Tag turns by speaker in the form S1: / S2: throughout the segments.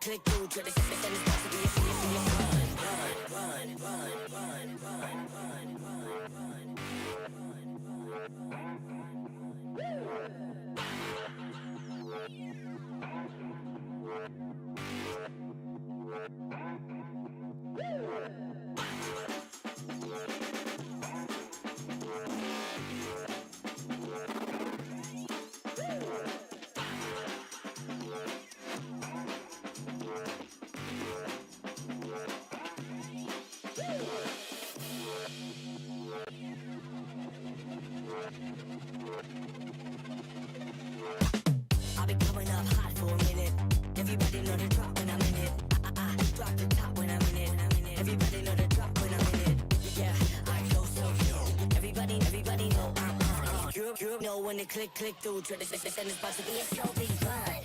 S1: click through to the system. It's about to be a serious I've been coming up hot for a minute. Everybody know the drop when I'm in it. I drop the top when I'm in it. Everybody know the drop when I'm in it. Yeah, I go so cute. Everybody know I'm on. You know when the click through to the system. It's about to be a so big vibe.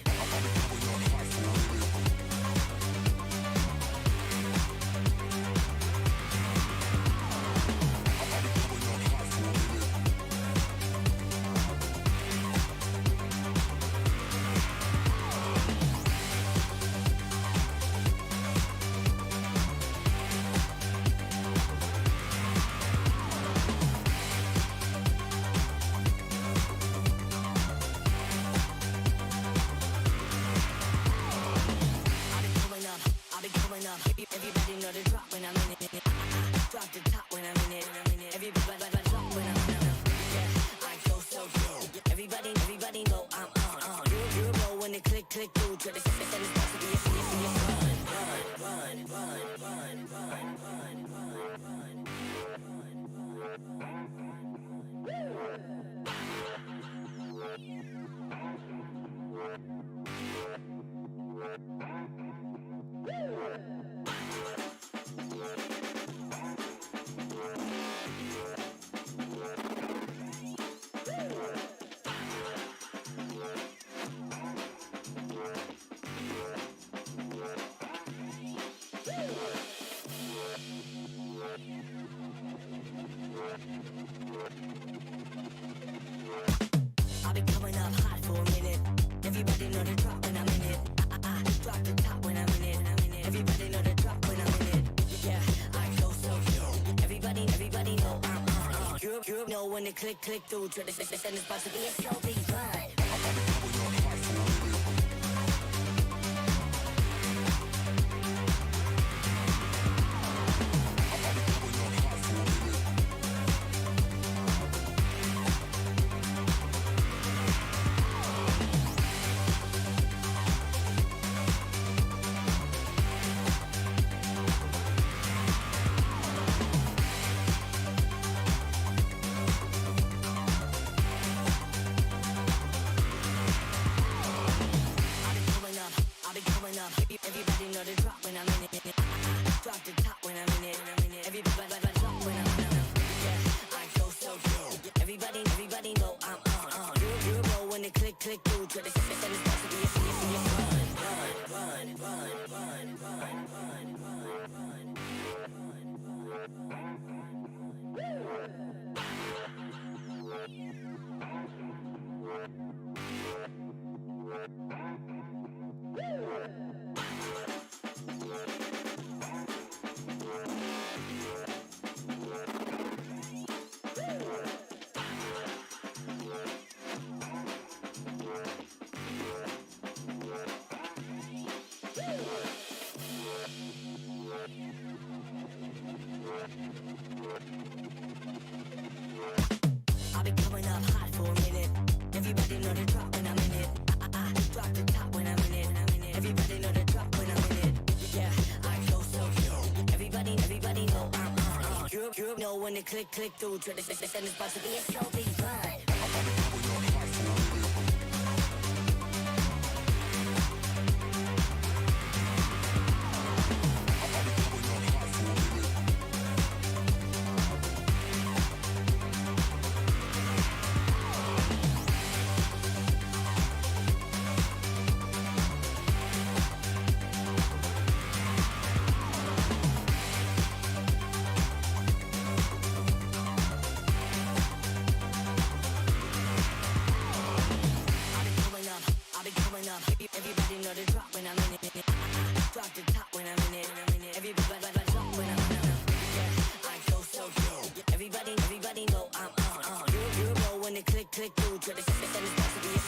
S1: Everybody know the drop when I'm in it. I drop the top when I'm in it. Everybody drop when I'm in it. Yeah, I go so cute. Everybody know I'm on. You know when the click through to the system. It's about to be a serious I've been coming up hot for a minute. Everybody know the drop when I'm in it. I drop the top when I'm in it. Everybody know the drop when I'm in it. Yeah, I go so cute. Everybody know I'm on. You know when the click through to the system. It's about to be a so big vibe. Everybody know the drop when I'm in it. I drop the top when I'm in it. Everybody drop when I'm in it. Yeah, I go so cute. Everybody know I'm on. You know when the click through to the system. It's about to be a serious I've been coming up hot for a minute. Everybody know the drop when I'm in it. I drop the top when I'm in it. Everybody know the drop when I'm in it. Yeah, I go so cute. Everybody know I'm on. You know when the click through to the system. It's about to be a so big vibe. through. Try to send this back to be a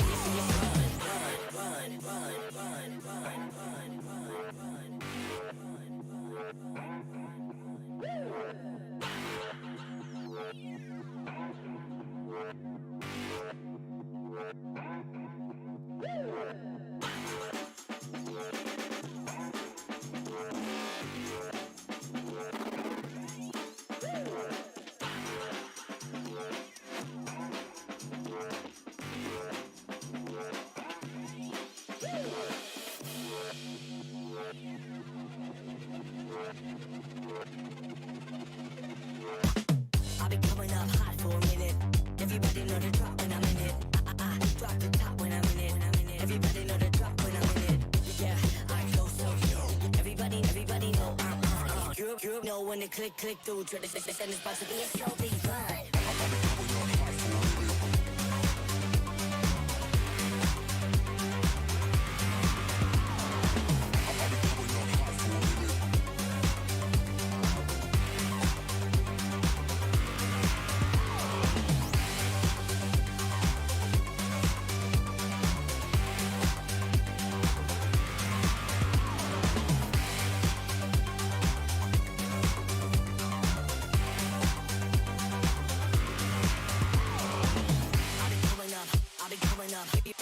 S1: I've been coming up hot for a minute. Everybody know the drop when I'm in it. I drop the top when I'm in it. Everybody know the drop when I'm in it. Yeah, I go so yo. Everybody know I'm Europe know when they click through. Try to send this back to be a so big fun.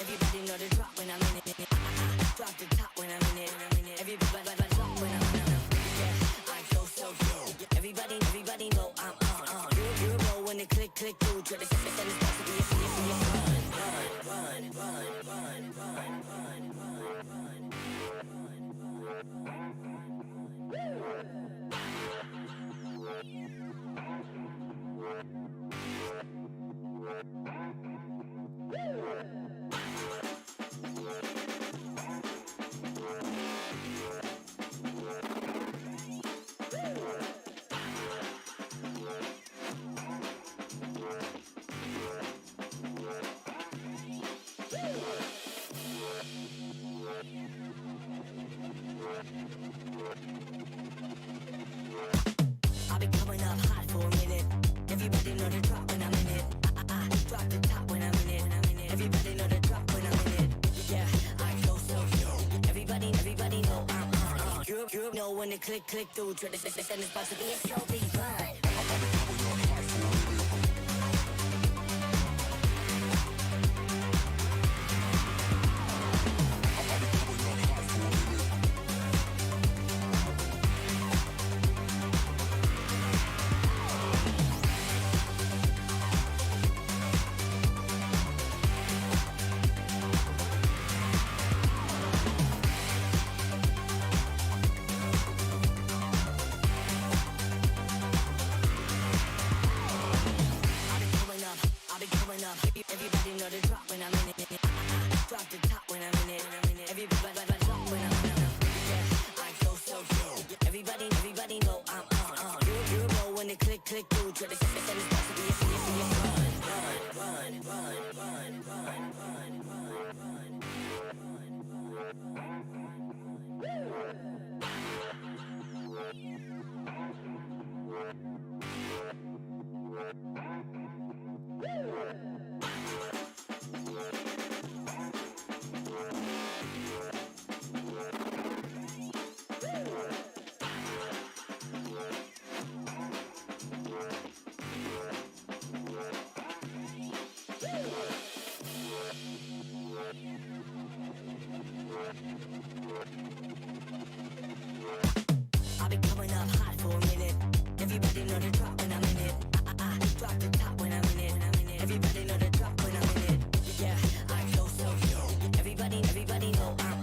S1: Everybody know the drop when I'm in it. Drop the top when I'm in it. Everybody drop when I'm in it. Yeah, I go so yo. Everybody know I'm You know when they click through. Try to send this back to be a I've been coming up hot for a minute. Everybody know the drop when I'm in it. I drop the top when I'm in it. Everybody know the drop when I'm in it. Yeah, I go so yo. Everybody know I'm Europe know when they click through. Try to send this back to be a so big fun. Everybody know the drop when I'm in it. Drop the top when I'm in it. Everybody drop when I'm in it. Yeah, I go so yo. Everybody know I'm You know when they click through. Try to send this back to be I've been coming up hot for a minute. Everybody know the drop when I'm in it. I drop the top when I'm in it. Everybody know the drop when I'm in it. Yeah, I go so yo. Everybody know I'm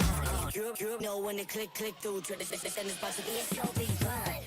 S1: Europe know when they click through. Try to send this back to be a so big fun.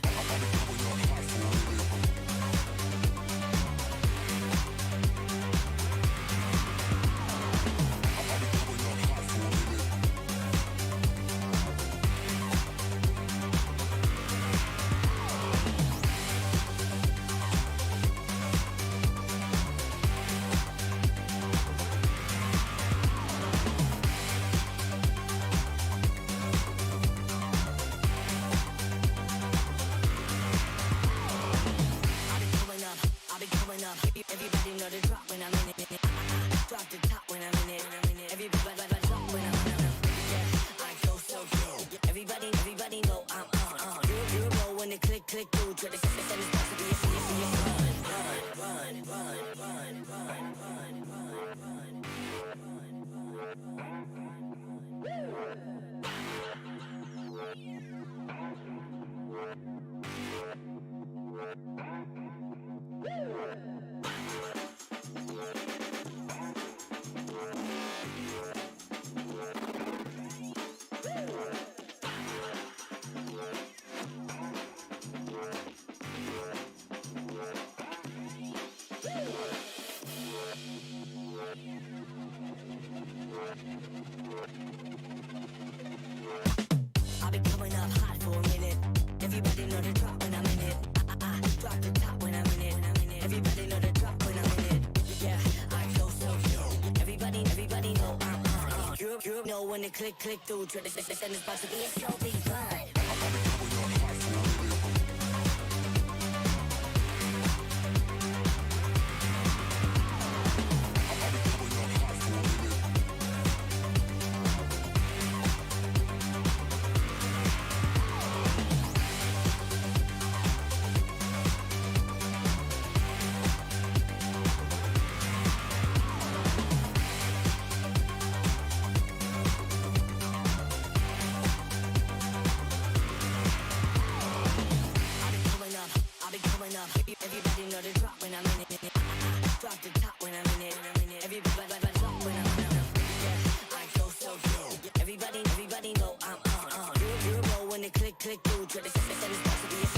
S1: I've been coming up hot for a minute. Everybody know the drop when I'm in it. I drop the top when I'm in it. Everybody know the drop when I'm in it. Yeah, I go so good. Everybody know I'm on it. You know when the click through to the and it's about to be a so big fun. Everybody know the drop when I'm in it. Drop the top when I'm in it. Everybody drop when I'm in it. Yeah, I go so good. Everybody know I'm on. You know when the click through to the and it's about to be a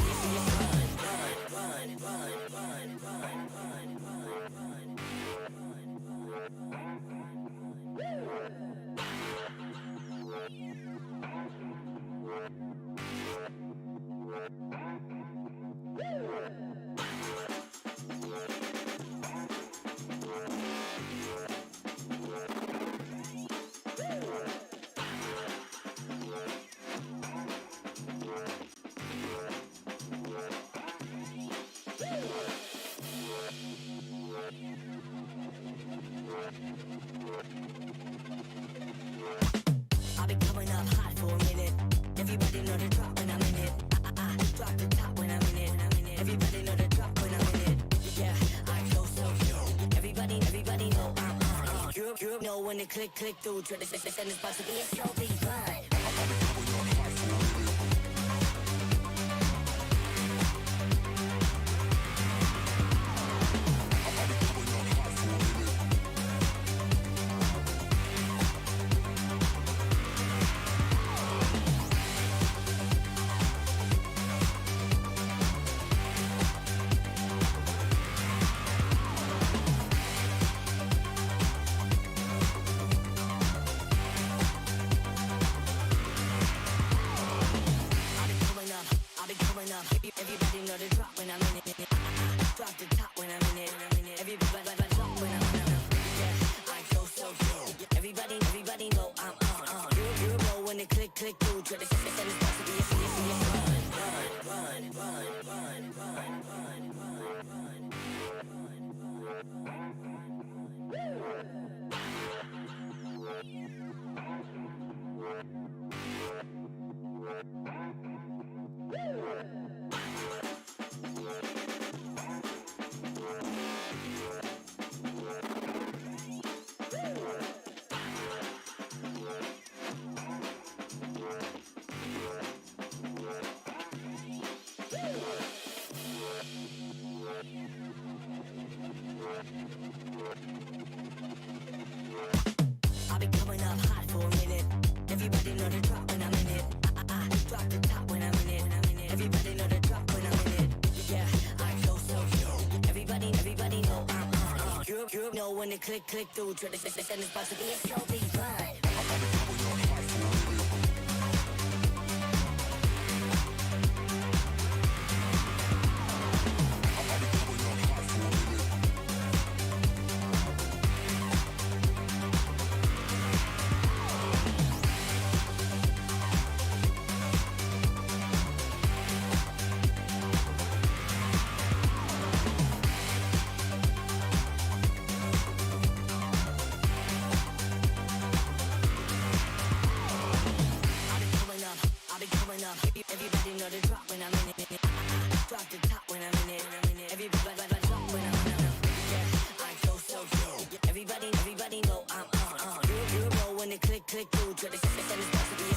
S1: I've been coming up hot for a minute. Everybody know the drop when I'm in it. I drop the top when I'm in it. Everybody know the drop when I'm in it. Yeah, I go so good. Everybody know I'm on it. You know when the click through to the and it's about to be a so big fun. Everybody know the drop when I'm in it. Drop the top when I'm in it. Everybody drop when I'm in it. Yeah, I go so good. Everybody know I'm on. You know when the click through to the and it's about to be a I've been coming up hot for a minute. Everybody know the drop when I'm in it. I drop the top when I'm in it. Everybody know the drop when I'm in it. Yeah, I go so good. Everybody know I'm on it. You know when the click through to the and it's about to be a so big fun. Everybody know the drop when I'm in it. Drop the top when I'm in it. Everybody drop when I'm in it. Yeah, I go so good. Everybody know I'm on. You know when the click through to the and it's about to be a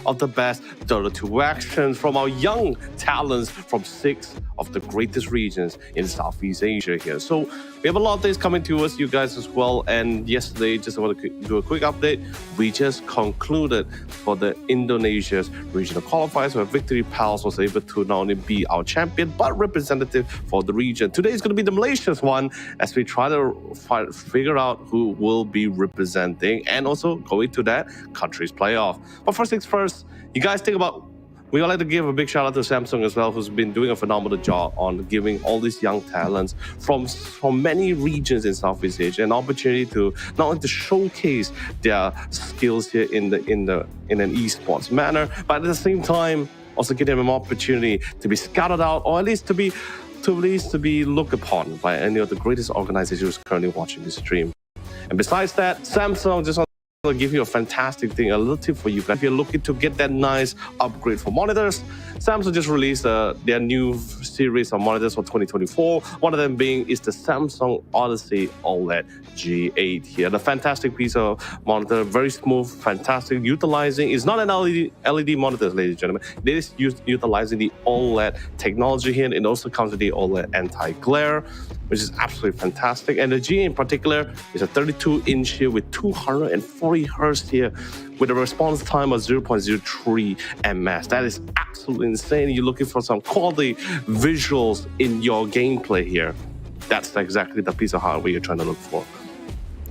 S2: of the best Dota 2 actions from our young talents from 6 of the greatest regions in Southeast Asia here. So we have a lot of things coming to us, you guys as well. And yesterday, just want to do a quick update. We just concluded for the Indonesia's regional qualifiers where Victory Pals was able to not only be our champion but representative for the region. Today is going to be the Malaysia's one as we try to figure out who will be representing and also going to that country's playoff. But first things first, you guys think about. We would like to give a big shout out to Samsung as well, who's been doing a phenomenal job on giving all these young talents from many regions in Southeast Asia an opportunity to not only to showcase their skills here in an esports manner, but at the same time also give them an opportunity to be scouted out or at least to be looked upon by any of the greatest organizations currently watching this stream. And besides that, Samsung just I'll give you a fantastic thing, a little tip for you guys. If you're looking to get that nice upgrade for monitors, Samsung just released their new series of monitors for 2024. One of them is the Samsung Odyssey OLED G8 here. The fantastic piece of monitor, very smooth, fantastic, utilizing, it's not an LED monitor, ladies and gentlemen. It is utilizing the OLED technology here, and it also comes with the OLED anti-glare, which is absolutely fantastic. And the G8 in particular is a 32-inch here with 240 hertz here with a response time of 0.03 ms. That is absolutely insane. You're looking for some quality visuals in your gameplay here. That's exactly the piece of hardware you're trying to look for.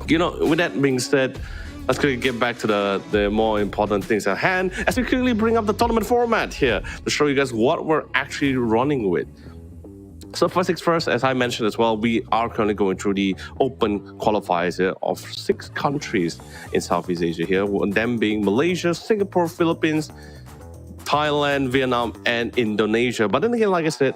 S2: You know, with that being said, let's quickly get back to the more important things at hand as we quickly bring up the tournament format here to show you guys what we're actually running with. So first things first, as I mentioned as well, we are currently going through the open qualifiers here of 6 countries in Southeast Asia here, them being Malaysia, Singapore, Philippines, Thailand, Vietnam, and Indonesia. But then again, like I said,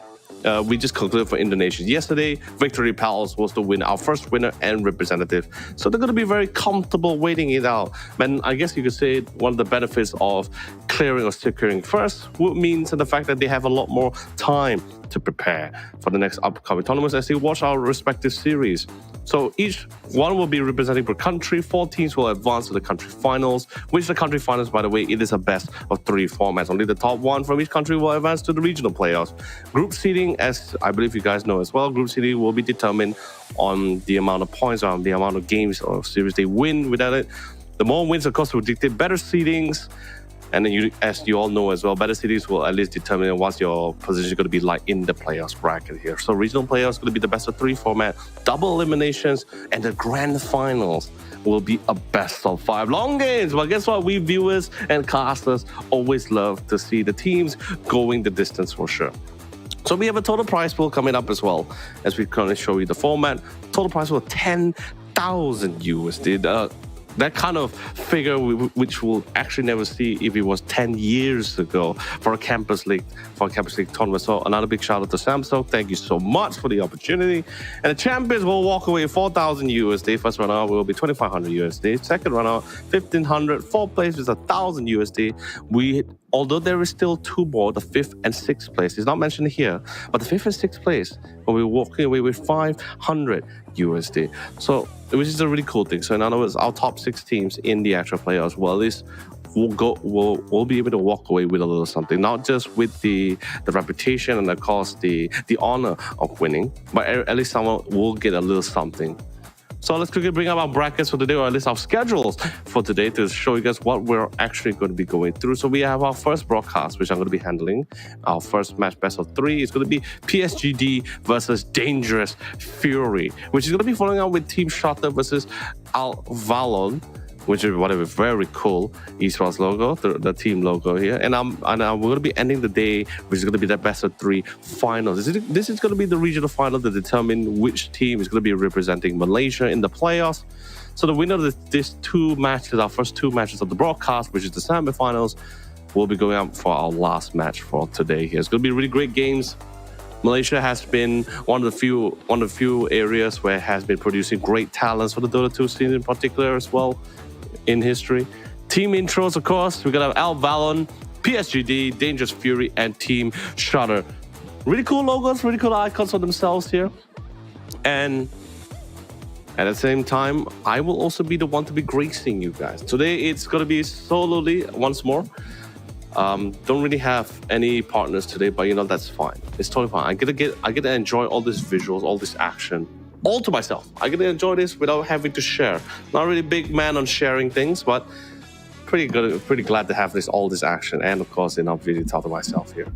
S2: we just concluded for Indonesia yesterday. Victory Palace was the winner, our first winner and representative. So they're going to be very comfortable waiting it out. And I guess you could say one of the benefits of clearing or securing first would mean the fact that they have a lot more time to prepare for the next upcoming tournaments as they watch our respective series. So each one will be representing per country. 4 teams will advance to the country finals, which the country finals, by the way, it is a best of 3 formats. Only the top 1 from each country will advance to the regional playoffs. Group seeding, as I believe you guys know as well, group seeding will be determined on the amount of points or the amount of games or series they win. Without it, the more wins, of course, will dictate better seedings. And then, as you all know as well, better cities will at least determine what your position is going to be like in the playoffs bracket here. So regional playoffs is going to be the best of 3 format, double eliminations, and the grand finals will be a best of 5 long games. But guess what? We viewers and casters always love to see the teams going the distance for sure. So we have a total prize pool coming up as well, as we currently show you the format. Total prize pool 10,000 USD. That kind of figure which we'll actually never see if it was 10 years ago for a campus league tournament. So another big shout out to Samsung. Thank you so much for the opportunity. And the champions will walk away 4,000 USD. First runner will be 2,500 USD. Second runner 1,500. Fourth place is 1,000 USD. Although there is still 2 more, the 5th and 6th place is not mentioned here, but the 5th and 6th place will be walking away with 500 USD. So, which is a really cool thing. So, in other words, our top 6 teams in the actual playoffs, well, at least we'll be able to walk away with a little something, not just with the reputation and of course the honor of winning, but at least someone will get a little something. So let's quickly bring up our brackets for today, or at least our schedules for today, to show you guys what we're actually going to be going through. So we have our first broadcast, which I'm going to be handling. Our first match, best of 3, is going to be PSGD versus Dangerous Fury, which is going to be following up with Team Shutter versus Al Valon, which is whatever, very cool esports logo, the team logo here. And we're going to be ending the day, which is going to be the best of 3 finals. This is going to be the regional final to determine which team is going to be representing Malaysia in the playoffs. So the winner of these 2 matches, our first 2 matches of the broadcast, which is the semi-finals, will be going up for our last match for today here. It's going to be really great games. Malaysia has been one of the few areas where it has been producing great talents for the Dota 2 scene in particular as well in history. Team intros, of course, we're gonna have Al Valon, PSGD, Dangerous Fury, and Team Shutter. Really cool logos, really cool icons for themselves here. And at the same time, I will also be the one to be gracing you guys. Today, it's gonna be solely, once more, Don't really have any partners today, but that's fine. It's totally fine. I get to enjoy all these visuals, all this action, all to myself. I get to enjoy this without having to share. Not really big man on sharing things, but pretty good. Pretty glad to have all this action, and of course, not really talk to myself here.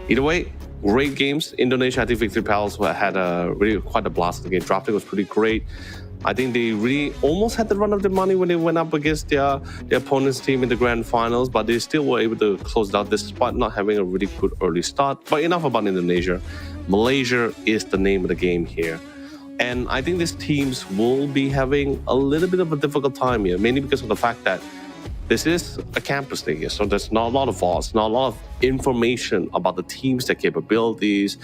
S2: Either way, great games. Indonesia, I think Victory Palace had really quite a blast of the game. Drafting was pretty great. I think they really almost had the run of the money when they went up against their opponent's team in the grand finals, but they still were able to close it out despite not having a really good early start. But enough about Indonesia. Malaysia is the name of the game here. And I think these teams will be having a little bit of a difficult time here, mainly because of the fact that this is a campus league here, so there's not a lot of vaults, not a lot of information about the teams, their capabilities.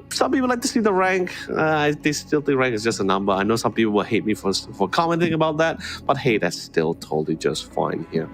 S2: Some people like to see the rank. They still think rank is just a number. I know some people will hate me for commenting about that, but hey, that's still totally just fine here.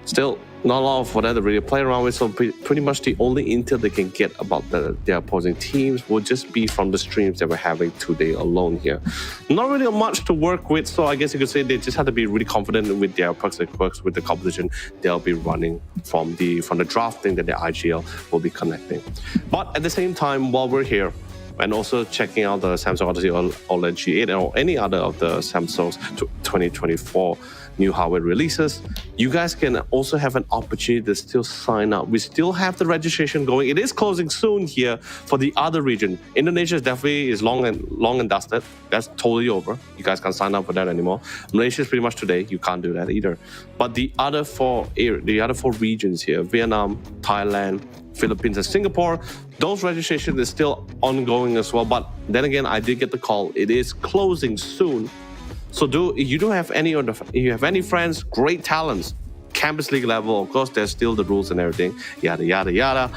S2: Still, not a lot for them to really play around with, so pretty much the only intel they can get about their opposing teams will just be from the streams that we're having today alone here. Not really much to work with, so I guess you could say they just have to be really confident with their perks and quirks with the competition they'll be running from the drafting that the IGL will be connecting. But at the same time, while we're here, and also checking out the Samsung Odyssey OLED G8 or any other of the Samsung's 2024 new hardware releases, you guys can also have an opportunity to still sign up. We still have the registration going. It is closing soon here for the other region. Indonesia is long and dusted. That's totally over. You guys can't sign up for that anymore. Malaysia is pretty much today. You can't do that either. But the other four regions here, Vietnam, Thailand, Philippines, and Singapore, those registrations is still ongoing as well. But then again, I did get the call. It is closing soon. So if you have any friends, great talents, campus league level, of course, there's still the rules and everything, yada, yada, yada,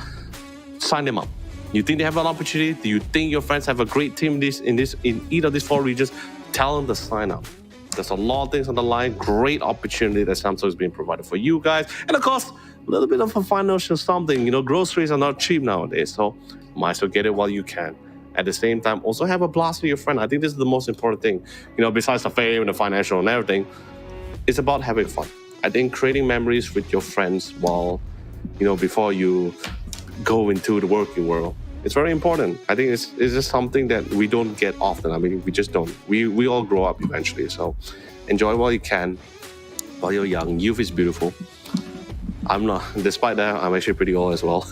S2: sign them up. You think they have an opportunity? Do you think your friends have a great team in either of these four regions? Tell them to sign up. There's a lot of things on the line. Great opportunity that Samsung is being provided for you guys. And of course, a little bit of a financial something. Groceries are not cheap nowadays, so might as well get it while you can. At the same time, also have a blast with your friend. I think this is the most important thing. Besides the fame and the financial and everything, it's about having fun. I think creating memories with your friends while, before you go into the working world, it's very important. I think it's just something that we don't get often. I mean, we just don't. We all grow up eventually. So enjoy while you can, while you're young. Youth is beautiful. I'm not, despite that, I'm actually pretty old as well.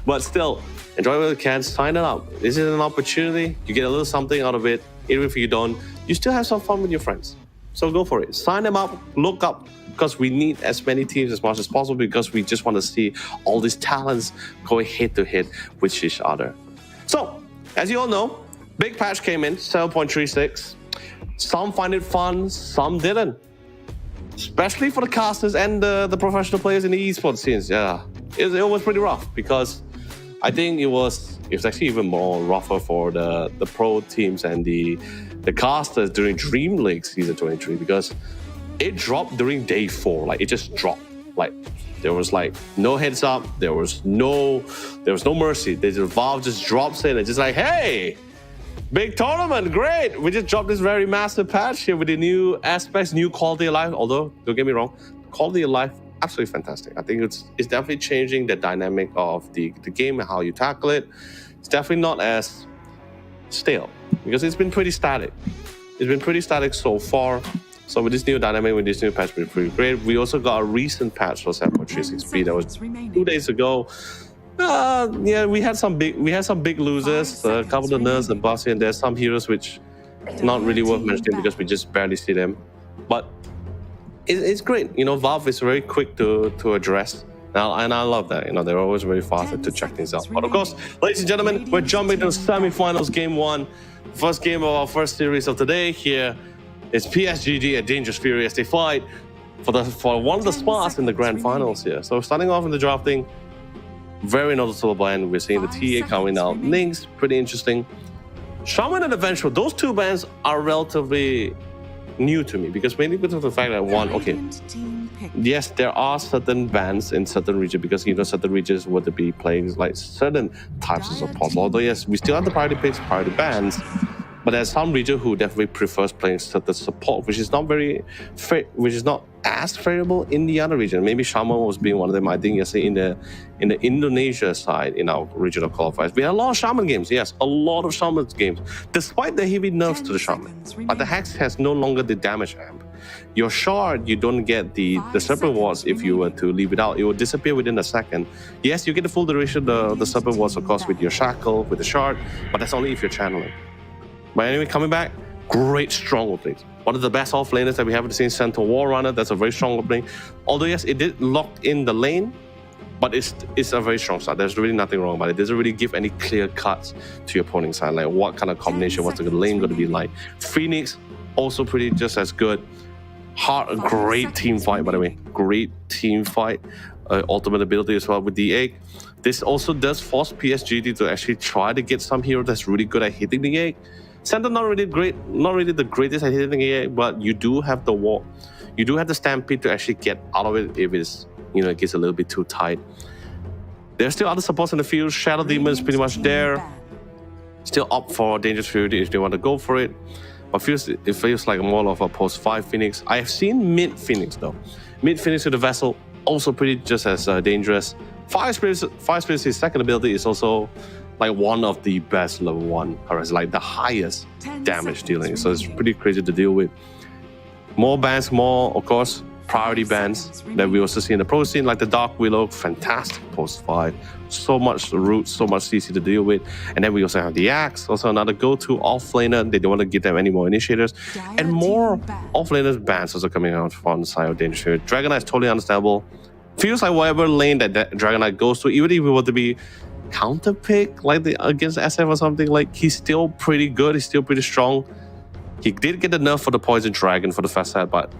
S2: But still, enjoy what you can, sign it up. This is an opportunity. You get a little something out of it. Even if you don't, you still have some fun with your friends. So go for it. Sign them up, look up, because we need as many teams as much as possible, because we just want to see all these talents going head to head with each other. So, as you all know, big patch came in, 7.36. Some find it fun, some didn't. Especially for the casters and the professional players in the esports scenes. Yeah, it was pretty rough, because I think it was actually even more rougher for the pro teams and the casters during Dream League Season 23, because it dropped during day 4. Like, it just dropped. Like, there was no heads up. There was no mercy. The Valve just drops in and just like, hey, big tournament, great. We just dropped this very massive patch here with the new aspects, new quality of life. Although, don't get me wrong, quality of life, absolutely fantastic. I think it's definitely changing the dynamic of the game and how you tackle it. It's definitely not as stale, because it's been pretty static. It's been pretty static so far. So with this new dynamic, with this new patch, it's pretty great. We also got a recent patch for 7.36B that was 2 days ago. Yeah, we had some big losers. A couple of nerds and bossy, and there's some heroes which not really worth mentioning because we just barely see them. But it's great. Valve is very quick to address. Now, and I love that. They're always very fast to check things out. But of course, ladies and gentlemen, we're jumping to the semi-finals, game 1. First game of our first series of today here. It's PSGG and Dangerous Fury as they fight for one of the spots in the grand finals here. So starting off in the drafting, very noticeable band. We're seeing the TA coming out. Ning's pretty interesting. Shaman and Adventure, those two bands are relatively new to me, because mainly because of the fact that yes, there are certain bands in certain regions, because certain regions would be playing like certain types of support. Although yes, we still have the priority picks, priority bands, but there's some region who definitely prefers playing certain support, which is not as favorable in the other region. Maybe Shaman was being one of them. I think yesterday in the Indonesia side in our regional qualifiers, we had a lot of Shaman games. Yes, a lot of Shaman games, despite the heavy nerfs to the Shaman. But the Hex has no longer the damage amp. Your shard, you don't get the Serpent Wards if you were to leave it out. It will disappear within a second. Yes, you get the full duration of the Serpent Wards, of course, with your shackle, with the shard, but that's only if you're channeling. But anyway, coming back, great strong opening. One of the best offlaners that we haven't seen, Centaur War Runner. That's a very strong opening. Although yes, it did lock in the lane, but it's a very strong start. There's really nothing wrong about it. It doesn't really give any clear cuts to your opponent's side, like what kind of combination, what's the lane going to be like. Phoenix, also pretty just as good. Heart, a great team fight, by the way. Great team fight. Ultimate ability as well with the egg. This also does force PSG to actually try to get some hero that's really good at hitting the egg. Centaur not really great, not really the greatest at hitting the egg, but you do have the wall. You do have the stampede to actually get out of it if it's, you know, it gets a little bit too tight. There's still other supports in the field. Shadow Demon is pretty much there. Still up for Dangerous Fury if they want to go for it. But it feels like more of a post 5 Phoenix. I have seen mid Phoenix though. Mid Phoenix with the Vessel, also pretty just as dangerous. Fire Spirit's second ability is also like one of the best level 1 harass, like the highest damage dealing. So it's pretty crazy to deal with. More bans, more, of course, priority bans that we also see in the pro scene, like the Dark Willow, fantastic post 5. So much root, so much CC to deal with. And then we also have the Axe, also another go-to offlaner. They don't want to give them any more initiators. And more offlaners bans also coming out from the side of Dangerous Fury. Dragon Knight is totally understandable. Feels like whatever lane that Dragon Knight goes to, even if we were to be counter pick like against SF or something, like he's still pretty good, he's still pretty strong. He did get the nerf for the Poison Dragon for the first set, but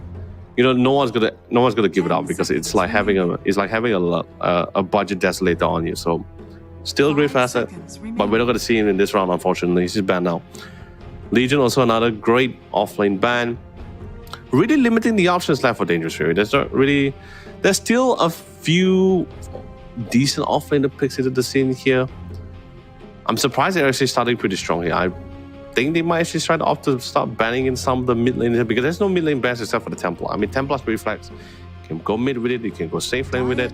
S2: you know, no one's gonna give it up because it's like having a budget desolator on you. So still a great facet, but we're not gonna see him in this round, unfortunately. He's banned now. Legion, also another great offlane ban, really limiting the options left for Dangerous Fury. There's still a few decent offlaner picks into the scene here. I'm surprised they're actually starting pretty strong here. I think they might actually try to opt to start banning in some of the mid lane here, because there's no mid lane bans except for the Templar. I mean, Templar's pretty flex. You can go mid with it, you can go safe lane with it.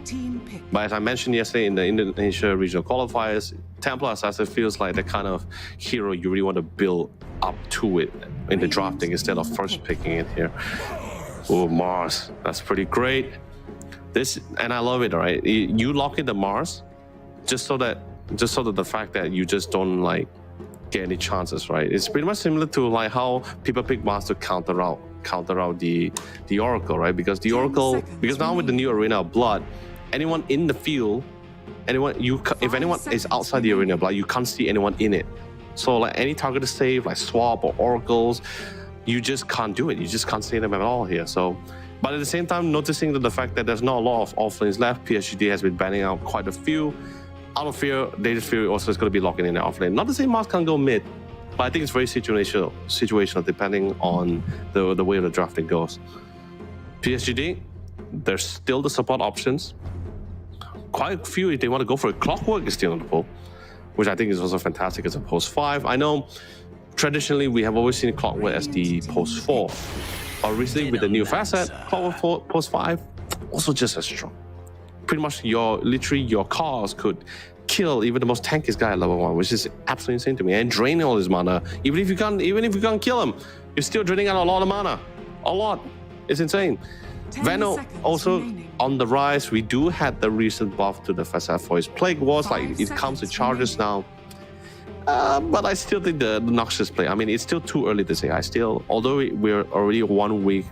S2: But as I mentioned yesterday in the Indonesia regional qualifiers, Templar Assassin feels like the kind of hero you really want to build up to it in the drafting instead of first picking it here. Oh, Mars, that's pretty great. And I love it, right? You lock in the Mars just so that the fact that you just don't like get any chances, right? It's pretty much similar to like how people pick Mars to counter out the Oracle, right? Because the Oracle, because now with the new Arena of Blood, anyone in the field, if anyone is outside the Arena of Blood, you can't see anyone in it. So like any targeted save like Swap or Oracles, you just can't do it. You just can't see them at all here. So. But at the same time, noticing that the fact that there's not a lot of offlanes left, PSG has been banning out quite a few. Out of fear, Dangerous Fury also is going to be locking in the offlane. Not to say Mars can't go mid, but I think it's very situational depending on the way the drafting goes. PSG, there's still the support options. Quite a few, if they want to go for it. Clockwork is still on the pool, which I think is also fantastic as a post 5. I know traditionally we have always seen Clockwork as the post 4. But recently with the new facet, Clockwork post 5, also just as strong. Pretty much literally your cars could kill even the most tankiest guy at level 1, which is absolutely insane to me. And drain all his mana. Even if you can't kill him, you're still draining out a lot of mana. A lot. It's insane. Veno also on the rise. We do have the recent buff to the facet for his Plague Wars. Like it comes with charges now. But I still think the Noxious play, I mean, it's still too early to say. Although we're already 1 week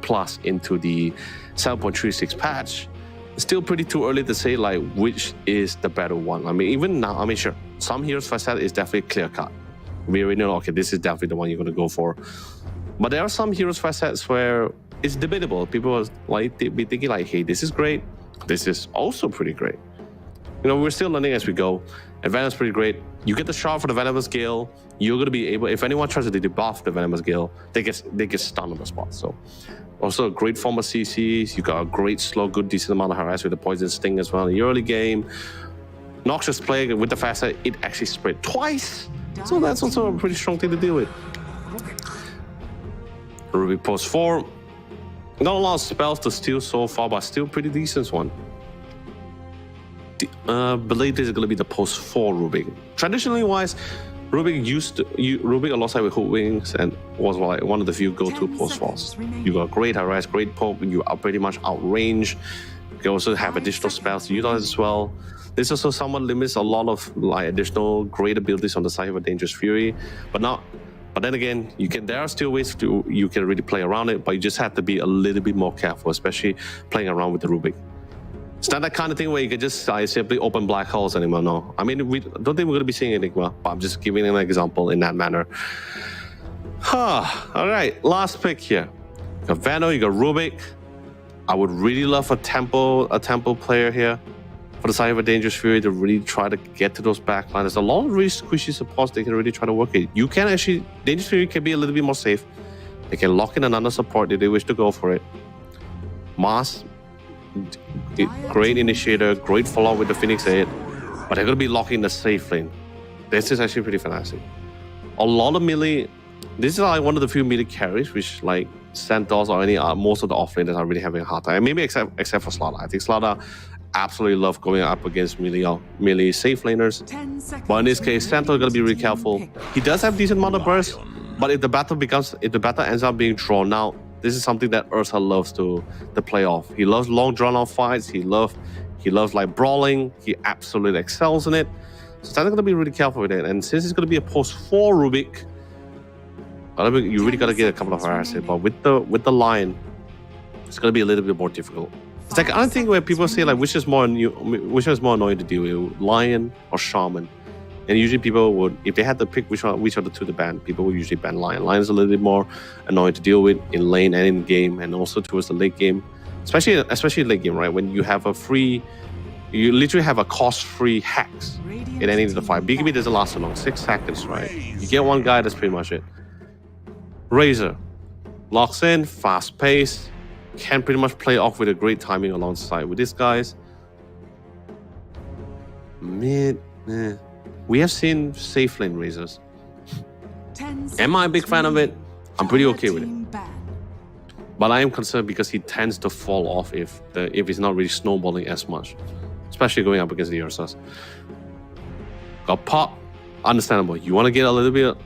S2: plus into the 7.36 patch, it's still pretty too early to say like which is the better one. I mean, even now, I mean, sure, some heroes facet is definitely clear cut. We already know, okay, this is definitely the one you're going to go for. But there are some heroes facets where it's debatable. People like be thinking like, hey, this is great. This is also pretty great. You know, we're still learning as we go. And Venom's pretty great. You get the shot for the Venomous Gale. You're going to be able, if anyone tries to debuff the Venomous Gale, they get stunned on the spot. So also a great form of CCs. You got a great slow, good, decent amount of harass with the Poison Sting as well in the early game. Noxious Plague with the facet, it actually spread twice. So that's also a pretty strong thing to deal with. Ruby post 4. Not a lot of spells to steal so far, but still pretty decent one. Believe this is going to be the post 4 Rubik. Traditionally wise, Rubik alongside with Hook Wings and was like one of the few go-to post 4s. You got great high rise, great poke, you are pretty much outrange. You can also have additional spells to utilize as well. This also somewhat limits a lot of like additional great abilities on the side of a Dangerous Fury, but then again, there are still ways you can really play around it, but you just have to be a little bit more careful, especially playing around with the Rubik. It's not that kind of thing where you can just simply open black holes anymore, no. I mean, we don't think we're going to be seeing Enigma, but I'm just giving an example in that manner. All right, last pick here. You got Vano, you got Rubik. I would really love a tempo player here for the side of a Dangerous Fury to really try to get to those backlines. There's a lot of really squishy supports they can really try to work it. You can actually, Dangerous Fury can be a little bit more safe. They can lock in another support if they wish to go for it. Mars, great initiator, great follow with the Phoenix 8, but they're going to be locking the safe lane. This is actually pretty fantastic. A lot of melee, this is like one of the few melee carries which like Centaurs or most of the offlaners are really having a hard time. Maybe except for Slaughter. I think Slaughter absolutely love going up against melee safe laners. But in this case, Centaur is going to be really careful. He does have decent amount of burst, but if the battle ends up being drawn out, this is something that Ursa loves to play off. He loves long drawn out fights. He loves like brawling. He absolutely excels in it. So Santa's gonna be really careful with it. And since it's gonna be a post 4 Rubik, you really gotta get a couple of harassment. But with the Lion, it's gonna be a little bit more difficult. It's like I don't think where people say like which one is more annoying to deal with, Lion or Shaman. And usually people would, if they had to pick which of the two to ban, people would usually ban Lion. Lion is a little bit more annoying to deal with in lane and in game, and also towards the late game, especially late game, right? When you have you literally have a cost-free hacks in any of the fight. BKB doesn't last so long, 6 seconds, right? You get one guy, that's pretty much it. Razor locks in, fast pace, can pretty much play off with a great timing alongside with these guys. We have seen safe lane Razors. Am I a big fan of it? I'm pretty okay with it. But I am concerned because he tends to fall off if he's not really snowballing as much, especially going up against the Ursas. Got Pop, understandable. You want to get a little bit,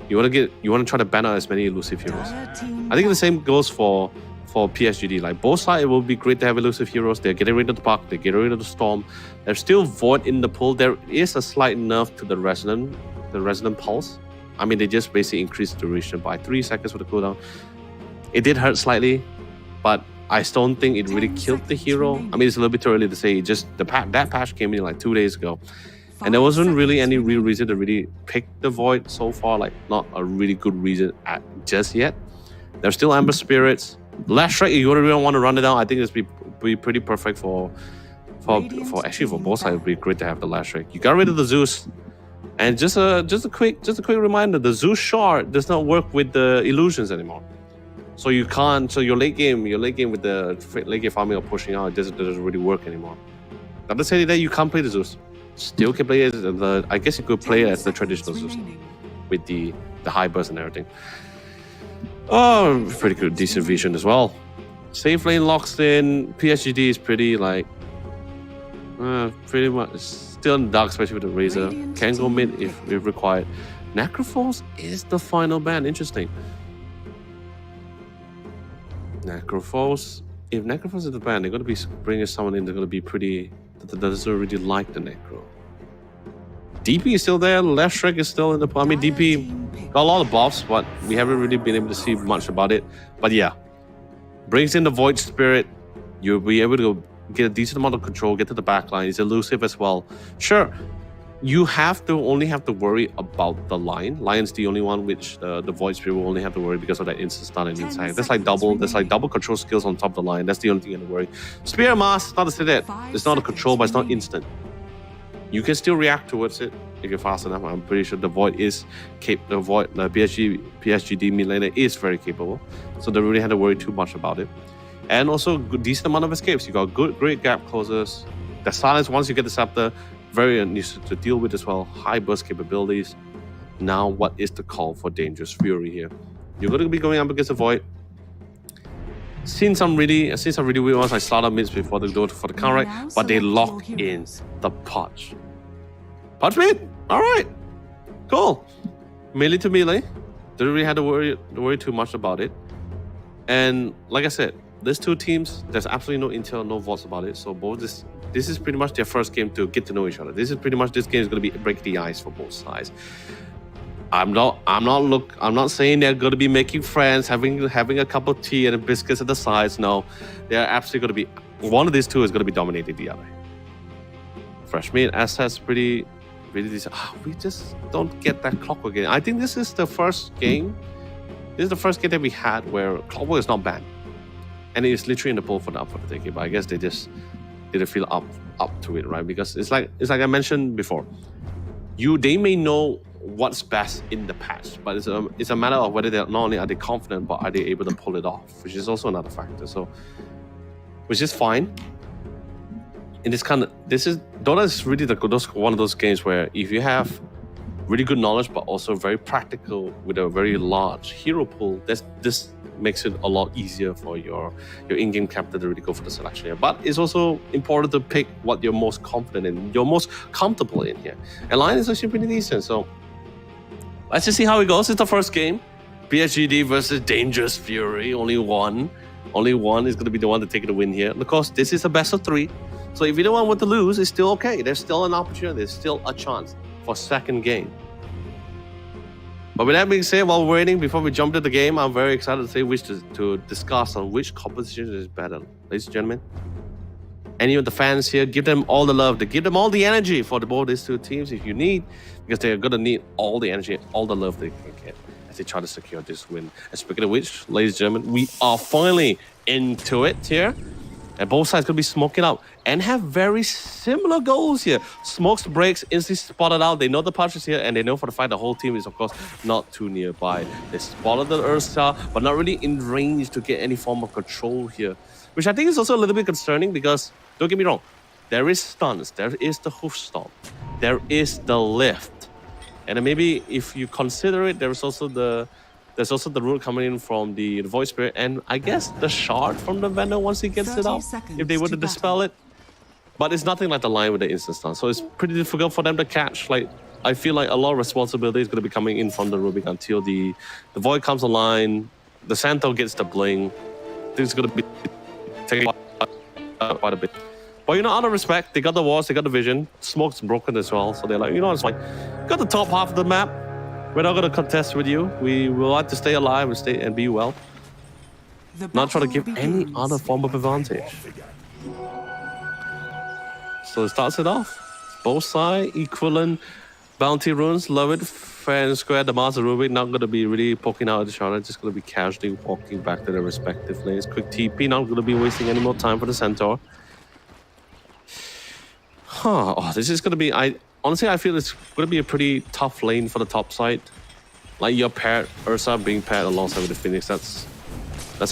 S2: you want to try to ban out as many elusive heroes. I think the same goes for PSGD. Like both sides, it will be great to have elusive heroes. They're getting rid of the Puck, they're getting rid of the Storm. There's still Void in the pool. There is a slight nerf to the Resonant Pulse. I mean, they just basically increased the duration by 3 seconds for the cooldown. It did hurt slightly, but I still don't think it really killed the hero. I mean, it's a little bit too early to say. That patch came in like 2 days ago, and there wasn't really any real reason to really pick the Void so far. Like, not a really good reason just yet. There's still Amber Spirits. Last Strike, you really want to run it down. I think it's be pretty perfect for both sides. It'd be great to have the Last Strike. You got rid of the Zeus, and just a quick reminder: the Zeus shard does not work with the illusions anymore. So you can't. So your late game with the late game farming or pushing out, it doesn't really work anymore. Not to say that you can't play the Zeus. Still can play it as I guess you could play it as the traditional Zeus with the high burst and everything. Oh, pretty good, decent vision as well. Safe lane locks in. PSG is pretty like pretty much still in the dark, especially with the Razor. Can go mid if required. Necrophos is the final ban. Interesting. Necrophos. If Necrophos is the ban, they're going to be bringing someone in. They're going to be pretty. That doesn't really like the Necro. DP is still there. Left Shrek is still in the. I mean, DP got a lot of buffs, but we haven't really been able to see much about it. But yeah, brings in the Void Spirit. You'll be able to get a decent amount of control, get to the backline. It's elusive as well. Sure, you only have to worry about the Lion. Lion's the only one which the Void Spirit will only have to worry because of that instant stun and inside. That's like double control skills on top of the Lion. That's the only thing you have to worry. Spear Mass, not to say that it's not a control, but it's not instant. You can still react towards it if you're fast enough. I'm pretty sure the Void is capable. The PSG mid laner is very capable, so they really had to worry too much about it. And also, decent amount of escapes. You got great gap closers. The silence once you get the scepter, very easy to deal with as well. High burst capabilities. Now, what is the call for Dangerous Fury here? You're going to be going up against the Void. seen some really weird ones. I started mids before they go for the counter,
S3: Now
S2: but they
S3: select
S2: lock
S3: your
S2: in
S3: heroes.
S2: the punch. Punch mid. All right, cool. Melee to melee. Didn't really have to worry too much about it. And like I said, these two teams, there's absolutely no intel, no votes about it. So both this is pretty much their first game to get to know each other. This game is going to be break the ice for both sides. I'm not saying they're going to be making friends, having a cup of tea and biscuits at the sides. No, they're absolutely going to be, one of these two is going to be dominating the other. Fresh meat assets really decent. We just don't get that clockwork again. I think this is the first game. This is the first game that we had where clockwork is not banned, and it's literally in the pool for the taking. But I guess they just didn't feel up to it, right? Because it's like I mentioned before. They may know what's best in the patch, but it's a matter of whether they're not only are they confident, but are they able to pull it off, which is also another factor. So, which is fine. In Dota is really one of those games where if you have really good knowledge, but also very practical with a very large hero pool, this makes it a lot easier for your in-game captain to really go for the selection here. But it's also important to pick what you're most confident in, you're most comfortable in here. And Lion is actually pretty decent, so let's just see how it goes. It's the first game. PSGD versus Dangerous Fury. Only one is going to be the one to take the win here. And of course, this is a best of 3. So if either one want to lose, it's still okay. There's still an opportunity. There's still a chance for second game. But with that being said, while we're waiting, before we jump to the game, I'm very excited to say to discuss on which composition is better. Ladies and gentlemen, any of the fans here, give them all the love, give them all the energy for both these two teams if you need, because they're going to need all the energy, all the love they can get as they try to secure this win. And speaking of which, ladies and gentlemen, we are finally into it here. And both sides going to be smoking out and have very similar goals here. Smokes breaks, instantly spotted out. They know the punch is here, and they know for the fact the whole team is, of course, not too nearby. They spotted the Ursa, but not really in range to get any form of control here, which I think is also a little bit concerning because, don't get me wrong, there is stuns, there is the hoof stomp, there is the lift. And then maybe if you consider it, there's also the root coming in from the Void Spirit, and I guess the shard from the vendor once he gets it out, if they were to dispel it. But it's nothing like the line with the instant stun, so it's pretty difficult for them to catch. Like, I feel like a lot of responsibility is going to be coming in from the Rubik until the Void comes online, the Santo gets the bling. I think it's going to be taking quite a bit. But, out of respect, they got the walls, they got the vision. Smoke's broken as well, so they're like, it's fine. Got the top half of the map. We're not going to contest with you. We will like to stay alive and stay and be well. Not try to give any other form of advantage. So it starts it off. Both sides, equivalent bounty runes. Love it. Fair and square. The Master Rubik not going to be really poking out at each other. Just going to be casually walking back to their respective lanes. Quick TP. Not going to be wasting any more time for the Centaur. Oh, this is going to be... Honestly, I feel it's going to be a pretty tough lane for the top side. Like your paired Ursa being paired alongside with the Phoenix, that's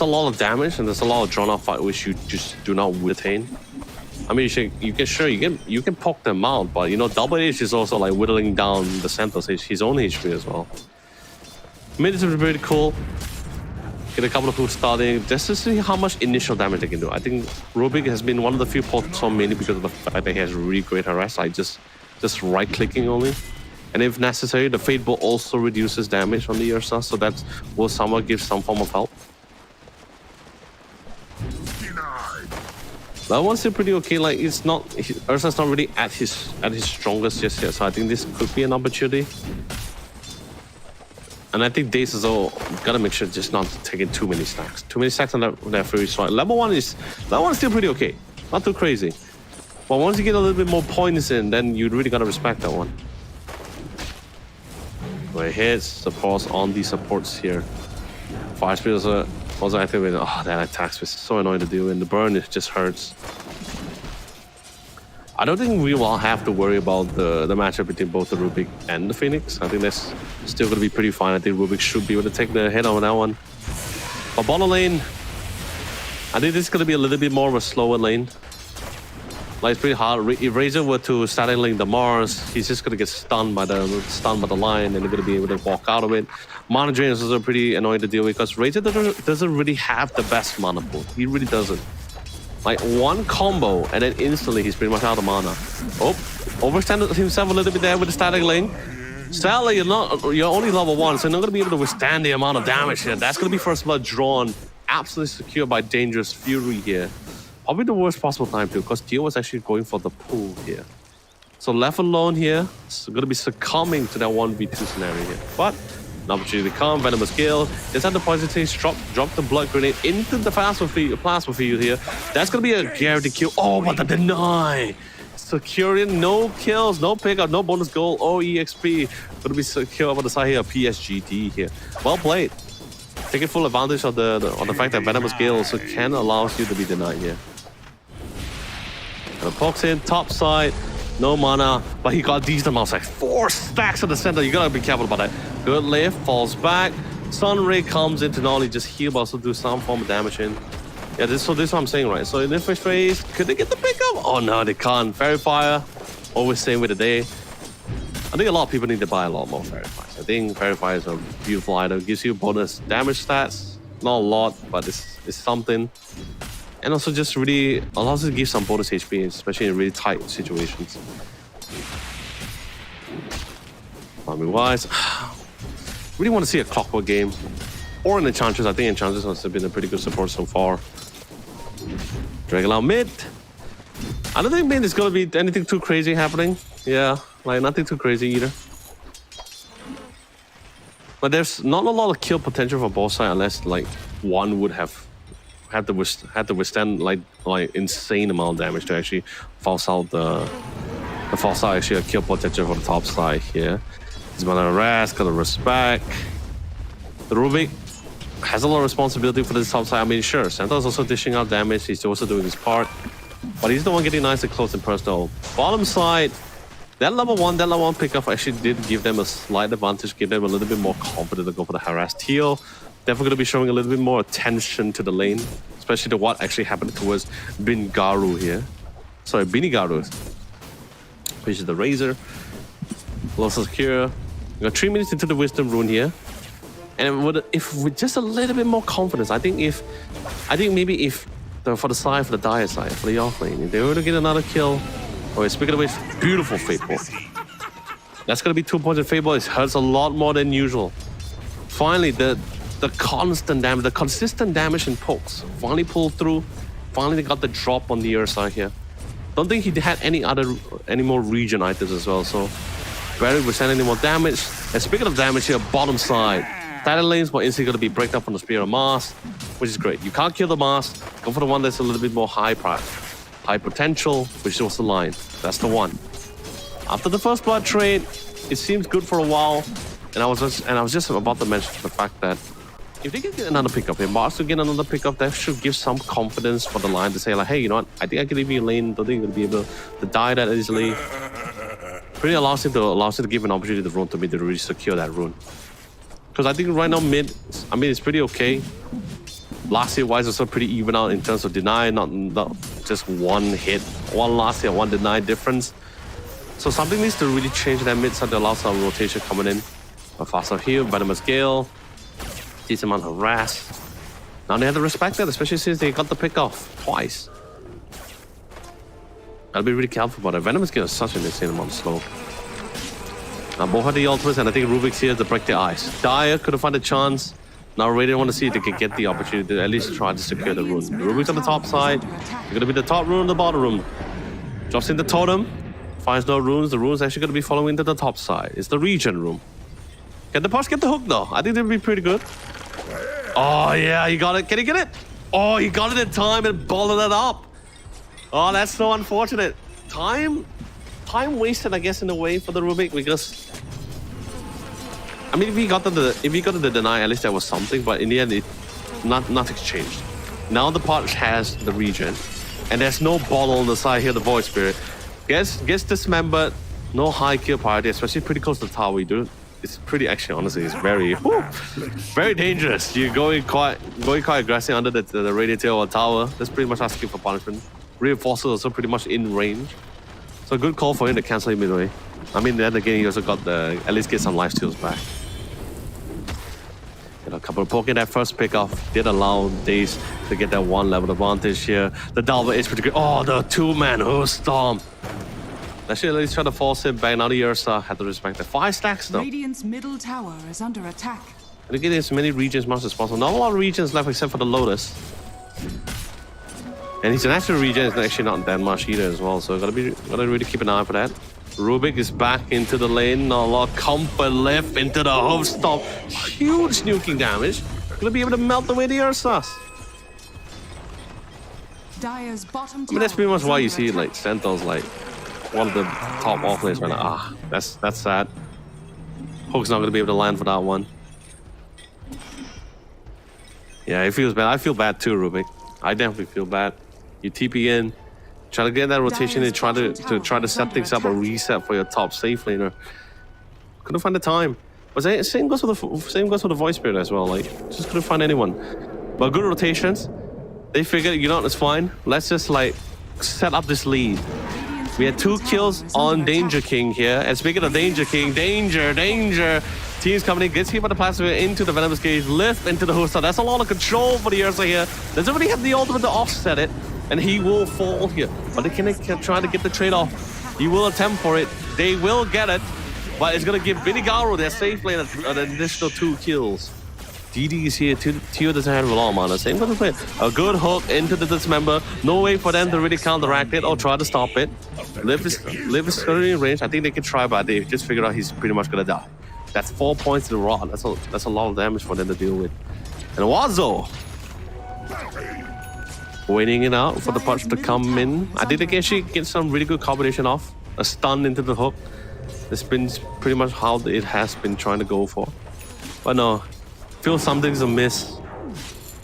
S2: a lot of damage and there's a lot of drawn out fight which you just do not retain. I mean, you can poke them out, but Double H is also like whittling down the Santos his own HP as well. Mid is pretty cool. Get a couple of hoops starting just to see how much initial damage they can do. I think Rubik has been one of the few pots on mainly because of the fact that he has really great harass. Just right-clicking only. And if necessary, the Fate Bolt also reduces damage on the Ursa, so that will somewhat give some form of help. That one's still pretty okay. Like, Ursa's not really at his strongest just yet, so I think this could be an opportunity. And I think Daze is all gotta make sure just not taking too many stacks. Too many stacks on that Fury Strike. Level 1 is still pretty okay. Not too crazy. But once you get a little bit more points in, then you really gotta respect that one. Where it hits, the pause on the supports here. Fire Speed also activated. Oh, that attack speed is so annoying to do, and the burn, it just hurts. I don't think we will have to worry about the matchup between both the Rubik and the Phoenix. I think that's still gonna be pretty fine. I think Rubik should be able to take the hit on that one. But bottom lane, I think this is gonna be a little bit more of a slower lane. Like it's pretty hard. If Razor were to static link the Mars, he's just gonna get stunned by the line, and they're gonna be able to walk out of it. Mana drain is also pretty annoying to deal with because Razor doesn't really have the best mana pool. He really doesn't. Like one combo, and then instantly he's pretty much out of mana. Oh, overextended himself a little bit there with the static link. Sadly, you're only level 1, so you're not gonna be able to withstand the amount of damage here. That's gonna be first blood drawn, absolutely secure by Dangerous Fury here. Probably the worst possible time too, because Dio was actually going for the pool here. So left alone here, it's going to be succumbing to that 1v2 scenario here. But an opportunity to come, Venomous Gale. Just had the poison taste, drop the blood grenade into the plasma field here. That's going to be a guaranteed kill. Oh, but the deny! Securing no kills, no pickup, no bonus goal, or EXP. Going to be secure over the side here, PSGD here. Well played. Taking full advantage of the fact that Venomous Gale also can allow you to be denied here. And pokes in, top side, no mana, but he got decent amounts, like 4 stacks at the center. You gotta be careful about that. Good lift, falls back. Sun Ray comes in to not only just heal, but also do some form of damage in. Yeah, this is what I'm saying, right? So in this first phase, could they get the pickup? Oh no, they can't. Fairy Fire, always same with the day. I think a lot of people need to buy a lot more Fairy Fires. I think Fairy Fire is a beautiful item. It gives you bonus damage stats. Not a lot, but it's something. And also just really allows you to give some bonus HP, especially in really tight situations. Farming-wise, really want to see a Clockwork game. Or an Enchantress. I think Enchantress has been a pretty good support so far. Dragon out mid. I don't think mid is going to be anything too crazy happening. Yeah, like nothing too crazy either. But there's not a lot of kill potential for both sides unless like one would have had to withstand like insane amount of damage to actually force out the force out actually a kill potential for the top side here. He's gonna rest, gotta respect. The Rubik has a lot of responsibility for this top side. I mean, sure, Santa's also dishing out damage. He's also doing his part, but he's the one getting nice and close and personal. Bottom side, that level 1 pickup actually did give them a slight advantage, give them a little bit more confidence to go for the harassed heal. Definitely going to be showing a little bit more attention to the lane, especially to what actually happened towards Bingaru here. Sorry, Binigaru. Which is the Razor. Lost secure. We got 3 minutes into the Wisdom Rune here. And with just a little bit more confidence, I think maybe if for the side, for the Dire side, for the off lane, if they were to get another kill, or speaking of which, beautiful Fateful. That's going to be 2 points in Fable. It hurts a lot more than usual. Finally, the constant damage, the consistent damage in pokes finally pulled through. Finally, they got the drop on the other side here. Don't think he had any more region items as well. So, barely withstand any more damage. And speaking of damage here, bottom side, Titan lanes were instantly going to be breaked up from the Spear of Mars, which is great. You can't kill the Mars. Go for the one that's a little bit more high potential, which was the line. That's the one. After the first blood trade, it seems good for a while. And I was just about to mention the fact that if they can get another pickup, if Mars to get another pickup, that should give some confidence for the line to say like, hey, you know what? I think I can leave you a lane. Don't think you're gonna be able to die that easily. Really allows him to give an opportunity to rune to mid to really secure that rune. Because I think right now mid, I mean, it's pretty okay. Last year wise, also pretty even out in terms of deny, not just one hit, one last year, one deny difference. So something needs to really change that mid side to allow some rotation coming in. A faster heal, Venomous Gale, decent amount of harass. Now they have to respect that, especially since they got the pick off twice. Gotta be really careful about it. Venomous Gale is such an insane amount of slow. Now both have the ultimates, and I think Rubik's here to break the ice. Dire could have found a chance. Now really want to see if they can get the opportunity to at least try to secure the rune. Rubik's on the top side. They're gonna be the top rune, the bottom rune. Drops in the totem. Finds no runes. The rune's actually gonna be following to the top side. It's the region room. Can the Posh get the hook though? I think that'd be pretty good. Oh yeah, he got it. Can he get it? Oh, he got it in time and balled it up. Oh, that's so unfortunate. Time wasted, I guess, in a way for the Rubik, because I mean, if he got the deny, at least there was something. But in the end, nothing's changed. Now the Posh has the region, and there's no ball on the side here. The Void Spirit gets dismembered. No high kill priority, especially pretty close to the tower. It's pretty, actually, honestly, it's very dangerous. You're going quite aggressive under the radiator or tower. That's pretty much asking for punishment. Reinforcers also pretty much in range. So a good call for him to cancel it midway. I mean, then again, he also got at least get some life steals back. A couple of poking that first pick off did allow Daze to get that one level advantage here. The Dalva is pretty good. Oh, the two-man storm. Actually, at least try to force him back. Now the Ursa had to respect the 5 stacks though.
S3: Radiant's middle tower is under attack.
S2: And get as many regions as much as possible. Not a lot of regions left except for the Lotus. And his natural region is actually not that much either as well. So gotta really keep an eye for that. Rubik is back into the lane. Not a lot of comfort left into the hoof stop. Huge nuking damage. Gonna be able to melt away the Ursas.
S3: Dire's bottom
S2: I mean, that's pretty much why you see like Sentinel's like one of the top offlanes right now. That's sad. Hook's not gonna be able to land for that one. Yeah, it feels bad. I feel bad too, Rubik. I definitely feel bad. You TP in. Try to get that rotation and try to set things up, a reset for your top safe laner. Couldn't find the time. But same goes with the voice spirit as well. Like, just couldn't find anyone. But good rotations. They figured, you know what, it's fine. Let's just like set up this lead. We had 2 kills on Danger King here. And speaking of Danger King, danger. Team's coming in, gets hit by the plasma into the Venomous Cage, lift into the host. That's a lot of control for the Ursa here. Doesn't really have the ultimate to offset it. And he will fall here. But they can try to get the trade-off. He will attempt for it. They will get it. But it's going to give Vinegaru their safe lane an additional 2 kills. DD is here. Tio doesn't have a lot of mana. Same with the play. A good hook into the dismember. No way for them to really counteract it or try to stop it. Liv is currently in range. I think they can try, but they just figured out he's pretty much going to die. That's 4 points to the rod. That's a lot of damage for them to deal with. And Wazo waiting it out for the punch to come in. I think they can actually get some really good combination off. A stun into the hook. It's been pretty much how it has been trying to go for. But no, feel something's amiss.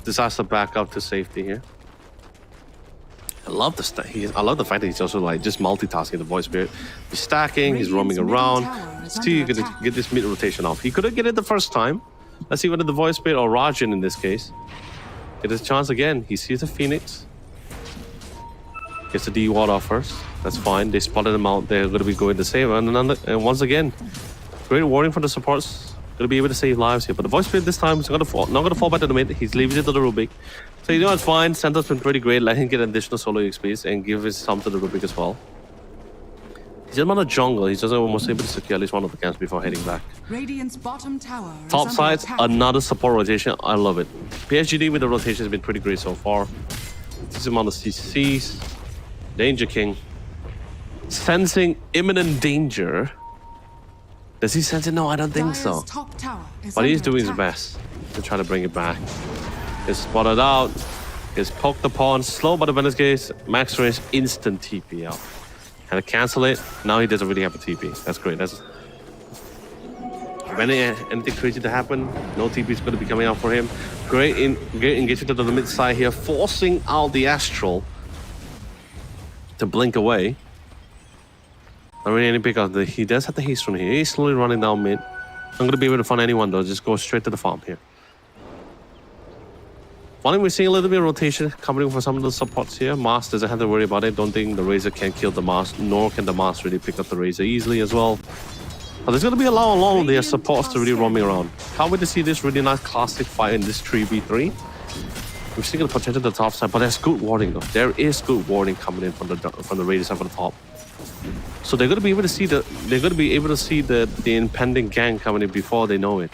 S2: Decides to back up to safety here. I love the fact that he's also like just multitasking the voice spirit. He's stacking, he's roaming around. Still, you're gonna get this mid rotation off. He couldn't get it the first time. Let's see whether the voice spirit or Rajan in this case get his chance again. He sees the Phoenix. Gets the D ward off first. That's fine. They spotted him out. They're going to be going to save. And once again, great warning for the supports. Going to be able to save lives here. But the voice spirit this time is not going to fall back to the mid. He's leaving it to the Rubik. So you know it's fine. Santa's been pretty great. Let him get additional solo XP and give his some to the Rubik as well. He's just on the jungle. He's just almost able to secure at least one of the camps before heading back.
S3: Radiant's bottom tower
S2: Top sides, another support rotation. I love it. PSGD with the rotation has been pretty great so far. This amount of CCs. Danger King. Sensing imminent danger. Does he sense it? No, I don't think so. But he's doing his best to try to bring it back. He's spotted out. He's poked upon. Slow by the Venice Gaze. Max range, instant TP out. Had to cancel it. Now he doesn't really have a TP. That's great. That's when anything crazy to happen, no TP is going to be coming out for him. Great engagement to the mid side here, forcing out the Astral to blink away. Not really any pick out. He does have the haste from here. He's slowly running down mid. I'm going to be able to find anyone though. Just go straight to the farm here. Finally, we're seeing a little bit of rotation coming for some of the supports here. Mars doesn't have to worry about it. Don't think the Razor can kill the Mars, nor can the Mars really pick up the Razor easily as well. But there's going to be a lot of their supports to really roaming around. Can't wait to see this really nice classic fight in this 3v3. We're seeing the potential to the top side, but there's good warding though. There is good warding coming in from the Razor side from the top. So they're going to be able to see the impending gang coming in before they know it.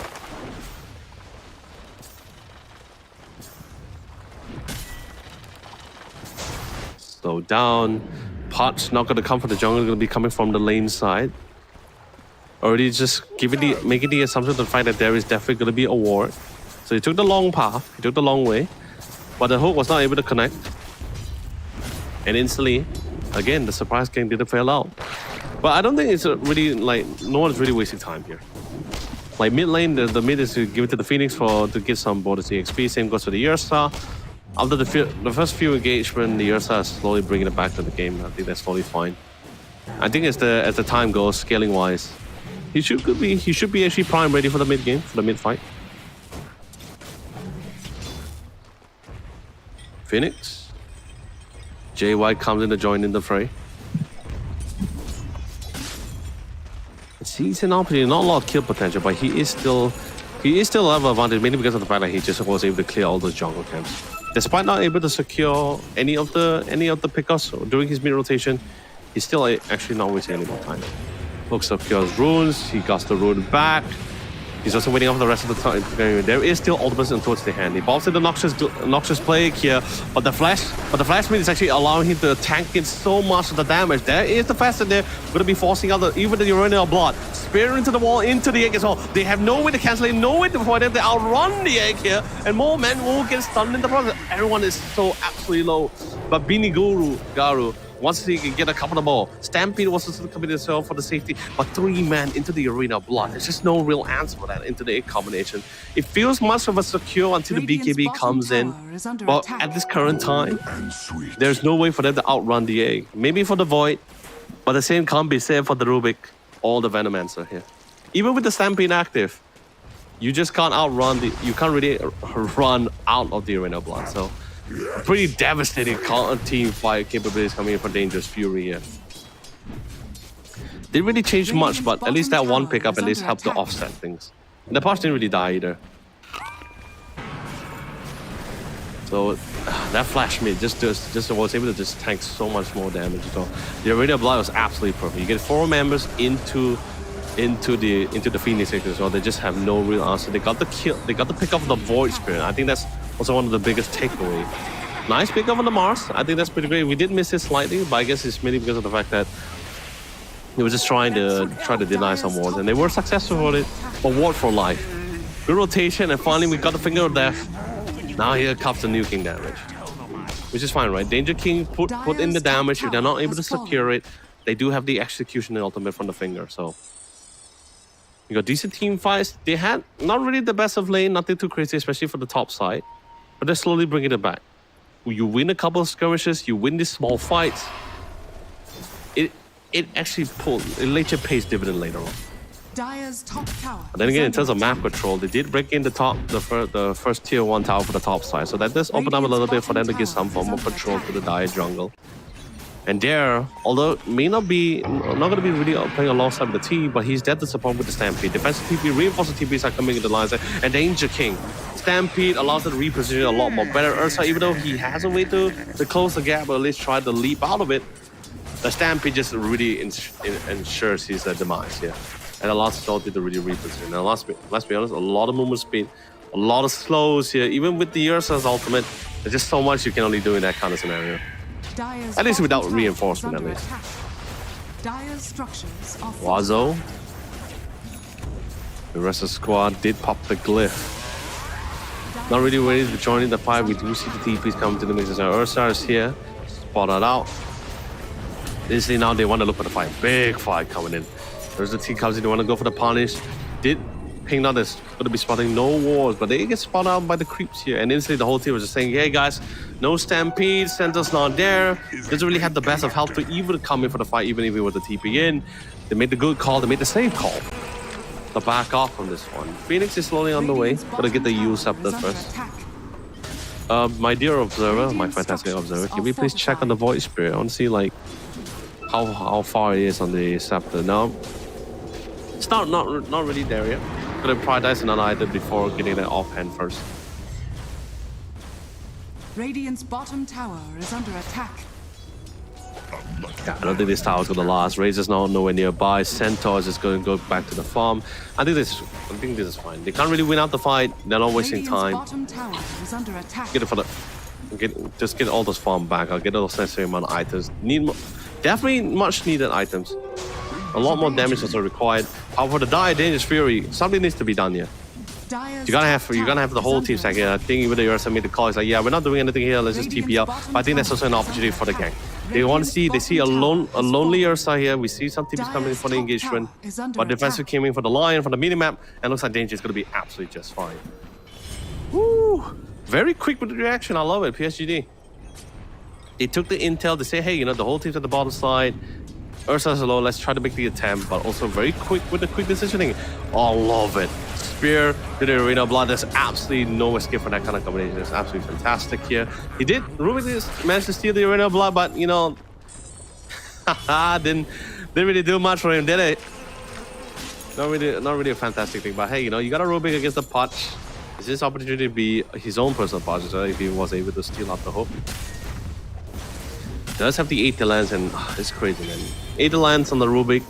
S2: Slow down. Pot's not going to come from the jungle. Going to be coming from the lane side. Already just making the assumption of the fact that there is definitely going to be a ward. So he took the long path. He took the long way. But the hook was not able to connect. And instantly, again, the surprise gang didn't fail out. But I don't think it's really like no one's really wasting time here. Like mid lane, the mid is to give it to the Phoenix to get some bonus EXP. Same goes to the Ursa. After the first few engagement, the Ursa is slowly bringing it back to the game. I think that's totally fine. I think as the time goes, scaling wise, he should be actually prime ready for the mid game, for the mid fight. Phoenix. JY comes in to join in the fray. He's an opportunity, not a lot of kill potential, but he is still level advantage, mainly because of the fact that he just was able to clear all those jungle camps. Despite not able to secure any of the pickups during his mid rotation, he's still actually not wasting any more time. Hook secures runes, he got the rune back. He's also waiting off the rest of the time. There is still ultimates towards the hand. He balls in the noxious plague here, but the flash speed is actually allowing him to tank in so much of the damage. There is the faster there, going to be forcing out even the Uranium Blood. Spear into the wall, into the egg as well. They have no way to cancel it, no way to avoid them. They outrun the egg here, and more men will get stunned in the process. Everyone is so absolutely low. But Bini Garu, once he can get a couple of more, Stampede was also committed himself for the safety, but 3 men into the Arena of Blood. There's just no real answer for that into the egg combination. It feels much of a secure until the BKB comes in, but at this current time, there's no way for them to outrun the egg. Maybe for the Void, but the same can't be said for the Rubik or the Venomancer here. Even with the Stampede active, you just can't outrun you can't really run out of the Arena of Blood. So pretty devastating team fight capabilities coming in for Dangerous Fury here. Didn't really change much, but at least that one pickup at least helped to offset things. And the Posh didn't really die either. So that flash mid just was able to just tank so much more damage. So the Arena of Blood was absolutely perfect. You get 4 members into the Phoenix as well. They just have no real answer. They got the kill. They got the pick up of the Void Spirit. I think that's also one of the biggest takeaway. Nice pick up on the Mars. I think that's pretty great. We did miss it slightly, but I guess it's mainly because of the fact that he was just trying to deny some wards, and they were successful with it. But ward for life. Good rotation, and finally we got the Finger of Death. Now here comes the nuking damage, which is fine, right? Danger King put in the damage. If they're not able to secure it, they do have the execution and ultimate from the Finger. So you got decent team fights. They had not really the best of lane, nothing too crazy, especially for the top side, but they're slowly bringing it back. You win a couple of skirmishes, you win these small fights. It actually later pays dividend later on.
S3: Dire's top tower.
S2: But then again, in terms of map control, they did break in the first tier 1 tower for the top side, so that does open up a little bit for them to get some form of control to the Dire jungle. And there, although may not going to be really playing alongside the team, but he's there to support with the Stampede. Defensive TP, reinforced TPs are coming in the lines, and Danger King. Stampede allows them to reposition a lot more better. Ursa, even though he has a way to close the gap, or at least try to leap out of it, the Stampede just really ensures his demise here. And allows Salty to really reposition. Now, let's be honest, a lot of movement speed, a lot of slows here. Even with the Ursa's ultimate, there's just so much you can only do in that kind of scenario. At least without reinforcement, at least. Wazo. The rest of the squad did pop the glyph. Not really ready to join in the fight. We do see the TPs coming to the mix. Ursa is here. Spotted out. Instantly now they want to look for the fight. Big fight coming in. There's the team comes in. They want to go for the punish. Did ping out is going to be spotting no wars, but they get spotted out by the creeps here. And instantly the whole team was just saying, hey guys, no Stampede, Sentinel's not there. Doesn't really have the best of health to even come in for the fight, even if he was the TP in. They made the good call, they made the safe call. To back off from this one. Phoenix is slowly on the way. Gotta get the U scepter first. My dear observer, my fantastic observer, can we please check on the Void Spirit? I want to see like how far it is on the scepter. No, it's not really there yet. Gonna prioritize another item before getting that offhand first.
S3: Radiant's bottom tower is under attack.
S2: Yeah, I don't think this tower's gonna last. Razor's not nowhere nearby. Centaur is just gonna go back to the farm. I think this is fine. They can't really win out the fight. They're not wasting time.
S3: Bottom tower is under attack.
S2: Get it for just get all those farm back. I'll get those necessary amount of items. Definitely much needed items. A lot more damage also required. However, for the Dire Dangerous Fury, something needs to be done here. You're gonna have the whole team stack here. I think even the Ursa made the call. It's like, yeah, we're not doing anything here. Let's just TP out. But I think that's also an opportunity for the gang. They want to see. They see a lonely Ursa here. We see some teams coming for the engagement, but defensive came in for the Lion for the minimap, and looks like Danger is gonna be absolutely just fine. Woo! Very quick with the reaction. I love it. PSGD. They took the intel. They say, hey, you know, the whole team's at the bottom side. Ursa's low. Let's try to make the attempt, but also very quick with the quick decisioning. Oh, love it. spear to the Arena of Blood. There's absolutely no escape for that kind of combination. It's absolutely fantastic here. Rubik managed to steal the Arena of Blood, but you know, didn't really do much for him, did it? Not really a fantastic thing, but hey, you know, you got a Rubik against the Potch. It's his opportunity to be his own personal Potch if he was able to steal out the hook. Does have the 8 lands, and it's crazy, man. 8 lands on the Rubik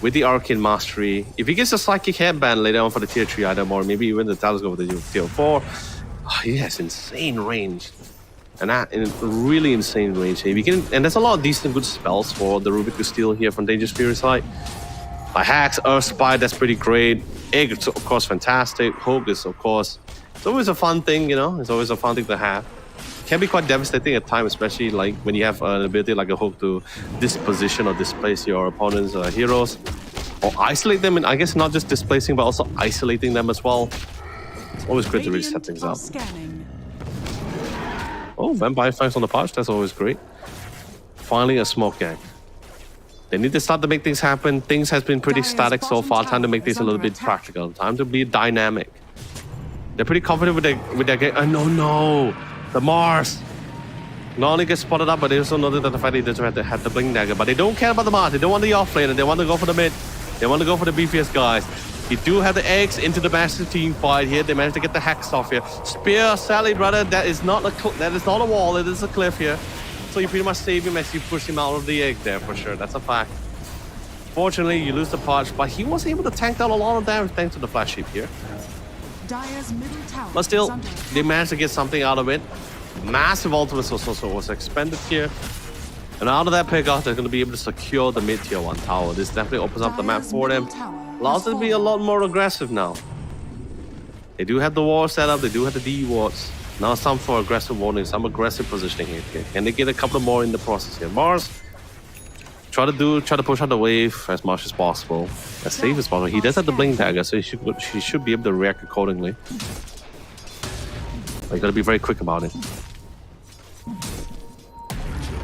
S2: with the Arcane Mastery. If he gets a Psychic Headband later on for the tier 3 item, or maybe even the Telescope with the tier 4, he has insane range. And that in really insane range. If you can, and there's a lot of decent good spells for the Rubik to steal here from Dangerous Fury side. Like Hacks, Earth Spy, that's pretty great. Egg, of course, fantastic. Hook is, of course, it's always a fun thing, you know? It's always a fun thing to have. Can be quite devastating at times, especially like when you have an ability like a hook to disposition or displace your opponent's heroes, or isolate them, and I guess not just displacing but also isolating them as well. It's always great to really set things up. Oh, Vampire Fangs on the Potch, that's always great. Finally a smoke gang. They need to start to make things happen. Things has been pretty static so far. Time to make things a little bit practical. Time to be dynamic. They're pretty confident with their game. No. The Mars not only gets spotted up, but they also know that the fact that they doesn't have the Blink Dagger. But they don't care about the Mars. They don't want the offlaner. They want to go for the mid. They want to go for the beefiest guys. You do have the eggs into the massive team fight here. They managed to get the Hex off here. Spear, Sally, brother. That is not a wall. It is a cliff here. So you pretty much save him as you push him out of the egg there for sure. That's a fact. Fortunately, you lose the Potch, but he was able to tank down a lot of damage thanks to the Flash Sheep here. But still, they managed to get something out of it. Massive ultimate was expended here. And out of that pickoff, they're going to be able to secure the mid-tier 1 tower. This definitely opens up the map for them. Allows them to be a lot more aggressive now. They do have the wall set up. They do have the D wards. Now it's time for aggressive warning, some aggressive positioning here. Can they get a couple more in the process here? Mars, try to push out the wave as much as possible, as safe as possible. He does have the Blink Dagger, so he should be able to react accordingly. But you gotta be very quick about it.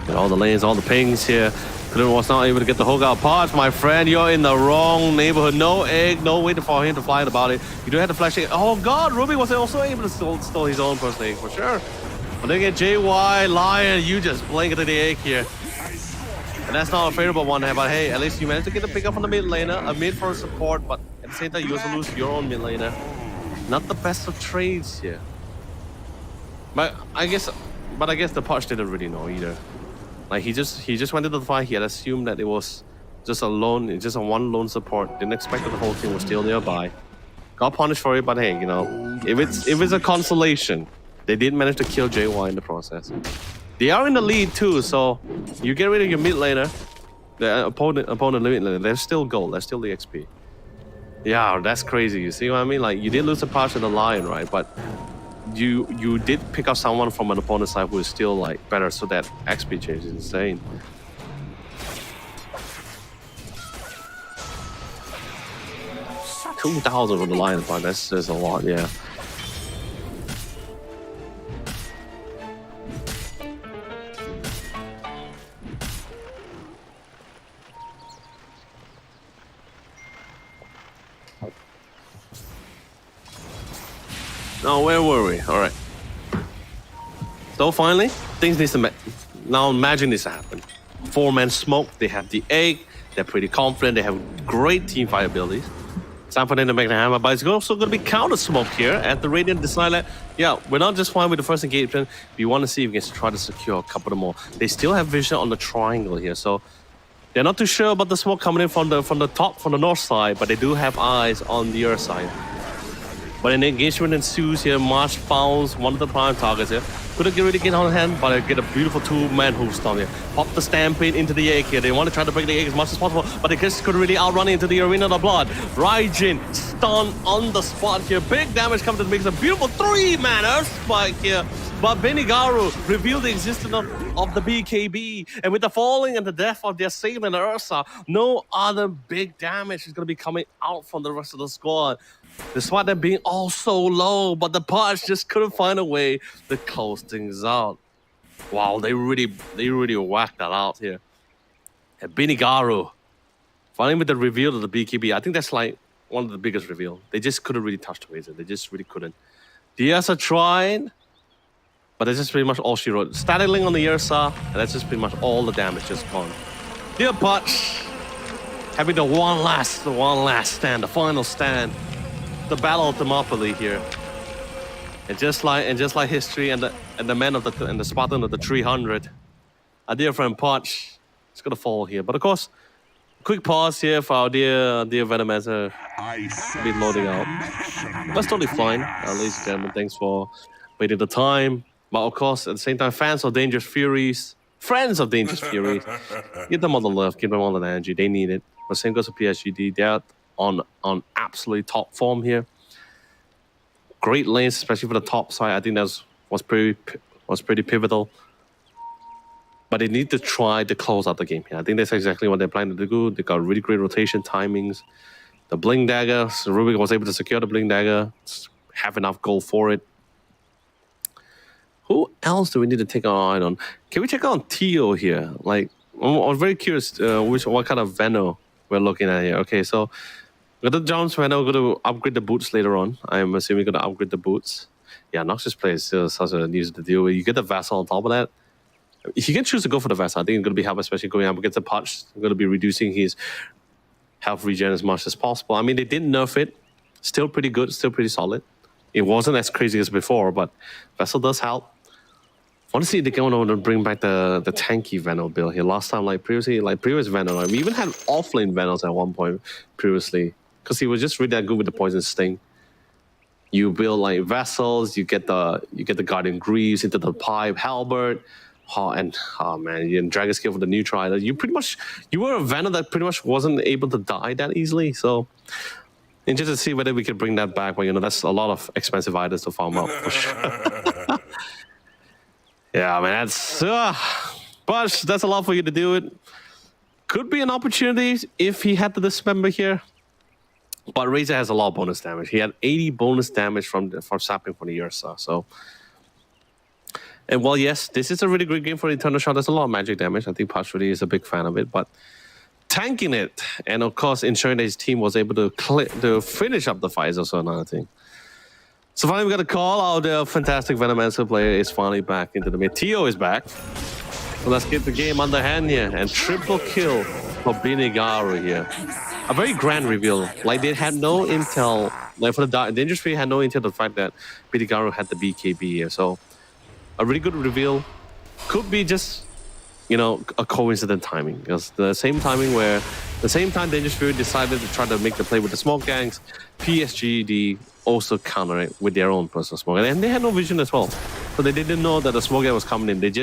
S2: Get all the lanes, all the pings here. Couldn't was not able to get the hook out. Potch, my friend, you're in the wrong neighborhood. No egg, no way for him to fly about it. You do have to flash it. Oh god, Ruby was also able to steal his own personal egg for sure. But then get JY, Lion, you just blink into the egg here. And that's not a favorable one here, but hey, at least you managed to get a pick up on the mid laner, a mid for support, but at the same time you also lose your own mid laner. Not the best of trades here. But I guess the Potch didn't really know either. Like he just went into the fight. He had assumed that it was just a one lone support. Didn't expect that the whole team was still nearby. Got punished for it, but hey, you know, if it's a consolation, they did manage to kill JY in the process. They are in the lead too, so you get rid of your mid laner, the opponent mid laner. There's still gold. There's still the XP. Yeah, that's crazy. You see what I mean? Like you did lose a Potch of the Lion, right? But you did pick up someone from an opponent's side who is still like better, so that XP change is insane. $2,000 for the Lion fight, that's a lot, yeah. Now, where were we? All right. So finally, things need to now magic needs to happen. 4-man smoke. They have the egg. They're pretty confident. They have great team fight abilities. It's time for them to make the hammer, but it's also going to be counter smoke here at the Radiant decide that, yeah, we're not just fine with the first engagement. We want to see if we can try to secure a couple more. They still have vision on the triangle here, so they're not too sure about the smoke coming in from the top, from the north side, but they do have eyes on the earth side. But an engagement ensues here. March founds one of the prime targets here. Couldn't really get on hand, but I get a beautiful 2-man hoof stomp here. Pop the Stampede into the egg here. They want to try to break the egg as much as possible, but they just couldn't really outrun into the Arena of the Blood. Raijin stun on the spot here. Big damage comes to make a beautiful 3-man Earth Spike here. But Benigaru revealed the existence of the BKB. And with the falling and the death of their assailant Ursa, no other big damage is going to be coming out from the rest of the squad. Despite them being all so low, but the Potch just couldn't find a way to close things out. Wow, they really whacked that out here. And Benigaru, finally with the reveal of the BKB, I think that's like one of the biggest reveal. They just couldn't really touch the Razor. They just really couldn't. The Ursa tried, but that's just pretty much all she wrote. Static Link on the Ursa, and that's just pretty much all the damage just gone. Dear Punch, having the one last stand, the final stand, the battle of Thermopylae here. And just like history and the men of the Spartan of the 300, our dear friend Punch is gonna fall here. But of course, quick pause here for our dear Venomancer be loading out. That's totally fine, ladies and gentlemen. Thanks for waiting the time. But of course, at the same time, fans of Dangerous Furies, friends of Dangerous Furies, give them all the love, give them all the energy. They need it. But same goes to PSGD. They're on absolutely top form here. Great lanes, especially for the top side. I think that was pretty pivotal. But they need to try to close out the game here. I think that's exactly what they're planning to do. They got really great rotation timings. The Blink Dagger, so Rubik was able to secure the Blink Dagger, have enough gold for it. Who else do we need to take our eye on? Can we check out Tio here? Like, I'm very curious what kind of Veno we're looking at here. Okay, so we got the jumps. We're going to upgrade the boots later on. I'm assuming we're going to upgrade the boots. Yeah, Noxus Play is still such a news to deal with. You get the Vessel on top of that. If you can choose to go for the Vessel, I think it's going to be helpful, especially going up against the Punch. It's going to be reducing his health regen as much as possible. I mean, they didn't nerf it. Still pretty good, still pretty solid. It wasn't as crazy as before, but Vessel does help. Honestly, they're going to bring back the tanky Venom build here. Last time, previous Venom, we even had offlane Venoms at one point previously, because he was just really that good with the Poison Sting. You build like Vessels, you get the Guardian Greaves into the Pipe, Halberd, man, Dragon Scale for the Neutrider. You were a Venom that pretty much wasn't able to die that easily. So, interested to see whether we could bring that back. But that's a lot of expensive items to farm up for sure. Yeah, man, but that's a lot for you to do it. Could be an opportunity if he had to dismember here. But Razor has a lot of bonus damage. He had 80 bonus damage from sapping for the Ursa. So, and well, yes, this is a really great game for Eternal Shot. There's a lot of magic damage. I think Patch really is a big fan of it. But tanking it, and of course, ensuring that his team was able to finish up the fight is also another thing. So finally, we got a call out. The fantastic Venomancer player is finally back into the mid. Tio is back. So let's get the game underhand here. And triple kill for Binigaru here. A very grand reveal. Like, they had no intel. Like, for the Dangerous Free had no intel the fact that Binigaru had the BKB here. So a really good reveal. Could be just, a coincident timing. Because the same time Dangerous Fury decided to try to make the play with the smoke gangs, PSGD also counter it with their own personal smoke. And they had no vision as well. So they didn't know that the smoke gang was coming in. It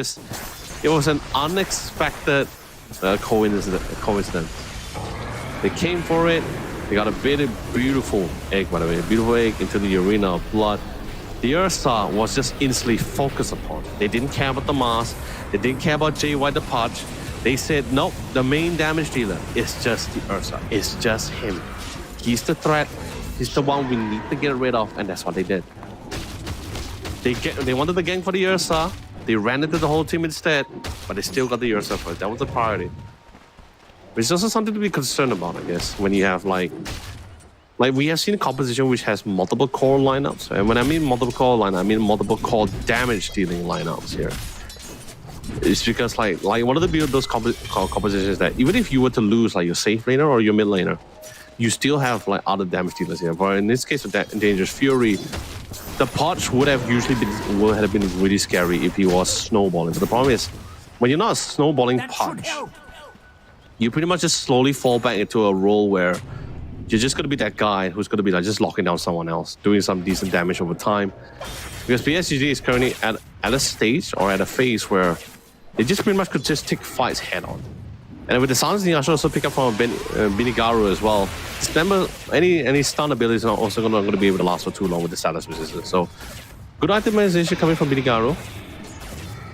S2: was an unexpected coincidence. They came for it. They got a very beautiful egg, by the way. A beautiful egg into the arena of blood. The Ursa was just instantly focused upon. They didn't care about the mask. They didn't care about JY the Punch. They said, nope, the main damage dealer is just the Ursa. It's just him. He's the threat. He's the one we need to get rid of, and that's what they did. They wanted the gang for the Ursa. They ran into the whole team instead, but they still got the Ursa first. That was the priority. Which is also something to be concerned about, I guess, when you have like we have seen a composition which has multiple core lineups. And when I mean multiple core lineup, I mean multiple core damage dealing lineups here. It's because like one of those compositions that even if you were to lose like your safe laner or your mid laner, you still have like other damage dealers here. But in this case with that Dangerous Fury, the Punch would have been really scary if he was snowballing. But the problem is, when you're not a snowballing Punch, you pretty much just slowly fall back into a role where you're just going to be that guy who's going to be like just locking down someone else, doing some decent damage over time. Because PSG is currently at a stage or at a phase where they just pretty much could just take fights head on. And with the Silence, I should also pick up from Binigaru as well. Just remember, any stun abilities are also not going to be able to last for too long with the status resistance. So, good itemization coming from Binigaru.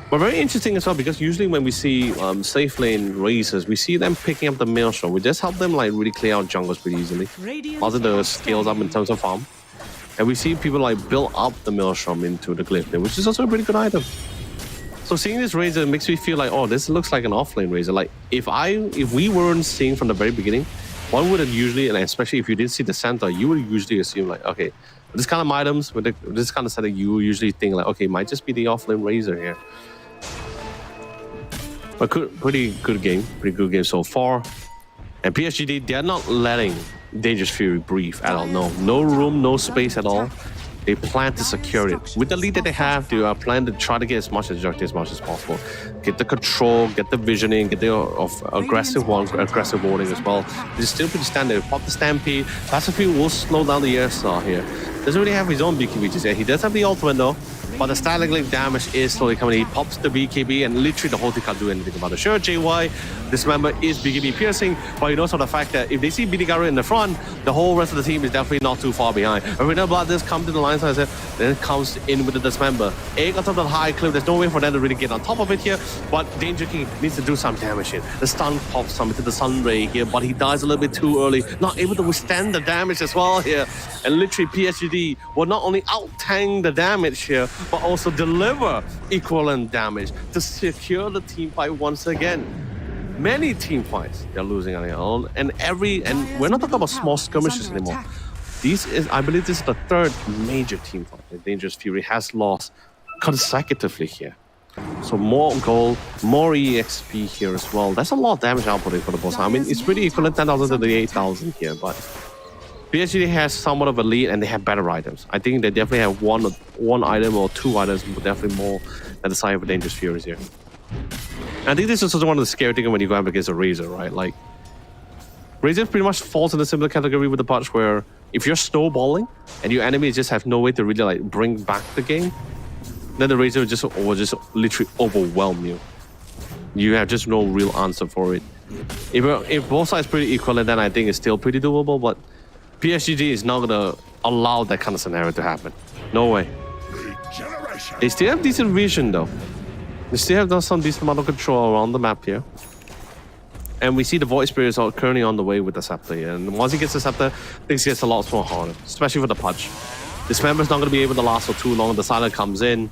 S2: But very interesting as well, because usually when we see safe lane racers, we see them picking up the Maelstrom. We just help them like really clear out jungles pretty easily. Also the scales up in terms of farm. And we see people like build up the Maelstrom into the Glyph, which is also a pretty good item. So seeing this Razor makes me feel like, oh, this looks like an offlane Razor. Like if we weren't seeing from the very beginning one wouldn't usually, and especially if you didn't see the center, you would usually assume like, okay, this kind of items with this kind of setting, you usually think like, okay, might just be the off-lane Razor here. But pretty good game so far. And PSG, they're not letting Dangerous Fury breathe at all. No room, no space at all. They plan to secure it. With the lead that they have, they plan to try to get as much objective as much as possible. Get the control, get the visioning, get the aggressive warning as well. It's still pretty standard. Pop the Stampede. Pacific will slow down the airsaw here. Doesn't really have his own BKB just yet. He does have the ultimate though. But the static link damage is slowly coming. He pops the BKB and literally the whole team can't do anything about it. Sure, JY, this member is BKB piercing, but he knows for the fact that if they see BDGaru in the front, the whole rest of the team is definitely not too far behind. Arena Blood does come to the line side, then it comes in with the dismember. Egg on top of the high cliff, there's no way for them to really get on top of it here, but Danger King needs to do some damage here. The stun pops some into the Sun Ray here, but he dies a little bit too early, not able to withstand the damage as well here. And literally PSG will not only out-tank the damage here, but also deliver equivalent damage to secure the team fight once again. Many team fights they're losing on their own, and we're not talking about small skirmishes anymore. I believe this is the third major team fight that Dangerous Fury has lost consecutively here. So more gold, more EXP here as well. That's a lot of damage output for the boss. I mean, it's pretty equivalent 10,000 to the 8,000 here, but PSG has somewhat of a lead and they have better items. I think they definitely have one item or two items, but definitely more at the side of Dangerous Furies here. And I think this is also one of the scary things when you go up against a Razor, right? Like, Razor pretty much falls in a similar category with the patch where if you're snowballing and your enemies just have no way to really like bring back the game, then the Razor will just literally overwhelm you. You have just no real answer for it. If both sides pretty equivalent, then I think it's still pretty doable, but PSG is not gonna allow that kind of scenario to happen. No way. They still have decent vision though. They still have done some decent amount of control around the map here. And we see the Void Spirits are currently on the way with the Scepter here. And once he gets the Scepter, things gets a lot more harder, especially for the Pudge. This member's not gonna be able to last for too long. The Silent comes in.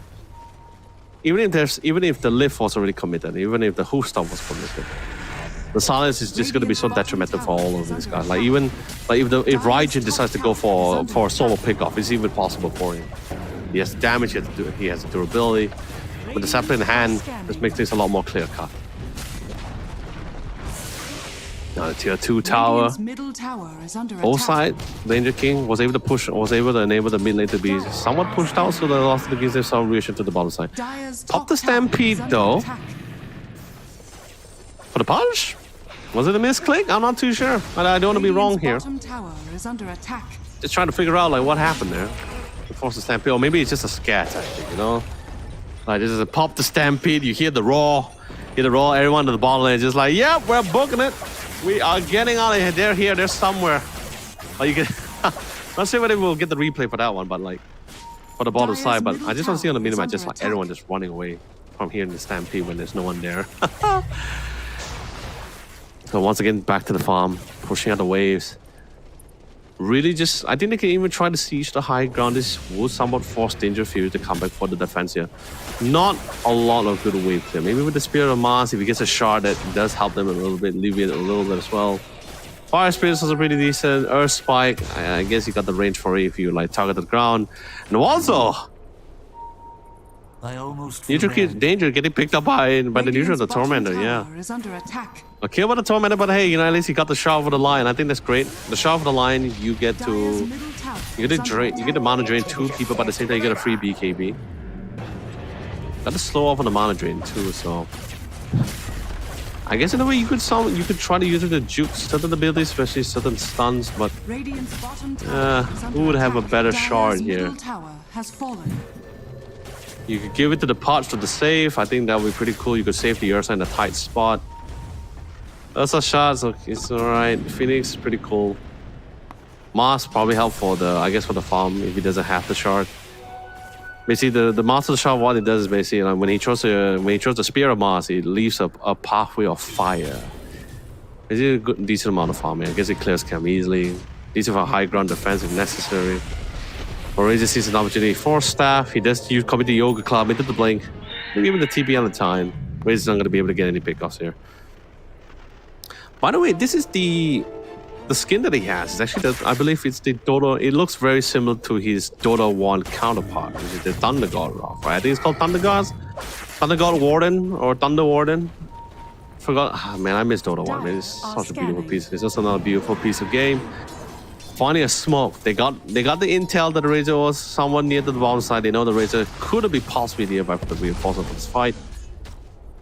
S2: Even if the lift was already committed, even if the hoof stop was committed, the silence is just going to be so detrimental for all of these guys. Like even if Raijin decides to go for a solo pickoff, it's even possible for him. He has damage, he has durability. With the scepter in hand, this makes things a lot more clear cut. Now the tier 2 tower. Both sides, Danger King was able to enable the mid lane to be somewhat pushed out, so the lost gives them some reaction to the bottom side. Pop the Stampede though. For the punch? Was it a misclick? I'm not too sure. I don't want to be wrong here. Just trying to figure out like what happened there. To force the Stampede, or maybe it's just a scare tactic, you know? Like this is a pop the Stampede, you hear the roar, everyone to the bottom lane is just like, yep, we're booking it. We are getting out of here. They're here, they're somewhere. Like you can not sure whether we'll get the replay for that one, but like for the bottom side, but I just want to see on the minimap just like everyone just running away from hearing the Stampede when there's no one there. So once again, back to the farm, pushing out the waves. Really just, I think they can even try to siege the high ground. This will somewhat force Danger Fury to come back for the defense here. Not a lot of good wave clear. Maybe with the Spirit of Mars, if he gets a shard, that does help them a little bit, alleviate a little bit as well. Fire Spirit is also pretty decent. Earth Spike, I guess you got the range for it if you like target the ground. And also, neutral Danger getting picked up by the neutral, the Tormentor, yeah. A kill by the Tormentor, but hey, you know, at least he got the shot for the line. I think that's great. The shot for the line, you get to mana drain 2 people, but at the same time you get a free BKB. Got to slow off on the mana drain too, so I guess in a way you could try to use it to juke certain abilities, especially certain stuns, but who would have a better shard here? You could give it to the Potch for the save. I think that would be pretty cool. You could save the Ursa in a tight spot. That's a shot, so it's alright. Phoenix is pretty cool. Mars probably help for the farm if he doesn't have the shard. Basically, the Master Shard, what it does is basically like, when he throws the Spear of Mars, it leaves a pathway of fire. It's a good, decent amount of farming. I guess it clears camp easily. Decent for high ground defense if necessary. Or Razor sees an opportunity for staff. He does use copy the Yoga Club into the blink. Maybe even the TP on the time. Razor's not going to be able to get any pickoffs here. By the way, this is the the skin that he has is actually I believe it's the Dota. It looks very similar to his Dota 1 counterpart, which is the Thunder God Rock, right? I think it's called Thunder God Warden or Thunder Warden. Forgot. Oh, man, I miss Dota 1. Man. It's such a beautiful piece. It's just another beautiful piece of game. Finding a smoke. They got the intel that the Razor was somewhat near to the bottom side. They know the Razor could be possibly nearby for the reinforcement for this fight.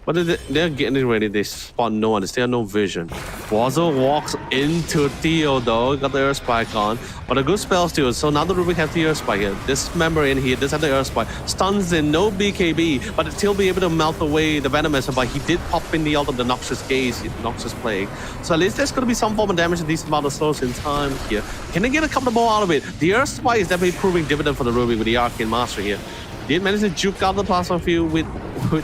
S2: But they're getting ready. They spot no one. They still have no vision. Wazzle walks into Theo though. Got the Earth Spike on. But a good spell still. So now the Rubik have the Earth Spike here. This member in here does have the Earth Spike. Stuns in, no BKB. But still be able to melt away the Venomous. But he did pop in the ultimate, the Noxious Gaze, Noxious Plague. So at least there's going to be some form of damage, a decent amount of slows in time here. Can they get a couple more out of it? The Earth Spike is definitely proving dividend for the Rubik with the Arcane Master here. Did manage to juke out the plasma field with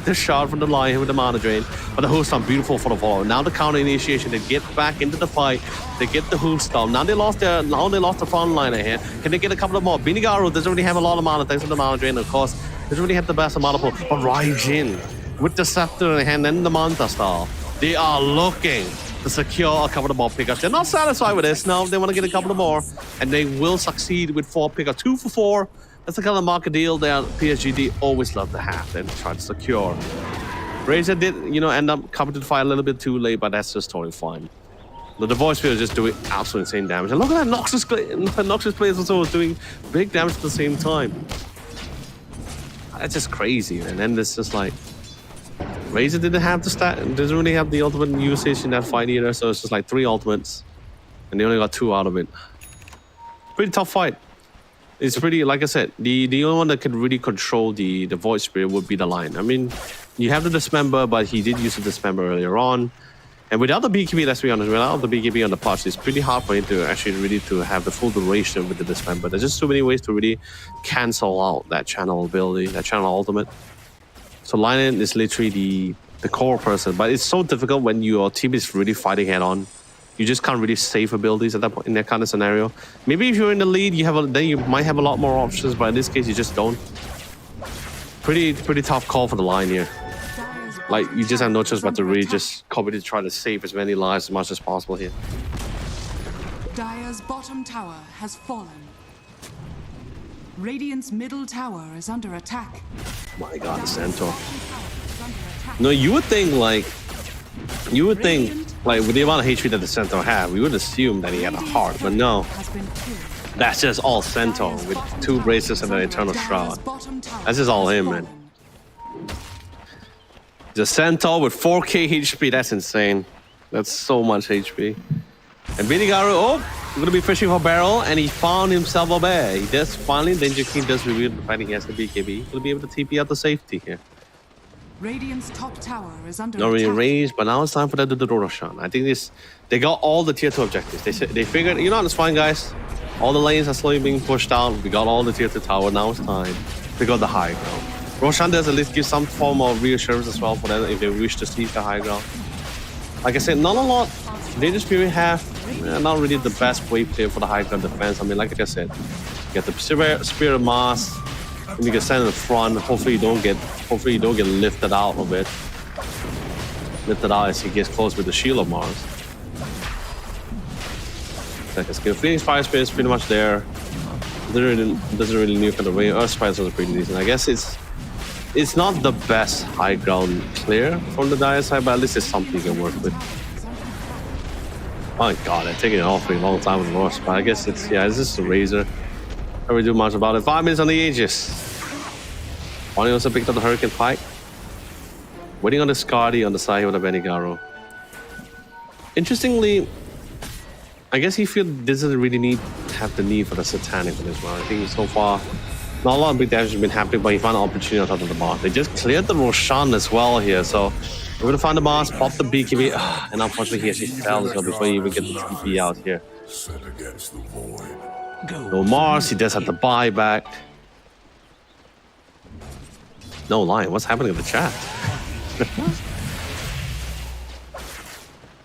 S2: the shot from the line with the mana drain, but the host on beautiful for the follow. Now the counter initiation, they get back into the fight, they get the hook stop. Now they lost the front liner here. Can they get a couple of more? Binigaru doesn't really have a lot of mana thanks to the mana drain, of course. Doesn't really have the best amount of pull. But Raijin with the scepter in the hand and the Manta style, they are looking to secure a couple of more pickups. They're not satisfied with this. No, they want to get a couple of more, and they will succeed with 4 pickups, 2 for 4. That's the kind of market deal that PSGD always love to have and try to secure. Razor did, end up coming to the fight a little bit too late, but that's just totally fine. The voice field is just doing absolutely insane damage. And look at that Noxious Plague also was doing big damage at the same time. That's just crazy. And then it's just like Razor didn't have the doesn't really have the ultimate usage in that fight either, so it's just like 3 ultimates. And they only got 2 out of it. Pretty tough fight. It's pretty, like I said, the only one that can really control the Void Spirit would be the Lion. I mean, you have the Dismember, but he did use the Dismember earlier on. And without the BKB, let's be honest, without the BKB on the patch, it's pretty hard for him to actually really to have the full duration with the Dismember. There's just too many ways to really cancel out that channel ability, that channel ultimate. So Lion is literally the core person, but it's so difficult when your team is really fighting head on. You just can't really save abilities at that point in that kind of scenario. Maybe if you're in the lead, then you might have a lot more options, but in this case, you just don't. Pretty tough call for the line here. Like, you just have no choice but to really just copy to try to save as many lives as much as possible here.
S3: Dire's bottom tower has fallen. Radiant's middle tower is under attack.
S2: My God, the Centaur. No, you would think with the amount of HP that the Centaur had, we would assume that he had a heart, but no. That's just all Centaur with 2 braces and an Eternal Shroud. That's just all him, man. The Centaur with 4k HP, that's insane. That's so much HP. And Binigaru, going to be fishing for barrel, and he found himself a bear. He does finally, Danger King does reveal the fact he has the BKB. He'll be able to TP out the safety here.
S3: Radiant's top tower is under
S2: Not really
S3: attack.
S2: range, but now it's time for them to do the Roshan. I think they got all the tier 2 objectives. They figured, it's fine, guys. All the lanes are slowly being pushed out. We got all the tier 2 tower. Now it's time to go the high ground. Roshan does at least give some form of reassurance as well for them if they wish to seize the high ground. Like I said, not a lot. Danger Spirit have not really the best way player for the high ground defense. I mean, like I said, you get the Spirit Mask. And you can stand in the front. Hopefully you don't get lifted out of it. Lifted out as he gets close with the Shield of Mars. Second skill. Phoenix Fire Spirit is pretty much there. Doesn't really nuke on the way. Earth Spiders was pretty decent. I guess it's not the best high ground clear from the Dire side, but at least it's something you can work with. My God, I've taken it off for a long time with Norse, but I guess it's just a Razor. Can't really do much about it. 5 minutes on the Aegis. Bonnie also picked up the Hurricane Pike. Waiting on the Skadi on the side with the Benigaru. Interestingly, I guess he doesn't really have the need for the Satanic for this one. I think so far, not a lot of big damage has been happening, but he found an opportunity on top of the boss. They just cleared the Roshan as well here, so we're gonna find the boss, pop the BKB, and unfortunately he actually fell as well before you even get the TP out here.
S4: Set against the void.
S2: No Mars, he does have the buyback. No Lion, what's happening in the chat?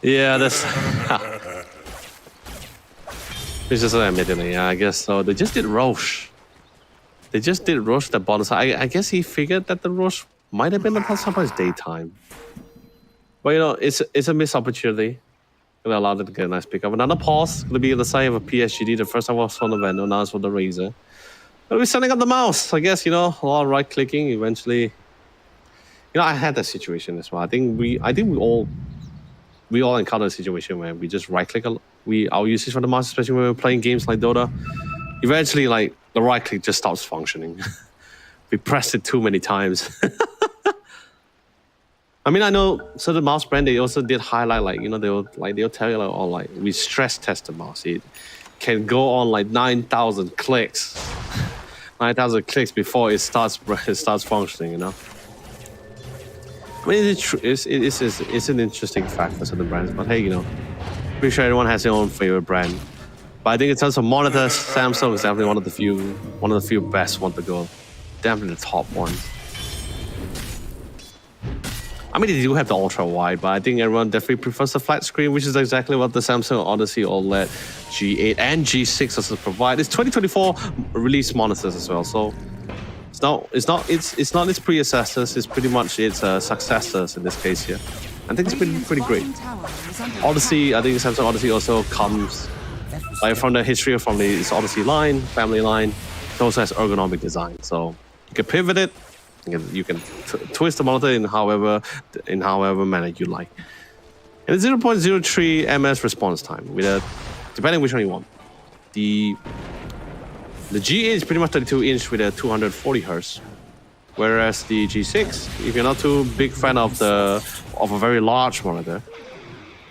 S2: Yeah, that's... It's just admitting it, yeah, I guess so. They just did Roche. They just did Roche the bottom side. I guess he figured that the Roche might have been the top side, but it's daytime. But it's a missed opportunity. Gonna allow it to get a nice pickup. Another pause. Gonna be on the side of a PSGD. The first time was from the Vandal, now it's for the Razor. Gonna be setting up the mouse. I guess, you know, a lot of right clicking. Eventually, you know, I had that situation as well. I think we all encounter a situation where we just right click. Our usage for the mouse, especially when we're playing games like Dota, eventually, like, the right click just stops functioning. We pressed it too many times. I mean, I know certain mouse brand, they also did highlight, like, you know, they'll tell you, like, oh, like, we stress test the mouse. It can go on like 9,000 clicks. 9,000 clicks before it starts functioning, you know. I mean, it's an interesting fact for certain brands, but hey, you know, pretty sure everyone has their own favorite brand. But I think in terms of monitors, Samsung is definitely one of the few best ones to go. Definitely the top ones. I mean, they do have the ultra wide, but I think everyone definitely prefers the flat screen, which is exactly what the Samsung Odyssey OLED G8 and G6 also provide. It's 2024 release monitors as well, so it's not its predecessors. It's pretty much its successors in this case here. I think it's pretty great. Odyssey, I think Samsung Odyssey also comes like from the history from its Odyssey line, family line. It also has ergonomic design, so you can pivot it. You can twist the monitor in however manner you like. And it's 0.03 ms response time with a, depending which one you want. The G8 is pretty much 32-inch with a 240 Hz, whereas the G6, if you're not too big fan of a very large monitor,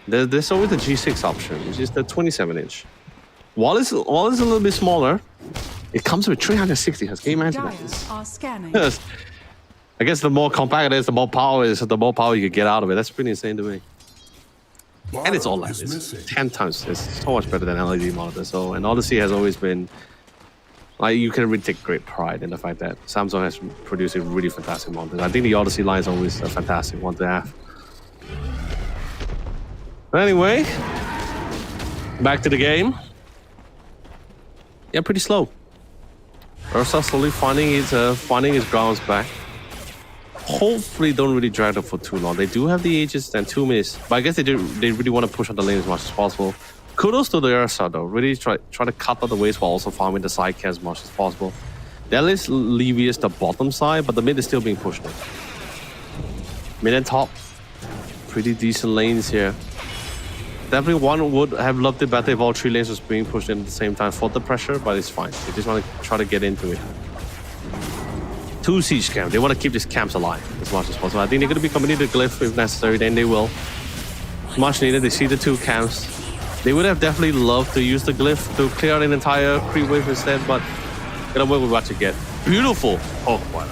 S2: there's always the G6 option, which is the 27-inch. While it's a little bit smaller, it comes with 360 Hz. Can you imagine that?
S3: Giants are scanning.
S2: Yes. I guess the more compact it is, the more power you can get out of it. That's pretty insane to me. And it's OLED. It's 10 times. It's so much better than LED monitor. So, and Odyssey has always been, like, you can really take great pride in the fact that Samsung has produced a really fantastic monitor. I think the Odyssey line is always a fantastic one to have. But anyway, back to the game. Yeah, pretty slow. Ursa slowly finding his grounds back. Hopefully don't really drag them for too long. They do have the ages and 2 minutes, but I guess they really want to push on the lane as much as possible. Kudos to the Ursa though. Really try to cut out the waste while also farming the side care as much as possible. That is Levius the bottom side, but the mid is still being pushed in. Mid and top. Pretty decent lanes here. Definitely one would have loved it better if all 3 lanes was being pushed in at the same time for the pressure, but it's fine. They just want to try to get into it. 2 siege camps. They want to keep these camps alive as much as possible. I think they're going to be committing the glyph if necessary, then they will. Much needed. They see the 2 camps. They would have definitely loved to use the glyph to clear out an entire creep wave instead, but gonna work with what you get. Beautiful. Oh, wow.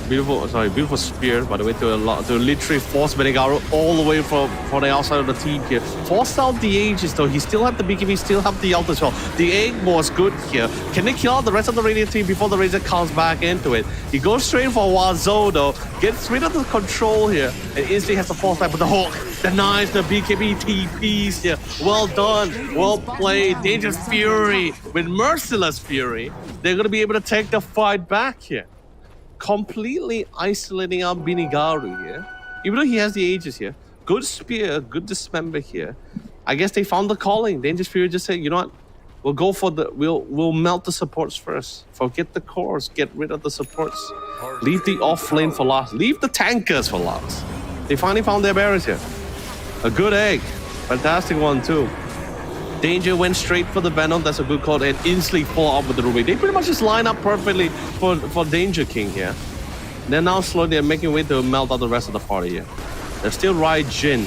S2: Beautiful spear, by the way, to literally force Benegaru all the way from the outside of the team here. Forced out the Aegis though, he still had the BKB, still have the ult as well. The egg was good here. Can they kill out the rest of the Radiant team before the Razor comes back into it? He goes straight for Wazo though, gets rid of the control here, and instantly has to force back, but the Hawk denies the BKB TPs here. Well done, well played. Dangerous Fury with Merciless Fury. They're gonna be able to take the fight back here. Completely isolating out Binigaru here. Even though he has the Aegis here. Good spear, good dismember here. I guess they found the calling. Dangerous Fury just said, you know what? We'll go for we'll melt the supports first. Forget the cores, get rid of the supports. Leave the off lane for last. Leave the tankers for last. They finally found their barriers here. A good egg. Fantastic one too. Danger went straight for the Venom. That's a good call. And instantly fall up with the Ruby. They pretty much just line up perfectly for Danger King here. They're now slowly they're making way to melt out the rest of the party here. They're still right. Jin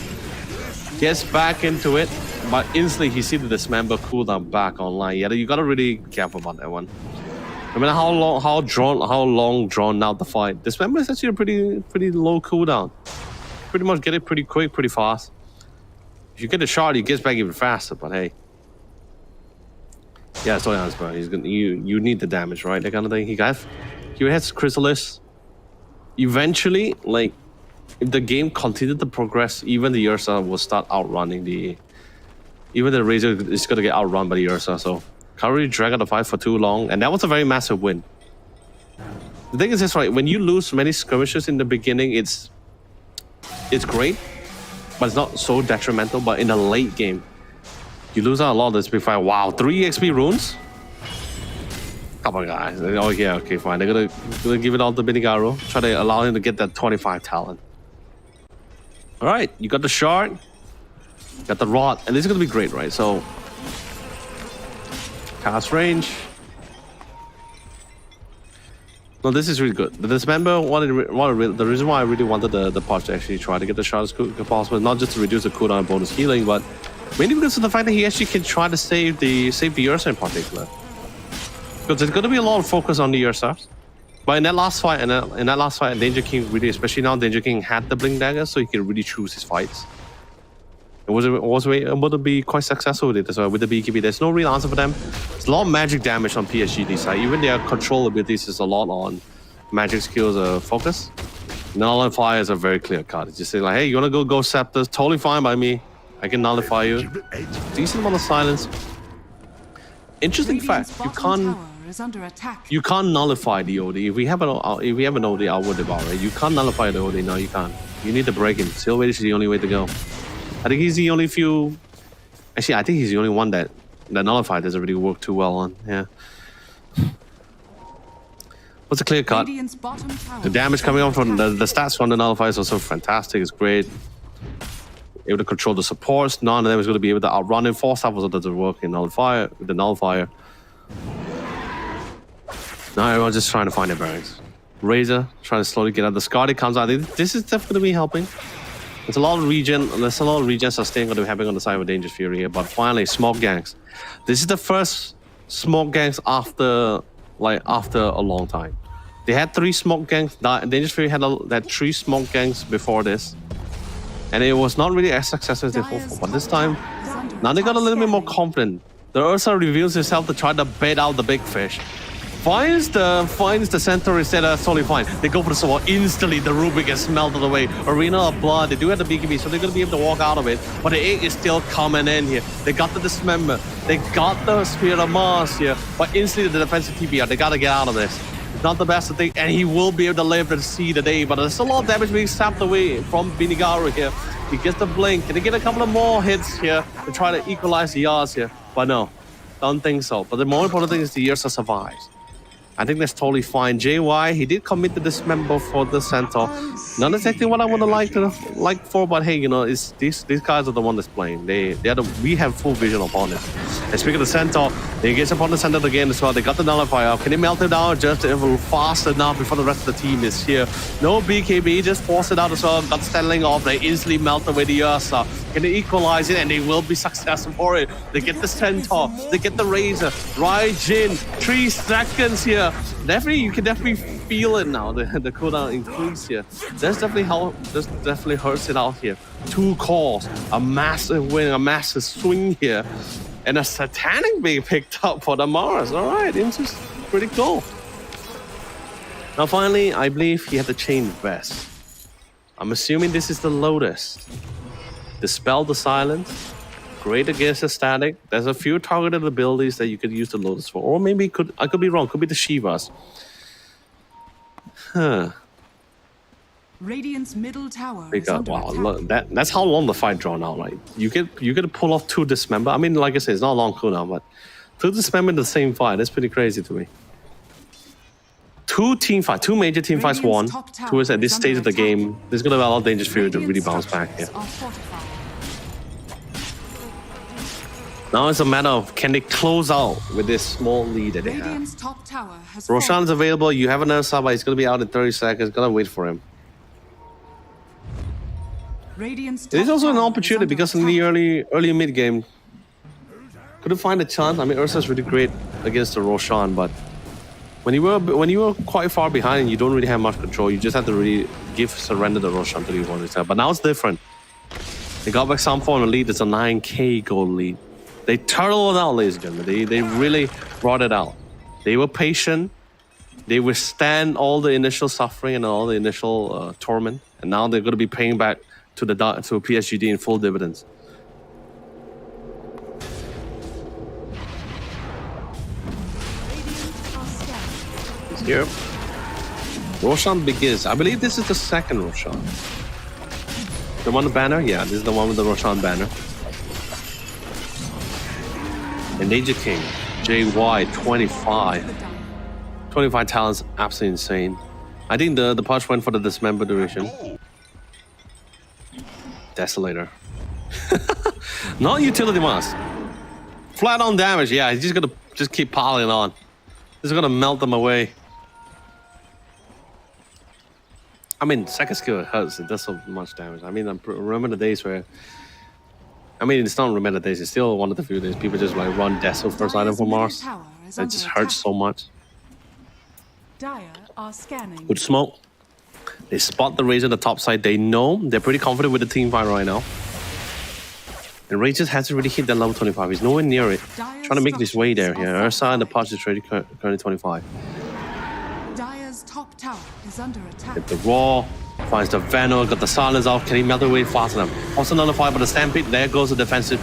S2: gets back into it, but instantly he sees the Dismember cooldown back online. Yeah, you gotta really be careful about that one. I mean, how long drawn out the fight. Dismember is actually a pretty low cooldown. Pretty much get it pretty quick, pretty fast. If you get a shot, he gets back even faster. But hey. Yeah, it's totally honest, bro. He's gonna you need the damage, right? That kind of thing. He has Chrysalis. Eventually, like if the game continued to progress, even the Ursa will start outrunning even the Razor is gonna get outrun by the Ursa. So can't really drag out the fight for too long, and that was a very massive win. The thing is this, right? When you lose many skirmishes in the beginning, it's great. but it's not so detrimental. But in the late game, you lose out a lot of this before. Wow, 3 XP runes. Come on, guys. Oh yeah, okay, fine. They're gonna give it all to Benigaru. Try to allow him to get that 25 talent. All right, you got the shard, got the rod, and this is gonna be great, right? So, cast range. No, this is really good. The Dismember the reason why I really wanted the patch to actually try to get the shard as quick as possible, not just to reduce the cooldown and bonus healing, but mainly because of the fact that he actually can try to save the Ursa in particular. Because there's gonna be a lot of focus on the Ursas. But in that last fight, Danger King really, especially now, Danger King had the Blink Dagger, so he can really choose his fights. It was able to be quite successful with it as well. With the BKB, there's no real answer for them. There's a lot of magic damage on PSG side. Even their control abilities is a lot on magic skills focus. Nullify is a very clear cut. It's just say like, hey, you wanna go Scepters? Totally fine by me. I can nullify you. Decent amount of silence. Interesting fact, you can't nullify the OD. If we have an OD outward devour, you can't nullify the OD. No, you can't. You need to break him. Seal Weight is the only way to go. I think he's the only few. Actually, I think he's the only one that nullify doesn't really work too well on. Yeah. What's a clear cut? The damage coming off from the stats from the nullify is also fantastic. It's great. Able to control the supports. None of them is going to be able to outrun him. 4 staff also doesn't work in nullifier with the nullifier. Now everyone's just trying to find their bearings. Razor trying to slowly get out. The Scardy comes out. This is definitely going to be helping. There's a lot of regen sustain going to be happening on the side of Dangerous Fury here. But finally, smoke gangs. This is the first smoke gangs after a long time. They had 3 smoke gangs. Dangerous Fury had 3 smoke gangs before this. And it was not really as successful as they hoped for. But this time, now they got a little bit more confident. The Ursa reveals himself to try to bait out the big fish. Finds the centaur instead. That's totally fine. They go for the sword. Instantly, the Rubik gets melted away. Arena of Blood. They do have the BKB, so they're going to be able to walk out of it. But the egg is still coming in here. They got the Dismember. They got the Spirit of Mars here. But instantly, the defensive TPR. They got to get out of this. It's not the best thing, and he will be able to live to see the day. But there's a lot of damage being sapped away from Benigaru here. He gets the blink. Can they get a couple of more hits here to try to equalize the odds here? But no, don't think so. But the more important thing is the Ursa survives. I think that's totally fine. JY, he did commit the Dismember for the Centaur. Not exactly what I would have liked for, but hey, you know, it's these guys are the one that's playing. We have full vision upon it. And speaking of the Centaur, they engage upon the Centaur again as well. They got the Nullifier. Can they melt it down just fast enough before the rest of the team is here? No BKB, just force it out as well. Got standing off. They instantly melt away the Ursa. Can they equalize it? And they will be successful for it. They get the Centaur. They get the Razor. Raijin. 3 seconds here. You can definitely feel it now. The cooldown increase here. This definitely hurts it out here. 2 calls, a massive win, a massive swing here, and a Satanic being picked up for the Mars. All right, this is pretty cool. Now finally, I believe he had the chain vest. I'm assuming this is the Lotus. Dispel the silence. Great against the static. There's a few targeted abilities that you could use the Lotus for. Or maybe I could be wrong. Could be the Shivas. Huh.
S3: Radiant's middle tower is under
S2: wow,
S3: attack.
S2: that's how long the fight drawn out, right? You could pull off 2 Dismember. I mean, like I said, it's not a long cooldown, but 2 Dismember in the same fight. That's pretty crazy to me. 2 major team fights won. 2 is at this stage of the game. This is gonna allow Dangerous Fury to really bounce back here. Now it's a matter of can they close out with this small lead that they have.
S3: Top tower has
S2: Roshan's available. You have another sub, but he's going to be out in 30 seconds. Gotta wait for him. It is also an opportunity because in the early mid game, couldn't find a chance. I mean, Ursa's really great against the Roshan, but when you were quite far behind and you don't really have much control, you just have to really surrender the Roshan to the opponent. But now it's different. They got back some form of lead. It's a 9k gold lead. They turtled it out, ladies and gentlemen. They really brought it out. They were patient. They withstand all the initial suffering and all the initial torment, and now they're going to be paying back to PSGD in full dividends. Here, Roshan begins. I believe this is the second Roshan. The one with the banner? Yeah, this is the one with the Roshan banner. And Ninja King, JY, 25. 25 talents, absolutely insane. I think the patch went for the dismember duration. Desolator. Not utility mask. Flat on damage, yeah, he's just gonna keep piling on. He's gonna melt them away. I mean, second skill hurts, it does so much damage. I mean, I remember the days where, I mean, it's not remember the days, it's still one of the few days people just like run Deso first item for Mars. It just hurts so much.
S3: Dire are scanning.
S2: Good smoke. They spot the Razor on the top side. They know they're pretty confident with the team fight right now. And Razor hasn't really hit that level 25. He's nowhere near it. Trying to make his way there here. Ursa and the Patch is currently 25.
S3: Dire's top tower is under attack.
S2: Get the Raw. Finds the Venom. Got the Silence out. Can he melt away fast enough? Also nullified by the Stampede. There goes the defensive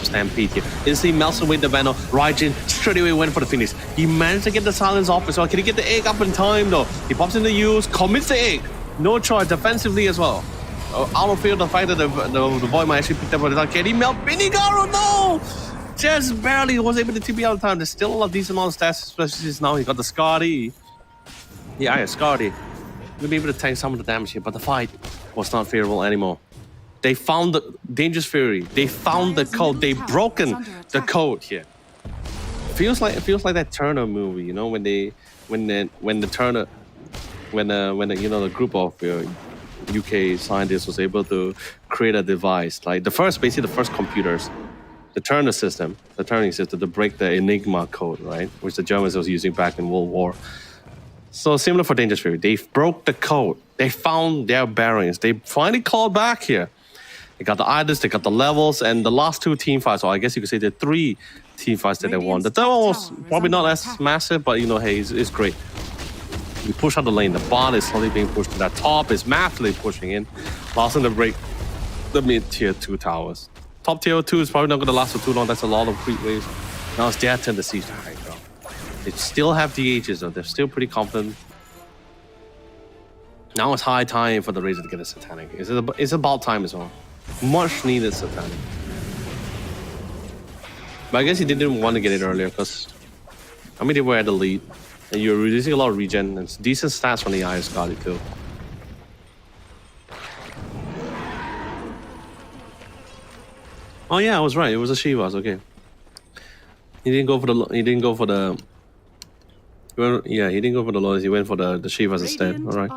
S2: Stampede here. Instantly melts away the Venom. Raijin straight away went for the finish. He managed to get the Silence off as well. Can he get the egg up in time though? He pops in the use. Commits the egg. No choice. Defensively as well. Out of field, the fact that the Void might actually pick up on the Can he melt Binigaru? No! Just barely was able to TP out of time. There's still a decent amount of stats, especially since now he got the Scotty. Yeah, Scotty. We'll be able to tank some of the damage here, but the fight was not favorable anymore. They found the Dangerous Fury. They found the code. They broken the code here. Feels like that Turner movie, you know, when the group of UK scientists was able to create a device like basically the first computers, the turning system to break the Enigma code, right, which the Germans was using back in World War. So similar for Dangerous Fury, they broke the code. They found their bearings. They finally called back here. They got the items, they got the levels, and the last two team fights, or I guess you could say the 3 team fights that they won. The third one was probably not as massive, but you know, hey, it's great. We push out the lane. The bot is slowly being pushed to that top. Is massively pushing in. Last in the break, the mid tier 2 towers. Top tier 2 is probably not going to last for too long. That's a lot of creep waves. Now it's their turn to siege the high ground. They still have DHs though. They're still pretty confident. Now it's high time for the Razor to get a Satanic. It's about time as well. Much needed Satanic. But I guess he didn't want to get it earlier because, I mean, they were at the lead. And you're reducing a lot of regen and decent stats from the IS Scotty too. Oh yeah, I was right. It was a Shivas. Okay. He didn't go for the. He didn't go for the. Yeah, he didn't go for the Lotus. He went for the Shivas instead. All right.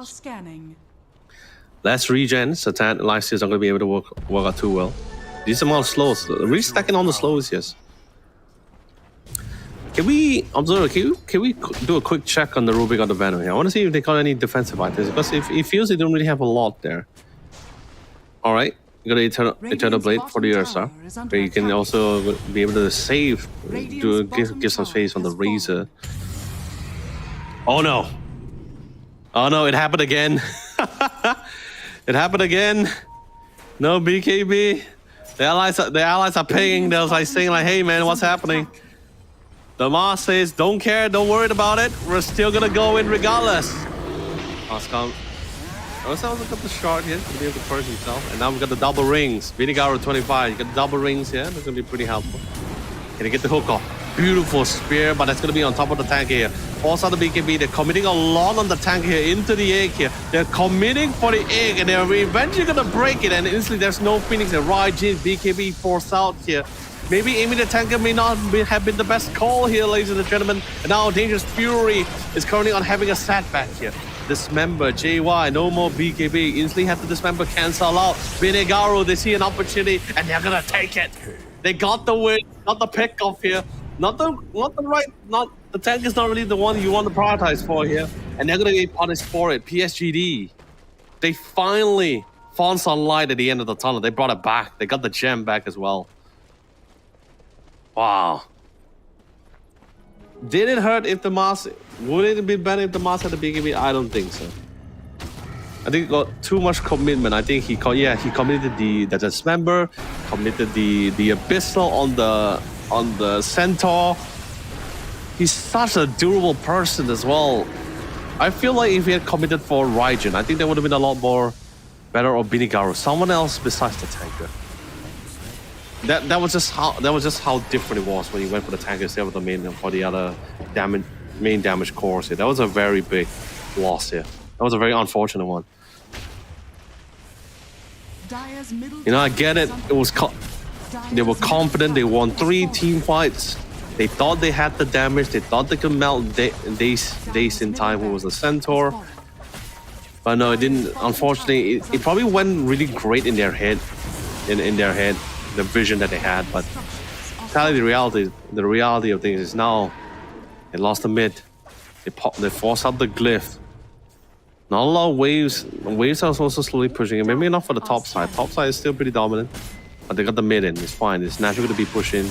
S2: Less regen. Satan lifesteal is not going to be able to work out too well. Decent amount of slows. Restacking on the slows, yes. Can we observe? Can we do a quick check on the Rubik on the Venom here? I want to see if they got any defensive items because it feels they don't really have a lot there. All right, you got an Eternal Blade for the Ursa, where you can also be able to save, give some space on the Razor. Oh no! Oh no! It happened again! It happened again! No BKB. The allies are pinging. They're like saying like, "Hey man, what's happening?" The Mars says, don't care, don't worry about it. We're still gonna go in regardless. Oscom. Also got the shard here to be able to purge himself. And now we've got the double rings. Vinigaru 25. You got the double rings here. That's gonna be pretty helpful. Can you get the hook off? Beautiful spear, but that's gonna be on top of the tank here. Force out the BKB. They're committing a lot on the tank here into the egg here. They're committing for the egg and they're eventually gonna break it. And instantly there's no Phoenix. And Raijin, BKB force out here. Maybe aiming the tanker may not have been the best call here, ladies and gentlemen. And now Dangerous Fury is currently on having a setback here. Dismember, JY, no more BKB. Instantly have to dismember, cancel out. Binigaru, they see an opportunity and they're gonna take it. They got the win, got the pick off here. Not the tank is not really the one you want to prioritize for here. And they're gonna get punished for it. PSGD. They finally found some light at the end of the tunnel. They brought it back. They got the gem back as well. Wow. Did it hurt if the Mars... Would it be better if the Mars had the BKB? I don't think so. I think it got too much commitment. I think he committed the Dismember, committed the Abyssal on the Centaur. He's such a durable person as well. I feel like if he had committed for Raijin, I think there would have been a lot more Better or Binigaro, someone else besides the tanker. That was just how different it was when you went for the tanker instead of the main for the other main damage cores here. That was a very big loss here. That was a very unfortunate one.
S3: Dire's middle
S2: You know, I
S3: tower
S2: get it.
S3: is
S2: It was
S3: under-
S2: they were
S3: Dire's
S2: confident. They
S3: middle
S2: won
S3: tower
S2: 3
S3: has
S2: team fights. They thought they had the damage. They thought they could melt Dace in time, who was a centaur.
S3: fallen.
S2: But no, it didn't. Unfortunately, it probably went really great in their head, in their head, the vision that they had. But tell you the reality of things is now they lost the mid. They forced out the glyph. Not a lot of waves. Waves are also slowly pushing it. Maybe not for the top side. Top side is still pretty dominant. But they got the mid in. It's fine. It's naturally going to be pushed in.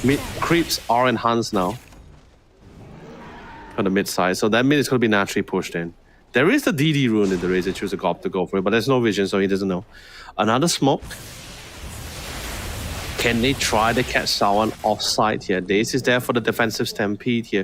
S2: Mid creeps are enhanced now. On the mid side. So that mid is going to be naturally pushed in. There is the DD rune in the race. They choose to go for it. But there's no vision, so he doesn't know. Another smoke. Can they try to catch someone offside here? Dace is there for the defensive stampede here,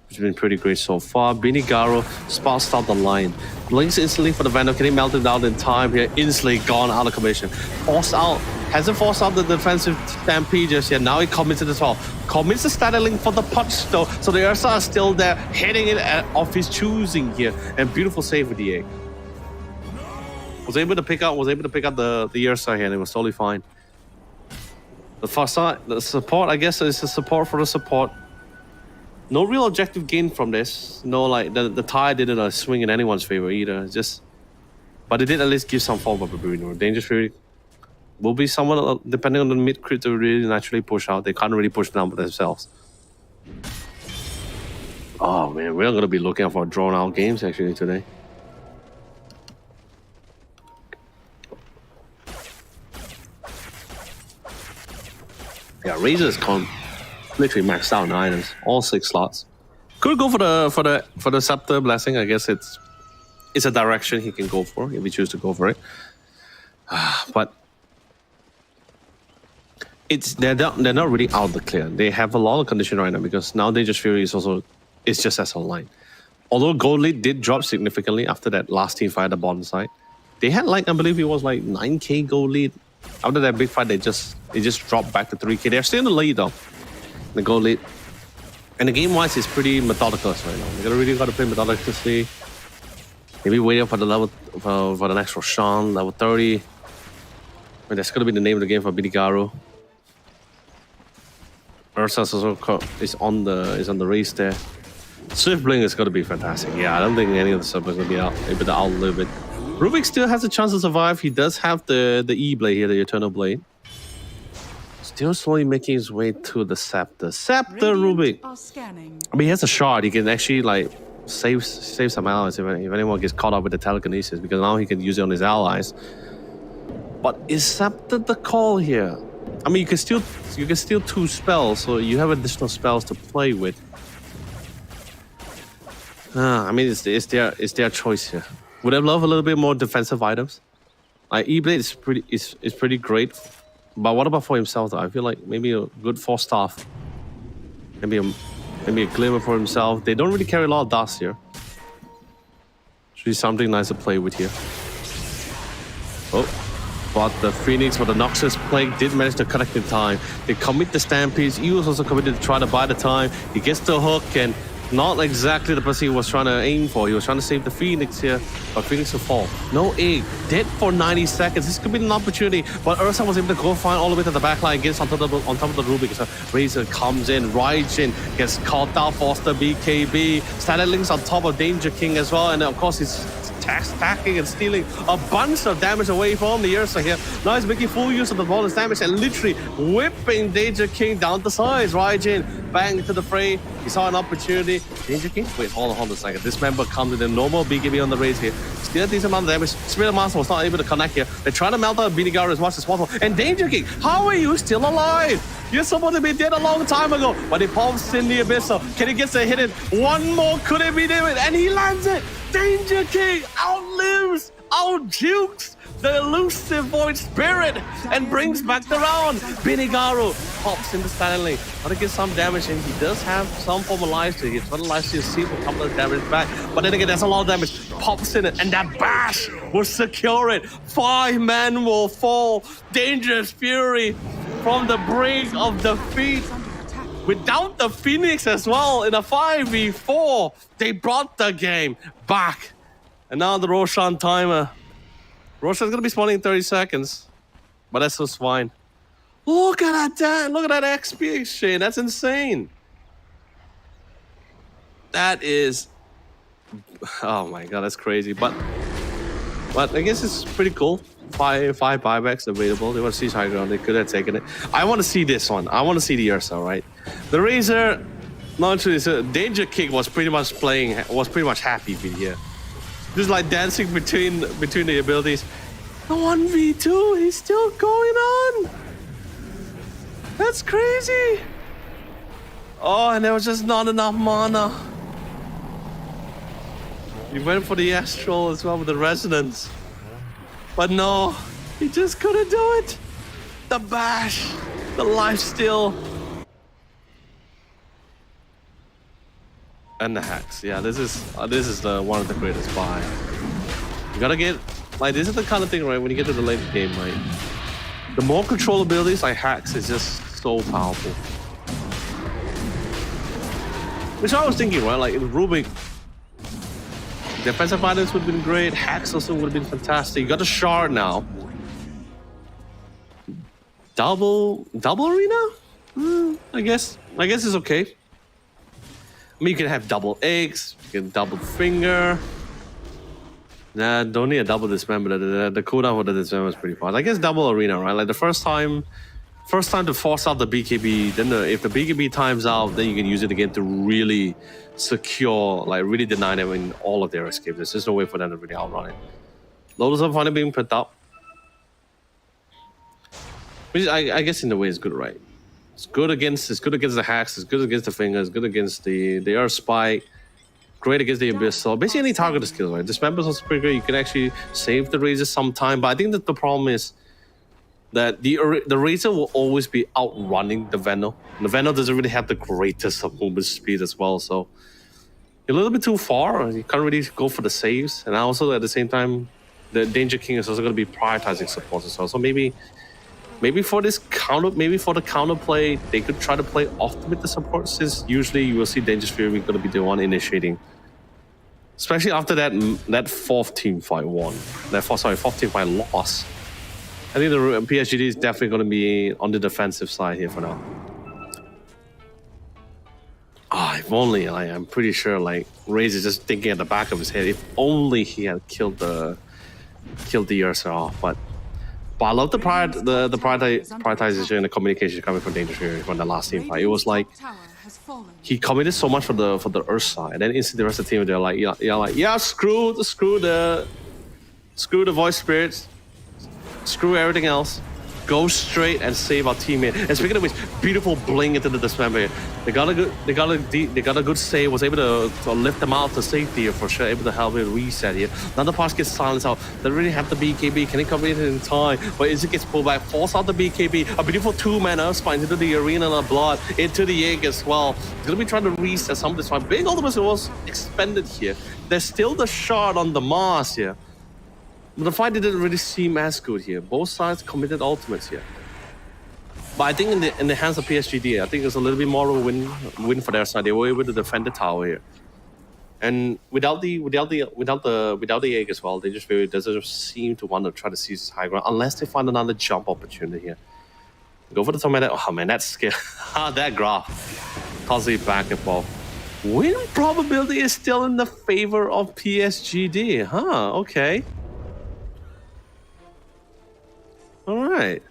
S2: which has been pretty great so far. Binigaro spots out the line. Blinks instantly for the Venom. Can he melt it down in time here? Instantly gone out of commission. Forced out. Hasn't forced out the defensive stampede just yet. Now he commits it as well. Commits the static link for the punch though. So the Ursa are still there, hitting it of his choosing here. And beautiful save with the egg. Was able to pick out the Ursa here, and it was totally fine. The facade, the support, I guess, is the support for the support. No real objective gain from this. No, like the tie didn't swing in anyone's favor either. Just, but it did at least give some form of a breathing. Danger Fury will be someone depending on the mid crit to really naturally push out. They can't really push down by themselves. Oh man, we're gonna be looking for drawn out games actually today. Yeah, Razor's literally maxed out in items, all 6 slots. Could go for the Scepter Blessing. I guess it's a direction he can go for if he chooses to go for it. But they're not really out of the clear. They have a lot of condition right now because now Dangerous Fury is just as online. Although gold lead did drop significantly after that last team fight at the bottom side. They had I believe it was 9k gold lead. After that big fight, they just dropped back to 3k. They're still in the lead though, the gold lead. And the game wise is pretty methodical right now. You really got to play methodically. Maybe waiting for the level for the next Roshan, level 30. But that's gonna be the name of the game for Binigaro. Ursa's also is on the race there. Swift Blink is gonna be fantastic. Yeah, I don't think any of the sub is gonna be able to outlive it. Rubik still has a chance to survive. He does have the E-Blade here, the Eternal Blade. Still slowly making his way to the Scepter. Scepter Rubik.
S3: Are scanning.
S2: I mean, he has a shard. He can actually save some allies if anyone gets caught up with the telekinesis, because now he can use it on his allies. But is Scepter the call here? I mean, you can steal 2 spells, so you have additional spells to play with. I mean, it's their choice here. Would I love a little bit more defensive items? E-Blade is pretty great, but what about for himself though? I feel like maybe a good 4-staff, maybe a glimmer for himself. They don't really carry a lot of dust here. Should be something nice to play with here. Oh, but the Phoenix for the Noxus Plague did manage to connect in time. They commit the Stampedes. He was also committed to try to buy the time. He gets the hook and not exactly the person he was trying to aim for. He was trying to save the Phoenix here, but Phoenix will fall. No egg. Dead for 90 seconds. This could be an opportunity, but Ursa was able to go find all the way to the back line, gets on top of the Rubik. So Razor comes in, Raijin gets caught out, Foster BKB. Static Link's on top of Danger King as well, and of course he's stacking and stealing a bunch of damage away from the Ursa here. Now he's making full use of the bonus damage and literally whipping Danger King down the sides. Raijin bang to the fray. He saw an opportunity. Danger King? Wait, hold on a second. This member comes with a normal BKB on the race here. Still a decent amount of damage. Spirit Master was not able to connect here. They're trying to melt out Binigaro as much as possible. And Danger King, how are you still alive? You're supposed to be dead a long time ago. But he pops in the abyss. So can he get a hit in? One more, could it be doing? And he lands it. Danger King outlives, outjukes the elusive Void Spirit and brings back the round. Binigaru pops in the Stanley. Gotta get some damage and he does have some form of life steal. He's got a life steal, see a couple of damage back. But then again, there's a lot of damage. Pops in it and that bash will secure it. 5 men will fall. Dangerous Fury from the brink of defeat. Without the Phoenix as well in a 5v4, they brought the game back. And now the Roshan timer. Roshan's gonna be spawning in 30 seconds, but that's just fine. Look at that! Look at that XP exchange. That's insane. That is, oh my god, that's crazy. But I guess it's pretty cool. Five buybacks available. They want to see high ground. They could have taken it. I want to see this one. I want to see the Ursa, right? The Razor, not true. Danger Kick was pretty much happy here. Just like dancing between the abilities. The 1v2, he's still going on. That's crazy. Oh, and there was just not enough mana. He went for the Astral as well with the Resonance. But no, he just couldn't do it. The bash, the lifesteal. And the hacks. Yeah, this is the one of the greatest buy. You gotta get, like, this is the kind of thing, right, when you get to the late game, right? The more control abilities like hacks is just so powerful. Which I was thinking, right, like in Rubik, defensive items would have been great, hacks also would have been fantastic. You got the shard now. Double arena? I guess it's okay. I mean, you can have double eggs, you can double finger. Nah, don't need a double dismember. The cooldown for the dismember is pretty fast. I guess double arena, right? Like the first time to force out the BKB, then if the BKB times out, then you can use it again to really secure, like really deny them in all of their escapes. There's just no way for them to really outrun it. Lotus are finally being put up. Which I guess in a way is good, right? It's good against the hacks, it's good against the fingers, good against the Earth Spike, great against the Abyss. So basically any targeted skills, right? Dismember is also pretty great. You can actually save the Razor sometime, but I think that the problem is that the Razor will always be outrunning the Venom. The Venom doesn't really have the greatest of movement speed as well, so you're a little bit too far. You can't really go for the saves, and also at the same time, the Danger King is also going to be prioritizing supports as well. So maybe for the counterplay, they could try to play Ultimate the support, since usually you will see Dangerous Fury going to be the one initiating. Especially after that fourth team fight fourth team fight loss. I think the PSG is definitely going to be on the defensive side here for now. If only, I'm pretty sure, like, Ray's is just thinking at the back of his head, if only he had killed the Ursa off, but I love the prioritization and the communication coming from Dangerous Fury from the last team fight. It was like he committed so much for the Earth side, and then instantly the rest of the team they're like, screw the Void Spirits, screw everything else, go straight and save our teammate. And speaking of which, beautiful bling into the dismember. They got a good save, was able to lift them out to safety here for sure, able to help it reset here. Another pass gets silenced out. They really have the BKB. Can he come in time? But Izzy gets pulled back, force out the BKB. A beautiful 2-man Earth Spine into the Arena of Blood, into the egg as well. He's gonna be trying to reset some of this fight. Big Ultimate was expended here. There's still the shard on the Mars here. But the fight didn't really seem as good here. Both sides committed ultimates here. But I think in the hands of PSG, I think it's a little bit more of a win for their side. They were able to defend the tower here. And without the egg as well, they just really doesn't seem to want to try to seize this high ground unless they find another jump opportunity here. Go for the tornado. Oh man, that's scary. That graph. Constantly back and forth. Win probability is still in the favor of PSG. Okay. All right.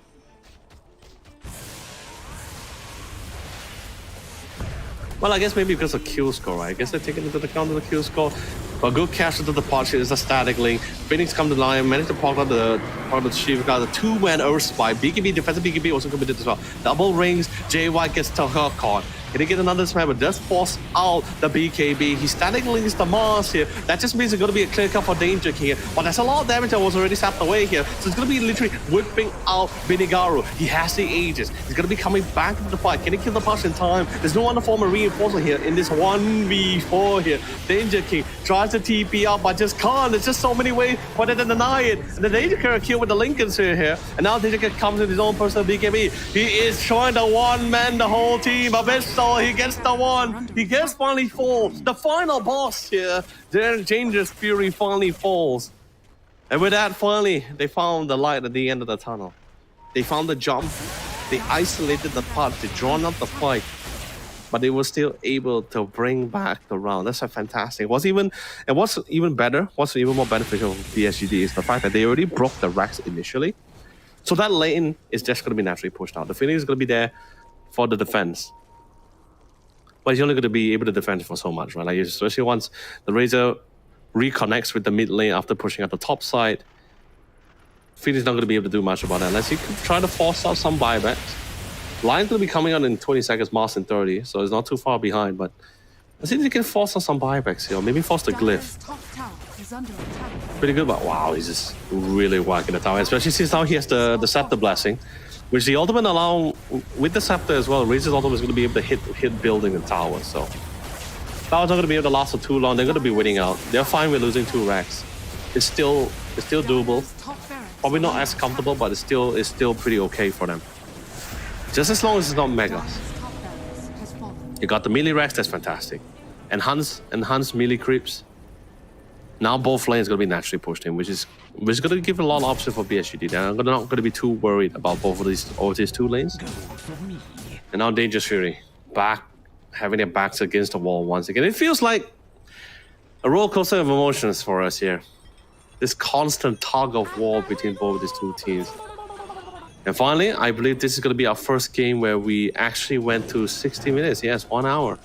S2: Well, I guess maybe because of kill score, right? I guess they're taking into account the kill score. But good cash into the pot is a static link. Phoenix come to the line, managed to park out the Shiv. Got the 2-man Earth Spy. BKB, defensive BKB also committed as well. Double rings, JY gets caught. Can he get another smash? But does force out the BKB. He static links the Mars here. That just means it's going to be a clear cut for Danger King. But there's a lot of damage that was already sapped away here. So it's going to be literally whipping out Binigaru. He has the Aegis. He's going to be coming back into the fight. Can he kill the Push in time? There's no other form of reinforcement here in this 1v4 here. Danger King tries to TP out, but just can't. There's just so many ways for them to deny it. And the Danger King kill with the Lincolns here. And now Danger King comes with his own personal BKB. He is trying to one-man the whole team. Abyssal, he gets the one. He gets finally falls. The final boss here. Dangerous Fury finally falls. And with that, finally, they found the light at the end of the tunnel. They found the jump. They isolated the part. They drawn up the fight. But they were still able to bring back the round. That's fantastic. What's even better, what's even more beneficial for BSGD is the fact that they already broke the racks initially. So that lane is just going to be naturally pushed out. The Phoenix is going to be there for the defense. But he's only going to be able to defend for so much, right? Like, especially once the Razor reconnects with the mid lane after pushing at the top side. Phoenix is not going to be able to do much about that unless he can try to force out some buybacks. Lion's going to be coming out in 20 seconds, Mars in 30, so it's not too far behind, but I think they can force out some buybacks here, or maybe force the glyph. Pretty good, but wow, he's just really whacking the tower, especially since now he has the Scepter Blessing, which the ultimate allow, with the Scepter as well, Razor's ultimate is going to be able to hit building and tower, so tower's not going to be able to last for too long. They're going to be winning out. They're fine with losing 2 racks. It's still doable. Probably not as comfortable, but it's still pretty okay for them. Just as long as it's not megas. You got the melee racks, that's fantastic. Enhanced melee creeps. Now both lanes going to be naturally pushed in, which is going to give a lot of options for BSGD. They're not going to be too worried about both of these 2 lanes. And now Dangerous Fury back, having their backs against the wall once again. It feels like a roller coaster of emotions for us here. This constant tug of war between both of these 2 teams. And finally, I believe this is going to be our first game where we actually went to 60 minutes. Yes, 1 hour.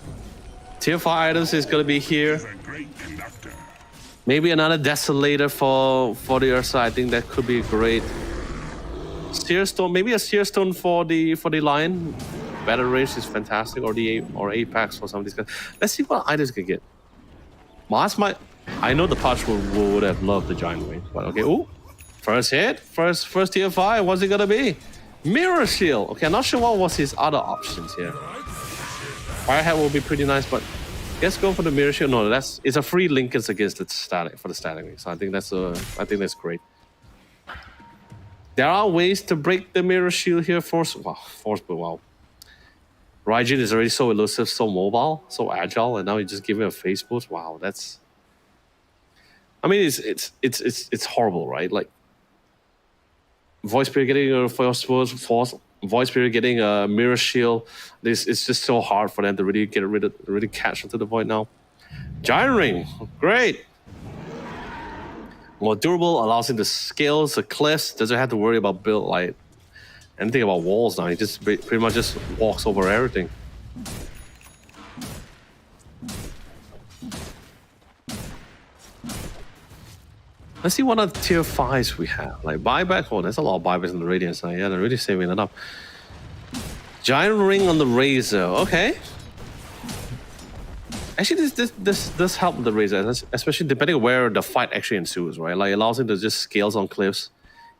S2: Tier 5 items is going to be here. Maybe another Desolator for the Ursa. I think that could be great. Seer Stone, maybe a Seer Stone for the Lion. Battle Rage is fantastic, or Apex for some of these guys. Let's see what items can get. Mars might. I know the Patch would have loved the Giant Wing, but okay. Ooh. First hit, first tier 5, what's it gonna be? Mirror Shield. Okay, I'm not sure what was his other options here. Firehead will be pretty nice, but let's go for the Mirror Shield. No, it's a free linkage against the static for the static wing. So I think that's great. There are ways to break the Mirror Shield here. Force, but wow. Raijin is already so elusive, so mobile, so agile, and now you just give him a face boost. Wow, that's. I mean, it's horrible, right? Like. Voice Spirit getting a Voice Spirit getting a Mirror Shield. It's just so hard for them to really catch into the void now. Giant Ring, great. More durable, allows him to scale the cliffs. Doesn't have to worry about build like anything about walls now. He just pretty much just walks over everything. Let's see what other tier 5s we have. Like buyback. Oh, there's a lot of buybacks on the Radiant side. Yeah, they're really saving it up. Giant Ring on the Razor. Okay. Actually, this does help the Razor, especially depending on where the fight actually ensues, right? Like, it allows him to just scales on cliffs.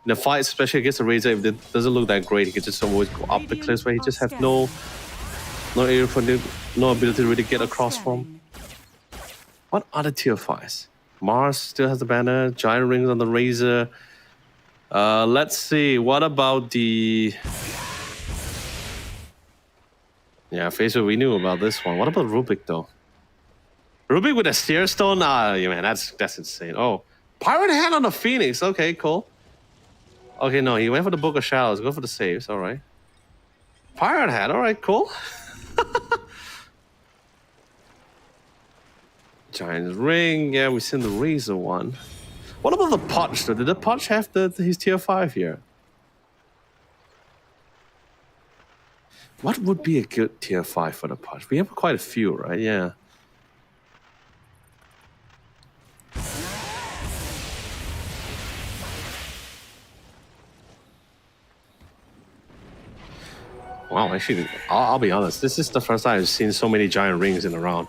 S2: In the fight, especially against the Razor, if it doesn't look that great, he can just always go up the cliffs where he just has no ability to really get across from. What other tier 5s? Mars still has the banner. Giant Rings on the Razor. Let's see. What about the... Yeah, Facebook, we knew about this one. What about Rubik, though? Rubik with a Seer Stone? Ah, yeah, man, that's insane. Oh, Pirate Hand on the Phoenix. Okay, cool. Okay, no, he went for the Book of Shadows. Go for the saves. All right. Pirate Hand. All right, cool. Giant Ring, yeah, we've seen the Razor one. What about the Punch, though? Did the Punch have his tier 5 here? What would be a good tier 5 for the Punch? We have quite a few, right? Yeah. Wow, actually, I'll be honest. This is the first time I've seen so many giant rings in a round.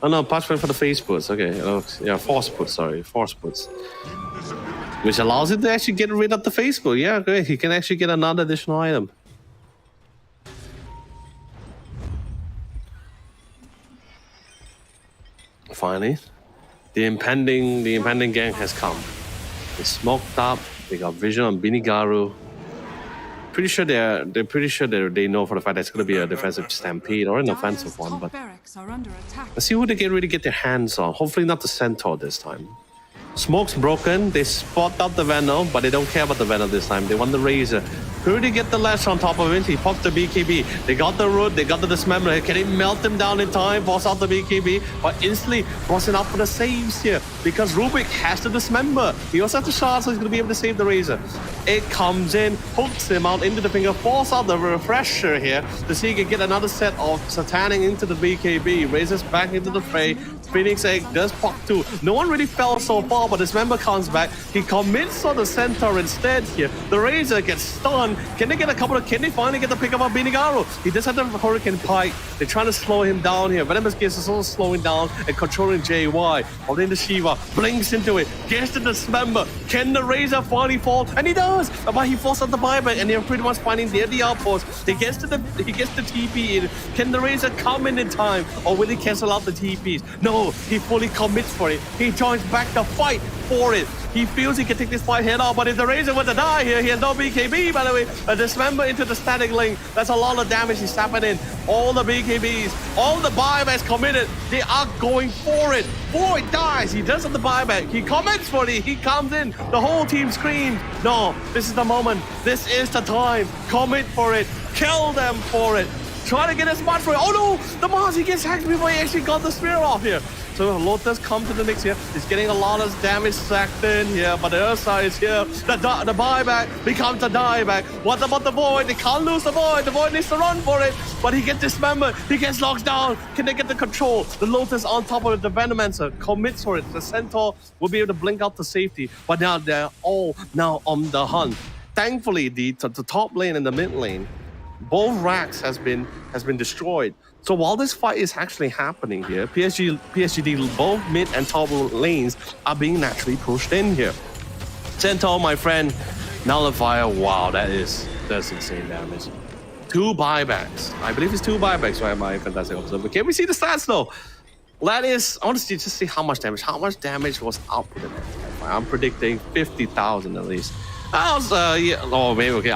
S2: Oh no, parchment for the face puts. Okay, yeah, force puts. Sorry, force puts, which allows him to actually get rid of the face put. Yeah, great. He can actually get another additional item. Finally, the impending gang has come. They smoked up. They got vision on Binigaru. Pretty sure they're pretty sure they know for the fact that it's going to be a defensive stampede or an offensive one. But
S3: barracks are under attack.
S2: let's see who they really get their hands on. Hopefully not the Centaur this time. Smoke's broken. They spot out the Venom, but they don't care about the Venom this time. They want the Razor. Who did get the lash on top of it? He popped the BKB. They got the Root. They got the Dismember. Can they melt him down in time? Force out the BKB. But instantly, crossing out for the saves here. Because Rubik has the Dismember. He also has the shot, so he's going to be able to save the Razor. It comes in, hooks him out into the finger, force out the Refresher here to see he can get another set of Satanic into the BKB. Razor's back into the fray. Phoenix Egg does pop too. No one really fell so far, but Dismember comes back. He commits on the Centaur instead here. The Razor gets stunned. Can they get a couple of... Can they finally get the pick up on Binigaru? He does have the Hurricane Pike. They're trying to slow him down here. Venomous Gears is also slowing down and controlling JY. Holding the Shiva. Blinks into it. Gets the Dismember. Can the Razor finally fall? And he does! But he falls out the buyback and they're pretty much finding the outpost. He gets the TP in. Can the Razor come in time? Or will he cancel out the TPs? No, he fully commits for it. He joins back the fight for it. He feels he can take this fight head on, but if the Razor were to die here, he has no BKB, by the way. A Dismember into the static link. That's a lot of damage he's tapping in. All the BKBs, all the buybacks committed. They are going for it. Void dies. He does have the buyback. He commits for it. He comes in. The whole team screams. No, this is the moment. This is the time. Commit for it. Kill them for it. Try to get a spot for it. Oh no! The Mars, he gets hacked before he actually got the spear off here. So Lotus come to the mix here. He's getting a lot of damage sacked in here, but the other side is here. The buyback becomes a dieback. What about the Void? They can't lose the Void. The Void needs to run for it, but he gets dismembered. He gets locked down. Can they get the control? The Lotus on top of it. The Venomancer commits for it. The Centaur will be able to blink out the safety, but now they're all now on the hunt. Thankfully, the top lane and the mid lane, both racks has been destroyed. So while this fight is actually happening here, PSG, both mid and top lanes are being naturally pushed in here. Centaur, my friend, Nullifier, wow, that's insane damage. 2 buybacks. I believe it's 2 buybacks, right, my fantastic observer. Can we see the stats though? That is, I want to just see how much damage was output in that. I'm predicting 50,000 at least. I was, yeah, oh, maybe, okay,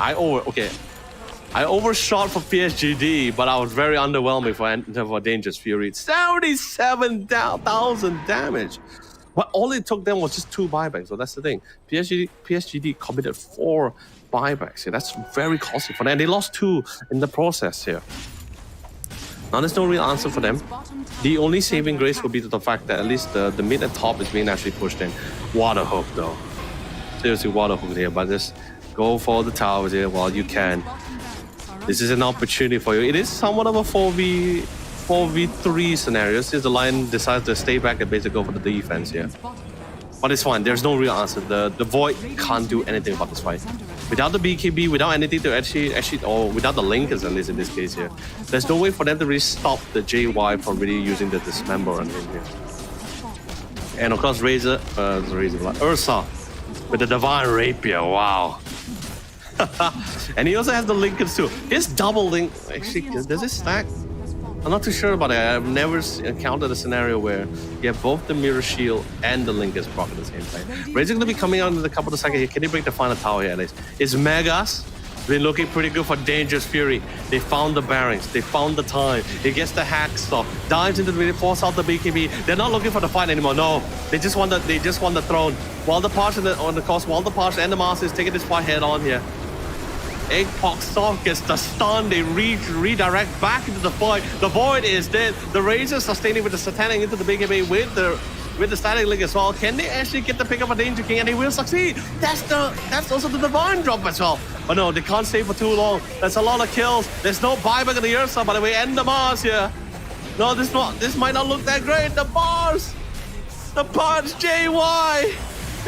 S2: I overshot for PSGD, but I was very underwhelming for Dangerous Fury. 77,000 damage. But all it took them was just 2 buybacks. So that's the thing. PSGD committed 4 buybacks. Yeah, that's very costly for them. And they lost 2 in the process here. Now there's no real answer for them. The only saving grace will be to the fact that at least the mid and top is being actually pushed in. Water hook though. Seriously, water hook here. But just go for the towers here while you can. This is an opportunity for you. It is somewhat of a 4v3 scenario since the line decides to stay back and basically go for the defense here. But it's fine. There's no real answer. The Void can't do anything about this fight. Without the BKB, without anything to actually, or without the Linkers at least in this case here, there's no way for them to really stop the JY from really using the Dismember on him here. And of course, Ursa with the Divine Rapier. Wow. And he also has the Linkers too. His double link, actually, does it stack? I'm not too sure about it. I've never encountered a scenario where you have both the Mirror Shield and the Linkers proc at the same time. Razor's going to be coming out in a couple of seconds here. Can they break the final tower here at least? It's Megas. Been looking pretty good for Dangerous Fury. They found the bearings. They found the time. He gets the hack stuff. Dives into the middle, force out the BKB. They're not looking for the fight anymore. No, they just want the throne. While the Parch on the cost, while the Parch and the Master is taking this fight head on here. Eggpox Soft gets the stun. They redirect back into the fight. The Void is dead. The Razor sustaining with the Satanic into the BKB with the Static Link as well. Can they actually get the pick up of Danger King? And they will succeed. That's also the Divine drop as well. But no, they can't stay for too long. That's a lot of kills. There's no buyback of the Ursa, by the way, and the Mars here. No, this might not look that great. The Mars, the Punch, JY.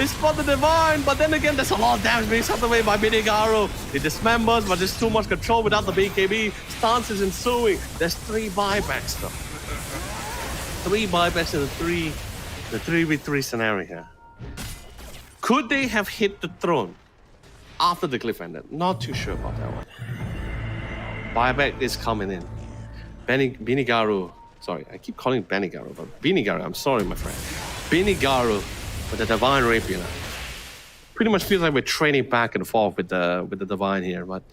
S2: They spot the Divine, but then again, there's a lot of damage being sucked away by Binigaru. He dismembers, but there's too much control without the BKB. Stance is ensuing. There's 3 buybacks though. 3 buybacks in the 3v3 scenario here. Could they have hit the throne after the cliff ended? Not too sure about that one. Buyback is coming in. Binigaru. Sorry, I keep calling Binigaru, but Binigaru, I'm sorry, my friend. Binigaru with the Divine Rapier. Pretty much feels like we're trading back and forth with the Divine here, but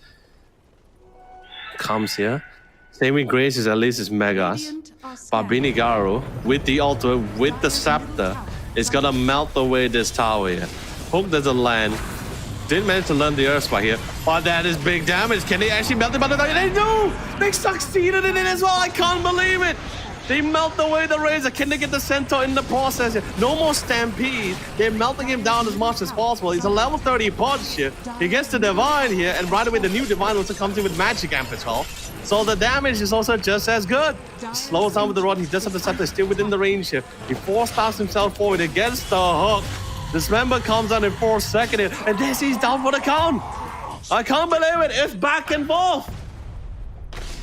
S2: comes here. Saving Grace is at least his Megas. But Binigaru with the ultimate, with the scepter, is gonna melt away this tower here. Hook doesn't land. Didn't manage to learn the Earth Spike here, but that is big damage. Can they actually melt it? But they do! They succeeded in it as well. I can't believe it. They melt away the Razor. Can they get the Centaur in the process here? No more Stampede. They're melting him down as much as possible. He's a level 30 punch here. He gets the Divine here, and right away the new Divine also comes in with Magic Amp as well. So the damage is also just as good. He slows down with the rod. He does have the Scepter still within the range here. He force-starts himself forward against the hook. Dismember comes on in 4 seconds, and this he's down for the count. I can't believe it. It's back and forth.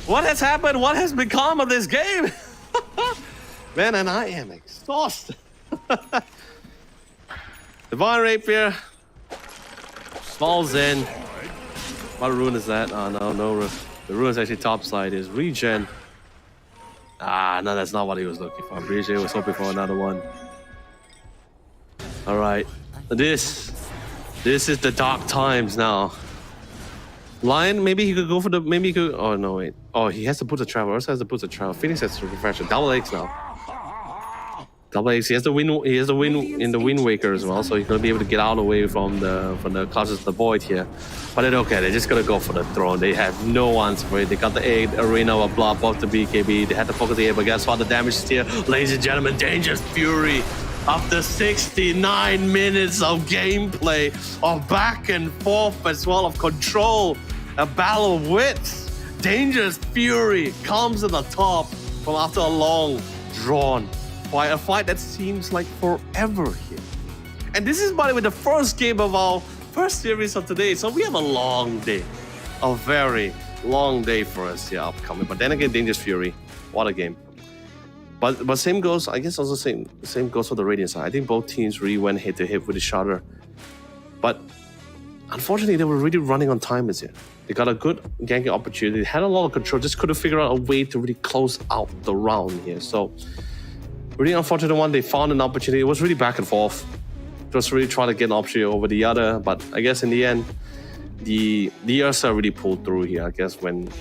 S2: What has happened? What has become of this game? Man, and I am exhausted. Divine Rapier falls in. What rune is that? Oh, no rune. The rune is actually topside. Is regen. Ah, no, that's not what he was looking for. BJ was hoping for another one. All right, this is the dark times now. Lion, maybe he could go for the, maybe he could, oh no, wait. Oh, he has to put a travel, also has to put a travel. Phoenix has to refresh it. Double X now. Double X, he has the win in the Wind Waker as well, so he's gonna be able to get out away from the classes of the Void here. But it's okay, they're just gonna go for the throne. They have no answer for it. They got the 8 Arena of Blood off the BKB. They had to focus the 8, but guess what? The damage is here. Ladies and gentlemen, Dangerous Fury. After 69 minutes of gameplay, of back and forth as well, of control, a battle of wits, Dangerous Fury comes to the top from after a long, drawn fight, a fight that seems like forever here. And this is, by the way, the first game of our first series of today, so we have a long day, a very long day for us here upcoming. But then again, Dangerous Fury, what a game. But same goes, I guess also same goes for the Radiant side. I think both teams really went head to head with each other. But unfortunately, they were really running on timers here. They got a good ganking opportunity. They had a lot of control, just couldn't figure out a way to really close out the round here. So really unfortunate one, they found an opportunity. It was really back and forth. Just really trying to get an opportunity over the other. But I guess in the end, the Ursa really pulled through here, I guess, when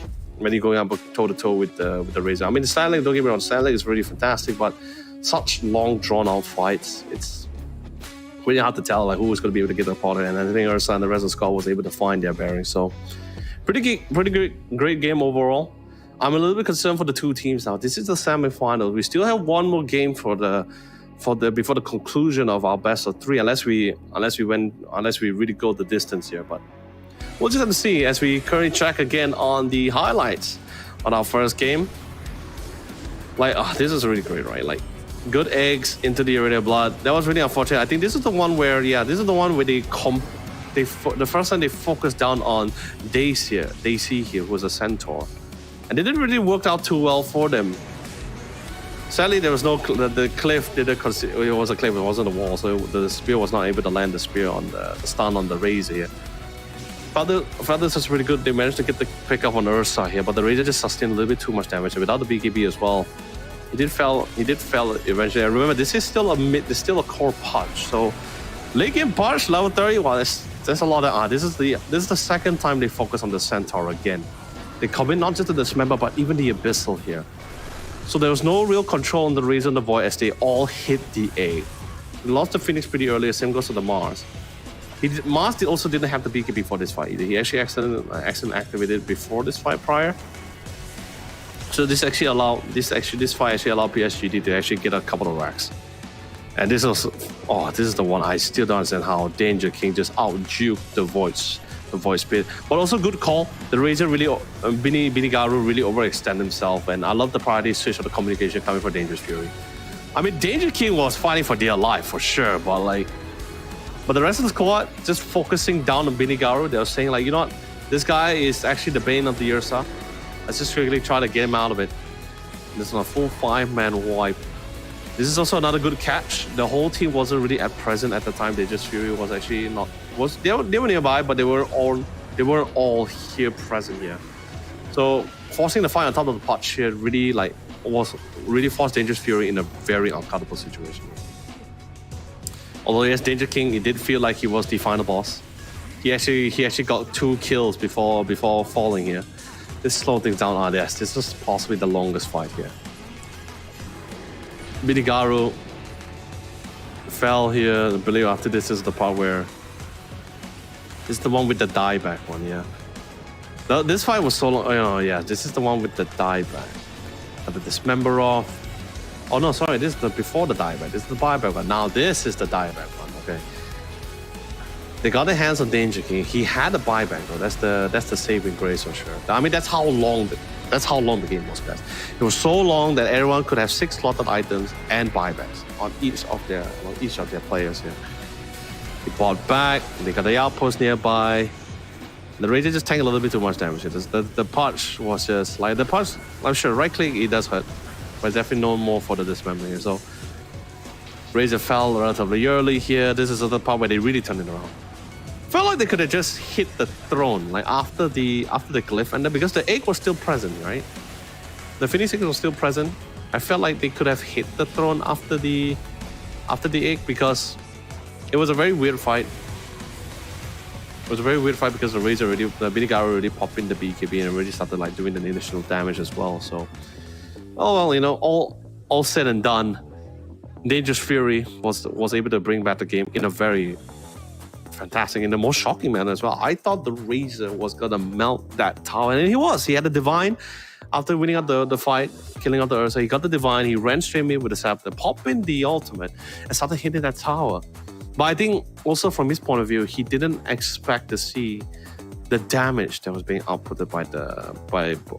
S2: you're going up toe-to-toe with the Razor. I mean, the Stanley, don't get me wrong, Stanley is really fantastic, but such long, drawn-out fights, it's really hard to tell like who was going to be able to get the opponent, and I think Ursa and the rest of the squad was able to find their bearings. So, pretty great game overall. I'm a little bit concerned for the two teams now. This is the semi-final. We still have one more game before the conclusion of our best of 3, unless we really go the distance here, but. We'll just have to see as we currently check again on the highlights on our first game. Like, oh, this is really great, right? Like, good eggs into the Arena of Blood. That was really unfortunate. I think this is the one where, this is the one where the first time they focused down on Daisy here, who was a Centaur. And it didn't really work out too well for them. Sadly, there was no, the cliff it was a cliff, it wasn't a wall, so the spear was not able to land the spear on the stun on the Razor here. Feathers is really good. They managed to get the pick up on Ursa here, but the Razor just sustained a little bit too much damage. Without the BKB as well, he did fell eventually. And remember, this is still a core punch. So late game punch level 30. Wow, there's a lot of this is the second time they focus on the Centaur again. They come in not just the Dismember, but even the Abyssal here. So there was no real control on the Razor and the Void as they all hit the A. They lost the Phoenix pretty early. Same goes to the Mars. Mars also didn't have the BKB for this fight either. He actually accidentally activated before this fight prior. So this fight actually allowed PSGD to actually get a couple of racks. And this is the one I still don't understand how Danger King just out-juked the Void Spirit. But also good call. The Razor really, Binigaru really overextended himself, and I love the priority switch of the communication coming for Dangerous Fury. I mean, Danger King was fighting for dear life for sure, but like, But the rest of the squad just focusing down on Binigaru. They were saying like, you know what, this guy is actually the bane of the Ursa. Let's just quickly try to get him out of it. This is a full 5-man wipe. This is also another good catch. The whole team wasn't really at present at the time. They just Fury was actually not they were nearby, but they were all here present here. So forcing the fight on top of the pot here really was really forced Dangerous Fury in a very uncomfortable situation. Although yes, Danger King, it did feel like he was the final boss. He actually got 2 kills before falling here. This slowed things down. Yes, this was possibly the longest fight here. Binigaru fell here. I believe after this is the part where this is the one with the dieback one, yeah. This fight was so long. Oh yeah, this is the one with the dieback. The dismember off. Oh no, sorry, this is the before the dieback. This is the buyback one. Now this is the dieback one. Okay. They got their hands on Danger King. He had a buyback though. That's the saving grace for sure. I mean, that's how long the game was, guys. It was so long that everyone could have 6 slotted items and buybacks on each of their players here. He bought back. They got the outpost nearby. The Razor just tanked a little bit too much damage. The punch was just like the punch. I'm sure right click it does hurt, but it's definitely no more for the dismembering here. So Razor fell relatively early here. This is the part where they really turned it around. Felt like they could have just hit the throne like after the glyph, and then because the egg was still present, right? The Phoenix egg was still present. I felt like they could have hit the throne after the egg because it was a very weird fight. It was a very weird fight because the Binigaru already popped in the BKB and already started like doing the initial damage as well. So, oh well, you know, all said and done, Dangerous Fury was able to bring back the game in a very fantastic, in the most shocking manner as well. I thought the Razor was gonna melt that tower, and he was. He had the Divine after winning out the fight, killing out the Ursa. He got the Divine. He ran straight in with the Scepter, popped in the ultimate, and started hitting that tower. But I think also from his point of view, he didn't expect to see the damage that was being outputted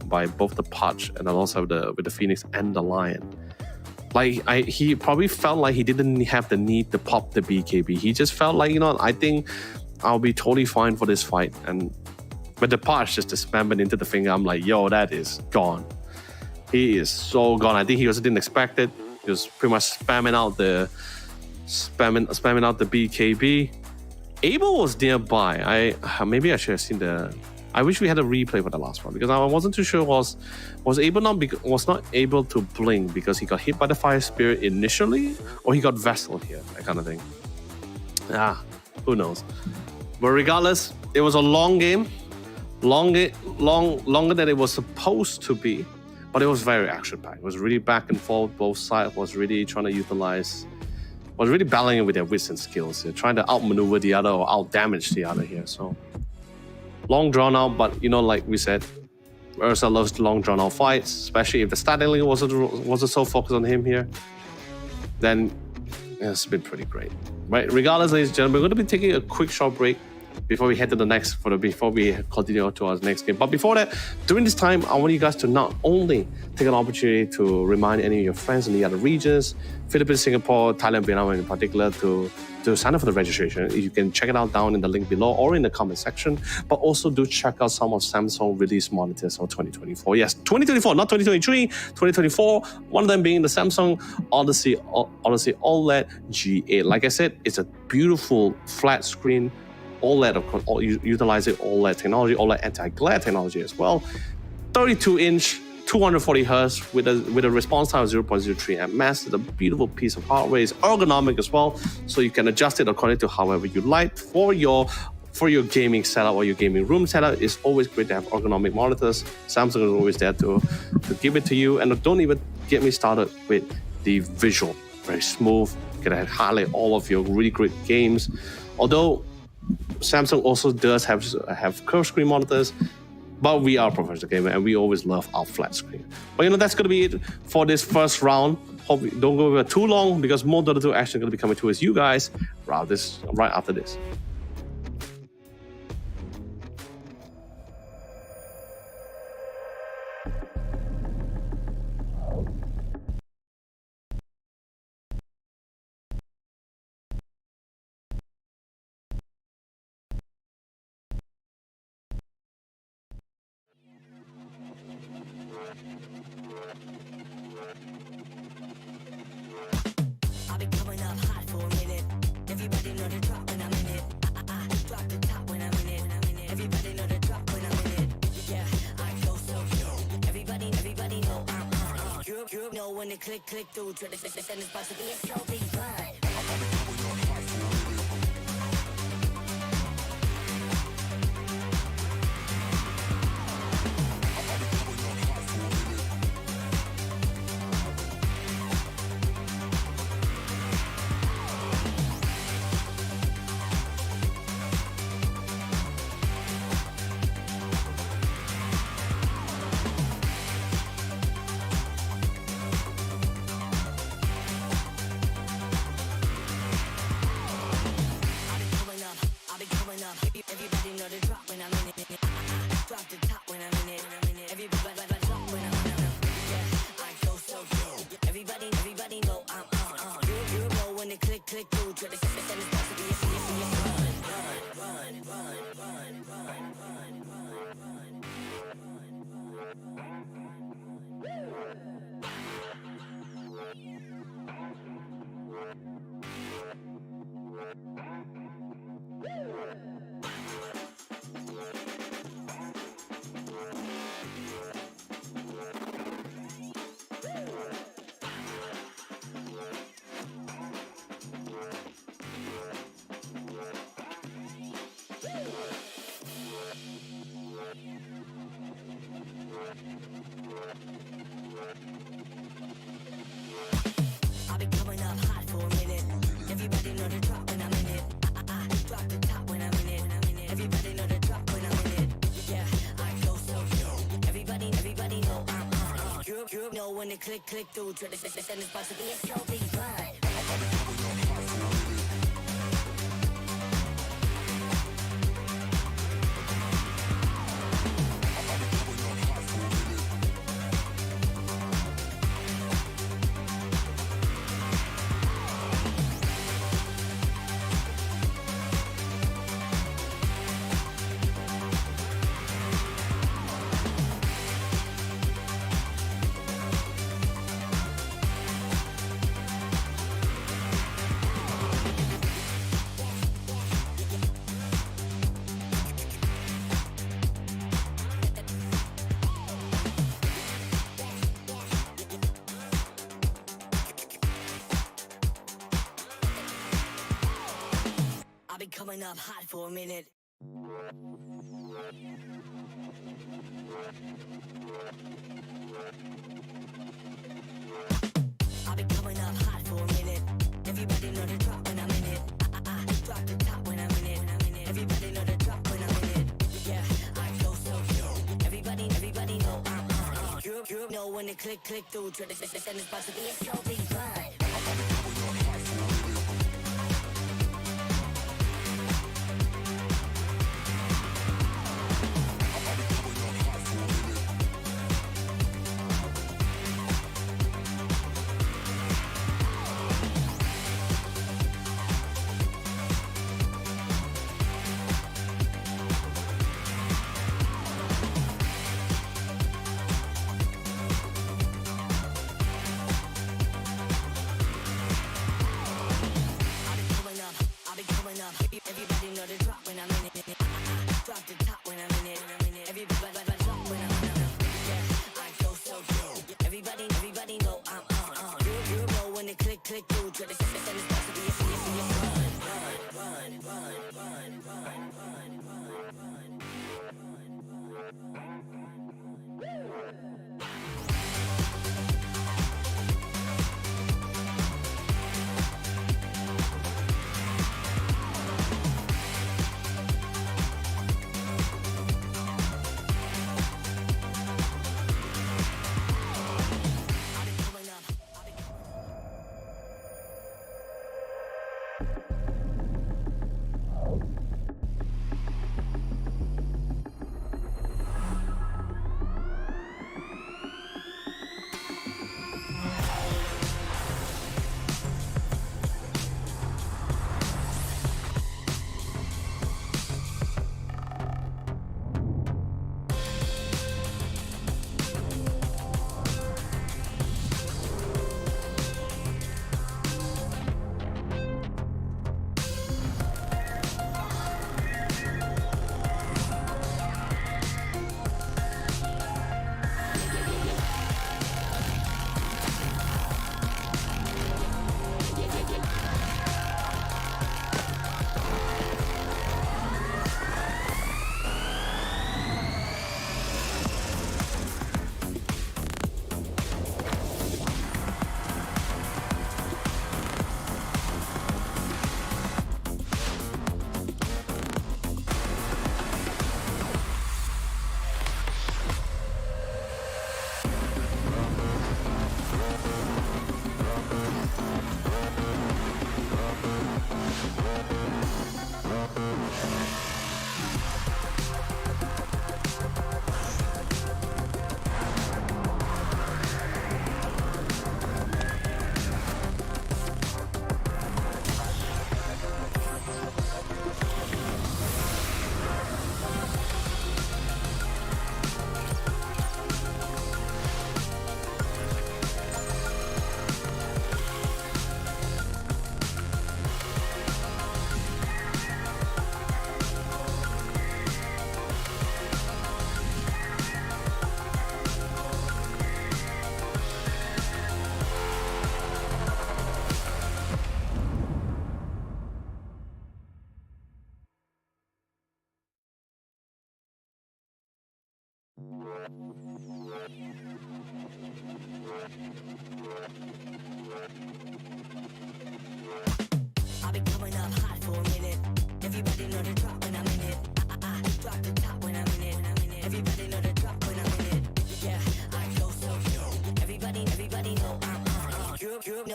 S2: by both the Punch and then also with the Phoenix and the Lion. Like he probably felt like he didn't have the need to pop the BKB. He just felt like, you know, I think I'll be totally fine for this fight. And with the Punch just dismembered into the finger, I'm like, yo, that is gone. He is so gone. I think he also didn't expect it. He was pretty much spamming out the BKB. Abel was nearby. Maybe I should have seen the. I wish we had a replay for the last one because I wasn't too sure was Abel not able to blink because he got hit by the Fire Spirit initially, or he got Vessel here, that kind of thing. Who knows? But regardless, it was a long game, longer than it was supposed to be, but it was very action-packed. It was really back and forth. Both sides was really trying to utilize. Was really battling it with their wits and skills here, trying to outmaneuver the other or outdamage the other here. So long drawn out, but you know, like we said, Ursa loves long drawn out fights, especially if the starting link wasn't so focused on him here. Then it's been pretty great. Right, regardless, ladies and gentlemen, we're going to be taking a quick short break before we head to the next before we continue to our next game. But before that, during this time, I want you guys to not only take an opportunity to remind any of your friends in the other regions, Philippines, Singapore, Thailand, Vietnam in particular, to sign up for the registration. You can check it out down in the link below or in the comment section. But also do check out some of Samsung release monitors for 2024. Yes, 2024, not 2023, 2024. One of them being the Samsung Odyssey OLED G8. Like I said, it's a beautiful flat screen OLED, of course, utilizing OLED technology, OLED anti-glare technology as well. 32-inch, 240 Hz with a response time of 0.03 amp mass. It's a beautiful piece of hardware. It's ergonomic as well, so you can adjust it according to however you like. For your gaming setup or your gaming room setup, it's always great to have ergonomic monitors. Samsung is always there to give it to you. And don't even get me started with the visual. Very smooth. You can highlight all of your really great games. Although Samsung also does have curved screen monitors, but we are professional gamer and we always love our flat screen. But you know, that's going to be it for this first round. Hope we don't go over too long because more Dota 2 action is going to be coming towards you guys right after this.
S1: know the drop when I'm in it. I drop the top when I'm in it. Everybody know the drop when I'm in it. Yeah, I go so good. Everybody know I'm on. You know when the click through to the send it's about to be a so big run. Everybody know the drop when I'm in it. Drop the top when I'm in it. Everybody drop when I'm in it. Yeah, I go so good. Everybody know I'm on. You know when the click through to the send it's about to be a I'll be coming up hot for a minute. Everybody know the drop when I'm in it. I drop the top when I'm in it. Everybody know the drop when I'm in it. Yeah, I go so good. Everybody know I'm on. You know when the click through to the send it's about to be a so big run. I'll be coming up hot for a minute. I'll be coming up hot for a minute. Everybody know the drop when I'm in it. I drop the top when I'm in it. Everybody know the drop when I'm in it. Yeah, I go so good. Everybody know I'm on. You know when the click through to the send it's about to be a so big run. Everybody know the drop when I'm in it. Drop the top when I'm in it. Everybody drop when I'm in it. Yeah, I go so good. Everybody know I'm on. You know when the click through to the send it's about to be a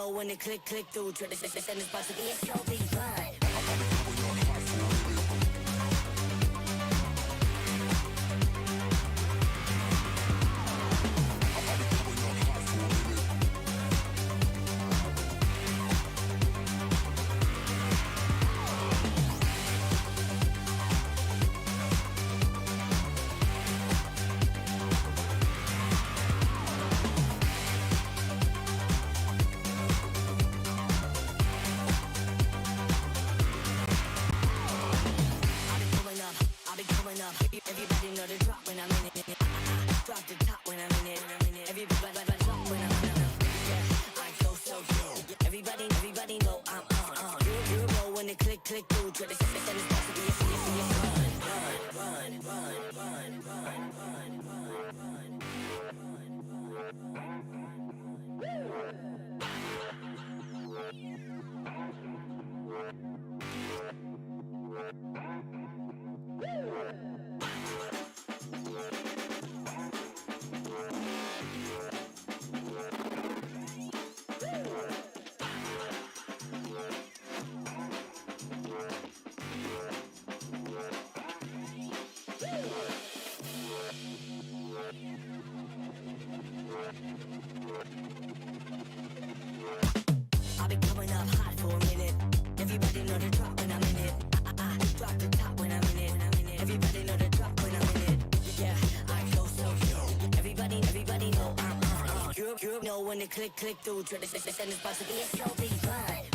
S1: know when to click through. Try to send this about to be a show, be fine. Everybody know the drop when I'm in it. Drop the top when I'm in it. Everybody drop when I'm in it. Yeah, I go so good. Everybody know I'm on. You know when to click through. Try to send this about to be a I've been coming up hot for a minute. Everybody know the drop when I'm in it. I drop the top when I'm in it. Everybody know the drop when I'm in it. Yeah, I go so good. Everybody know I'm on. You know when to click through. Try to send this about to be a show, be fine.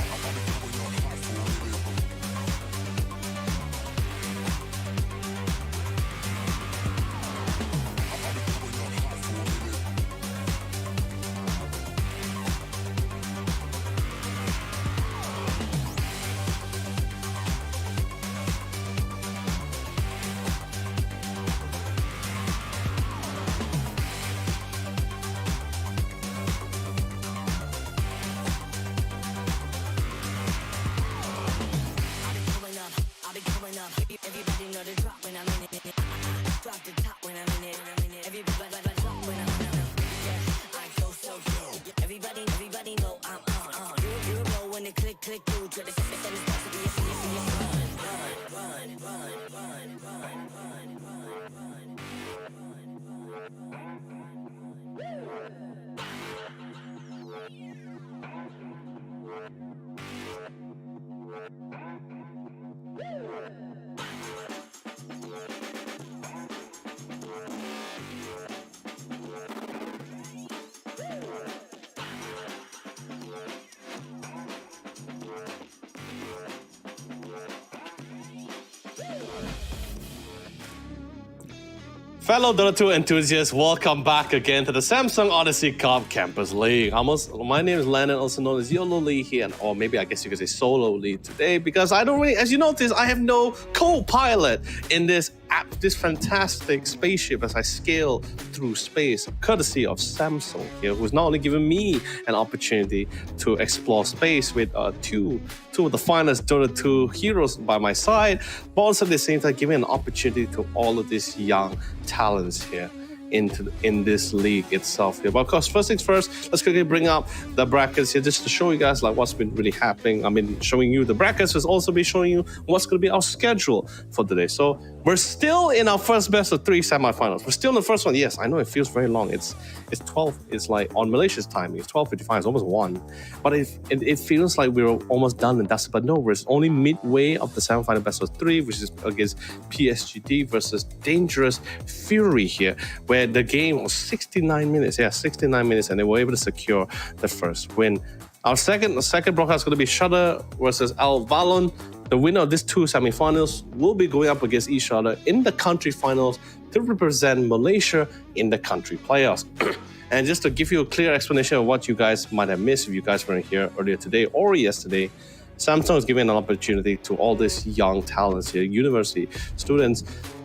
S1: Everybody know the drop when I'm in it. Drop the top when I'm in it. Everybody drop when I'm in it. Yeah, I go so good. Everybody know I'm on. You know when to click through. Try to send this about to be a
S2: Fellow Dota 2 enthusiasts, welcome back again to the Samsung Odyssey Cup Campus League. My name is Landon, also known as YOLO Lee here, or maybe I guess you could say Solo Lee today, because I don't really, as you notice, I have no co-pilot in this fantastic spaceship as I scale through space, courtesy of Samsung here, who's not only given me an opportunity to explore space with two of the finest Dota 2 heroes by my side, but also at the same time giving an opportunity to all of these young talents here in this league itself here. But of course, first things first, let's quickly bring up the brackets here just to show you guys like what's been really happening. I mean, showing you the brackets will also be showing you what's going to be our schedule for today. So we're still in our first best of 3 semifinals. We're still in the first one. Yes, I know it feels very long. It's 12. It's like on Malaysia's time. It's 12:55. It's almost 1. But it feels like we're almost done and that's it. But no, we're only midway of the semifinal best of 3, which is against PSGD versus Dangerous Fury here, where the game was 69 minutes. Yeah, 69 minutes, and they were able to secure the first win. Our second broadcast is going to be Shudder versus Al Valon. The winner of these 2 semifinals will be going up against each other in the country finals to represent Malaysia in the country playoffs. And just to give you a clear explanation of what you guys might have missed if you guys weren't here earlier today or yesterday, Samsung is giving an opportunity to all these young talents here, university students,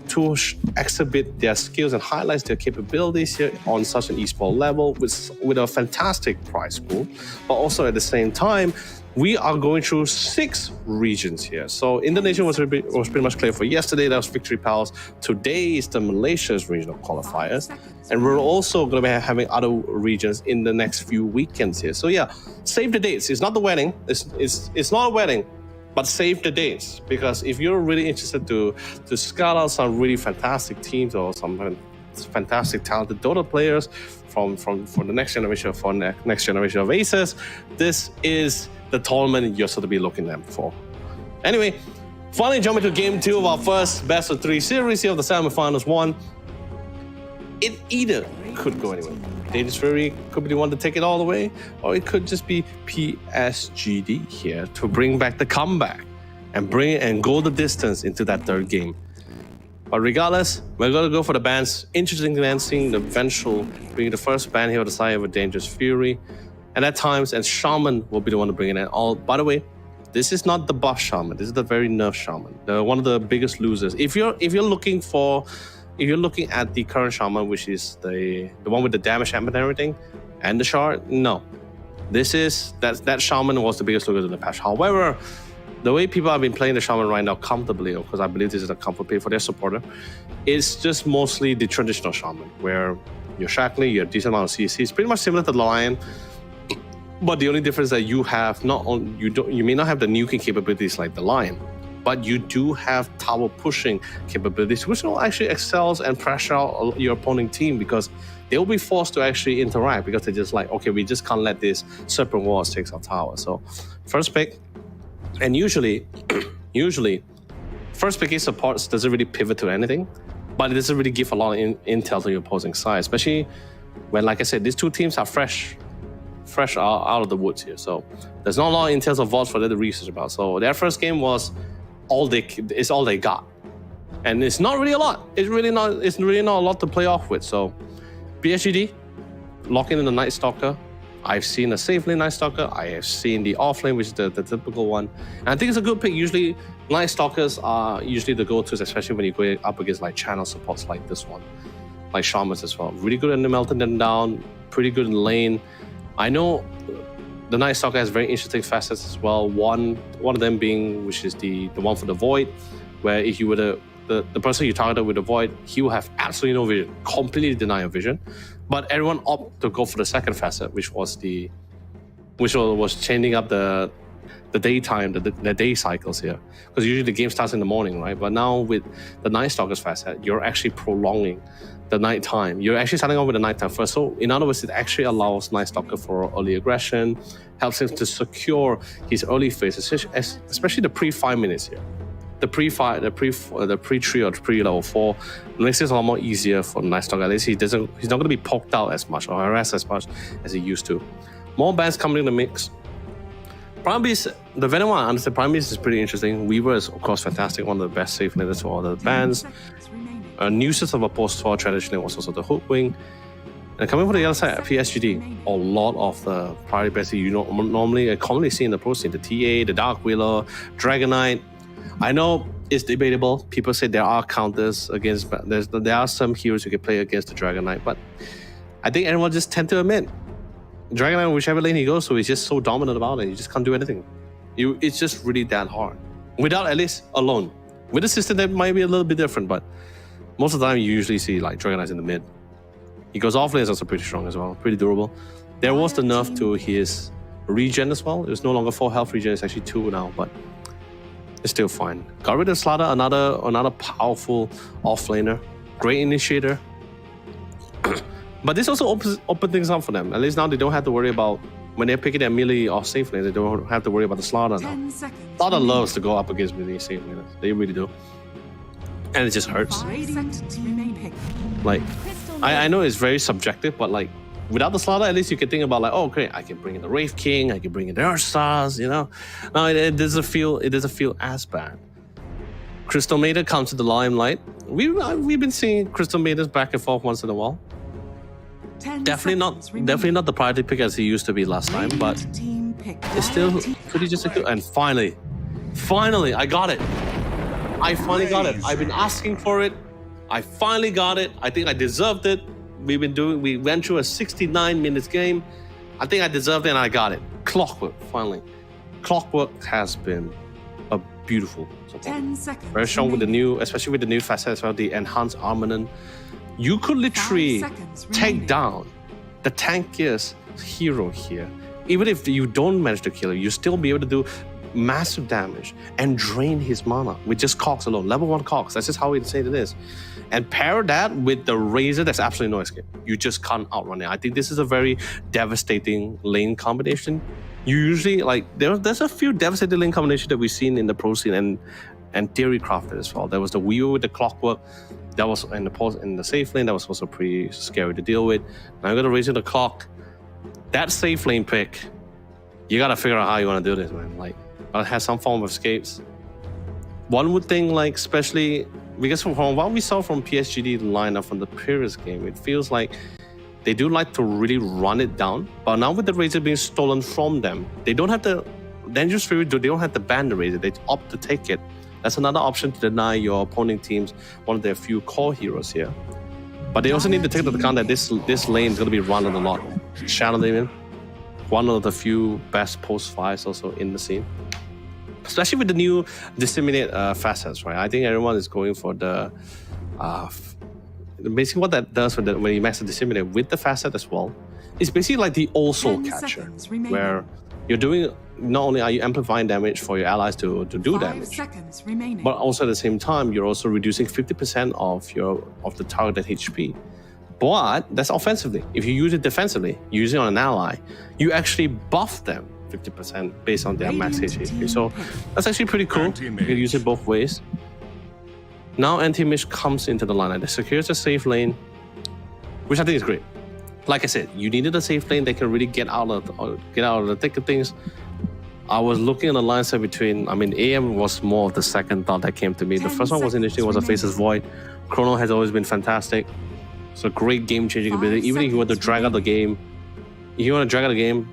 S2: to exhibit their skills and highlight their capabilities here on such an esport level with a fantastic prize pool, but also at the same time we are going through 6 regions here. So Indonesia was pretty much clear for yesterday. That was Victory Palace. Today is the Malaysia's regional qualifiers. And we're also going to be having other regions in the next few weekends here. So yeah, save the dates. It's not the wedding. It's not a wedding, but save the dates. Because if you're really interested to scout out some really fantastic teams or some fantastic talented Dota players from the next generation of aces, this is the tournament you're sort of be looking at for. Anyway, finally jumping to game 2 of our first best of 3 series here of the semi-finals 1. It either could go anywhere. Dangerous Fury could be the one to take it all the way, or it could just be PSGD here to bring back the comeback and go the distance into that 3rd game. But regardless, we're going to go for the bans. Interesting seeing the eventual being the first ban here on the side of a Dangerous Fury. And at times, and Shaman will be the one to bring it in. By the way, this is not the buff Shaman. This is the very nerf Shaman. One of the biggest losers. If you're looking at the current Shaman, which is the one with the damage amp and everything, and the shard, no. That Shaman was the biggest loser in the patch. However, the way people have been playing the Shaman right now comfortably, because I believe this is a comfort pick for their supporter, it's just mostly the traditional Shaman, where you're shackling, you have a decent amount of CC. It's pretty much similar to the Lion, but the only difference is that you have you may not have the nuking capabilities like the Lion, but you do have tower pushing capabilities, which will actually excels and pressure out your opponent team because they will be forced to actually interact because they're just like, okay, we just can't let this Serpent Walls take our tower. So first pick, and usually first pick supports doesn't really pivot to anything, but it doesn't really give a lot of intel to your opposing side, especially when, like I said, these 2 teams are fresh out of the woods here. So there's not a lot of intels of VODs for them to research about. So their first game was all they got. And it's not really a lot. It's really not a lot to play off with. So PSGD, locking in the Night Stalker. I've seen a safe lane Night Stalker. I have seen the off lane, which is the typical one. And I think it's a good pick. Usually Night Stalkers are usually the go-tos, especially when you go up against like channel supports like this one, like Shamans as well. Really good in melting them down, pretty good in lane. I know the Night Stalker has very interesting facets as well. One of them being, which is the one for the Void, where if you were the person you targeted with the Void, he will have absolutely no vision, completely deny of vision. But everyone opted to go for the second facet, which was changing up the daytime, the day cycles here. Because usually the game starts in the morning, right? But now with the Night Stalker's facet, you're actually prolonging the night time. You're actually starting off with the night time first. So in other words, it actually allows Night Stalker for early aggression, helps him to secure his early phase, especially the pre-5 minutes here. The pre-3 or the pre-level 4 makes it a lot more easier for Night Stalker. At least he's not going to be poked out as much or harassed as much as he used to. More bans coming in the mix. Prime Beast, the Venom one, I understand Prime Beast is pretty interesting. Weaver is, of course, fantastic. One of the best safe laners for all the bans. Nuisance of a post-4 traditionally was also the Hoodwing. And coming from the other side, PSGD, a lot of the priority bets you normally commonly see in the pro scene, the TA, the Dark Wheeler, Dragon Knight. I know it's debatable. People say there are counters against, there are some heroes you can play against the Dragon Knight, but I think everyone just tend to admit Dragon Knight, whichever lane he goes to, he's just so dominant about it. You just can't do anything. It's just really that hard. Without at least alone. With a system that might be a little bit different, but most of the time you usually see like Dragon Knight in the mid. He goes off lane is also pretty strong as well, pretty durable. There was the nerf to his regen as well. It's no longer 4 health regen, it's actually 2 now, but it's still fine. Got rid of Slaughter, another powerful offlaner, great initiator. But this also opens things up for them. At least now they don't have to worry about, when they're picking their melee or safe lanes, they don't have to worry about the Slaughter now. Slaughter loves to go up against melee safe laners. They really do. And it just hurts. Like, I know it's very subjective, but like, without the Slaughter, at least you can think about like, oh, okay, I can bring in the Wraith King, I can bring in the Earthstars, you know. Now it doesn't feel as bad. Crystal Maiden comes to the limelight. We've been seeing Crystal Maidens back and forth once in a while. Definitely not the priority pick as he used to be last time, but it's still pretty just a good. And finally, I got it. I finally got it. I've been asking for it. I finally got it. I think I deserved it. We went through a 69 minutes game. I think I deserved it and I got it. Clockwork, finally. Clockwork has been a beautiful support.
S3: 10 seconds.
S2: Very strong with the
S3: remaining.
S2: new, especially with the new facet as well, the enhanced armament. You could literally
S3: 5 seconds
S2: take
S3: remaining.
S2: down the tankiest hero here. Even if you don't manage to kill him, you still be able to do massive damage and drain his mana with just cogs alone. Level 1 cogs, that's just how insane it is. And pair that with the Razor, there's absolutely no escape. You just can't outrun it. I think this is a very devastating lane combination. You usually, like, there's a few devastating lane combinations that we've seen in the pro scene and theory crafted as well. There was the Wheel with the Clockwork, that was in the safe lane, that was also pretty scary to deal with. Now I'm gonna raise the clock. That safe lane pick, you gotta figure out how you wanna do this, man. Like, it has some form of escapes. One would think, like, especially because from what we saw from PSGD lineup from the previous game, it feels like they do like to really run it down. But now with the Razor being stolen from them, they don't have the Dangerous Fury, they don't have to ban the Razor, they opt to take it. That's another option to deny your opponent teams one of their few core heroes here. But they also need to take into account that this lane is going to be run a lot. Shadow Demon, one of the few best post fives also in the scene. Especially with the new disseminate facets, right? I think everyone is going for the basically what that does when you max the disseminate with the facet as well. It's basically like the old soul
S3: 10
S2: catcher,
S3: seconds remaining.
S2: where you're doing, not only are you amplifying damage for your allies to do
S3: 5
S2: damage,
S3: seconds remaining.
S2: but also at the same time you're also reducing 50% of the target HP. But that's offensively. If you use it defensively, using it on an ally, you actually buff them 50% based on their max
S3: Radiant
S2: HP.
S3: team
S2: So
S3: pick.
S2: that's actually pretty cool. You
S4: Anti-mage.
S2: can use it both ways. Now anti-mage comes into the lineup. It secures a safe lane, which I think is great. Like I said, you needed a safe lane that can really get out of the thick of things. I was looking at the line set between, I mean, AM was more of the second thought that came to me. The
S3: 10
S2: first one was initially was a
S3: seconds
S2: Faceless Void. Chrono has always been fantastic. It's a great game-changing
S3: 5
S2: ability. Even if you want to
S3: seconds
S2: drag out the game, if you want to drag out the game,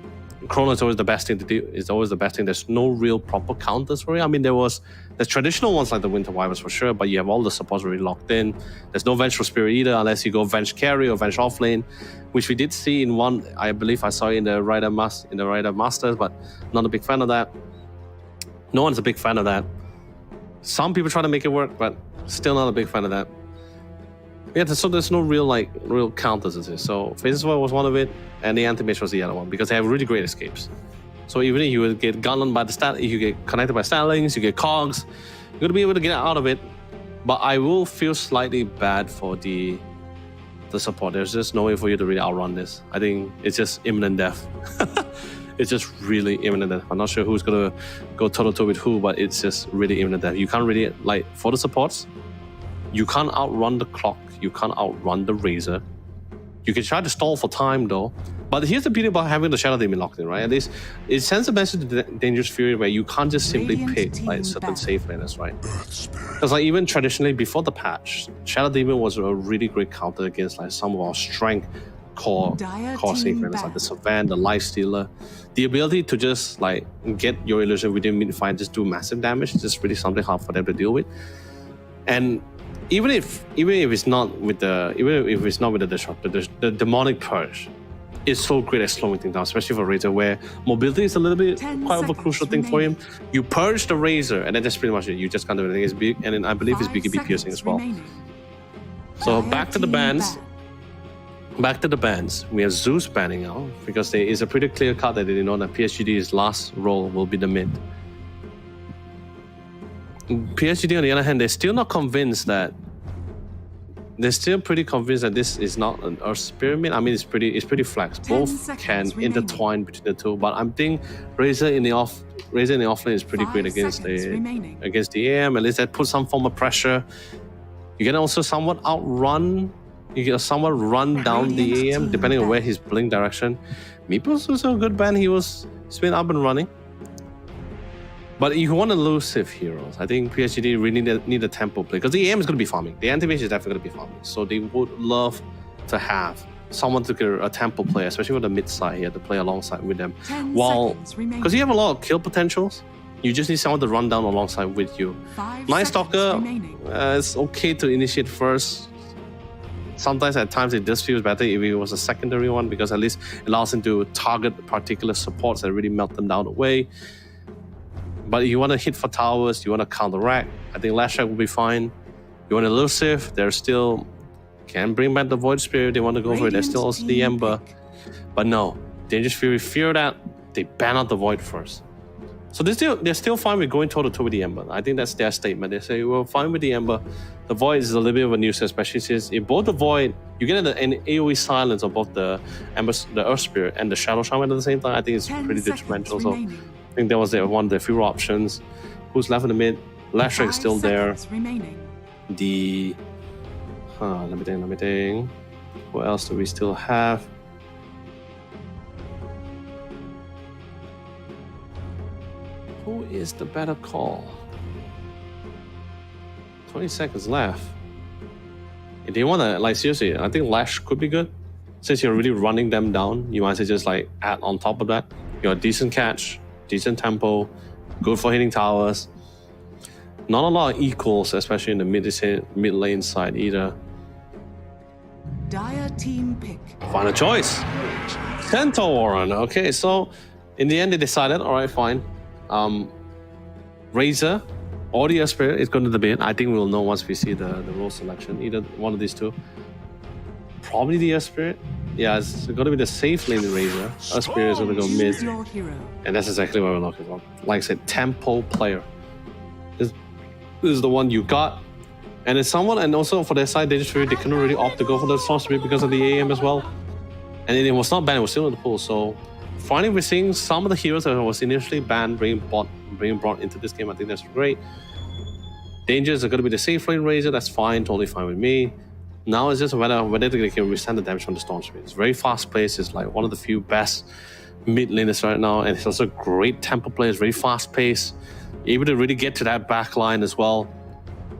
S2: Chrono is always the best thing to do. It's always the best thing. There's no real proper counters for it. I mean, there's traditional ones like the Winter Wyverns for sure, but you have all the supports already locked in. There's no Vengeful Spirit either, unless you go Venge Carry or Venge Offlane, which we did see in one. I believe I saw in the Rider Masters, but not a big fan of that. No one's a big fan of that. Some people try to make it work, but still not a big fan of that. Yeah, so there's no real counters to this. So Faceless Void was one of it, and the Anti-Mage was the other one, because they have really great escapes. So even if you would get gunned by the stat, you get connected by statlings, you get cogs, you're gonna be able to get out of it. But I will feel slightly bad for the support. There's just no way for you to really outrun this. I think it's just imminent death. It's just really imminent death. I'm not sure who's gonna go toe-to-toe with who, but it's just really imminent death. You can't really, like, for the supports, you can't outrun the clock, you can't outrun the Razor. You can try to stall for time though. But here's the beauty about having the Shadow Demon locked in, right? At least it sends a message to Dangerous Fury where you can't just simply
S3: Radiant
S2: pick
S3: team
S2: like certain
S3: back.
S2: safe laners, right? Because like even traditionally before the patch, Shadow Demon was a really great counter against like some of our strength core
S3: Dire
S2: safe
S3: team
S2: laners like
S3: back.
S2: the Savan, the Lifestealer. The ability to just like get your illusion within mid-fight, just do massive damage, is just really something hard for them to deal with. And even if it's not with the disruptor, the demonic purge is so great at slowing things down, especially for Razor, where mobility is a little bit
S3: 10
S2: quite of a
S3: seconds
S2: crucial thing for him.
S3: remaining.
S2: You purge the Razor, and then that's pretty much it. You just can't do anything. It's big, and then I believe it's
S3: 5
S2: BKB piercing
S3: seconds
S2: as well.
S3: remaining.
S2: So
S3: Dire
S2: back to the
S3: team
S2: bans.
S3: back.
S2: Back to the bans. We have Zeus banning out because there is a pretty clear cut that they know that PSGD's last role will be the mid. PSG on the other hand, they're still not convinced that. They're still pretty convinced that this is not an Earth Pyramid. I mean, it's pretty flex.
S3: 10
S2: Both
S3: seconds
S2: can
S3: remaining.
S2: intertwine between the two, but I'm thinking Razor in the offlane is pretty
S3: 5
S2: great against
S3: seconds remaining.
S2: the AM. At least that puts some form of pressure. You can also somewhat outrun. You can somewhat run down the
S3: Radiant
S2: AM
S3: team
S2: depending on where
S3: back.
S2: his blink direction. Meeple's also a good ban. He's been up and running. But you want elusive heroes. I think PSGD really need a tempo play because the AM is going to be farming. The anti-mage is definitely going to be farming. So they would love to have someone to get a tempo player, especially with the mid side here, to play alongside with them.
S3: 10
S2: While,
S3: seconds remaining.
S2: because you have a lot of kill potentials, you just need someone to run down alongside with you.
S3: 5
S2: Night
S3: seconds
S2: Stalker,
S3: remaining.
S2: it's okay to initiate first. Sometimes at times it does feel better if it was a secondary one because at least it allows him to target particular supports and really melt them down away. But you want to hit for towers, you want to counteract, I think Last Strike will be fine. You want elusive, they're still can bring back the Void Spirit, they want to go for it. There's still also the Ember. But no, Dangerous Fury fear that they ban out the Void first. So they're still fine with going toe-to-toe with the Ember. I think that's their statement. They say, we're fine with the Ember. The Void is a little bit of a nuisance, especially since in both the Void, you get an AoE silence of both the Ember, the Earth Spirit, and the Shadow Shaman at the same time. I think it's pretty detrimental. So I think that was one of the few options. Who's left in the mid? Last Strike is still there. The... let me think. What else do we still have? Who is the better call? 20 seconds left. If they want to, like, seriously, I think Lash could be good. Since you're really running them down, you might as well just, like, add on top of that. You got decent catch, decent tempo, good for hitting towers. Not a lot of equals, especially in the mid lane side either.
S3: Dire team pick.
S2: Final choice. Centaur Warren. Okay, so in the end, they decided, all right, fine. Razor or the Earth Spirit is going to debate. I think we'll know once we see the role selection. Either one of these two. Probably the Earth Spirit. Yeah, it's going to be the safe lane Razor. Earth Spirit is going to go mid. And that's exactly what we're looking for. Like I said, tempo player. This is the one you got. And it's someone, and also for their side, they couldn't really opt to go for the Storm Spirit because of the AM as well. And it was not banned, it was still in the pool. So finally, we're seeing some of the heroes that was initially banned being brought into this game. I think that's great. Dangers are going to be the safe lane Razor. That's fine, totally fine with me. Now it's just whether they can withstand the damage from the Storm Spirit. It's very fast paced. It's like one of the few best mid laners right now, and it's also a great tempo player. It's very fast paced, able to really get to that back line as well.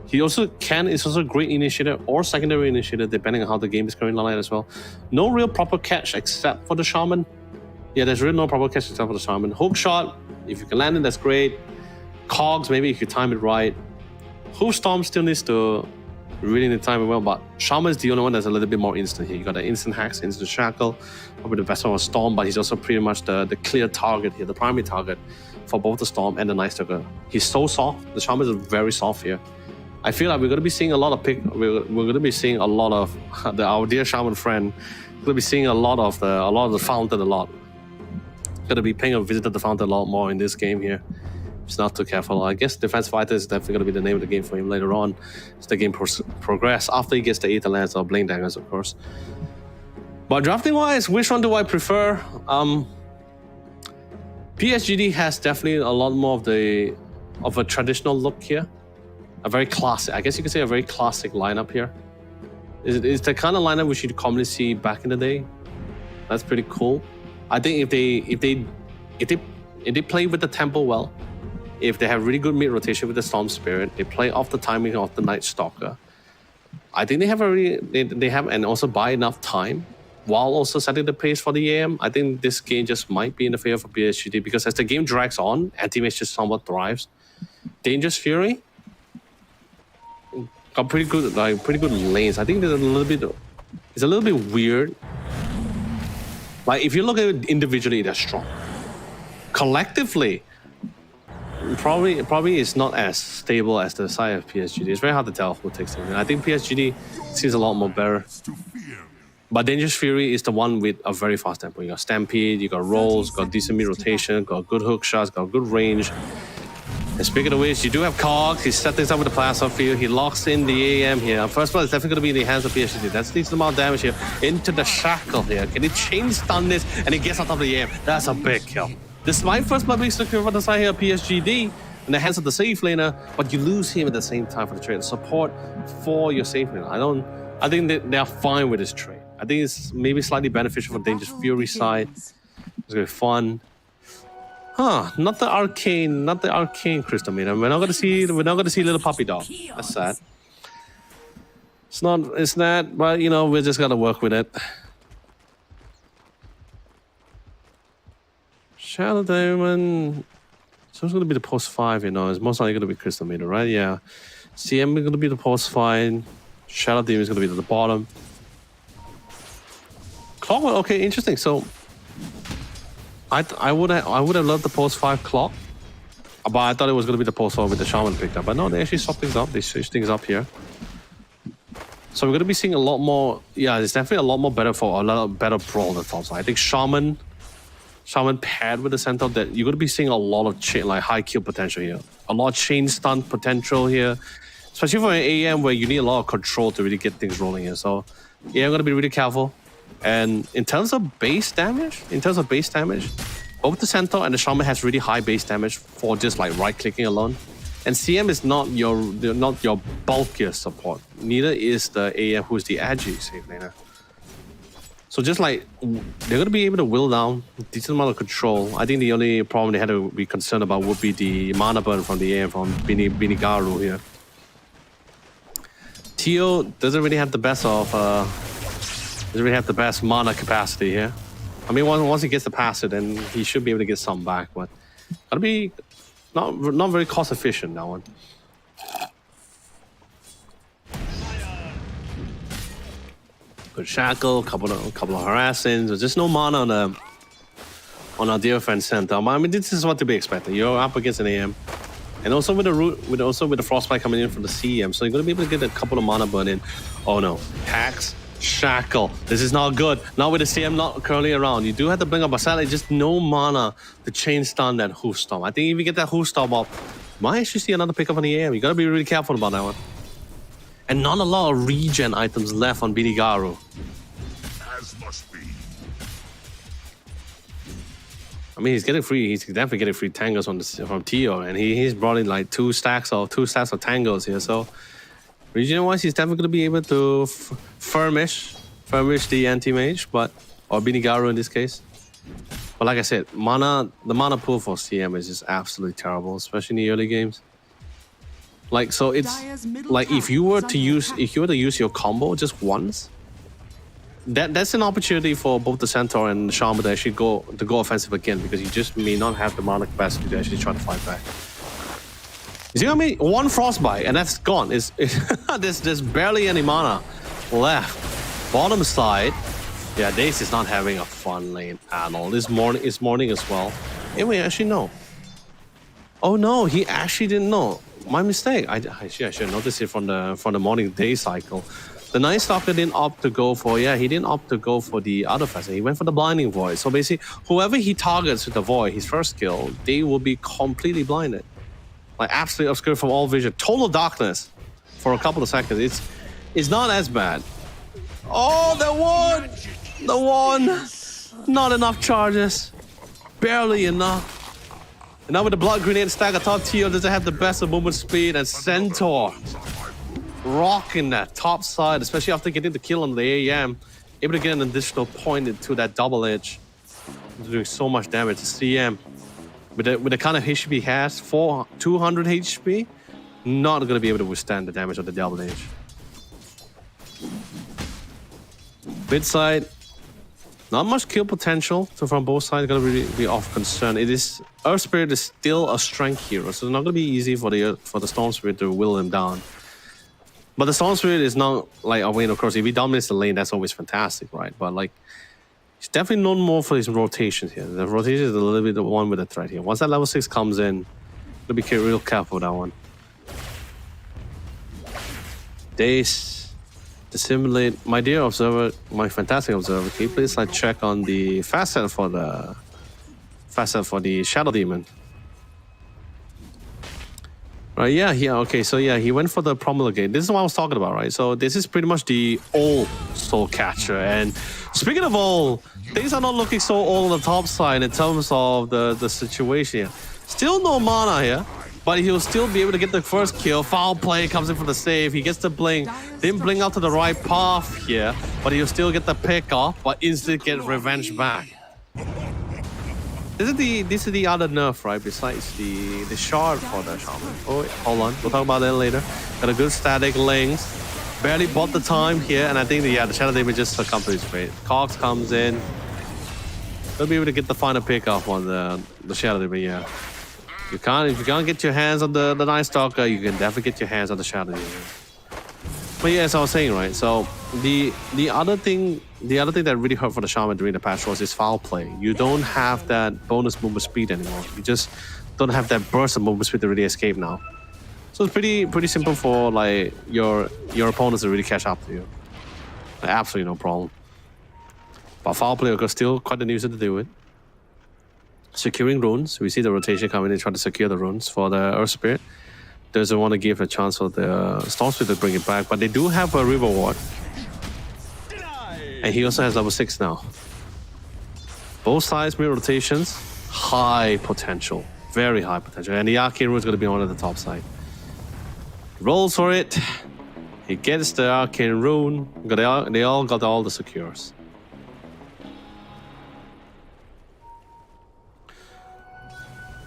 S2: He also is also a great initiator or secondary initiator, depending on how the game is going online as well. No real proper catch except for the Shaman. Yeah, there's really no proper catch except for the Shaman. Hook shot, if you can land it, that's great. Cogs, maybe if you time it right. Hoof Storm still needs to really need to time it well, but Shaman is the only one that's a little bit more instant here. You got the instant hacks, instant shackle, probably the best one was Storm, but he's also pretty much the clear target here, the primary target for both the Storm and the Night Stalker. He's so soft. The Shaman is very soft here. I feel like we're going to be seeing a lot of we're going to be seeing a lot of our dear Shaman friend. We're going to be seeing a lot of the Fountain a lot. Going to be paying a visit to the Fountain a lot more in this game here. It's not too careful. I guess Defense Fighter is definitely going to be the name of the game for him later on as the game progress after he gets the Aether Lance or Blade Daggers, of course. But drafting wise, which one do I prefer? PSGD has definitely a lot more of a traditional look here. A very classic, I guess you could say a very classic lineup here. It's the kind of lineup we should commonly see back in the day. That's pretty cool. I think if they play with the tempo well, if they have really good mid rotation with the Storm Spirit, they play off the timing of the Night Stalker. I think they have and also buy enough time while also setting the pace for the AM. I think this game just might be in the favor for PSGD because as the game drags on, anti-mage just somewhat thrives. Dangerous Fury got pretty good lanes. I think it's a little bit weird. Like if you look at it individually, they're strong. Collectively, probably it's not as stable as the side of PSGD. It's very hard to tell who takes it. And I think PSGD seems a lot more better. But Dangerous Fury is the one with a very fast tempo. You got Stampede, you got rolls, got decent mid rotation, got good hook shots, got good range. And speaking of which, you do have Cogs. He set things up with the plasma field. He locks in the AM here. First blood is definitely going to be in the hands of PSGD. That's decent amount of damage here into the shackle here. Can he chain stun this? And he gets on top of the AM. That's a big kill. This is my first blood being secure for the side here of PSGD in the hands of the safe laner, but you lose him at the same time for the trade. Support for your safe laner. I think that they're fine with this trade. I think it's maybe slightly beneficial for Dangerous Fury side. It's gonna be fun. Huh, not the arcane crystal meter. We're not gonna see little puppy dog. That's sad. It's not, but you know, we just gotta work with it. Shadow Diamond. So it's gonna be the post 5, you know. It's most likely gonna be crystal meter, right? Yeah. CM is gonna be the post 5. Shadow Demon is gonna be at the bottom. Clock, okay, interesting. So I would have loved the post 5 clock. But I thought it was going to be the pulse with the shaman picked up. But no, they actually swapped things up. They switched things up here. So we're going to be seeing a lot more. Yeah, it's definitely a lot more better for a lot better brawl on the top side. I think shaman paired with the centaur, that you're going to be seeing a lot of high kill potential here. A lot of chain stun potential here. Especially for an AM where you need a lot of control to really get things rolling here. So yeah, I'm going to be really careful. And in terms of base damage, both the centaur and the shaman has really high base damage for just like right clicking alone. And CM is not your bulkiest support. Neither is the AM, who's the agi safe laner. So just like they're gonna be able to will down a decent amount of control. I think the only problem they had to be concerned about would be the mana burn from the AM from Binigaru here. Tio doesn't really have the best mana capacity here. I mean, once he gets the passive, then he should be able to get some back, but gotta be not very cost efficient, that one. Good shackle, couple of harassings. There's just no mana on our dear friend center. I mean, this is what to be expected. You're up against an AM, and also with the frostbite coming in from the CM, so you're gonna be able to get a couple of mana burn in. Oh no, hacks. Shackle. This is not good. Not with the CM not currently around. You do have to bring up Basala, just no mana to chain stun that hoof stomp. I think if you get that hoof stomp up, you might actually see another pickup on the AM. You gotta be really careful about that one. And not a lot of regen items left on Binigaru.
S4: As must be.
S2: I mean, he's definitely getting free tangos from Tio, and he's brought in like two stacks of tangos here. So regen-wise, he's definitely going to be able to furnish the anti-mage, or Binigaru in this case. But like I said, the mana pool for CM is just absolutely terrible, especially in the early games. Like, so it's like if you were to use your combo just once, that's an opportunity for both the centaur and the shaman to actually go offensive again, because you just may not have the mana capacity to actually try to fight back. You see what I mean? One frostbite and that's gone. There's barely any mana left. Bottom side, yeah, Dace is not having a fun lane at all. It's morning as well. Anyway, actually no. Oh no, he actually didn't know. My mistake. I should notice it from the morning day cycle. The Night Stalker didn't opt to go for the other facet. He went for the Blinding Void. So basically, whoever he targets with the Void, his first kill, they will be completely blinded. Like absolutely obscured from all vision. Total darkness for a couple of seconds. It's not as bad. Oh, the one! Not enough charges. Barely enough. And now with the Blood Grenade stack atop, Tio doesn't have the best of movement speed, and Centaur rocking that top side, especially after getting the kill on the AM. Able to get an additional point into that double edge. Doing so much damage to CM. With the kind of HP he has, 200 HP, not going to be able to withstand the damage of the double edge. Mid side, not much kill potential, so from both sides, going to really be of concern. Earth Spirit is still a strength hero, so it's not going to be easy for the Storm Spirit to will him down. But the Storm Spirit is not like, I mean, of course, if he dominates the lane, that's always fantastic, right? But like, he's definitely known more for his rotations here. The rotation is a little bit the one with the threat here. Once that level 6 comes in, you'll be real careful with that one. Dace. Dissimulate, my dear observer, my fantastic observer, can you please like check on the facet for the Shadow Demon? Right, yeah, okay, so yeah, he went for the Promulgate. This is what I was talking about, right? So this is pretty much the old Soul Catcher. And speaking of old, things are not looking so old on the top side in terms of the situation here. Still no mana here. But he'll still be able to get the first kill. Foul play comes in for the save. He gets the blink. Didn't blink out to the right path here, but he'll still get the pick off, but instantly get revenge back. This is the other nerf, right? Besides the shard for the shaman. Oh, wait, hold on. We'll talk about that later. Got a good static links. Barely bought the time here, and I think the Shadow Demon just succumbed to his fate. Cox comes in. They'll be able to get the final pick off on the Shadow Demon, yeah. If you can't get your hands on the Night Stalker, you can definitely get your hands on the Shadow Demon. But yeah, as I was saying, right? So the other thing that really hurt for the Shaman during the patch was his foul play. You don't have that bonus movement speed anymore. You just don't have that burst of movement speed to really escape now. So it's pretty simple for like your opponents to really catch up to you. Like, absolutely no problem. But foul play is still quite an easy to deal with. Securing runes, we see the rotation coming in, trying to secure the runes for the Earth Spirit. Doesn't want to give a chance for the Storm Spirit to bring it back, but they do have a River Ward. And he also has level 6 now. Both sides, mirror rotations, high potential. Very high potential. And the Arcane Rune is going to be on at the top side. Rolls for it. He gets the Arcane Rune. They all got all the secures.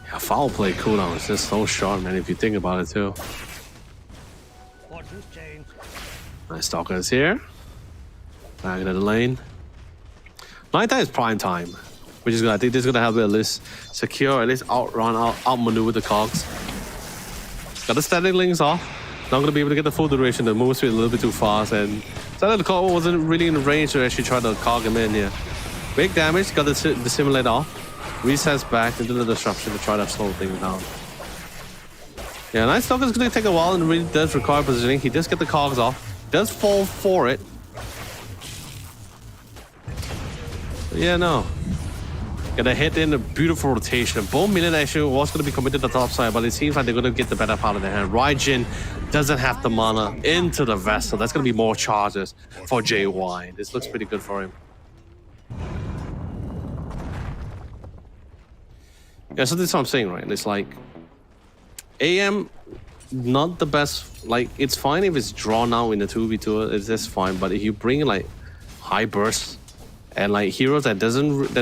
S2: Yeah, foul play cooldown is just so short, man, if you think about it too. Nice Stalker is here. Back into the lane. Nighttime is prime time, which is good. I think this is gonna help it at least secure, at least outmaneuver the cogs. Got the static links off. Not gonna be able to get the full duration. The move speed a little bit too fast, and so the cog wasn't really in range to actually try to cog him in here. Big damage. Got the simulate off. Resets back into the disruption to try to slow things down. Yeah, Night Stalker is going to take a while and really does require positioning. He does get the cogs off. Does fall for it. But yeah, no. Got a hit in a beautiful rotation. Both minion actually was going to be committed to the top side, but it seems like they're going to get the better part of their hand. Raijin doesn't have the mana into the vessel. That's going to be more charges for JY. This looks pretty good for him. Yeah, so this is what I'm saying, right? It's like AM, not the best. Like, it's fine if it's drawn out in the 2v2, it's just fine. But if you bring like high bursts and like heroes that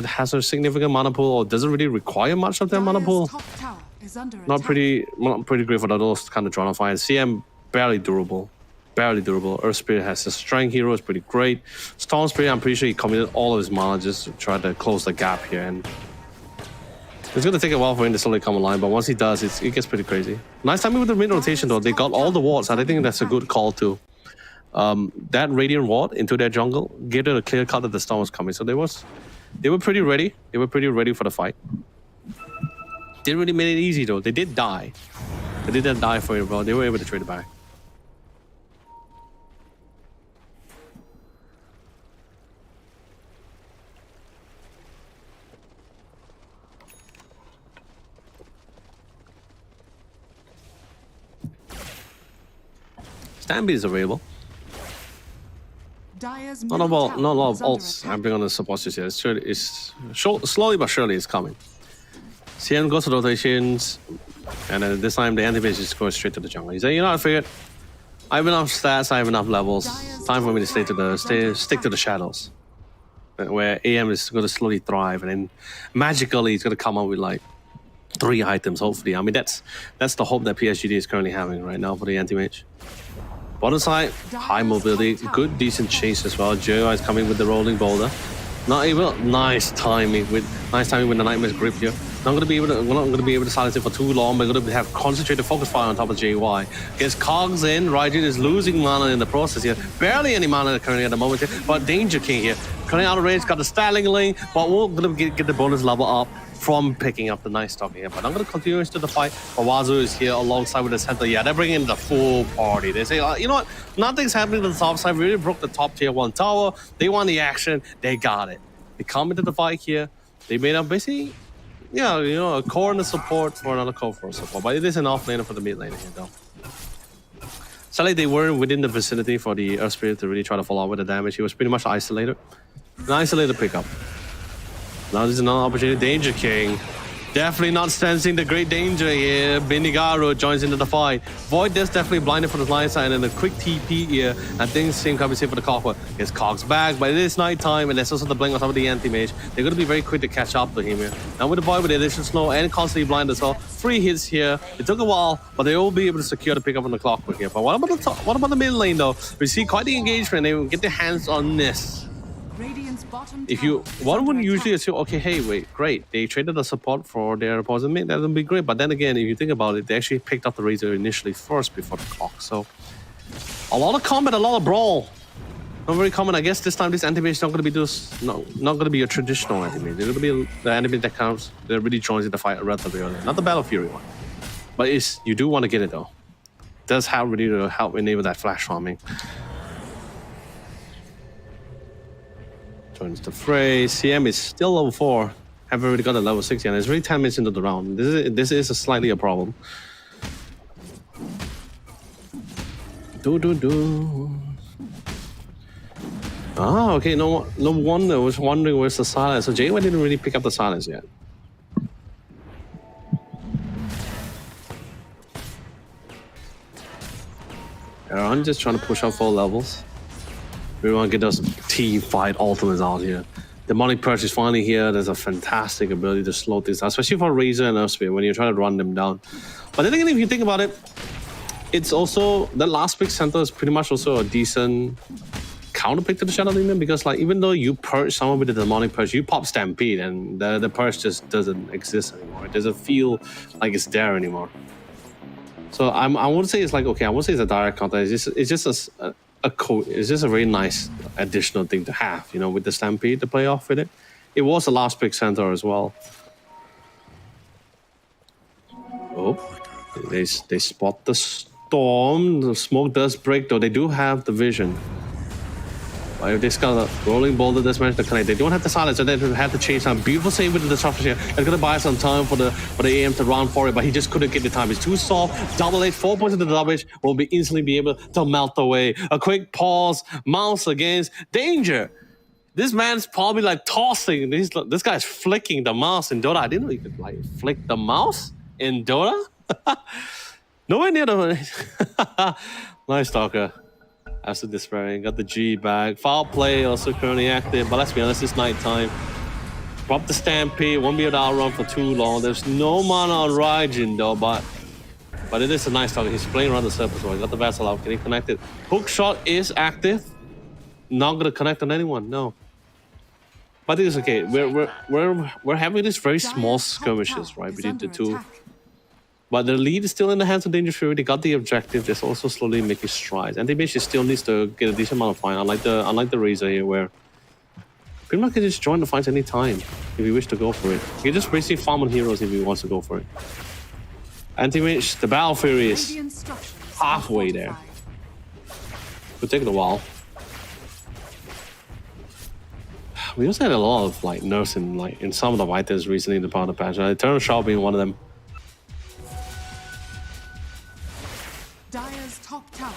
S2: has a significant mana pool or doesn't really require much of their mana pool, not pretty great for those kind of drawn out fires. CM barely durable. Earth Spirit has a strength hero, it's pretty great. Storm Spirit, I'm pretty sure he committed all of his mana just to try to close the gap here, and it's going to take a while for him to slowly come online, but once he does, it gets pretty crazy. Nice timing with the mid rotation though. They got all the wards. I think that's a good call too. That Radiant ward into their jungle gave it a clear cut that the storm was coming. So they were pretty ready. They were pretty ready for the fight. Didn't really make it easy though. They did die. They didn't die for it, but they were able to trade it back. Stampede is available. Not a lot of ults happening on the support here. It's slowly but surely it's coming. CM goes to rotations, and then this time the anti-base just goes straight to the jungle. He said, you know, I figured I have enough stats, I have enough levels. Time for me to stick to the shadows, where AM is going to slowly thrive, and then magically he's going to come out with like 3 items. Hopefully, I mean that's the hope that PSG is currently having right now for the anti-mage. Bottom side, high mobility, good decent chase as well. JY is coming with the rolling boulder. Not even nice timing with the Nightmare's grip here. We're not going to be able to silence it for too long. We're going to have concentrated focus fire on top of JY. Gets cogs in. Raijin is losing mana in the process here. Barely any mana currently at the moment here. But Danger King here, currently out of range, got the Styling link, but we're going to get the bonus level up from picking up the Night Stalker here. But I'm going to continue into the fight. Wazu is here alongside with the center. Yeah, they're bringing in the full party. They say, you know what? Nothing's happening to the top side. We really broke the top tier 1 tower. They want the action. They got it. They come into the fight here. They made up basically, yeah, you know, a corner support for another core for support. But it is an off laner for the mid laner here, though. Sadly, they weren't within the vicinity for the Earth Spirit to really try to follow up with the damage. He was pretty much isolated. An isolated pickup. Now there's another opportunity. Danger King. Definitely not sensing the great danger here. Binigaro joins into the fight. Void is definitely blinded from the line side, and a quick TP here. I think same comes here for the Clockwork. Gets Cogs back, but it is night time, and there's also the blink on top of the anti-mage. They're going to be very quick to catch up to him here. Now with the Void with the additional snow and constantly blind as well. 3 hits here. It took a while, but they will be able to secure the pickup on the Clockwork here. But what about the top? What about the mid lane though? We see quite the engagement. They will get their hands on this. If one would usually assume, okay, hey, wait, great, they traded the support for their opposing mid, that would be great. But then again, if you think about it, they actually picked up the Razor initially first before the clock. So A lot of combat, a lot of brawl. Not very common. I guess this time this anti-mage is not going to be not going to be a traditional anti-mage. It's going to be the anti-mage that counts, that really joins in the fight relatively early. Not the Battle Fury one. But you do want to get it though. It does help really to help enable that flash farming. Joins the fray. CM is still level 4. Haven't already got a level 6 yet. It's really 10 minutes into the round. This is a slightly a problem. Ah, okay. No wonder. I was wondering where's the silence. So J1 didn't really pick up the silence yet. I'm just trying to push up 4 levels. We want to get those team fight ultimates out here. Demonic Purge is finally here. There's a fantastic ability to slow things down, especially for Razor and Earthspear when you're trying to run them down. But then again, if you think about it, it's also the last pick center is pretty much also a decent counter pick to the Shadow Demon, because like even though you purge someone with the Demonic Purge, you pop Stampede and the purge just doesn't exist anymore. It doesn't feel like it's there anymore. So I wouldn't say it's like, okay, I wouldn't say it's a direct counter. It's just it's just a very nice additional thing to have, you know, with the Stampede to play off with it. It was the last pick center as well. Oh, they spot the storm. The smoke does break though. They do have the vision. But if they got a rolling boulder, this managed to connect. They don't have the silence, so they have to chase down. Beautiful save with the disruption here. It's gonna buy some time for the AM to run for it, but he just couldn't get the time. It's too soft. Double H, 4 points into the double H will be instantly be able to melt away. A quick pause, mouse against danger. This man's probably like tossing. This guy's flicking the mouse in Dota. I didn't know you could like flick the mouse in Dota. Nowhere near the nice talker. After despairing, got the G back. Foul play also currently active, but let's be honest, it's nighttime. Drop the Stampede, won't be able to outrun for too long. There's no mana on Raijin though, but it is a nice target. He's playing around the surface, so he got the vessel out. Can he connect it? Hook shot is active. Not gonna connect on anyone, no. But it is okay. We're having these very small skirmishes, right, between the two. But the lead is still in the hands of Danger Fury. They got the objective. They're also slowly making strides. And Anti-Mage still needs to get a decent amount of fight, unlike the Razor here, where pretty much can just join the fights any time if you wish to go for it. You can just basically farm on heroes if he wants to go for it. Anti-Mage, the Battle Fury is halfway there. Could take it a while. We also had a lot of like nerfs in some of the items recently in the part of the patch. Eternal Shroud being one of them.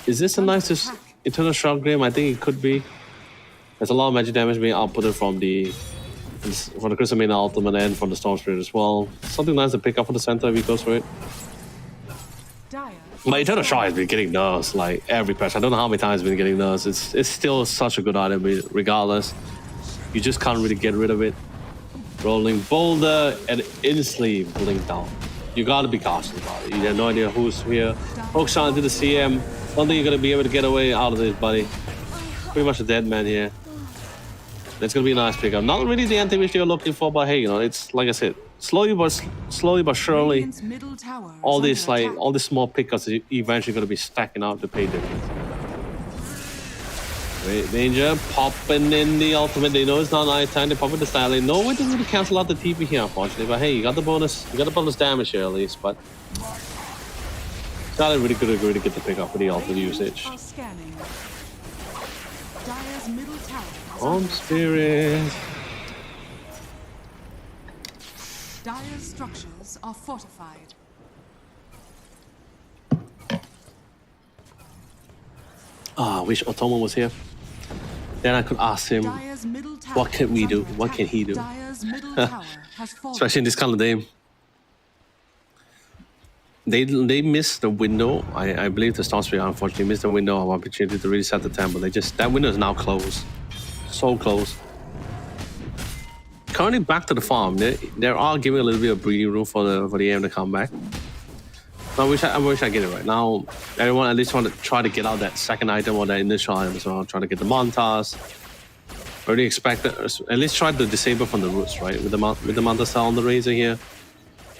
S2: Is this a nice Eternal Shroud game? I think it could be. There's a lot of magic damage being outputted from the Crystal Main Ultimate and from the Storm Spirit as well. Something nice to pick up for the center if he goes for it. But Eternal Shroud has been getting nerfs like every patch. I don't know how many times it's been getting nerfs. It's still such a good item regardless. You just can't really get rid of it. Rolling Boulder and instantly blink down. You gotta be cautious about it. You have no idea who's here. Hook shot into the CM. Don't think you're gonna be able to get away out of this, buddy. Pretty much a dead man here. That's gonna be a nice pickup. Not really the anti-mage you're looking for, but hey, you know, it's like I said, slowly but surely, all these small pickups are eventually gonna be stacking up to pay dividends. Wait, Danger popping in the ultimate. They know it's not nighttime. They pop with the styling. No way to really cancel out the TP here, unfortunately. But hey, you got the bonus. You got the bonus damage here at least. But Charlie really could agree to get the pick up with the ultimate usage. Home Spirit.
S3: Dire's structures are fortified.
S2: I wish Ottoman was here. Then I could ask him, what can we do? What can he do? Especially in this kind of game. They missed the window. I believe the Storm Spirit unfortunately missed the window of opportunity to really set the tempo. That window is now closed. So close. Currently back to the farm. They are giving a little bit of breathing room for the AM to come back. I wish I get it right now. Everyone at least want to try to get out that second item or that initial item as well. Trying to get the Montas. Already expect that, at least try to disable from the roots, right? With the Manta cell on the Razor here.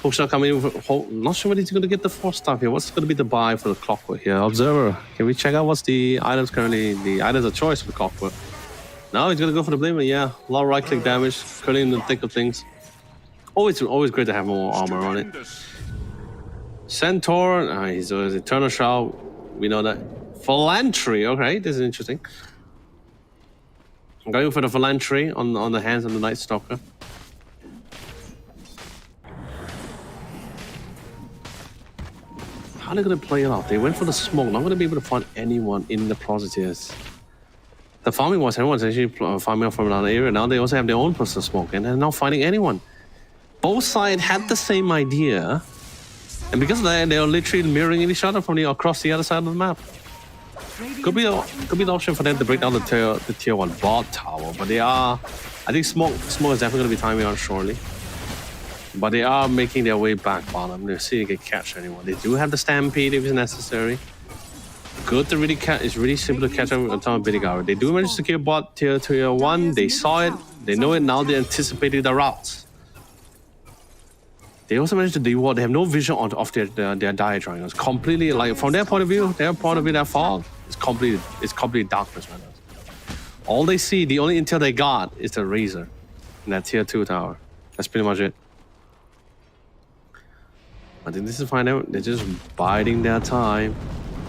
S2: Hookshot coming in. Not sure what he's going to get the force stuff here. What's going to be the buy for the Clockwork here? Observer. Can we check out what's the items currently? The items of choice for the Clockwork. Now he's going to go for the Blamer. Yeah, a lot of right-click damage. Currently in the thick of things. Always great to have more armor on it. Centaur. He's an Eternal Shroud. We know that. Philantry. Okay, this is interesting. I'm going for the Philantry on the hands of the Night Stalker. How are they going to play it out? They went for the smoke. Not going to be able to find anyone in the process here. The farming was everyone's actually farming from another area. Now they also have their own personal smoke, and they're not finding anyone. Both sides had the same idea, and because of that, they are literally mirroring each other from across the other side of the map. Could be an option for them to break down the tier 1 bot tower, but they are. I think smoke is definitely going to be timing out shortly. But they are making their way back bottom. They're seeing they can catch anyone. They do have the Stampede if it's necessary. Good to really catch. It's really simple to catch them on top of Bidigaru. They do manage to secure bot tier 1. They saw it. They know it now. They anticipated the routes. They also managed to do what? They have no vision of their dire triangles. Completely, like from their point of view, that fog is completely darkness right now. All they see, the only intel they got is the Razor in that tier 2 tower. That's pretty much it. I think this is fine out. They're just biding their time.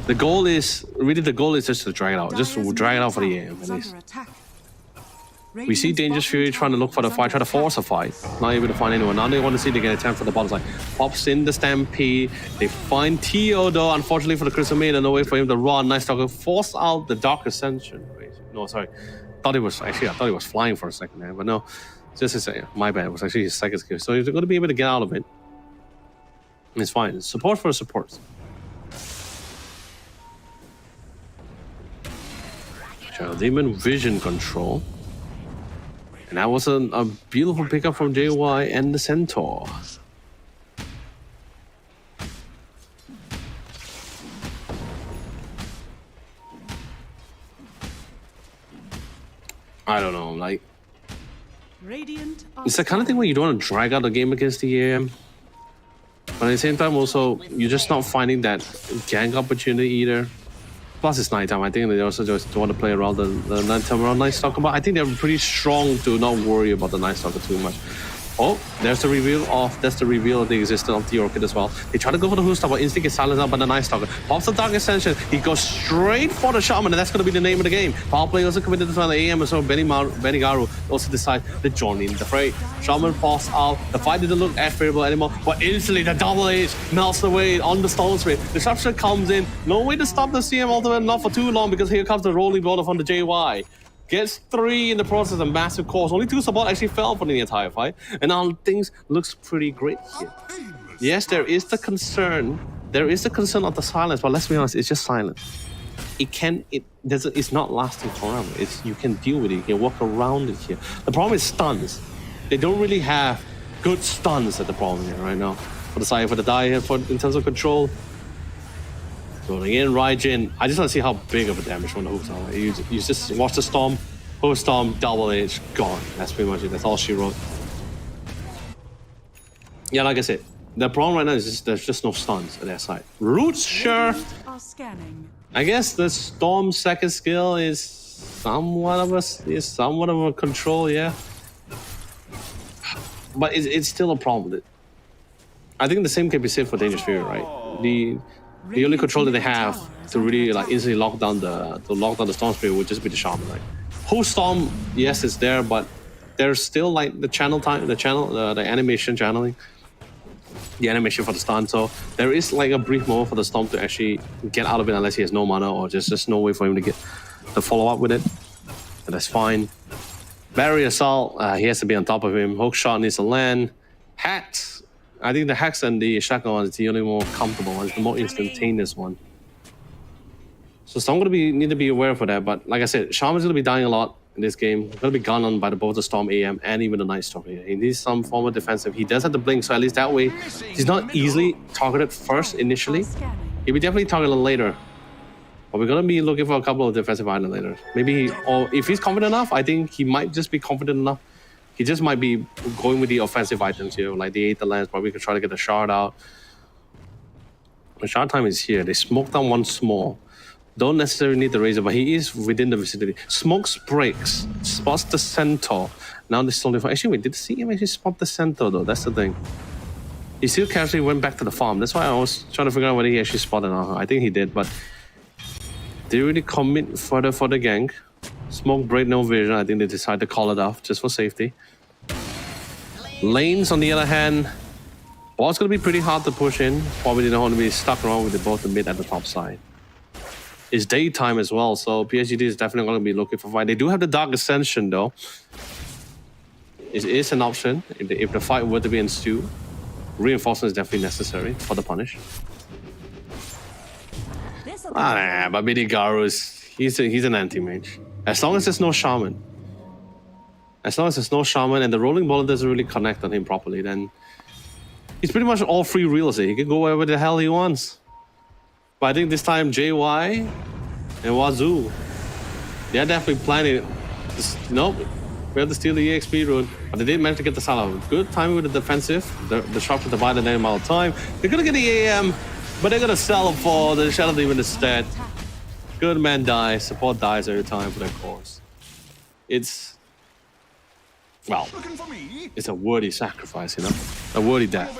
S2: The goal is just to drag it out. Just to drag it out for the AM at least. We see Dangerous Fury trying to look for the fight, try to force a fight. Not able to find anyone. Now they want to see they get a attempt for the bottom side. Pops in the Stampede. They find Tio though. Unfortunately for the Crystal Maiden, no way for him to run. Nice Stalker force out the Dark Ascension. Wait, no, sorry. I thought he was flying for a second there, but no. Just a second. My bad. It was actually his second skill. So he's going to be able to get out of it. It's fine. Support for support. Shadow Demon Vision Control. And that was a beautiful pickup from JY and the Centaur. I don't know, like... It's the kind of thing where you don't want to drag out the game against the AM. But at the same time, also, you're just not finding that gank opportunity either. Plus, it's nighttime. I think they also just want to play around the nighttime around Night Stalker. But I think they're pretty strong to not worry about the Night Stalker too much. Oh, there's the reveal of the existence of the Orchid as well. They try to go for the Hoostar, but instinct is silenced out by the Night Stalker. Pops the Dark Ascension. He goes straight for the Shaman, and that's going to be the name of the game. Power play also committed to the AM, and so Benigaru also decides to join in the fray. Shaman falls out. The fight didn't look as favorable anymore, but instantly the double H melts away on the Stone Spray. Disruption comes in. No way to stop the CM ultimate, not for too long, because here comes the rolling blow from the JY. Gets 3 in the process, a massive course. Only 2 support actually fell for the entire fight. And now things looks pretty great here. Yes, there is the concern. There is the concern of the silence, but let's be honest, it's just silent. It's not lasting forever. You can deal with it, you can walk around it here. The problem is stuns. They don't really have good stuns at the problem here right now. For the side, for the die here, in terms of control. Going in, Raijin. I just want to see how big of a damage from the hooks are. You just watch the storm, hook storm, double H, gone. That's pretty much it. That's all she wrote. Yeah, like I said, the problem right now is there's just no stuns at their side. Roots, sure. I guess the storm's second skill is somewhat of a control, yeah. But it's still a problem. I think the same can be said for Dangerous Fury, right? The only control that they have to really like instantly lock down the Storm Spirit would just be the Shaman. Like, whole Storm, yes, it's there, but there's still like the animation channeling, the animation for the stun. So there is like a brief moment for the Storm to actually get out of it unless he has no mana or just no way for him to get the follow up with it. And that's fine. Barrier Assault, he has to be on top of him. Hook Shot needs to land. Hacks. I think the Hex and the Shotgun one is the only more comfortable one. It's the more instantaneous one. So I'm going to need to be aware for that. But like I said, Shaman's going to be dying a lot in this game. He's going to be gone on by both the Storm AM and even the Night Stalker. He needs some form of defensive. He does have the Blink, so at least that way, he's not easily targeted first initially. He'll be definitely targeted later. But we're going to be looking for a couple of defensive items later. Maybe, or if he's confident enough, I think he might just be confident enough He just might be going with the offensive items here, like the Aether Lens, probably could try to get the shard out. The shard time is here. They smoked down one small. Don't necessarily need the Razor, but he is within the vicinity. Smokes breaks, spots the Centaur. Now this is only for... Actually, wait, did see him actually spot the Centaur though? That's the thing. He still casually went back to the farm. That's why I was trying to figure out whether he actually spotted or not. I think he did, but... Did he really commit further for the gank? Smoke break, no vision. I think they decided to call it off just for safety. Lanes, on the other hand... Ball's going to be pretty hard to push in. Probably don't want to be stuck around with both the mid and the top side. It's daytime as well, so PSG is definitely going to be looking for fight. They do have the Dark Ascension though. It is an option if the fight were to be ensued. Reinforcement is definitely necessary for the punish. But Midigaru he's an anti-mage. As long as there's no shaman. As long as there's no shaman and the rolling ball doesn't really connect on him properly, then he's pretty much all free real estate. He can go wherever the hell he wants. But I think this time JY and Wazoo, they're definitely planning. Nope, we have to steal the EXP rune. But they did manage to get the silo. Good timing with the defensive. The shops to buy the name amount of time. They're gonna get the AM, but they're gonna sell them for the Shadow Demon instead. Good man dies, support dies every time for their course. It's, well, it's a worthy sacrifice, you know? A worthy death.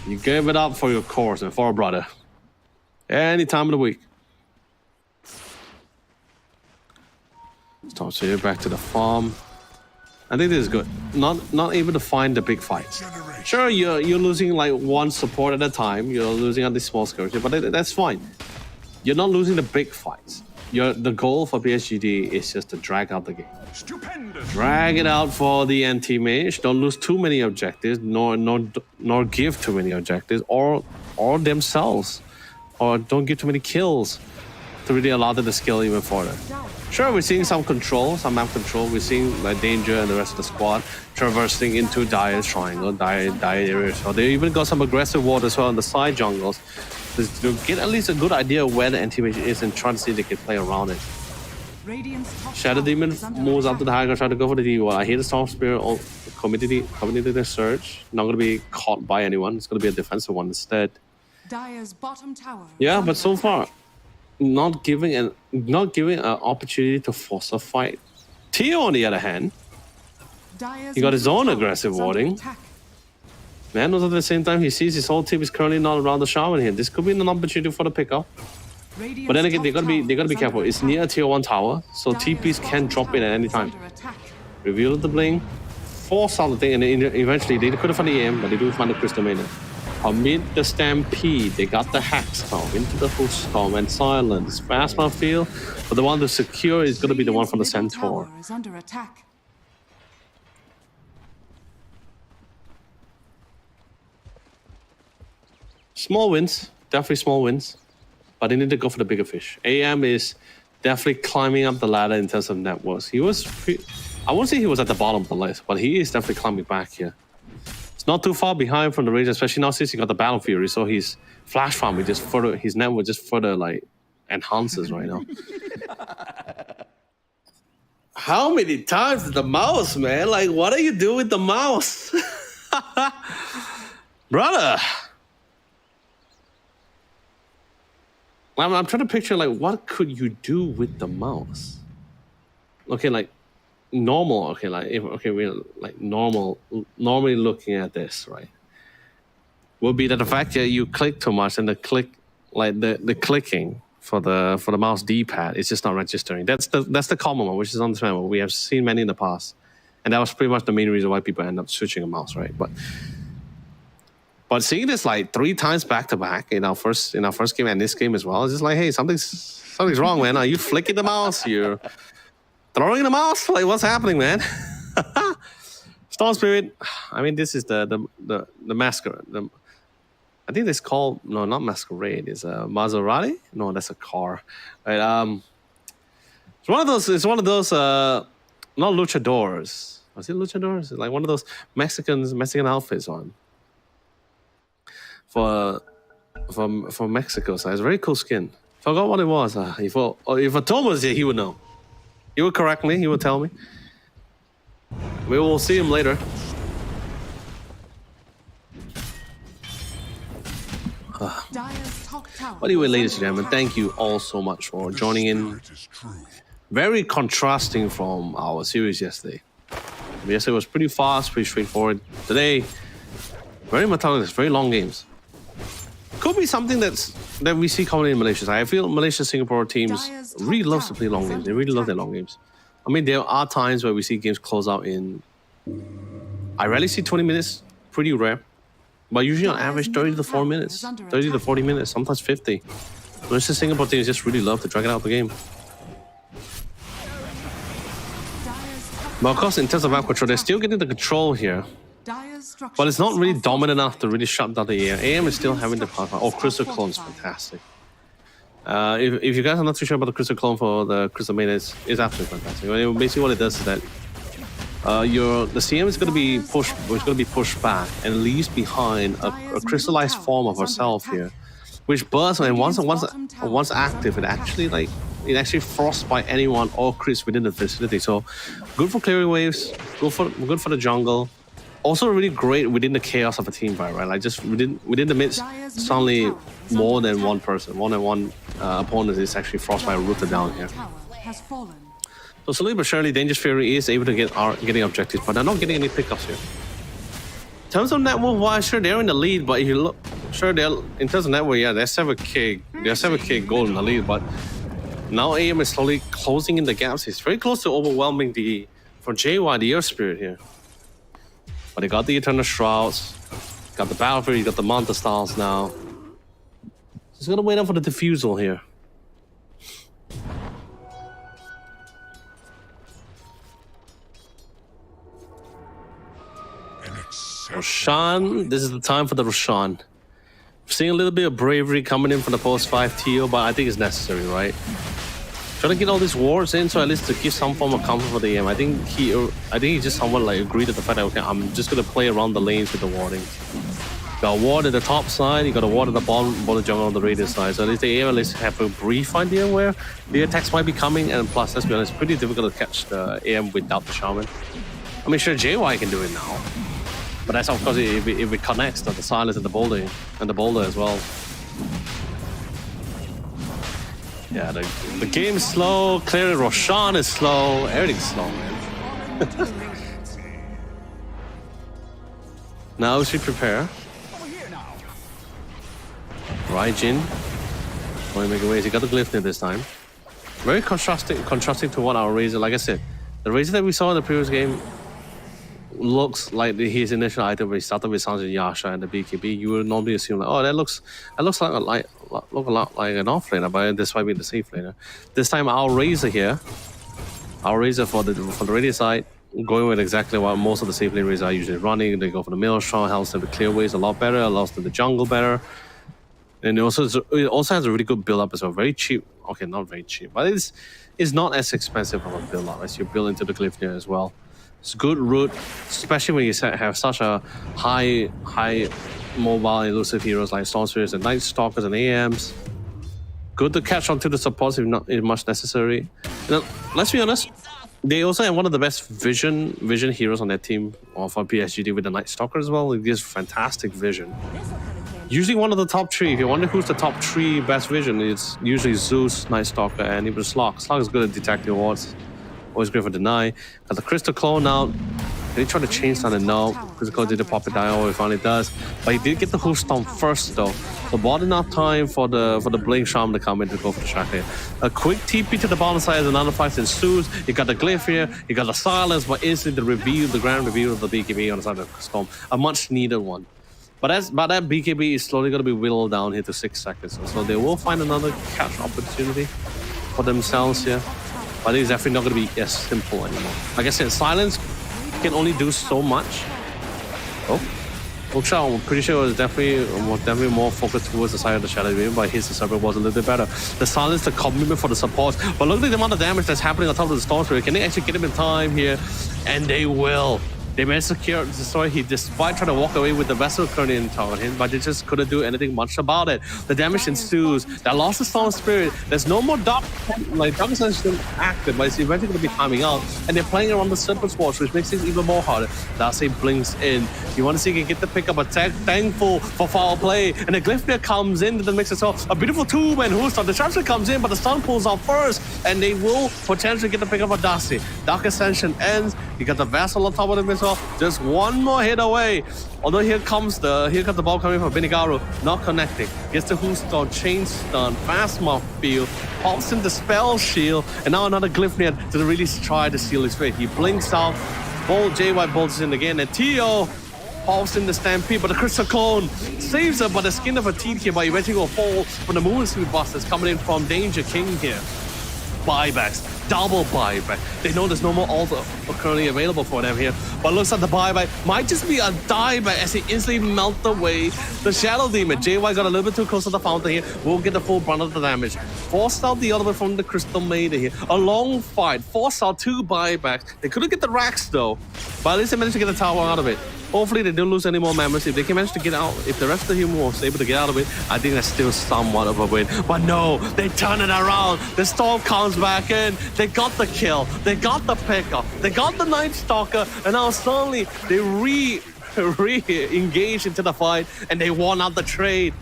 S2: You gave it up for your course and for a brother. Any time of the week. Stop here, back to the farm. I think this is good. Not able to find the big fights. Sure, you're losing like one support at a time. You're losing on the small skirmishes, but that's fine. You're not losing the big fights. The goal for PSGD is just to drag out the game. Stupendous. Drag it out for the anti-mage. Don't lose too many objectives, nor give too many objectives, or themselves. Or don't give too many kills to really allow them to scale even further. Sure, we're seeing some control, some map control. We're seeing like Danger and the rest of the squad traversing into Dire's triangle, Dire areas. So they even got some aggressive ward as well on the side jungles to get at least a good idea of where the anti-mage is and try to see if they can play around it. Shadow Demon moves up to the high ground, trying to go for the D1. I hear the Storm Spirit committed their search. Not going to be caught by anyone. It's going to be a defensive one instead.
S3: Dire's bottom tower.
S2: Yeah, but so far, not giving an opportunity to force a fight. Tio, on the other hand, he got his own aggressive warding. Man knows at the same time he sees his whole team is currently not around the shaman here. This could be an opportunity for the pickup. But then again, they gotta be careful. It's near a tier 1 tower, so TPs can drop in at any time. Reveal the blink, force out the thing, and eventually they couldn't find the aim, but they do find the crystal maiden. Amid the stampede, they got the Hackstorm into the full storm and silence. Phasma field, but the one to secure is gonna be the one from the Centaur. Small wins, definitely small wins, but they need to go for the bigger fish. AM is definitely climbing up the ladder in terms of net worth. I won't say he was at the bottom of the list, but he is definitely climbing back here. It's not too far behind from the range, especially now since he got the Battle Fury, so his flash farm his net worth just further like enhances right now. How many times did the mouse, man? Like, what are you doing with the mouse? Brother! I'm trying to picture, like, what could you do with the mouse? Okay, like, normal, okay, like, we're, like, normally looking at this, right? Would be that the fact that you click too much and the clicking for the mouse D-pad is just not registering. That's the common one, which is understandable. We have seen many in the past. And that was pretty much the main reason why people end up switching a mouse, right? But seeing this like 3 times back to back in our first game and this game as well, it's just like, hey, something's wrong, man. Are you flicking the mouse? You're throwing the mouse? Like, what's happening, man? Storm Spirit. I mean, this is the masquerade. I think it's called not masquerade. It's a Maserati. No, that's a car. Right? It's one of those. Not luchadors. Was it luchadors? It's like one of those Mexican outfits on. For Mexico, so it's a very cool skin. Forgot what it was. If Tom was here, he would know. He would correct me. He would tell me. We will see him later.
S3: Dire's top tower.
S2: Anyway,
S3: is
S2: ladies and
S3: under
S2: gentlemen,
S3: attack.
S2: thank you all so much for joining in.
S4: Spirit is true.
S2: Very contrasting from our series yesterday. Yesterday was pretty fast, pretty straightforward. Today, very methodical, very long games. Could be something that we see commonly in Malaysia. I feel Malaysia, Singapore teams
S3: Dire's top
S2: really love to
S3: tower
S2: play long
S3: is
S2: games. They
S3: under
S2: really love their
S3: attack.
S2: long games. I mean, there are times where we see games close out in. I rarely see 20 minutes, pretty rare. But usually on
S3: Dire's
S2: average 30 to
S3: middle
S2: 4
S3: tower
S2: minutes,
S3: is under
S2: 30 to
S3: attack.
S2: 40 minutes, sometimes 50. Malaysia, Singapore teams just really love to drag it out the game.
S3: Dire's top
S2: But of course, in terms of map
S3: tower
S2: control, they're
S3: is
S2: still
S3: under
S2: getting the control here.
S3: Dire's structures
S2: But it's not really
S3: are
S2: dominant enough to
S3: fortified.
S2: really shut down the AM. AM is still having the power. Oh, Crystal Clone is fantastic. If you guys are not too sure about the Crystal Clone for the Crystal Main, it's absolutely fantastic. I mean, basically, what it does is that the CM is going to be pushed. It's going to be pushed back and leaves behind a crystallized form of herself here, which bursts and once active, it actually frosts by anyone or crits within the vicinity. So good for clearing waves. Good for the jungle. Also really great within the chaos of a team fight, right? Like just within the midst, suddenly more than one person, more than one opponent is actually frostbite rooted down here.
S3: Tower has fallen.
S2: So slowly but surely, Dangerous Fury is able to getting objectives, but they're not getting any pickups here. In terms of network wise, sure they're in the lead, but if you look, sure they're in terms of network, yeah, they're 7k gold in the lead, but now AM is slowly closing in the gaps. It's very close to overwhelming for JY the Earth Spirit here. But they got the Eternal Shrouds, got the Battle Fury, got the Manta Styles now. Just gonna wait up for the defusal here.
S4: An exception.
S2: Roshan, this is the time for the Roshan. Seeing a little bit of bravery coming in from the post 5 TO, but I think it's necessary, right? Trying to get all these wards in, so at least to give some form of comfort for the AM. I think he just somewhat like agreed to the fact that okay, I'm just gonna play around the lanes with the warding. Got a ward at the top side, you got a ward at the bottom jungle on the radius side. So at least the AM at least have a brief idea where the attacks might be coming, and plus, let's be honest, it's pretty difficult to catch the AM without the shaman. I mean, sure, JY can do it now, but that's of course if it connects to the silence and the boulder as well. Yeah, the game is slow. Clearly, Roshan is slow. Everything's slow, man. Now she prepare. Right, Jin. Going to make a ways. He got the glyph near this time. Very contrasting to what our Razor. Like I said, the Razor that we saw in the previous game looks like his initial item where he started with Sanjay Yasha and the BKB. You would normally assume like, oh, that looks like look a lot like an off laner, but this might be the safe laner. This time our Razor here, our Razor for the radius side, going with exactly what most of the safe lane Razor are usually running. They go for the Maelstrom, helps them to clear ways a lot better, allows them to jungle better. And it also has a really good build up as well. Very cheap. Okay, not very cheap, but it's not as expensive of a build up as you build into the glyph here as well. It's good root, especially when you have such a high mobile elusive heroes like Storm Spirits and Night Stalkers and AMs. Good to catch onto the supports if much necessary. Now, let's be honest, they also have one of the best vision heroes on their team for PSGD with the Night Stalker as well. It gives fantastic vision. Usually one of the top 3. If you wonder who's the top 3 best vision, it's usually Zeus, Night Stalker, and even Slog. Slog is good at detecting wards. Always great for deny. Got the Crystal Clone out. They tried to change something. No, Crystal Clone didn't pop it down. He finally does. But he did get the Hoof Stomp first though. So bought enough time for the Blink Shaman to come in to go for the track here. A quick TP to the bottom side as another fight ensues. You got the Glyph here. You got the Silence, but instantly the grand reveal of the BKB on the side of the Storm. A much needed one. But that BKB is slowly going to be whittled down here to 6 seconds. So they will find another catch opportunity for themselves here. But it's definitely not going to be as simple anymore. Like I said, Silence can only do so much. Oh, Bookshot, I'm pretty sure was definitely more focused towards the side of the Shadow Beam, but his server was a little bit better. The Silence, the commitment for the support. But look at the amount of damage that's happening on top of the Storm Spirit. Can they actually get him in time here? And they will. They managed to destroy. He despite trying to walk away with the vessel currently in tower him, but they just couldn't do anything much about it. The damage ensues. They lost the Storm Spirit. There's no more Dark Ascension active, but it's eventually going to be timing out. And they're playing around the Serpent's Watch, which makes it even more harder. Darcy blinks in. You want to see if he can get the pickup attack. Thankful for foul play. And the Glyphnia comes into the mix as well. A beautiful two-man Hoostar. The Disruption comes in, but the stun pulls out first. And they will potentially get the pickup of Darcy. Dark Ascension ends. You got the Vassal on top of him as well. Just one more hit away. Although here comes the ball coming from Binigaru, not connecting. Gets the Hoostar, chain stun, fast mob field, pops in the spell shield, and now another Glyphnia to really try to seal his fate. He blinks out, JY bolts in again, and Tio pops in the Stampede, but the Crystal Clone saves her, but the skin of her teeth here, but eventually will fall from the Moon Suit Busters coming in from Danger King here. Buybacks, double buyback. They know there's no more altar currently available for them here, but looks like the buyback might just be a dieback as he instantly melt away the Shadow Demon. JY got a little bit too close to the fountain here. We'll get the full brunt of the damage. Forced out the other way from the Crystal Maiden here. A long fight, forced out 2 buybacks. They couldn't get the racks though, but at least they managed to get the tower out of it. Hopefully they don't lose any more members. If they can manage to get out, if the rest of the human was able to get out of it, I think that's still somewhat of a win. But no, they turn it around. The Storm comes back in. They got the kill. They got the pickup. They got the Night Stalker. And now suddenly they re-engage into the fight and they won out the trade.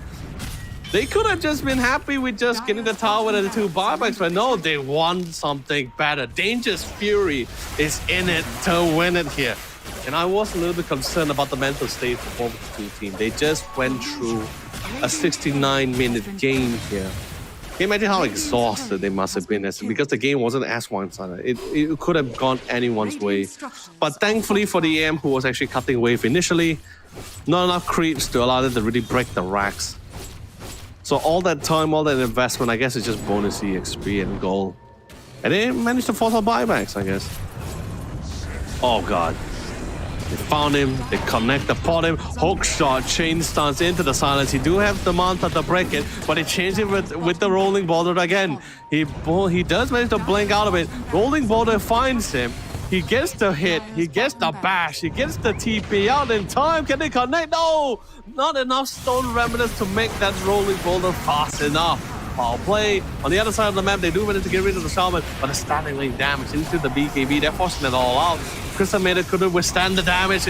S2: They could have just been happy with just getting the tower and the 2 buybacks, but no, they want something better. Dangerous Fury is in it to win it here. And I was a little bit concerned about the mental state of both the 2 teams. They just went through a 69-minute game here. Can you imagine how exhausted they must have been because the game wasn't as one-sided. It could have gone anyone's way. But thankfully for the AM, who was actually cutting wave initially, not enough creeps to allow them to really break the racks. So all that time, all that investment, I guess it's just bonusy XP and gold. And they managed to force out buybacks, I guess. Oh god. They found him, they connect upon him, hook shot, chain stuns into the silence. He do have the Manta to break it, but he changed it with the rolling boulder again. He does manage to blink out of it. Rolling boulder finds him. He gets the hit, he gets the bash, he gets the TP out in time. Can they connect? No! Not enough stone remnants to make that rolling boulder fast enough. Foul play. On the other side of the map, they do manage to get rid of the Shaman, but the standing lane damage into the BKB, they're forcing it all out. Crystal Maiden couldn't withstand the damage,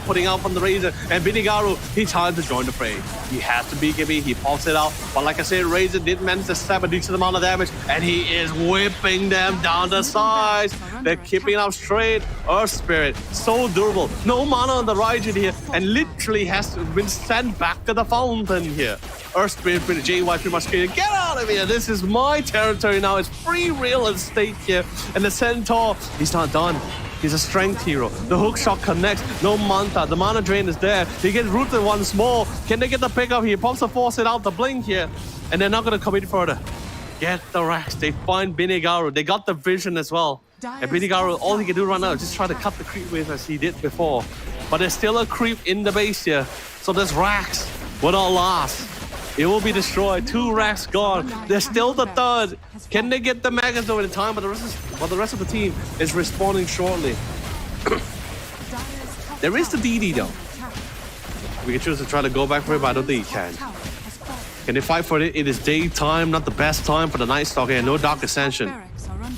S2: putting out from the Razor, and Binigaru, he tried to join the fray. He has the BKB, he pops it out, but like I said, Razor did manage to stab a decent amount of damage, and he is whipping them down the sides. They're keeping up straight. Earth Spirit, so durable. No mana on the Raijin here, and literally has been sent back to the fountain here. Earth Spirit, JY pretty much screaming, get out of here, this is my territory now, it's free real estate here. And the Centaur, he's not done. He's a strength hero. The hook shot connects. No Manta. The mana drain is there. He gets rooted once more. Can they get the pickup here? Pops the force it out the blink here. And they're not going to commit further. Get the racks. They find Binigaru. They got the vision as well. And Binigaru, all he can do right now is just try to cut the creep wave as he did before. But there's still a creep in the base here. So this racks will not last. It will be destroyed. 2 racks gone. There's still the 3rd. Can they get the Magas over the time? But the rest of the team is responding shortly. There is the DD though. We can choose to try to go back for it, but I don't think he can. Can they fight for it? It is daytime, not the best time for the Night Stalker, and no Dark Ascension.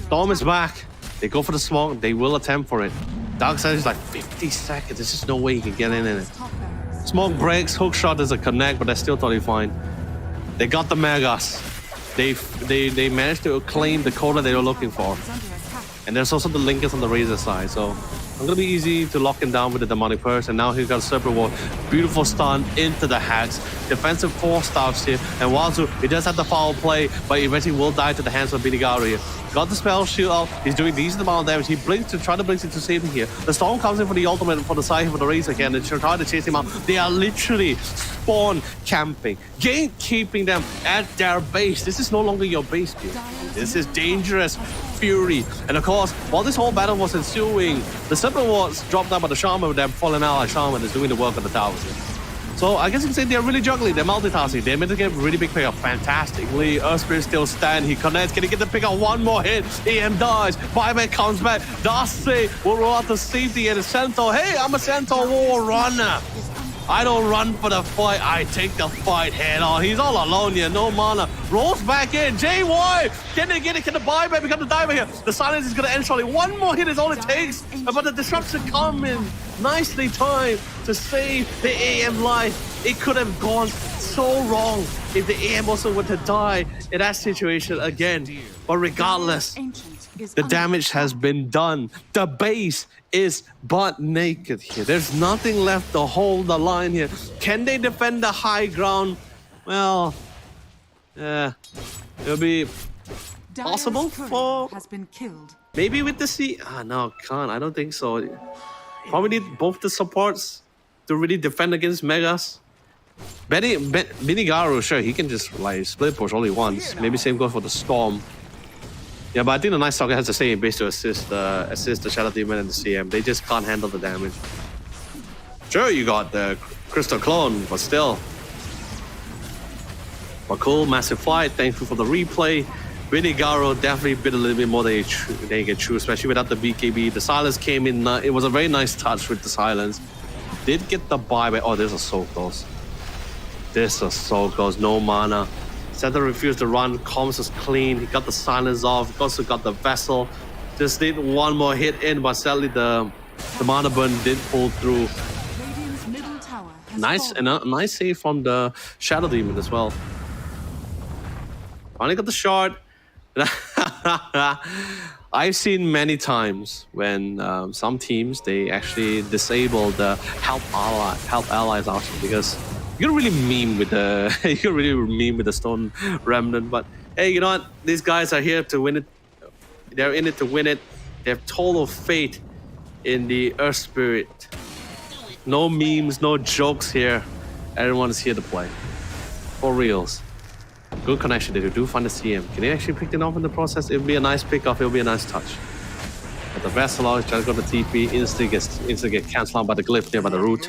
S2: Storm is back. They go for the smoke. They will attempt for it. Dark Ascension is like 50 seconds. There's just no way he can get in it. Smoke breaks, hook shot is a connect, but that's still totally fine. They got the Megas. They managed to claim the quota they were looking for. And there's also the Linkers on the Razor side, so I'm gonna be easy to lock him down with the Demonic Purse. And now he's got a Serpent Ward. Beautiful stun into the hacks. Defensive 4-staffs here. And Wazu, he does have the foul play, but eventually will die to the hands of Binigaru here. Got the spell shield out. He's doing decent amount of damage. He blinks to try to blink into save him here. The Storm comes in for the ultimate for the side here for the Razor again. They try to chase him out. They are literally spawn camping, gatekeeping them at their base. This is no longer your base, dude. This is dangerous fury. And of course, while this whole battle was ensuing, the Serpent Wards dropped down by the Shaman with them falling out. Shaman is doing the work of the towers. So I guess you can say they're really juggling, they're multitasking. They managed to get a really big pickup. Fantastically. Earthspirit still stand. He connects. Can he get the pickup? One more hit. EM dies. Buyback comes back. Darcy will roll out to safety and a Centaur. Hey, I'm a Centaur war runner. I don't run for the fight. I take the fight head on. He's all alone here. No mana. Rolls back in. JY. Can they get it? Can the buyback become the diver here? The silence is going to end shortly. One more hit is all it takes. But the disruption come in. Nicely timed to save the AM life. It could have gone so wrong if the AM also were to die in that situation again. But regardless, the damage has been done. The base is butt naked here. There's nothing left to hold the line here. Can they defend the high ground? Well, it'll be possible for
S3: has been killed.
S2: maybe with the C. No, can't. I don't think so. Probably need both the supports to really defend against Megas. Binigaru, sure, he can just like split push only once. Maybe same goes for the Storm. Yeah, but I think the Night Stalker has to stay in base to assist the Shadow Demon and the CM. They just can't handle the damage. Sure, you got the Crystal Clone, but still. But cool, massive fight. Thankful for the replay. Binigaru definitely bit a little bit more than they get true, especially without the BKB. The silence came in. It was a very nice touch with the silence. Did get the buyback. Oh, there's a so close. This is so close. No mana. Center refused to run. Comms is clean. He got the silence off. He also got the vessel. Just need one more hit in, but sadly the mana burn did pull through.
S3: Radiant's middle tower has
S2: Nice
S3: fallen.
S2: and a nice save from the Shadow Demon as well. Finally got the shard. I've seen many times when some teams they actually disable the help allies option because you can really meme with the Stone Remnant. But hey, you know what? These guys are here to win it. They're in it to win it. They have total faith in the Earth Spirit. No memes, no jokes here. Everyone is here to play. For reals. Good connection. They do find the CM. Can they actually pick it off in the process? It'll be a nice pick-off. It'll be a nice touch. But the Vessel out, trying to go to TP. Instantly get cancelled out by the Glyph there by the root.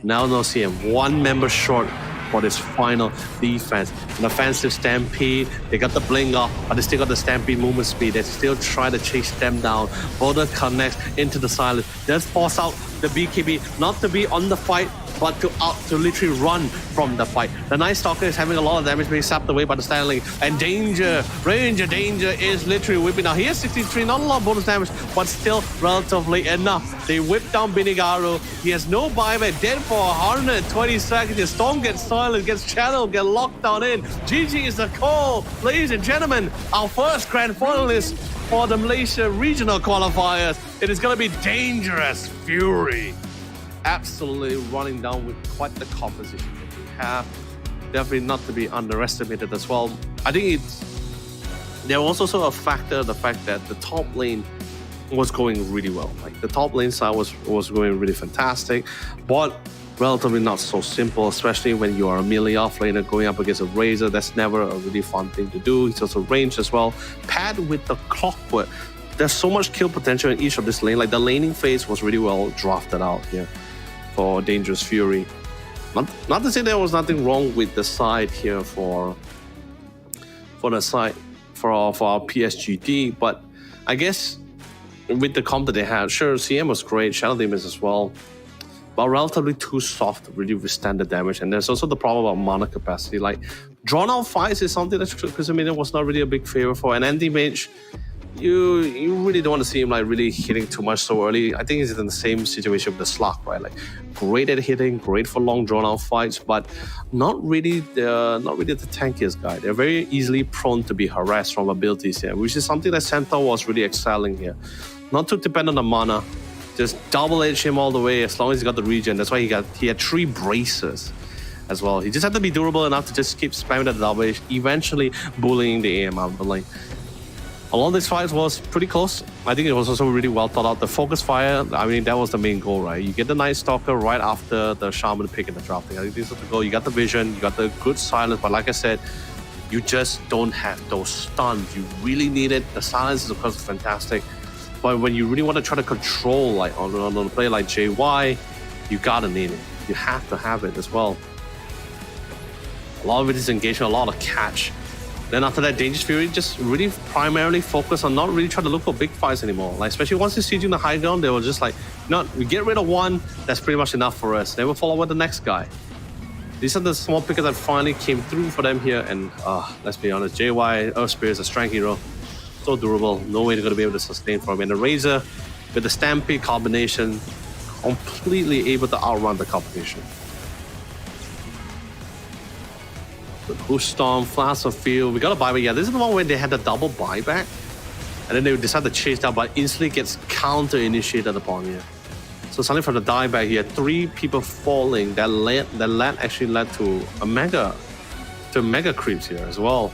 S2: Now no CM. One member short for this final defense. An offensive Stampede. They got the Bling off, but they still got the Stampede movement speed. They still try to chase them down. Boulder connects into the silence. Just force out the BKB, not to be on the fight, but to literally run from the fight. The Night Stalker is having a lot of damage being sapped away by the Stanley. And Danger is literally whipping out. He has 63, not a lot of bonus damage, but still relatively enough. They whip down Binigaru. He has no buyback, dead for 120 seconds. The Storm gets silent, gets channeled, get locked down in. GG is the call. Ladies and gentlemen, our first grand finalist for the Malaysia regional qualifiers. It is going to be Dangerous Fury. Absolutely running down with quite the composition that we have. Definitely not to be underestimated as well. I think there was also a factor, the fact that the top lane was going really well. Like the top lane side was going really fantastic, but relatively not so simple, especially when you are a melee offlaner going up against a Razor. That's never a really fun thing to do. It's also ranged as well. Paired with the Clockwork, there's so much kill potential in each of this lane. Like the laning phase was really well drafted out here for Dangerous Fury. Not to say there was nothing wrong with the side here for our PSGD, but I guess with the comp that they had, sure, CM was great, Shadow Demons as well, but relatively too soft to really withstand the damage. And there's also the problem about mana capacity. Like drawn out fights is something that Chrisomania was not really a big favor for. And anti-mage, you really don't want to see him like really hitting too much so early. I think he's in the same situation with the Slug, right? Like great at hitting, great for long drawn out fights, but not really the tankiest guy. They're very easily prone to be harassed from abilities here, which is something that Centaur was really excelling here. Not too dependent on mana, just double edge him all the way as long as he got the regen. That's why he had 3 braces as well. He just had to be durable enough to just keep spamming the double edge, eventually bullying the AM out of the lane. A lot of this fight was pretty close. I think it was also really well thought out. The focus fire, I mean, that was the main goal, right? You get the Night Stalker right after the Shaman pick in the drafting. I think this was the goal. You got the vision, you got the good silence, but like I said, you just don't have those stuns. You really need it. The silence is, of course, fantastic. But when you really want to try to control, like on a player like JY, you gotta need it. You have to have it as well. A lot of it is engagement, a lot of catch. Then after that, Dangerous Fury just really primarily focus on not really trying to look for big fights anymore. Like, especially once you see you in the high ground, they were just like, no, we get rid of one, that's pretty much enough for us. They will follow with the next guy. These are the small pickers that finally came through for them here. And let's be honest, JY Earth Spirit is a strength hero. So durable, no way they're going to be able to sustain from him. And the Razor, with the Stampede combination, completely able to outrun the competition. The Push Storm, Flash of Field, we got a buyback. Yeah, this is the one where they had the double buyback. And then they decide to chase down, but instantly gets counter-initiated upon here. So suddenly from the dieback here, 3 people falling, that actually led to a mega creeps here as well.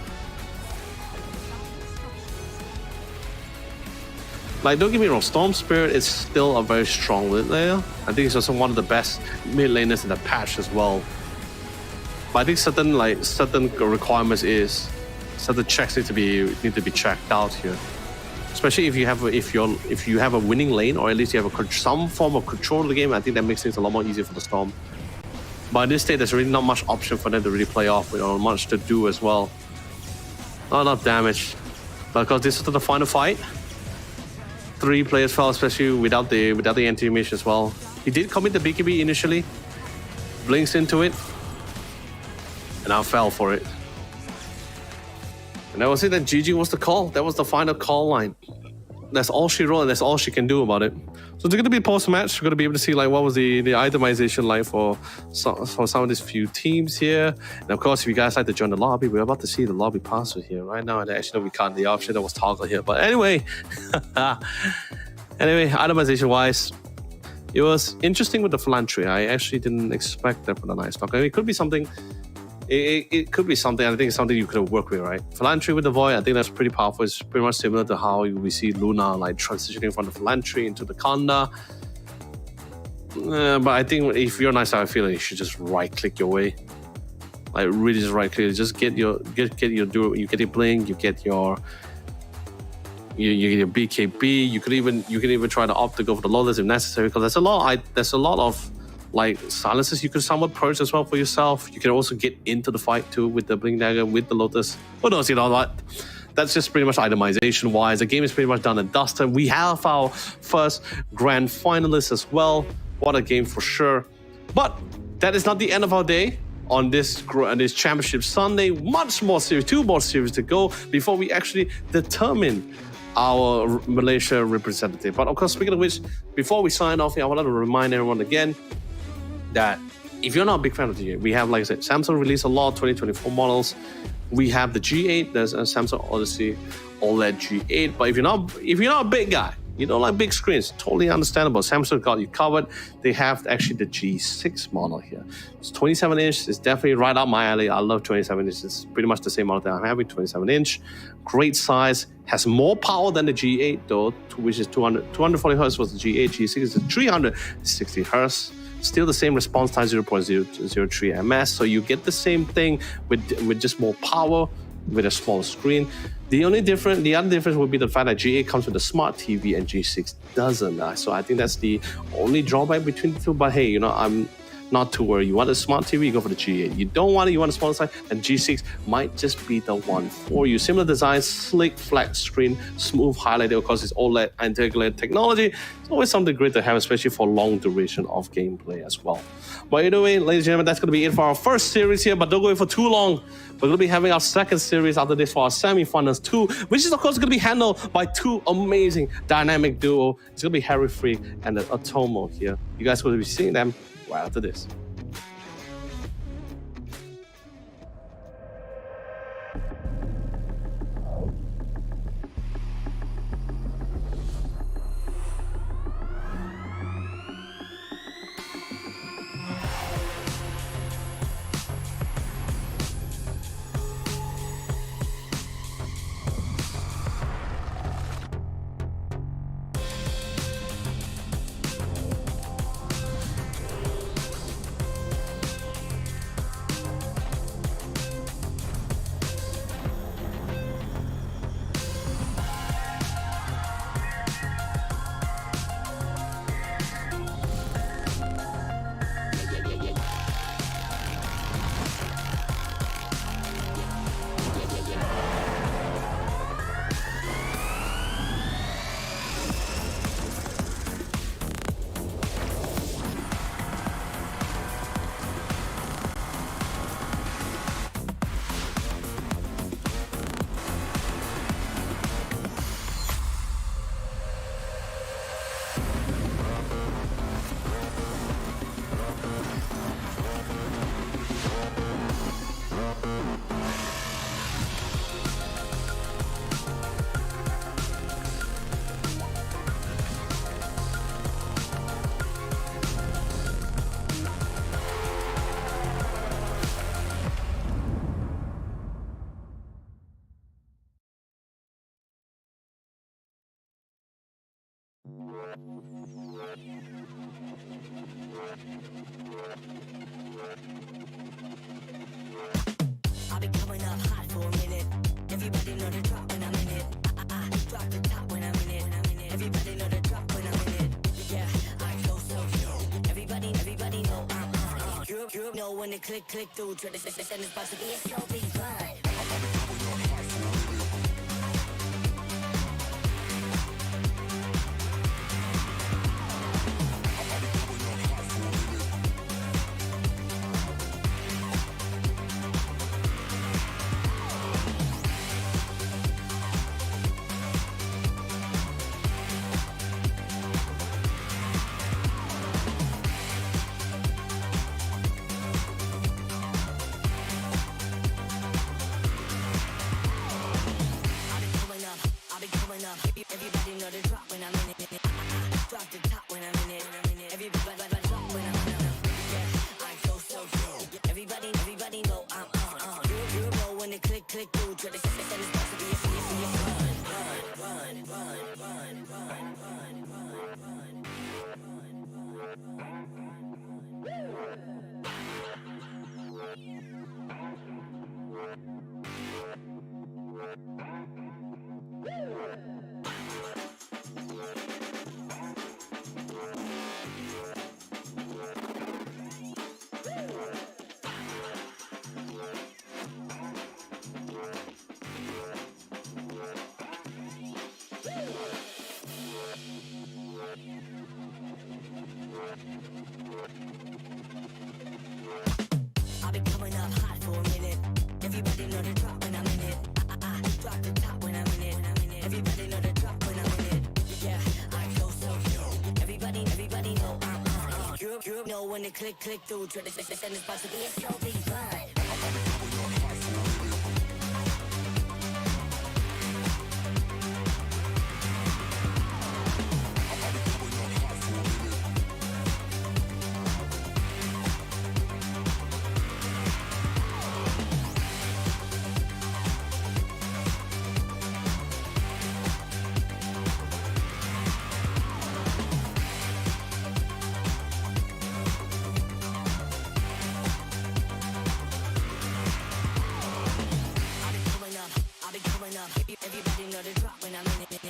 S2: Like, don't get me wrong, Storm Spirit is still a very strong mid laner. I think it's also one of the best mid laners in the patch as well. But I think certain requirements is certain checks need to be checked out here. Especially if you have a winning lane, or at least you have some form of control of the game. I think that makes things a lot more easier for the Storm. But in this state, there's really not much option for them to really play off with, or much to do as well. Not enough damage. But because this is the final fight, 3 players fell, especially without the anti-image as well. He did commit the BKB initially, blinks into it, and now fell for it. And that was it. That GG was the call. That was the final call line. That's all she wrote, and that's all she can do about it. So it's going to be post-match. We're going to be able to see like what was the itemization like for some of these few teams here. And of course, if you guys like to join the lobby, we're about to see the lobby password here right now. And actually, no, we can't. The option that was toggle here. But anyway, itemization-wise, it was interesting with the Philanthropy. I actually didn't expect that for the Night Stalker. I mean, it could be something. It could be something. I think it's something you could have worked with, right? Philanthropy with the Void, I think that's pretty powerful. It's pretty much similar to how we see Luna like transitioning from the Philanthropy into the Kanda. But I think if you're nice, I feel like you should just right-click your way. Like really just right-click. Just get your you get your blink, you get your BKB. You could even try to opt to go for the Lotus if necessary, because there's a lot of like silences you could somewhat purge as well for yourself. You can also get into the fight too with the Blink Dagger, with the Lotus. Who knows, you know what? That's just pretty much itemization wise. The game is pretty much done and dusted. We have our first grand finalist as well. What a game for sure. But that is not the end of our day on this championship Sunday. Much more series, 2 more series to go before we actually determine our Malaysia representative. But of course, speaking of which, before we sign off here, I wanted to remind everyone again that if you're not a big fan of the G8, we have, like I said, Samsung released a lot of 2024 models. We have the G8, there's a Samsung Odyssey OLED G8. But if you're not a big guy, you don't like big screens, totally understandable. Samsung got you covered. They have actually the G6 model here. It's 27 inch. It's definitely right up my alley. I love 27 inch. It's pretty much the same model that I'm having, 27 inch. Great size. Has more power than the G8 though, which is 240 Hz was the G8. G6 is 360 Hz. Still the same response time, 0.003 ms. So you get the same thing with just more power, with a smaller screen. The other difference would be the fact that G8 comes with a smart TV and G6 doesn't. So I think that's the only drawback between the two. But hey, you know, I'm not too worried. You want a smart TV, you go for the G8. You don't want it, you want a smaller size, and G6 might just be the one for you. Similar design, slick, flat screen, smooth highlighting. Of course, it's OLED integrated technology. It's always something great to have, especially for long duration of gameplay as well. But either way, ladies and gentlemen, that's going to be it for our first series here, but don't go for too long. We're going to be having our second series after this for our semi-finals 2, which is of course going to be handled by 2 amazing dynamic duo. It's going to be Harry Freak and the Atomo here. You guys will be seeing them right after this.
S1: up hot for a minute. Everybody know the drop when I'm in it. I drop the top when I'm in it. Everybody know the drop when I'm in it. Yeah, I go so good. Everybody know I'm on. You know when the click through. Try to send this box to be a slow beat ride. Everybody know the drop when I'm in it. Drop the top when I'm in it. Everybody drop when I'm in it. Yeah, I go so good. Everybody know I'm on. You know when the click through. Try to send this box to be a I've been coming up hot for a minute. Everybody know the drop when I'm in it. I drop the top when I'm in it. Everybody know the drop when I'm in it. Yeah, I go so good. Everybody know I'm on. You know when the click through. Try to send this box to be a slow beat ride. Everybody know the drop when I'm in it.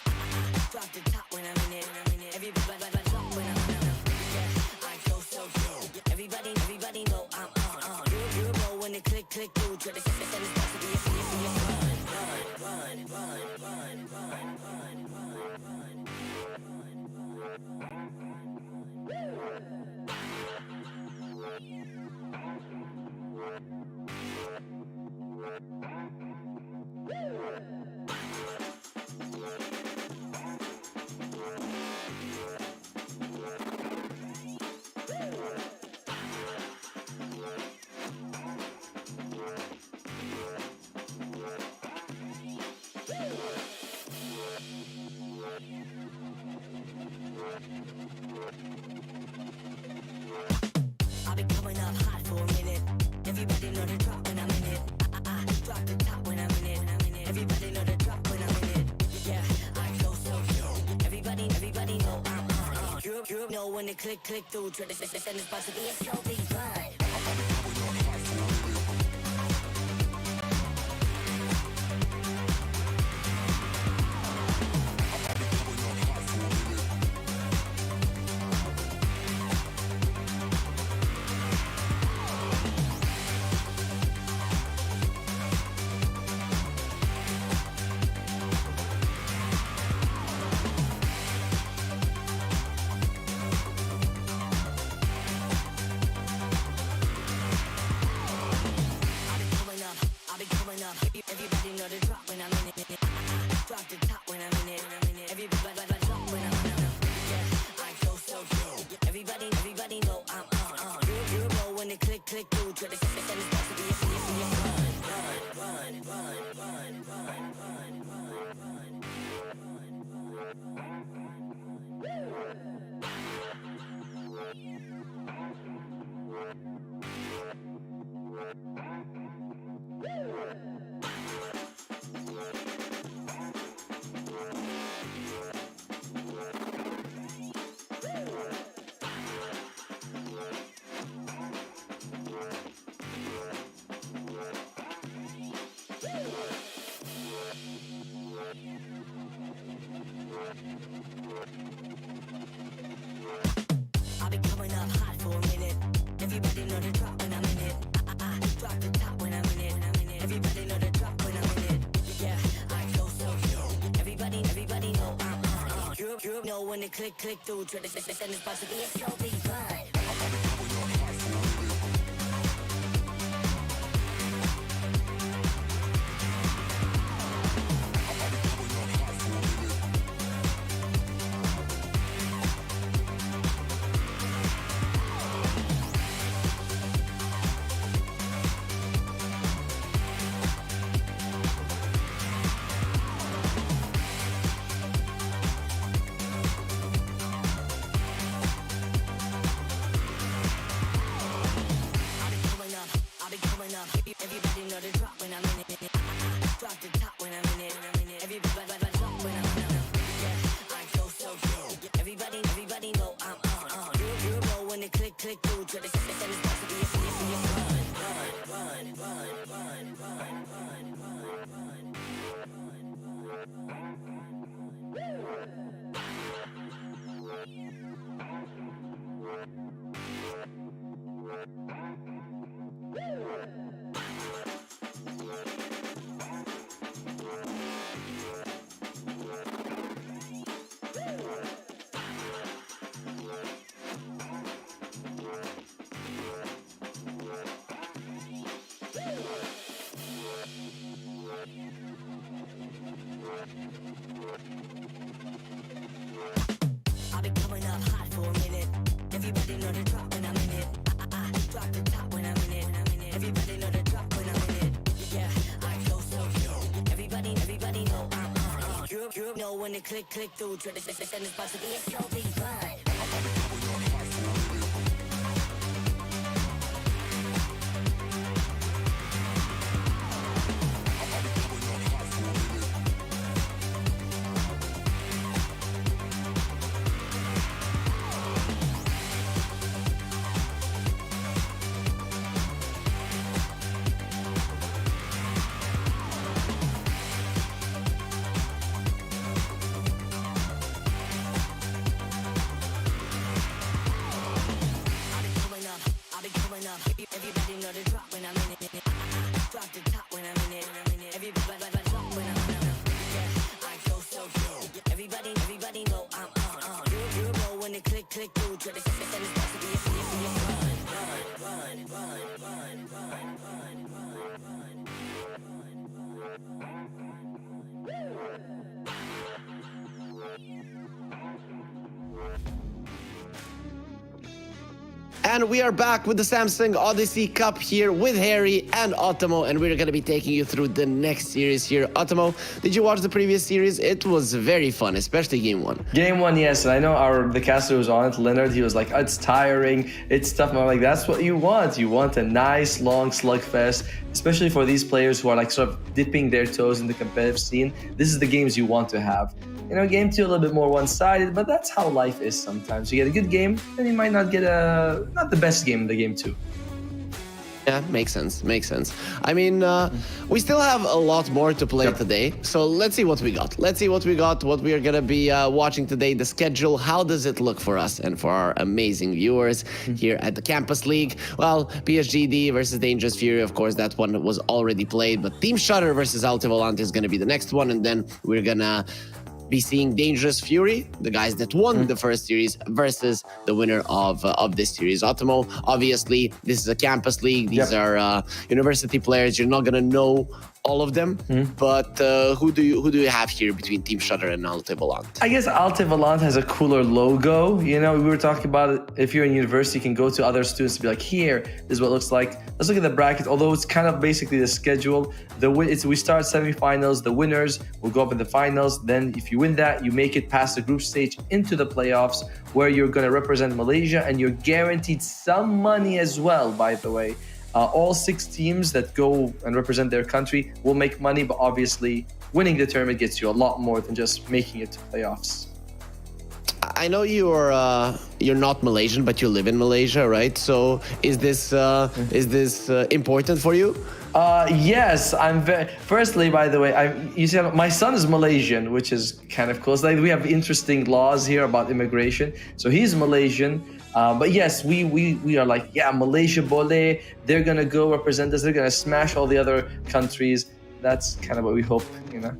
S1: Drop the top when I'm in it. Everybody drop when I'm in it. Yeah, I go so good. Everybody know I'm on. You know when the click through. Try to send this box to be a I've been coming up hot for a minute. Everybody know the drop when I'm in it. I drop the top when I'm in it. Everybody know the drop when I'm in it. Yeah, I go so good. Everybody know I'm on. You know when the click through. Try to send this box to be a slow beat ride. Everybody know the drop when I'm in it. Drop the top when I'm in it. Everybody drop when I'm in it. Yeah, I go so good. Everybody know I'm on. You know when the click through. Try to send this box to be a You know when it click through, try to send this about to be a slow beat run. Everybody know the drop when I'm in it. Drop the top when I'm in it. Everybody drop when I'm in it. Yeah, I go so good. Everybody know I'm on. You know when it click through. Try to send this box to be a I've been coming up hot for a minute. Everybody know the drop when I'm in it. I drop the top when I'm in it. Everybody know the drop when I'm in it. Yeah, I go so good. Everybody know I'm on. You know when it click through. Try to send this box to be a slow beat run. Everybody know the drop when I'm in it. Drop the top when I'm in it. Everybody drop when I'm in it. Yeah, I go so good. Everybody know I'm on. You know when it click through. Try to send this box to be a
S5: And we are back with the Samsung Odyssey Cup here with Harry and Otomo, and we're going to be taking you through the next series here. Otomo, did you watch the previous series? It was very fun, especially game one.
S6: Game one, yes. And I know the caster was on it, Leonard. He was like, oh, it's tiring, it's tough. And I'm like, that's what you want. You want a nice, long slugfest, especially for these players who are like sort of dipping their toes in the competitive scene. This is the games you want to have. You know, game two a little bit more one-sided, but that's how life is sometimes. You get a good game, then you might not get not the best game in the game two.
S5: Yeah, makes sense. I mean, we still have a lot more to play today, so let's see what we got. What we are going to be watching today, the schedule. How does it look for us and for our amazing viewers here at the Campus League? Well, PSGD versus Dangerous Fury, of course, that one was already played, but Team Shutter versus Alte Volante is going to be the next one, and then we're going to be seeing Dangerous Fury, the guys that won the first series, versus the winner of this series. Otomo, obviously, this is a campus league. These are university players. You're not gonna know all of them, but who do you have here between Team Shutter and Alte Volante?
S6: I guess Alte Volante has a cooler logo. You know, we were talking about it. If you're in university, you can go to other students and be like, here, this is what it looks like. Let's look at the bracket. Although it's kind of basically the schedule. We start semifinals. The winners will go up in the finals. Then if you win that, you make it past the group stage into the playoffs, where you're going to represent Malaysia, and you're guaranteed some money as well, by the way. All 6 teams that go and represent their country will make money, but obviously winning the tournament gets you a lot more than just making it to playoffs.
S5: I know you're not Malaysian, but you live in Malaysia, right? So is this important for you?
S6: Yes, I'm very. Firstly, by the way, you see, my son is Malaysian, which is kind of close. Like, we have interesting laws here about immigration. So he's Malaysian. But yes, we are like, yeah, Malaysia Boleh. They're gonna go represent us. They're gonna smash all the other countries. That's kind of what we hope,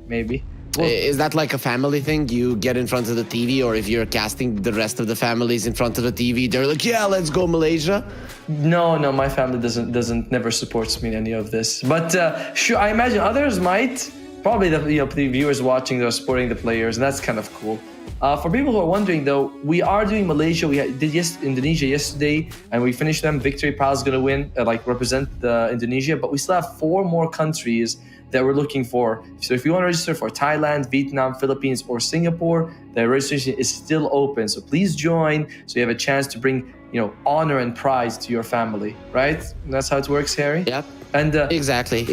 S6: maybe.
S5: Is that like a family thing? You get in front of the TV, or if you're casting the rest of the families in front of the TV, they're like, yeah, let's go Malaysia?
S6: No, my family doesn't never supports me in any of this. But sure, I imagine others might. Probably the viewers watching, they're supporting the players, and that's kind of cool. For people who are wondering, though, we are doing Malaysia. We did Indonesia yesterday, and we finished them. Victory Pal is going to win, represent Indonesia. But we still have 4 more countries that we're looking for. So if you want to register for Thailand, Vietnam, Philippines, or Singapore, the registration is still open. So please join, so you have a chance to bring, honor and pride to your family, right? And that's how it works, Harry?
S5: Yep.
S6: And
S5: Exactly.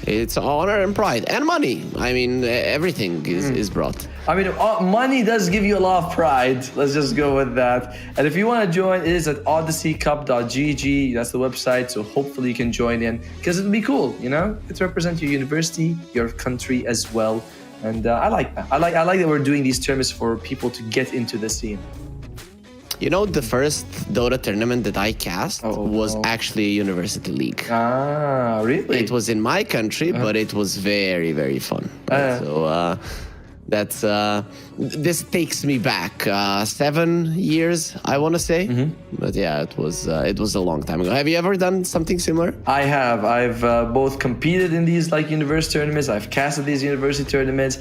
S5: It's honor and pride and money. I mean, everything is brought.
S6: I mean, money does give you a lot of pride. Let's just go with that. And if you want to join, it is at odysseycup.gg. That's the website. So hopefully you can join in, because it'll be cool, to represent your university, your country as well. And I like that. I like that we're doing these tournaments for people to get into the scene.
S5: The first Dota tournament that I cast was actually a university league.
S6: Ah, really?
S5: It was in my country, but it was very, very fun. So that's this takes me back 7 years, I want to say. But yeah, it was a long time ago. Have you ever done something similar?
S6: I have. I've both competed in these university tournaments. I've casted these university tournaments,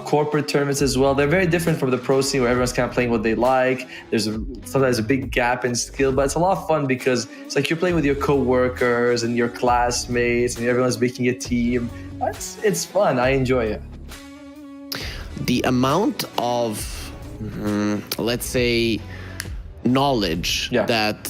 S6: corporate tournaments as well. They're very different from the pro scene, where everyone's kind of playing what they like. There's sometimes a big gap in skill, but it's a lot of fun because it's like you're playing with your co-workers and your classmates, and everyone's making a team. It's fun. I enjoy it.
S5: The amount of, let's say, knowledge that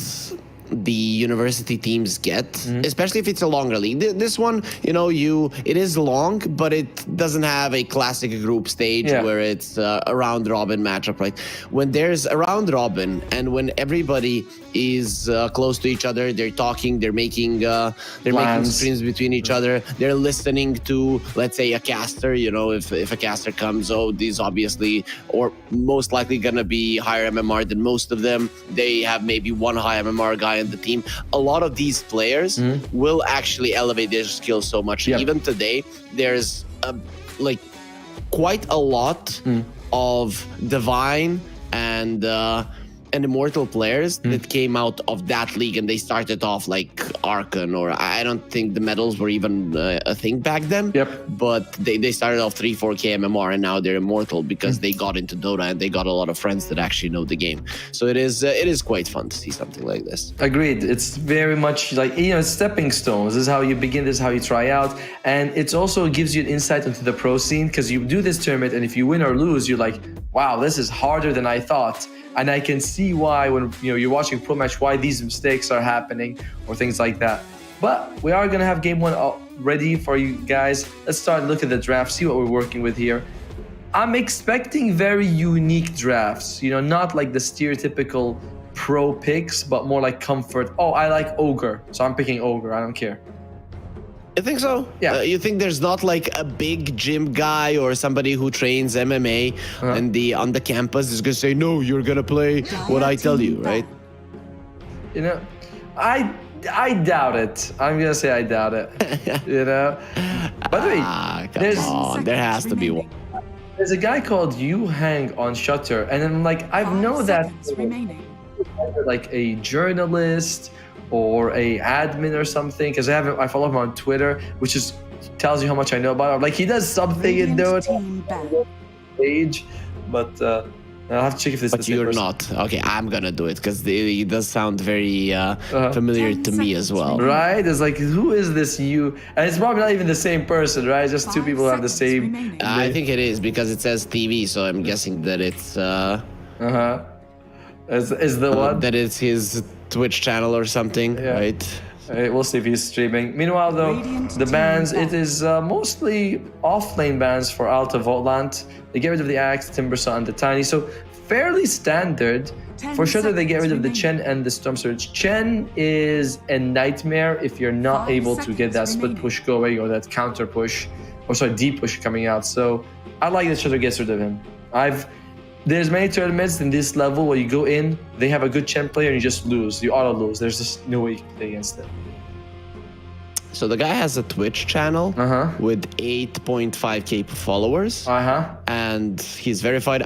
S5: the university teams get, especially if it's a longer league. This one, it is long, but it doesn't have a classic group stage where it's a round robin matchup, right? When there's a round robin and when everybody is close to each other, they're talking, they're making streams between each other, they're listening to, let's say, a caster. If a caster comes, these obviously or most likely gonna be higher MMR than most of them. They have maybe one high MMR guy in the team. A lot of these players will actually elevate their skills so much. Even today, there's quite a lot of divine and immortal players that came out of that league, and they started off like Archon, or I don't think the medals were even a thing back then. But they started off 3-4k MMR, and now they're immortal because they got into Dota and they got a lot of friends that actually know the game. So it is quite fun to see something like this.
S6: Agreed. It's very much like, it's stepping stones. This is how you begin, this is how you try out. And it also gives you an insight into the pro scene, because you do this tournament and if you win or lose, you're like, wow, this is harder than I thought. And I can see why, when you're watching pro match, why these mistakes are happening or things like that. But we are gonna have game 1 ready for you guys. Let's start look at the draft, see what we're working with here. I'm expecting very unique drafts. Not like the stereotypical pro picks, but more like comfort. I like Ogre, so I'm picking Ogre. I don't care.
S5: You think so?
S6: Yeah.
S5: You think there's not like a big gym guy or somebody who trains MMA on the campus is gonna say, no, you're gonna play what I tell you, right?
S6: I doubt it. I'm gonna say I doubt it. By the way,
S5: there has to be one.
S6: There's a guy called Yu Hang on Shutter, and I'm like, I've known that like a journalist or a admin or something, because I follow him on Twitter, which is tells you how much I know about him. Like, he does something in Dota page, but I'll have to check if this is the same
S5: you're
S6: person.
S5: not. Okay, I'm gonna do it because he does sound very familiar to me as well.
S6: Right? It's like, who is this you? And it's probably not even the same person, right? Just 2 people who have the same.
S5: I think it is because it says TV, so I'm guessing that it's
S6: Is the one
S5: that it's his Twitch channel or something, right?
S6: We'll see if he's streaming. Meanwhile, though, the bans, it is mostly off-lane bans for Alta Voltland. They get rid of the Axe, Timbersaw, and the Tiny. So fairly standard. For sure that they get rid of the Chen and the Storm Surge. Chen is a nightmare if you're not able to get that split push going or that counter push, or sorry, deep push coming out. So I like that Shutter gets rid of him. There's many tournaments in this level where you go in, they have a good Chen player and you just lose. You auto lose. There's just no way you can play against it.
S5: So the guy has a Twitch channel with 8.5k followers, and he's verified.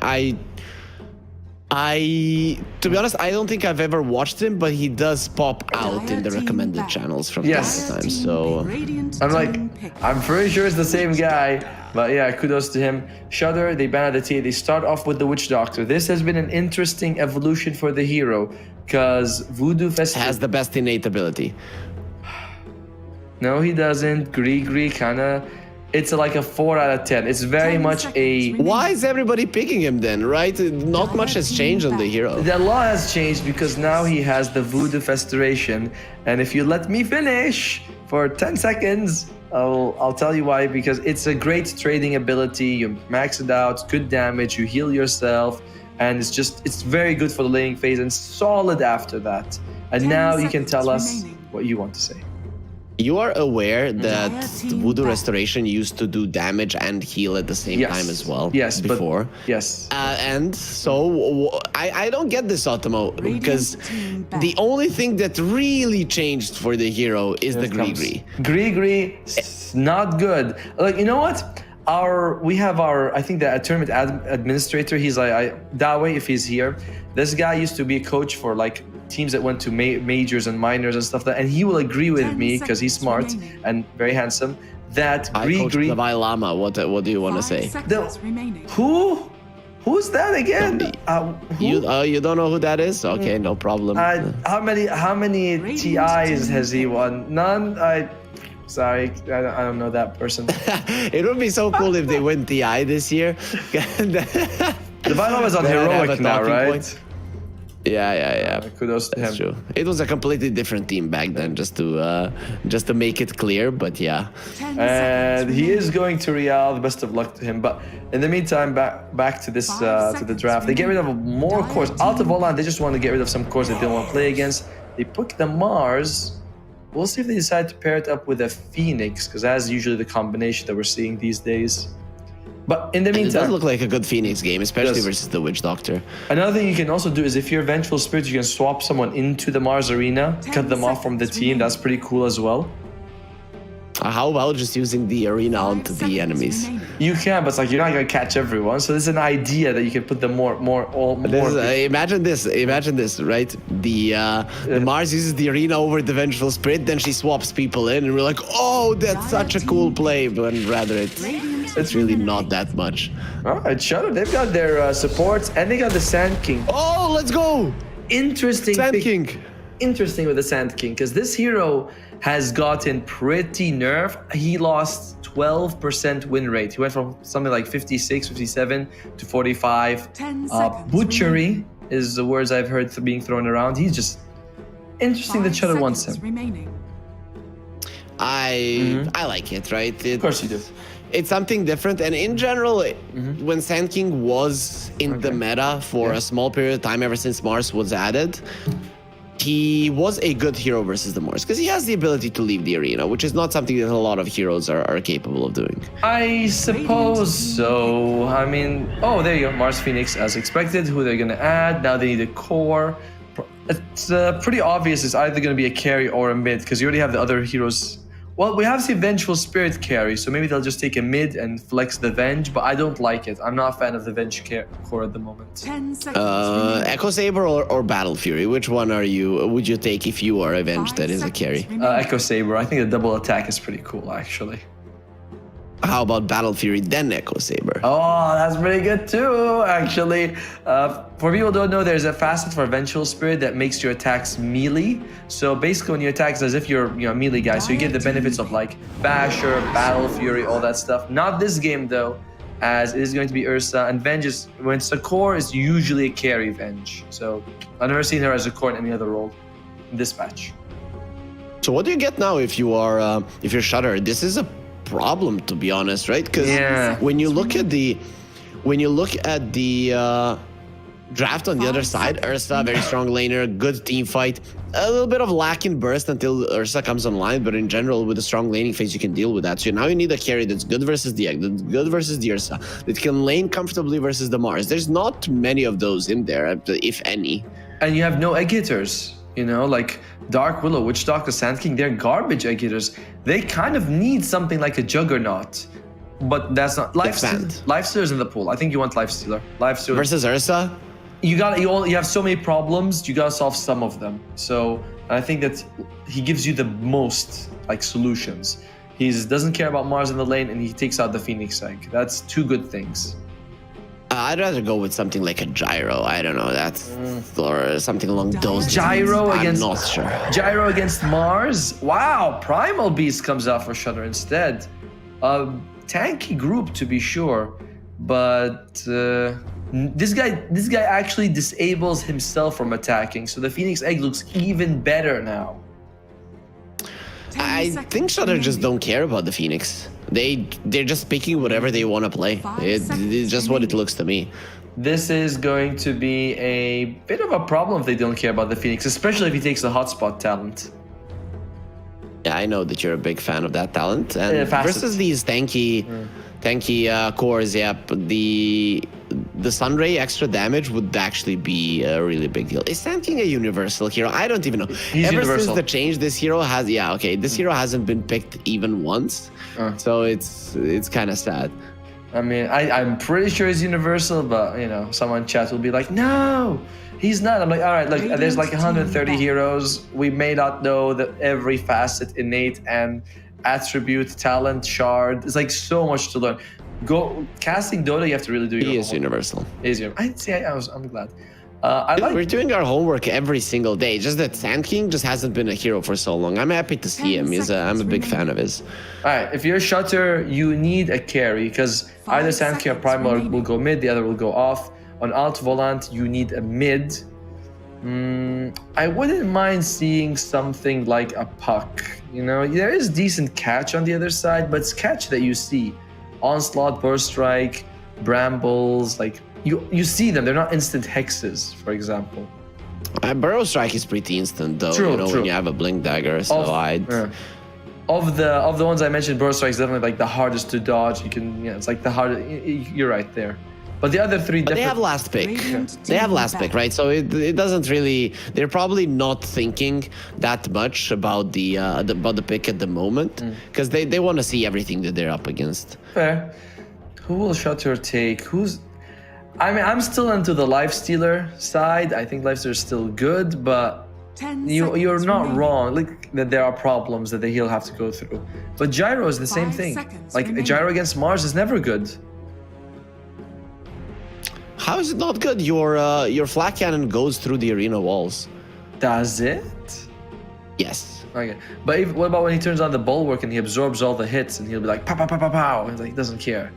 S5: To be honest, I don't think I've ever watched him, but he does pop out in the recommended channels from time to time. So
S6: I'm like, I'm pretty sure it's the same guy, but yeah, kudos to him. Shudder, they ban the TA. They start off with the Witch Doctor. This has been an interesting evolution for the hero, because Voodoo Festival
S5: has the best innate ability.
S6: No, he doesn't. Gree kind of. It's like a 4 out of 10. It's very much a...
S5: Why is everybody picking him then, right? Not much has changed on the hero.
S6: The law has changed because now he has the Voodoo Festration. And if you let me finish for 10 seconds, I'll tell you why. Because it's a great trading ability. You max it out, good damage, you heal yourself. And it's very good for the laning phase and solid after that. And now you can tell us what you want to say.
S5: You are aware that Voodoo Restoration used to do damage and heal at the same time as well?
S6: Yes,
S5: before.
S6: Yes.
S5: And so I don't get this, Automo, because the only thing that really changed for the hero is the Gree.
S6: Gree, not good. Like, you know what? We have our, I think the tournament administrator, he's like, Dawe, if he's here, this guy used to be a coach for like teams that went to majors and minors and stuff like that, and he will agree with me because he's smart and very handsome that Gree.
S5: Levi Lama, what do you want to say?
S6: Who's that again?
S5: You don't know who that is? Okay, no problem.
S6: How many TIs has he won? None. Sorry, I don't know that person.
S5: It would be so cool if they win TI this year.
S6: The Vital is on heroic now, right?
S5: Point. Yeah.
S6: Kudos to him.
S5: True. It was a completely different team back then, just to make it clear. But yeah.
S6: And he is going to Real. The best of luck to him. But in the meantime, back to this to the draft. They get rid of more cores. Out of Volan, they just want to get rid of some cores they didn't want to play against. They pick the Mars. We'll see if they decide to pair it up with a Phoenix, because that's usually the combination that we're seeing these days. But in the meantime,
S5: it does look like a good Phoenix game, especially versus the Witch Doctor.
S6: Another thing you can also do is if you're Vengeful Spirit, you can swap someone into the Mars arena, cut them off from the team. That's pretty cool as well.
S5: How about just using the arena onto the enemies?
S6: You can, but it's like you're not gonna catch everyone. So there's an idea that you can put them more.
S5: Imagine this, right? The Mars uses the arena over the Vengeful Spirit, then she swaps people in, and we're like, oh, that's such a cool play. But rather, it's really not that much.
S6: All right, Shudder. They've got their supports, and they got the Sand King.
S5: Oh, let's go!
S6: Interesting.
S5: Sand King.
S6: Interesting with the Sand King, because this hero has gotten pretty nerfed. He lost 12% win rate. He went from something like 56, 57 to 45. Butchery is the words I've heard being thrown around. He's just interesting that Shudder wants him.
S5: I like it, right?
S6: Of course you do.
S5: It's something different, and in general, when Sand King was in the meta for a small period of time, ever since Mars was added, he was a good hero versus the Mars, because he has the ability to leave the arena, which is not something that a lot of heroes are capable of doing.
S6: I suppose so. I mean, oh, there you go. Mars Phoenix, as expected. Who they're going to add. Now they need a core. It's pretty obvious it's either going to be a carry or a mid, because you already have the other heroes. Well, we have seen Vengeful Spirit carry, so maybe they'll just take a mid and flex the Venge, but I don't like it. I'm not a fan of the Venge core at the moment.
S5: Echo Saber or Battle Fury? Which one would you take if you are a Venge that is a carry?
S6: Echo Saber. I think the double attack is pretty cool, actually.
S5: How about Battle Fury, then Echo Saber?
S6: Oh, that's pretty good too, actually. For people who don't know, there's a facet for Vengeful Spirit that makes your attacks melee. So basically when you attack, it's as if you're a melee guy. So you get the benefits of like Basher, Battle Fury, all that stuff. Not this game though, as it is going to be Ursa. And Venge is, when it's a core, is usually a carry Venge. So I've never seen her as a core in any other role in this patch. So
S5: what do you get now if you're Shudder? This is a problem, to be honest, right? Because when you look at the draft on the other side, Ursa, very strong laner, good team fight, a little bit of lack in burst until Ursa comes online, but in general, with a strong laning phase, you can deal with that. So now you need a carry that's good versus the Egg, that's good versus the Ursa, that can lane comfortably versus the Mars. There's not many of those in there, if any.
S6: And you have no egg hitters. You know, like Dark Willow, Witch Doctor, Sand King, they're garbage egg hitters. They kind of need something like a Juggernaut. But that's not Lifestealer's in the pool. I think you want Lifestealer. Lifestealer
S5: Versus Ursa?
S6: you have so many problems, you gotta solve some of them. So I think that he gives you the most like solutions. He doesn't care about Mars in the lane, and he takes out the Phoenix Egg. That's two good things.
S5: I'd rather go with something like a Gyro. I don't know, or something along those lines.
S6: Gyro against
S5: I'm not sure.
S6: Gyro against Mars. Wow, Primal Beast comes out for Shudder instead. Tanky group to be sure, but this guy actually disables himself from attacking. So the Phoenix Egg looks even better now.
S5: I think Shudder just don't care about the Phoenix. They're just picking whatever they want to play. It's just what it looks to me.
S6: This is going to be a bit of a problem if they don't care about the Phoenix, especially if he takes the hotspot talent.
S5: Yeah, I know that you're a big fan of that talent. And
S6: Yeah,
S5: versus these tanky cores, yep, the Sunray extra damage would actually be a really big deal. Is Sand King a universal hero? I don't even know.
S6: He's
S5: Ever
S6: universal.
S5: since the change, this hero has this hero hasn't been picked even once. So it's kind of sad.
S6: I mean, I'm pretty sure he's universal, but you know, someone in chat will be like, no, he's not. I'm like, all right, look, there's like 130 heroes. We may not know that every facet, innate and attribute, talent, shard. It's like so much to learn. Casting Dota, you have to really do your
S5: He is
S6: homework.
S5: universal.
S6: I'm glad.
S5: We're doing our homework every single day. Just that Sand King just hasn't been a hero for so long. I'm happy to see him. I'm a big fan of his.
S6: All right, if you're Shutter, you need a carry because either Sand King or Primal will go mid, the other will go off. On Alt Volant, you need a mid. I wouldn't mind seeing something like a Puck. You know, there is decent catch on the other side, but it's catch that you see. Onslaught, Burst Strike, Brambles, like you see them. They're not instant hexes, for example.
S5: Burrow Strike is pretty instant though.
S6: True,
S5: when you have a Blink Dagger. So
S6: Of the ones I mentioned, Burst Strike is definitely like the hardest to dodge. It's like the hardest. You're right there. But the other three,
S5: they have last pick. They have last pick, right? So it doesn't really. They're probably not thinking that much about the pick at the moment because they want to see everything that they're up against.
S6: Fair. Who will Shutter take? I'm still into the Lifestealer side. I think Lifestealer is still good, but you're not wrong. Like that there are problems that he'll have to go through. But Gyro is the same thing. Like a Gyro against Mars is never good.
S5: How is it not good? Your flak cannon goes through the arena walls.
S6: Does it?
S5: Yes.
S6: Okay. But what about when he turns on the bulwark and he absorbs all the hits and he'll be like pow pow pow pow pow and like he doesn't care.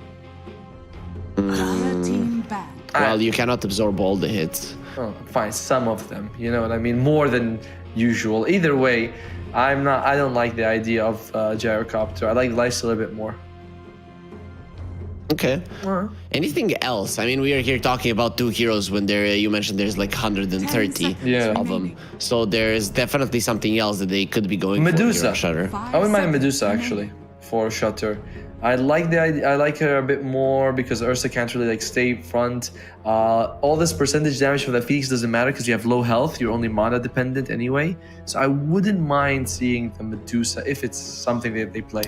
S5: Well, you cannot absorb all the hits.
S6: Oh, fine, some of them. You know what I mean? More than usual. Either way, I don't like the idea of Gyrocopter. I like Lifesteal a bit more.
S5: Okay. Anything else? I mean, we are here talking about two heroes when you mentioned there's like 130 of them. So there's definitely something else that they could be going
S6: Medusa.
S5: for Shutter.
S6: I wouldn't mind Medusa actually for Shutter. I like the idea. I like her a bit more because Ursa can't really like stay front. All this percentage damage from the Phoenix doesn't matter because you have low health. You're only mana dependent anyway. So I wouldn't mind seeing the Medusa if it's something that they play.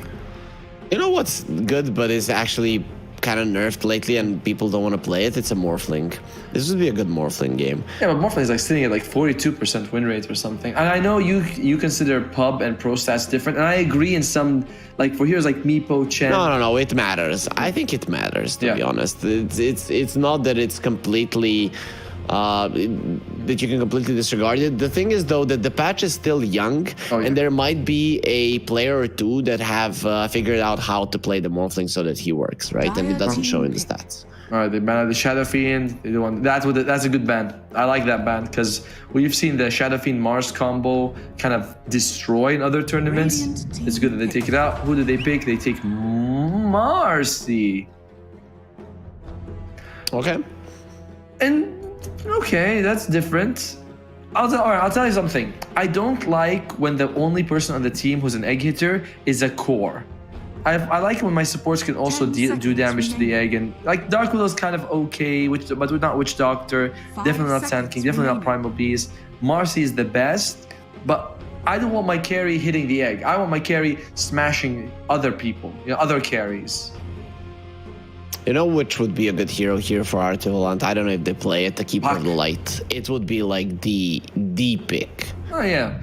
S5: You know what's good, but is actually kind of nerfed lately and people don't want to play it? It's a Morphling. This would be a good Morphling game.
S6: Yeah, but Morphling is like sitting at like 42% win rate or something. And I know you consider pub and pro stats different, and I agree in some, like for heroes like Meepo, Chen.
S5: No, it matters. I think it matters, to be honest. It's not that it's completely that you can completely disregard it. The thing is though that the patch is still young, and there might be a player or two that have figured out how to play the Morphling so that he works, right? And it doesn't show in the stats.
S6: All right, they banned the Shadow Fiend. They don't want that's a good ban. I like that ban because we've seen the Shadow Fiend Mars combo kind of destroy in other tournaments. It's good that they take it out. Who do they pick? They take Marcy.
S5: Okay.
S6: And okay, that's different. I'll tell you something. I don't like when the only person on the team who's an egg hitter is a core. I like when my supports can also
S3: 10
S6: do
S3: seconds
S6: damage to the egg, and like Dark Widow's kind of okay, but we're not Witch Doctor,
S3: 5
S6: definitely not Sand
S3: seconds
S6: King, definitely not
S3: remaining.
S6: Primal Beast. Marcy is the best, but I don't want my carry hitting the egg. I want my carry smashing other people, other carries.
S5: You know which would be a good hero here for Artivolant? I don't know if they play it, the Keeper of the Light. It would be like the pick.
S6: Oh yeah,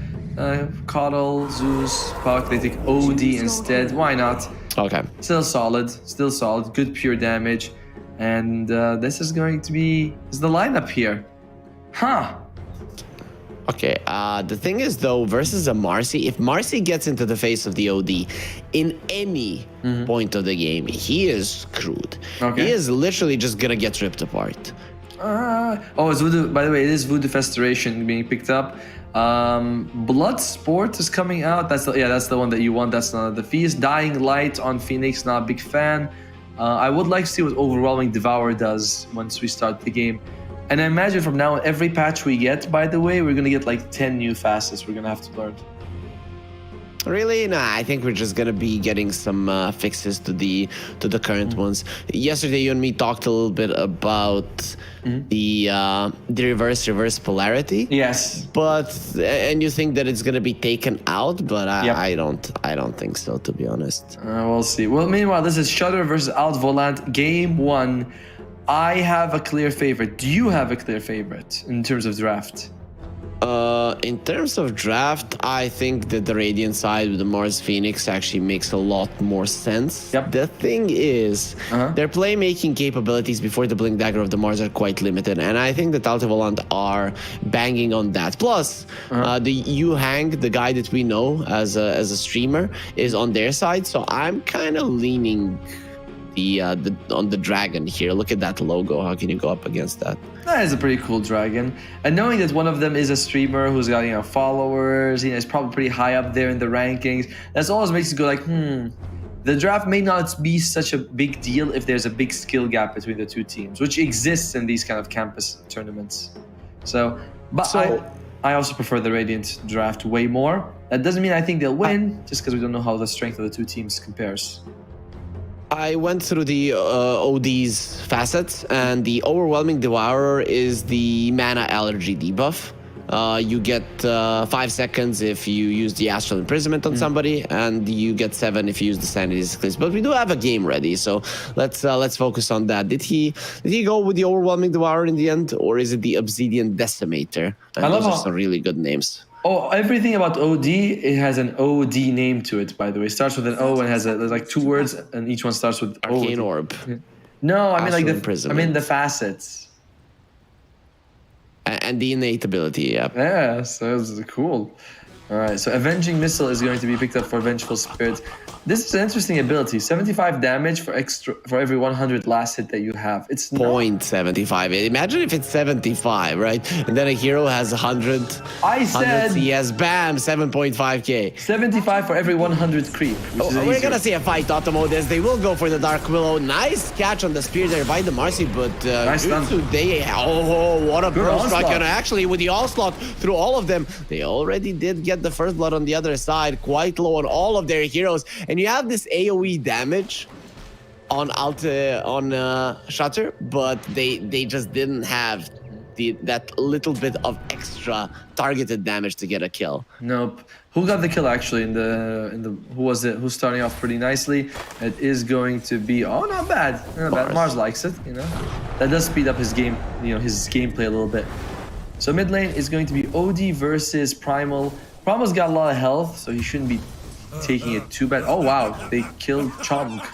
S6: Coddle, Zeus, Puck, they take OD instead. Why not?
S5: Okay.
S6: Still solid, good pure damage. And this is going to be the lineup here. Huh.
S5: Okay, the thing is though, versus a Marcy, if Marcy gets into the face of the OD in any point of the game, he is screwed.
S6: Okay.
S5: He is literally just gonna get ripped apart.
S6: It's Voodoo. By the way, it is Voodoo Festration being picked up. Blood Sport is coming out. That's the one that you want. That's not the Feast. Dying Light on Phoenix. Not a big fan. I would like to see what Overwhelming Devour does once we start the game. And I imagine from now on, every patch we get, by the way, we're gonna get like 10 new facets we're gonna have to learn.
S5: Really? Nah, I think we're just gonna be getting some fixes to the current ones. Yesterday, you and me talked a little bit about the reverse polarity.
S6: Yes.
S5: And you think that it's gonna be taken out, but
S6: Yep.
S5: I don't think so, to be honest.
S6: We'll see. Well, meanwhile, this is Shudder versus Outvolant, game 1. I have a clear favorite. Do you have a clear favorite in terms of draft?
S5: In terms of draft, I think that the Radiant side with the Mars Phoenix actually makes a lot more sense.
S6: Yep.
S5: The thing is, their playmaking capabilities before the Blink Dagger of the Mars are quite limited, and I think that Altivolant are banging on that. Plus, the Yu Hang, the guy that we know as a streamer, is on their side, so I'm kind of leaning on the dragon here. Look at that logo. How can you go up against that?
S6: That is a pretty cool dragon. And knowing that one of them is a streamer who's got, followers, is probably pretty high up there in the rankings, that always makes you go like, the draft may not be such a big deal if there's a big skill gap between the two teams, which exists in these kind of campus tournaments. I also prefer the Radiant draft way more. That doesn't mean I think they'll win, just because we don't know how the strength of the two teams compares.
S5: I went through the OD's facets, and the Overwhelming Devourer is the mana allergy debuff. You get 5 seconds if you use the Astral Imprisonment on somebody, and you get 7 if you use the Sanity Eclipse. But we do have a game ready, so let's focus on that. Did he go with the Overwhelming Devourer in the end, or is it the Obsidian Decimator? And
S6: I love
S5: those are
S6: how-
S5: some really good names.
S6: Oh, everything about OD, it has an OD name to it, by the way. It starts with an O and has there's like 2 words, and each one starts with
S5: Arcane
S6: O.
S5: Orb.
S6: No, I mean like
S5: Astral Imprisonment.
S6: the facets.
S5: And the innate ability, yeah.
S6: Yeah, so it's cool. All right, so Avenging Missile is going to be picked up for Vengeful Spirit. This is an interesting ability. 75 damage for every 100 last hit that you have. It's not...
S5: 0.75. Imagine if it's 75, right? And then a hero has 100.
S6: I said
S5: 100 CS, bam, 7.5k.
S6: 75 for every 100 creep. Which is
S5: We're
S6: easier.
S5: gonna see a fight, Automodes. They will go for the Dark Willow. Nice catch on the spear there by the Marcy, but
S6: Nice stun.
S5: what a
S6: Good
S5: burst strike.
S6: onslaught.
S5: And actually, with the onslaught through all of them, they already did get the first blood on the other side, quite low on all of their heroes. And you have this AoE damage on Shutter, but they just didn't have that little bit of extra targeted damage to get a kill.
S6: Nope. Who got the kill actually in the who was it? Who's starting off pretty nicely? It is going to be not bad. Not bad. Mars likes it, That does speed up his game, his gameplay a little bit. So mid lane is going to be OD versus Primal. Primal's got a lot of health, so he shouldn't be taking it too bad. Oh wow, they killed Chomp.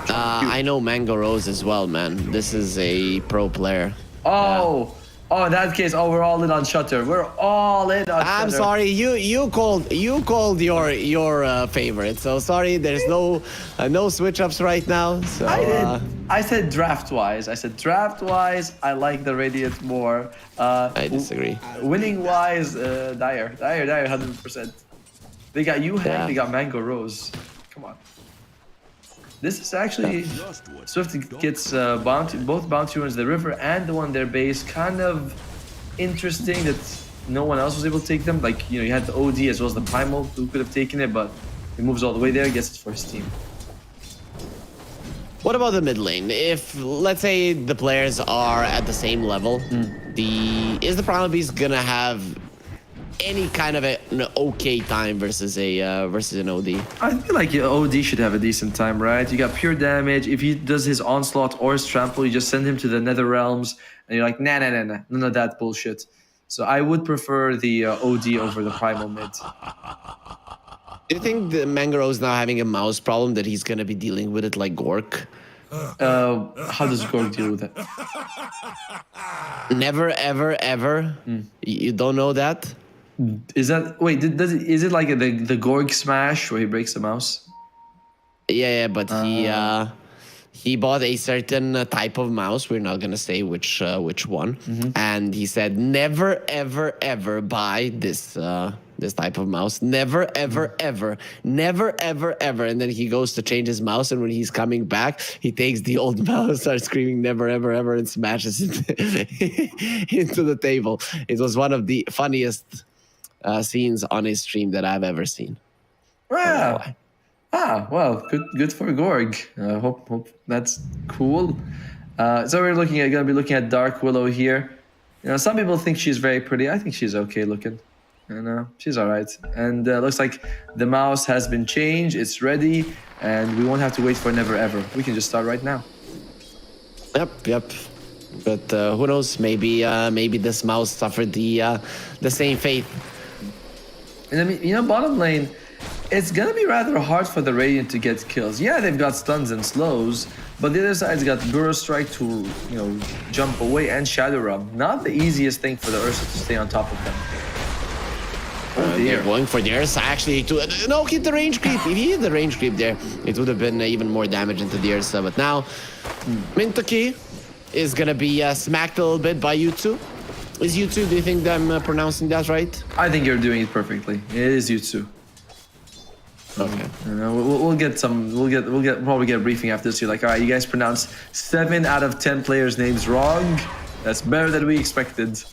S5: I know Mango Rose as well, man. This is a pro player.
S6: Oh, in that case, we're all in on Shutter. We're all in on Shutter.
S5: I'm sorry, you called your favorite. So sorry, there's no switch ups right now. So
S6: I did. I said draft wise. I like the Radiant more.
S5: I disagree.
S6: Winning wise, Dire, 100%. They got Yu Hang,
S5: Yeah.
S6: they got Mango Rose. Come on. This is actually Swift gets both bounty runs, the river and the one their base. Kind of interesting that no one else was able to take them. Like you had the OD as well as the Primal who could have taken it, but he moves all the way there, gets it for his team.
S5: What about the mid lane? If, let's say, the players are at the same level, is the Primal Beast gonna have any kind of an okay time versus an OD?
S6: I feel like OD should have a decent time, right? You got pure damage. If he does his onslaught or his trample, you just send him to the Nether Realms, and you're like, nah, none of that bullshit. So I would prefer the OD over the Primal mid.
S5: Do you think the Mangaro is now having a mouse problem that he's gonna be dealing with it like Gork?
S6: How does Gorg deal with it?
S5: Never, ever, ever. You don't know that?
S6: Is that wait? Is it like the Gorg smash where he breaks the mouse?
S5: Yeah, but he bought a certain type of mouse. We're not gonna say which one, and he said never, ever, ever buy this this type of mouse. Never, ever, ever, never, ever, ever. And then he goes to change his mouse, and when he's coming back, he takes the old mouse, starts screaming never, ever, ever, and smashes it into the table. It was one of the funniest scenes on his stream that I've ever seen.
S6: Wow. Well, good for Gorg. Hope that's cool. So we're gonna be looking at Dark Willow here. You know, some people think she's very pretty. I think she's okay looking. You know, she's all right. And looks like the mouse has been changed. It's ready, and we won't have to wait for never ever. We can just start right now.
S5: Yep. But who knows? Maybe this mouse suffered the same fate.
S6: And I mean, you know, bottom lane, it's gonna be rather hard for the Radiant to get kills. Yeah, they've got stuns and slows, but the other side's got Burrow Strike to, you know, jump away, and Shadow Realm. Not the easiest thing for the Ursa to stay on top of them.
S5: They're going for the Ursa actually to hit the range creep. If he hit the range creep there, it would have been even more damage into the Ursa. But now, Mintoki is gonna be smacked a little bit by Yutsu. Is Yutsu? Do you think I'm pronouncing that right?
S6: I think you're doing it perfectly. It is Yutsu.
S5: Okay.
S6: You know, we'll probably get a briefing after this. You're like, all right, you guys pronounced 7 out of 10 players' names wrong. That's better than we expected.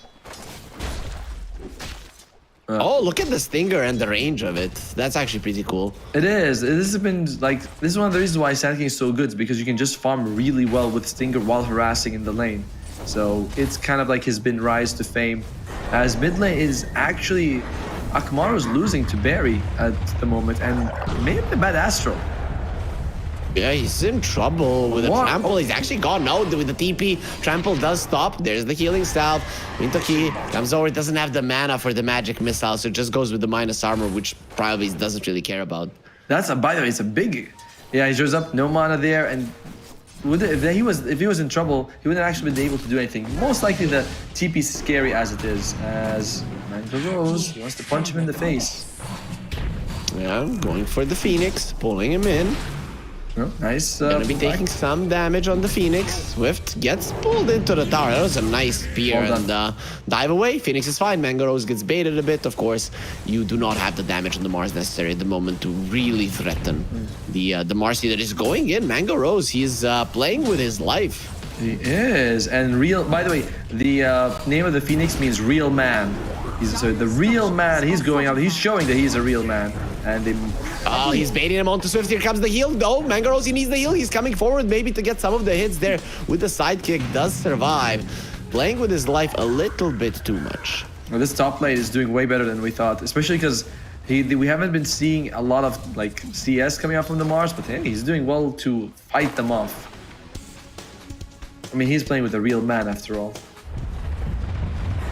S5: Oh, look at the stinger and the range of it. That's actually pretty cool.
S6: It is. This has been like, this is one of the reasons why Sand King is so good, is because you can just farm really well with Stinger while harassing in the lane. So it's kind of like his been rise to fame. As mid lane is actually, Akamaru's losing to Barry at the moment, and maybe a bad Astro.
S5: Yeah, he's in trouble with a
S6: What?
S5: trample. He's actually gone out with the TP. Trample does stop. There's the healing salve. Mintoki comes over. Doesn't have the mana for the magic missile, so it just goes with the minus armor, which probably doesn't really care about.
S6: That's a, by the way, it's a big. Yeah, he shows up, no mana there, and if he was in trouble, he wouldn't actually been able to do anything. Most likely the TP's scary as it is, as Mango goes, he wants to punch him in the face.
S5: Yeah, going for the Phoenix, pulling him in.
S6: Oh, nice.
S5: Gonna be taking some damage on the Phoenix. Swift gets pulled into the tower. That was a nice spear
S6: Well
S5: and dive away. Phoenix is fine. Mango Rose gets baited a bit. Of course, you do not have the damage on the Mars necessary at the moment to really threaten the Marcy that is going in. Mango Rose, he's playing with his life.
S6: He is, and real. By the way, the name of the Phoenix means real man. So the real man. He's going out. He's showing that he's a real man, and they.
S5: Oh, he's baiting him onto Swift. Here comes the heal. No, Mango Rose, he needs the heal. He's coming forward maybe to get some of the hits there with the sidekick. Does survive. Playing with his life a little bit too much.
S6: Well, this top lane is doing way better than we thought, especially because we haven't been seeing a lot of like CS coming out from the Mars, but hey, he's doing well to fight them off. I mean, he's playing with a real man after all.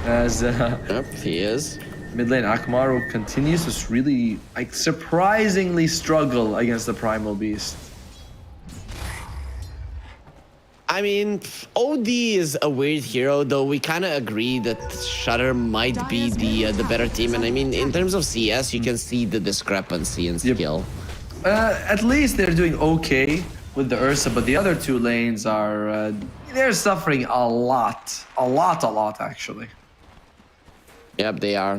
S6: As
S5: Yep, he is.
S6: mid lane Akamaru continues to really, like, surprisingly struggle against the Primal Beast.
S5: I mean, OD is a weird hero, though we kind of agree that Shutter might be the better team. And I mean, in terms of CS, you can see the discrepancy in skill.
S6: At least they're doing okay with the Ursa, but the other two lanes are, they're suffering a lot actually.
S5: Yep, they are.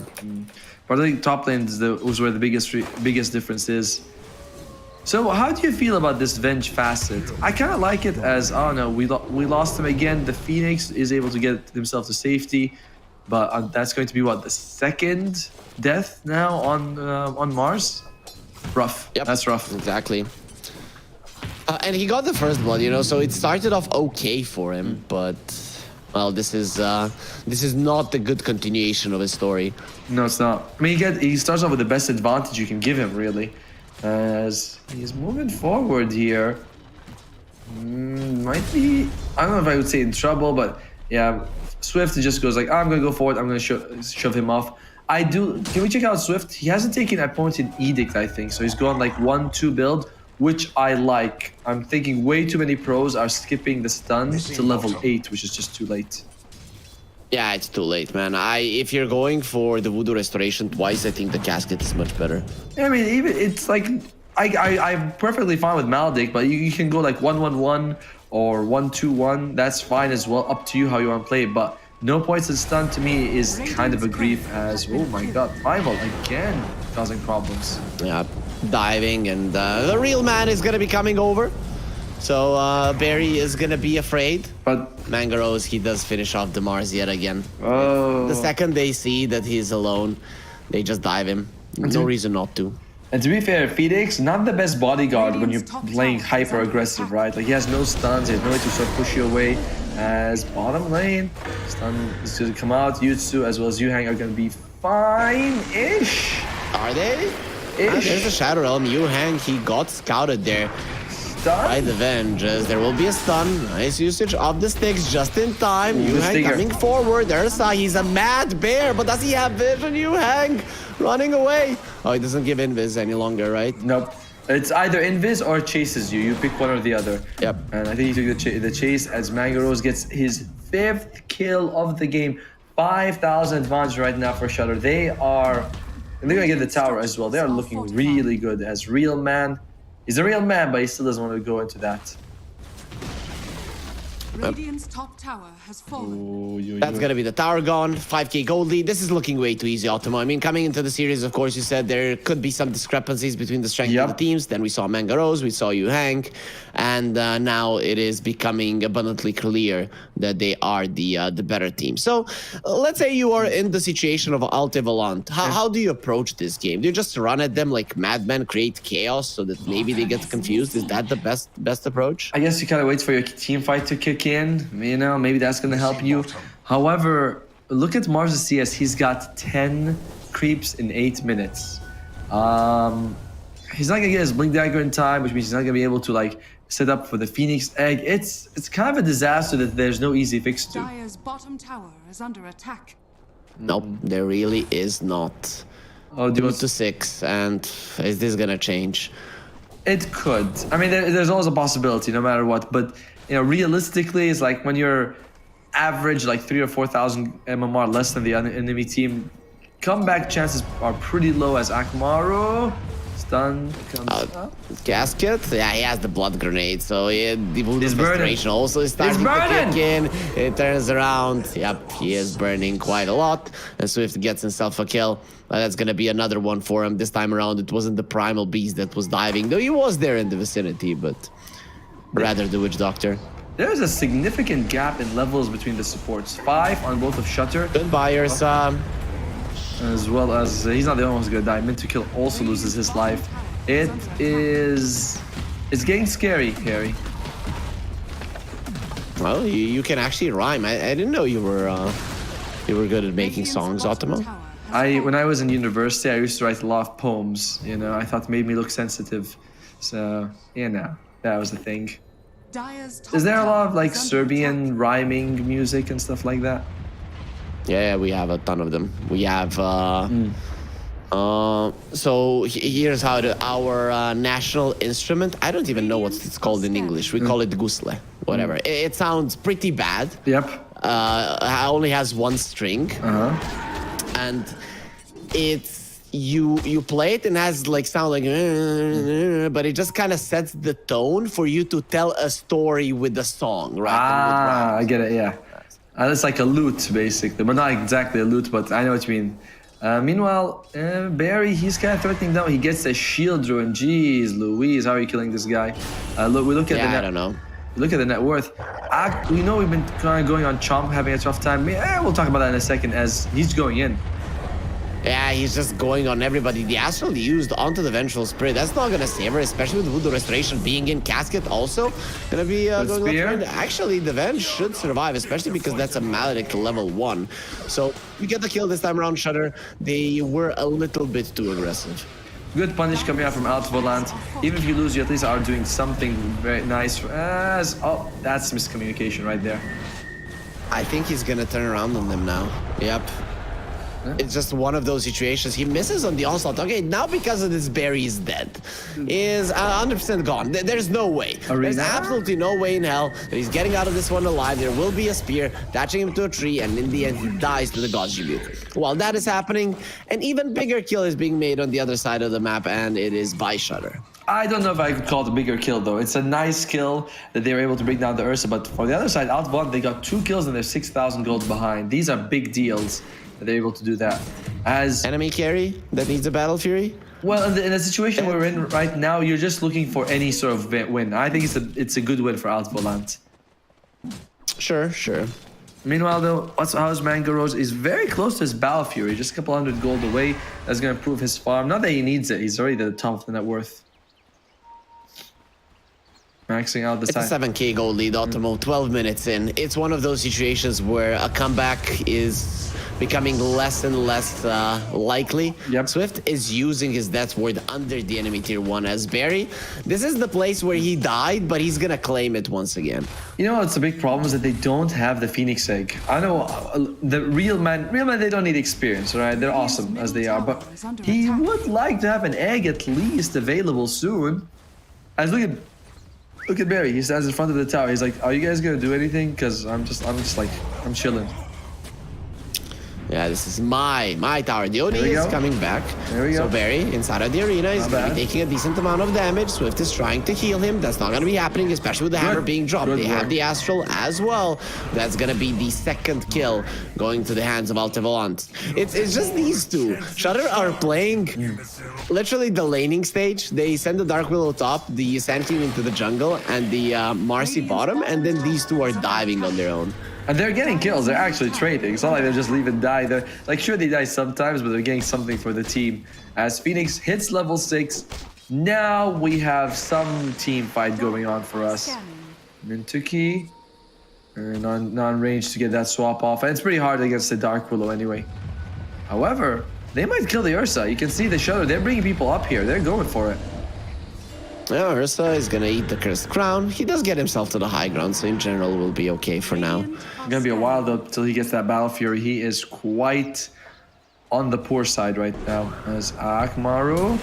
S6: But I think top lane is where the biggest difference is. So how do you feel about this Venge facet? I kind of like it as, oh no, we lost him again. The Phoenix is able to get himself to safety, but that's going to be what, the second death now on Mars? Rough.
S5: Yep,
S6: That's rough.
S5: Exactly. And he got the first blood, you know, so it started off okay for him, but well, this is not a good continuation of his story.
S6: No, it's not. I mean, he starts off with the best advantage you can give him, really, as he's moving forward here. Might be, I don't know if I would say in trouble, but yeah, Swift just goes like, I'm gonna go forward, I'm gonna shove him off. Can we check out Swift? He hasn't taken a point in Edict, I think, so he's gone like 1-2 build, which I like. I'm thinking way too many pros are skipping the stun to level 8, which is just too late.
S5: Yeah, it's too late, man. If you're going for the Voodoo Restoration twice, I think the Casket is much better.
S6: I mean, even it's like I'm perfectly fine with Maledict, but you can go like 1-1-1 or 1-2-1. That's fine as well. Up to you how you want to play it. But no points in stun to me is kind of a grief. As oh my god, Primal again causing problems.
S5: Yeah, diving, and the real man is gonna be coming over. So Barry is gonna be afraid.
S6: But
S5: Mangaros, he does finish off the Mars yet again.
S6: oh,
S5: The second they see that he's alone, they just dive him. No reason not to.
S6: and to be fair, Phoenix not the best bodyguard when you're playing hyper aggressive, right? Like he has no stuns, he has no way to sort of push you away. As bottom lane, stun is going to come out. Yutsu as well as Yuhang are going to be fine-ish.
S5: Are they? There's the Shadow Realm. Yuhang, he got scouted there by
S6: Stun?
S5: the Vengeance. There will be a stun. Nice usage of the sticks just in time.
S6: Ooh, the
S5: Yuhang
S6: stinger.
S5: coming forward. Ursa, he's a mad bear, but does he have vision? Yuhang running away. Oh, he doesn't give invis any longer, right?
S6: Nope. It's either invis or chases you. You pick one or the other.
S5: Yep.
S6: And I think he took the chase as Mangaros gets his 5th kill of the game. 5,000 advantage right now for Shutter. They're gonna get the tower as well. They are looking really good as Real Man. He's a real man, but he still doesn't want to go into that.
S3: Radiant's top tower has fallen.
S5: That's gonna be the tower gone. 5k gold lead. This is looking way too easy, Optimo. I mean, coming into the series, of course, you said there could be some discrepancies between the strength of the teams. Then we saw Mangaros, we saw Yuhang, and now it is becoming abundantly clear that they are the better team. So let's say you are in the situation of Altivalant. How do you approach this game? Do you just run at them like madmen, create chaos so that maybe they get confused? Is that the best approach?
S6: I guess you kind of wait for your team fight to kick in. You know, maybe that's going to help you. However, look at Mars' CS. He's got 10 creeps in 8 minutes. He's not going to get his Blink Dagger in time, which means he's not going to be able to like set up for the Phoenix Egg. It's kind of a disaster that there's no easy fix to.
S3: Dire's bottom tower is under attack.
S5: Nope, there really is not.
S6: Oh, do you
S5: 2
S6: want
S5: to 6, and is this gonna change?
S6: It could. I mean, there's always a possibility, no matter what. But you know, realistically, it's like when you're average like 3,000 or 4,000 MMR less than the enemy team, comeback chances are pretty low. As Akamaru stun comes up.
S5: Gasket? Yeah, he has the blood grenade, so the Voodoo
S6: He's burning.
S5: Restoration also is starting to kick in. It turns around. Yep, he is burning quite a lot. And Swift gets himself a kill. That's gonna be another one for him. This time around, it wasn't the Primal Beast that was diving, though he was there in the vicinity, but rather the Witch Doctor.
S6: There's a significant gap in levels between the supports. 5 on both of Shutter,
S5: Goodbye, Ursa.
S6: as well as he's not the only one who's gonna die. Mint to Kill also loses his life. It's getting scary, Harry.
S5: Well, you can actually rhyme. I didn't know you were good at making
S3: Radiant's
S5: songs,
S3: bottom
S5: Optimo.
S3: tower has
S6: When I was in university, I used to write a lot of poems. You know, I thought it made me look sensitive. So you know, that was the thing.
S3: Dire's top
S6: Is there a lot
S3: tower
S6: of like
S3: is under
S6: Serbian
S3: attack.
S6: rhyming music and stuff like that?
S5: Yeah, we have a ton of them. We have so here's how our national instrument, I don't even know what it's called in English. We call it gusle, whatever. It sounds pretty bad.
S6: Yep.
S5: It only has 1 string. And it's you play it and has like sound like but it just kind of sets the tone for you to tell a story with the song, right?
S6: I get it. Yeah. It's like a lute, basically, but not exactly a lute. But I know what you mean. Meanwhile, Barry, he's kind of threatening down. He gets a shield drone. Jeez, Louise, how are you killing this guy? We look at the
S5: Yeah,
S6: net.
S5: I don't know.
S6: Look at the net worth. We know we've been kind of going on Chomp, having a tough time. We'll talk about that in a second as he's going in.
S5: Yeah, he's just going on everybody. The Astral used onto the Vengeful Spirit. That's not gonna save her, especially with Voodoo Restoration being in Casket also. Gonna be going
S6: spear.
S5: left right. Actually, the Venge should survive, especially because that's a Maledict level 1. So we get the kill this time around, Shudder. They were a little bit too aggressive.
S6: Good punish coming out from Out Volant. Even if you lose, you at least are doing something very nice. Oh, that's miscommunication right there.
S5: I think he's gonna turn around on them now. Yep. It's just one of those situations. He misses on the onslaught. Okay, now because of this, Barry is dead. Is 100% gone. There's no way. There's absolutely no way in hell that he's getting out of this one alive. There will be a spear attaching him to a tree, and in the end, he dies to the God's rebuke. While that is happening, an even bigger kill is being made on the other side of the map, and it is by Shudder.
S6: I don't know if I could call it a bigger kill, though. It's a nice kill that they were able to bring down the Ursa, but for the other side, Outbound, they got 2 kills and they're 6,000 gold behind. These are big deals that they're able to do that. As
S5: enemy carry that needs a Battle Fury?
S6: well, in the situation we're in right now, you're just looking for any sort of win. I think it's a good win for Outvolant.
S5: Sure.
S6: Meanwhile, though, how's Mango Rose is very close to his Battle Fury, just a couple hundred gold away. That's going to improve his farm. Not that he needs it, he's already the top of the net worth. Maxing out the
S5: It's a
S6: side.
S5: 7k gold lead, Ultimo, 12 minutes in. It's one of those situations where a comeback is becoming less and less likely.
S6: Yep.
S5: Swift is using his Death Ward under the enemy tier 1 as Barry. This is the place where he died, but he's gonna claim it once again.
S6: You know what's the big problem is that they don't have the Phoenix Egg. I know the real man, they don't need experience, right? They're awesome as they are, but he would like to have an egg at least available soon. As look at Barry. He stands in front of the tower. He's like, "Are you guys gonna do anything? Because I'm chilling."
S5: Yeah, this is my tower. The OD
S6: There we
S5: is
S6: go.
S5: coming back.
S6: There we
S5: So
S6: go.
S5: Barry, inside of the arena, is
S6: Not
S5: going to
S6: bad.
S5: be taking a decent amount of damage. Swift is trying to heal him. That's not going to be happening, especially with the hammer being dropped.
S6: Good
S5: They have
S6: work.
S5: the Astral as well. That's going to be the second kill going to the hands of Altivolant. It's just these two. Shudder are playing literally the laning stage. They send the Dark Willow top, the Sand Team into the jungle, and the Marcy bottom, and then these two are diving on their own.
S6: And they're getting kills. They're actually trading. It's not like they're just leave and die. They're like, sure, they die sometimes, but they're getting something for the team. As Phoenix hits level 6, now we have some team fight going on for us. Mintuki, non-range to get that swap off. And it's pretty hard against the Dark Willow anyway. However, they might kill the Ursa. You can see the Shudder. They're bringing people up here. They're going for it.
S5: Yeah, Ursa is gonna eat the Cursed Crown. He does get himself to the high ground, so in general will be okay for now.
S6: It's gonna be a while though till he gets that Battle Fury. He is quite on the poor side right now. As Akmaru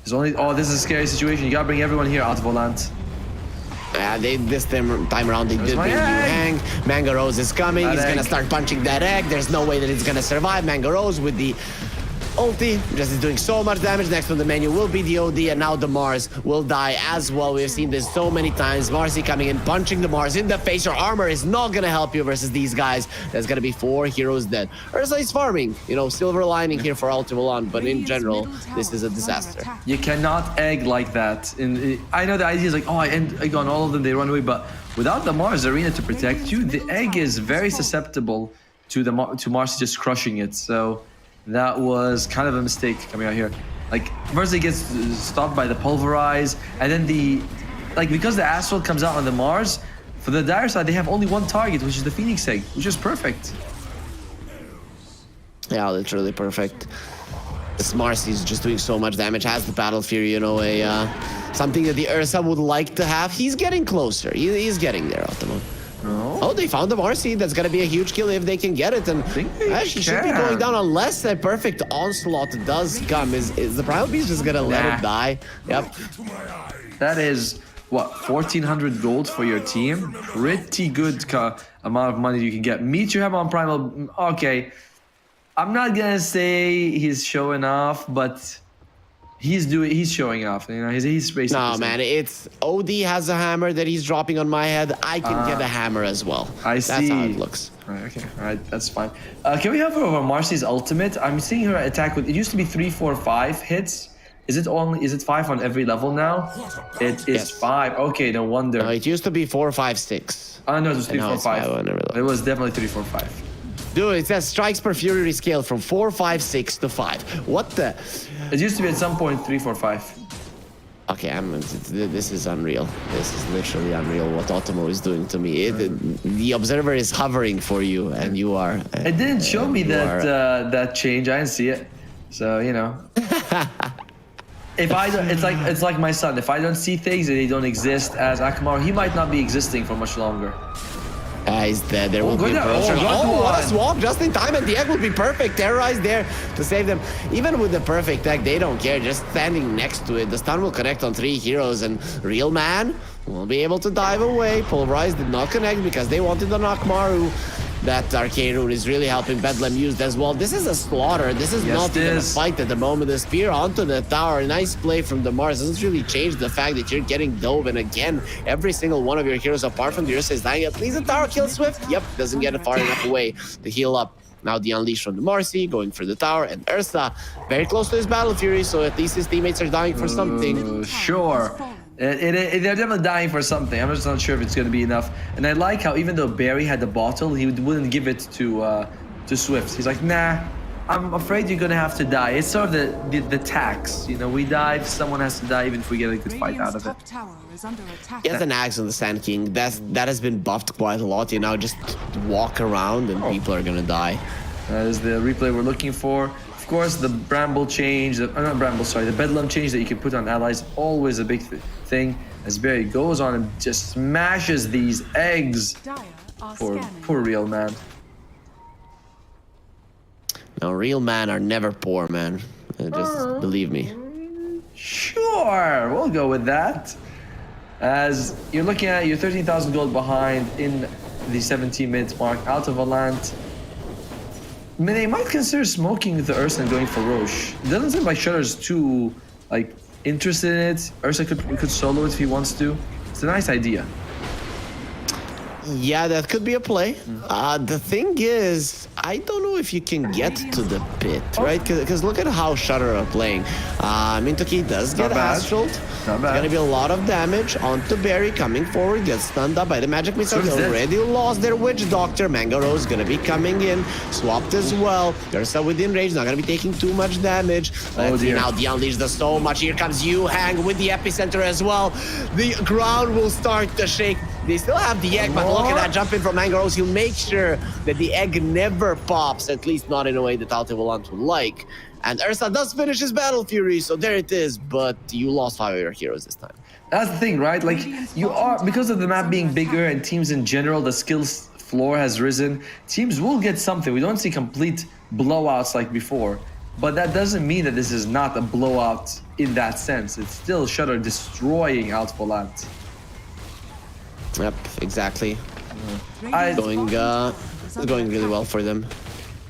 S6: is only. Oh, this is a scary situation. You gotta bring everyone here out of Volant.
S5: This time around they did
S6: my
S5: bring you
S6: egg.
S5: Hang. Mango Rose is coming.
S6: That
S5: He's gonna
S6: egg.
S5: start punching that egg. There's no way that it's gonna survive. Mango Rose with the ulti just is doing so much damage. Next on the menu will be the OD, and now the Mars will die as well. We've seen this so many times. Marcy coming in, punching the Mars in the face. Your armor is not gonna help you versus these guys. There's gonna be 4 heroes dead. Ursa is farming, silver lining here for Altivolant, but in general, this is a disaster.
S6: You cannot egg like that. I know the idea is like, oh, I egg on all of them, they run away, but without the Mars arena to protect you, the egg is very susceptible to Marcy just crushing it. So that was kind of a mistake coming out here. Like, first it gets stopped by the Pulverize, and then because the Astral comes out on the Mars, for the Dire side, they have only one target, which is the Phoenix Egg, which is perfect.
S5: Yeah, literally perfect. This Marcy is just doing so much damage. Has the Battle Fury, something that the Ursa would like to have. He's getting closer. He's getting there, Ultimo. Oh, they found the Marcy. That's gonna be a huge kill if they can get it. And she should be going down unless a perfect onslaught does come. Is the Primal Beast just gonna let him die? Yep.
S6: That is, what, 1,400 gold for your team? Pretty good amount of money you can get. Meet your hammer on Primal. Okay. I'm not gonna say he's showing off, but he's showing off. He's basically.
S5: No, man, it's OD has a hammer that he's dropping on my head. I can get a hammer as well.
S6: I
S5: That's
S6: see.
S5: how it looks.
S6: Right, okay, all right, that's fine. Can we have her over Marcy's ultimate? I'm seeing her attack with. It used to be 3, 4, 5 hits. Is it 5 on every level now? It is
S5: Yes.
S6: 5. Okay, no wonder.
S5: It used to be 4, 5, 6.
S6: Oh no, it was 3,
S5: now
S6: 4,
S5: it's 5
S6: 5.
S5: on every level.
S6: It was definitely 3, 4, 5.
S5: Dude, it says strikes per fury scale from 4, 5, 6 to 5. What the?
S6: It used to be at some point 3, 4, 5.
S5: Okay, this is unreal. This is literally unreal what Automo is doing to me. The observer is hovering for you, and you are.
S6: It didn't show me that that change. I didn't see it, so you know. If I don't, it's like my son. If I don't see things and they don't exist as Akamaru, he might not be existing for much longer.
S5: He's dead. There will
S6: good
S5: be a
S6: job.
S5: approach.
S6: Oh, good
S5: What a
S6: one.
S5: swap just in time, and the egg will be perfect. Terrorize there to save them. Even with the perfect egg, they don't care. Just standing next to it. The stun will connect on 3 heroes, and Real Man will be able to dive away. Pulverize did not connect because they wanted an Akamaru. That Arcane Rune is really helping Bedlam used as well. This is a slaughter. This is not even a fight at the moment. The spear onto the tower. Nice play from the Mars. Doesn't really change the fact that you're getting dove. And again, every single one of your heroes, apart from the Ursa, is dying. At least the tower kills Swift. Yep, doesn't get it far enough away to heal up. Now the Unleash from the Marcy, going for the tower. And Ursa, very close to his Battle Fury. So at least his teammates are dying for something.
S6: Sure. They're definitely dying for something. I'm just not sure if it's going to be enough. And I like how even though Barry had the bottle, he wouldn't give it to Swift. He's like, nah, I'm afraid you're going to have to die. It's sort of the tax. You know, we dive, someone has to die even if we get a good fight out of it.
S3: top tower is under attack.
S5: He has an axe on the Sand King. That has been buffed quite a lot. You know, just walk around and people are going to die.
S6: That is the replay we're looking for. Of course, the Bramble change, not Bramble, sorry, the Bedlam change that you can put on allies, always a big thing. As Barry goes on and just smashes these eggs.
S3: Dire are
S6: Poor
S3: scanning.
S6: Real Man.
S5: No, Real Man are never poor, man. Just believe me.
S6: Sure, we'll go with that. As you're looking at, you're 13,000 gold behind in the 17-minute mark out of Valant. I mean, they might consider smoking the Ursa and going for Roche. It doesn't seem like Shutter's too, like, interested in it. Ursa could solo it if he wants to. It's a nice idea.
S5: Yeah, that could be a play. The thing is, I don't know if you can get to the pit, right? Because look at how Shutter are playing. Mintoki does get astraled.
S6: Not bad.
S5: It's gonna be a lot of damage onto Barry coming forward, gets stunned up by the magic missile. They already lost their Witch Doctor. Mangaro is gonna be coming in, swapped as well. Ursa within range, not gonna be taking too much damage. Let's see now, the Unleash does so much. Here comes Yu Hang with the epicenter as well. The ground will start to shake. They still have the egg, but look at that jump in from Mangaros. He'll make sure that the egg never pops, at least not in a way that Altivolant would like. And Ursa does finish his Battle Fury, so there it is, but you lost 5 of your heroes this time.
S6: That's the thing, right? Like, you are, because of the map being bigger and teams in general, the skills floor has risen. Teams will get something. We don't see complete blowouts like before, but that doesn't mean that this is not a blowout in that sense. It's still Shutter destroying Altivolant.
S5: Yep, exactly.
S6: I-
S5: Going really well for them.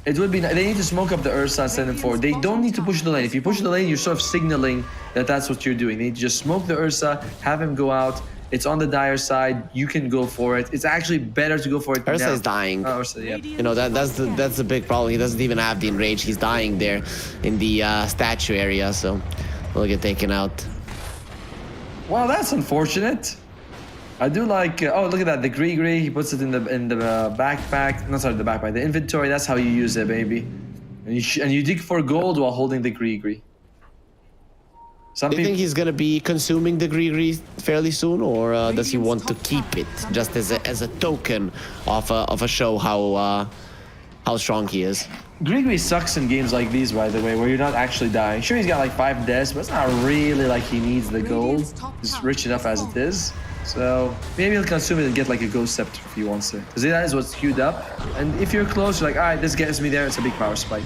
S6: It would be, they need to smoke up the Ursa and send him forward. They don't need to push the lane. If you push the lane, you're sort of signaling that that's what you're doing. They need to just smoke the Ursa, have him go out. It's on the Dire side. You can go for it. It's actually better to go for it
S5: Ursa
S6: now.
S5: is dying.
S6: Oh, Ursa, yeah.
S5: You know, that's the big problem. He doesn't even have the enrage. He's dying there in the statue area, so he'll get taken out.
S6: Well, that's unfortunate. I do like. Oh, look at that. The Gree. He puts it in the backpack. Not sorry, the backpack. The inventory. That's how you use it, baby. And you dig for gold while holding the Gree. Some
S5: Do you
S6: people.
S5: think he's gonna be consuming the Gree fairly soon, or does he want to keep it just as a token of a show how strong he is?
S6: Gree sucks in games like these, by the way, where you're not actually dying. Sure, he's got like 5 deaths, but it's not really like he needs the gold. He's rich enough as it is. So maybe he'll consume it and get like a Ghost Scepter if he wants to. Because that is what's queued up. And if you're close, you're like, all right, this gets me there. It's a big power spike.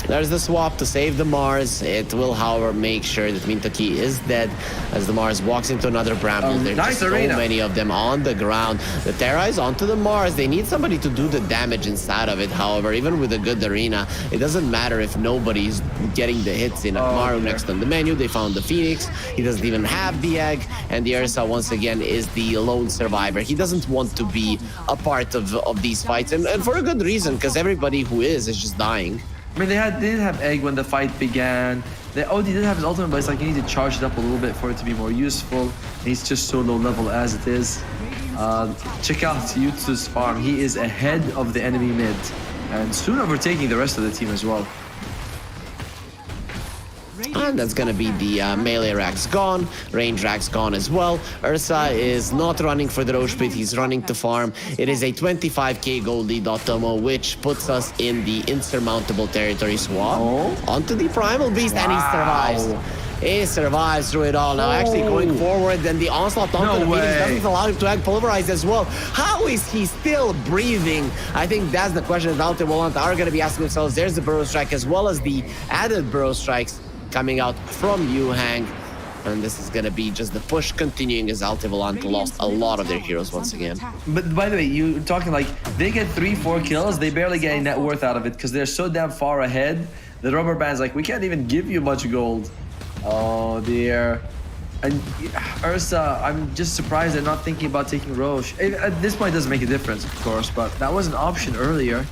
S5: There's the swap to save the Mars. It will, however, make sure that Mintoki is dead as the Mars walks into another Bramble. There's
S6: nice
S5: just
S6: arena.
S5: so many of them on the ground. The Terra is onto the Mars. They need somebody to do the damage inside of it. However, even with a good arena, it doesn't matter if nobody's getting the hits in. Akamaru next on the menu. They found the Phoenix. He doesn't even have the egg. And the Ursa, once again, is the lone survivor. He doesn't want to be a part of these fights. And for a good reason, because everybody who is just dying.
S6: I mean, they did have egg when the fight began. They did have his ultimate, but it's like you need to charge it up a little bit for it to be more useful. And he's just so low level as it is. Check out Yutsu's farm. He is ahead of the enemy mid. and soon overtaking the rest of the team as well.
S5: And that's gonna be the melee rack's gone, range rack's gone as well. Ursa is not running for the Roche Pit, he's running to farm. It is a 25k gold lead, Otomo, which puts us in the insurmountable territory swap. Onto the Primal Beast, and he survives. He survives through it all. Now actually going forward, then the onslaught onto the Phoenix doesn't allow him to act pulverized as well. How is he still breathing? I think that's the question that Alter Volant are going to be asking themselves. There's the Burrow Strike as well as the added Burrow Strikes coming out from Yuhang. And this is going to be just the push continuing as Alter Volant lost a lot of their heroes once again.
S6: But by the way, you're talking like they get 3-4 kills, they barely get any net worth out of it because they're so damn far ahead. The rubber band's like, we can't even give you much gold. Oh dear. And Ursa, I'm just surprised they're not thinking about taking Roche. At this point, it doesn't make a difference, of course, but that was an option earlier.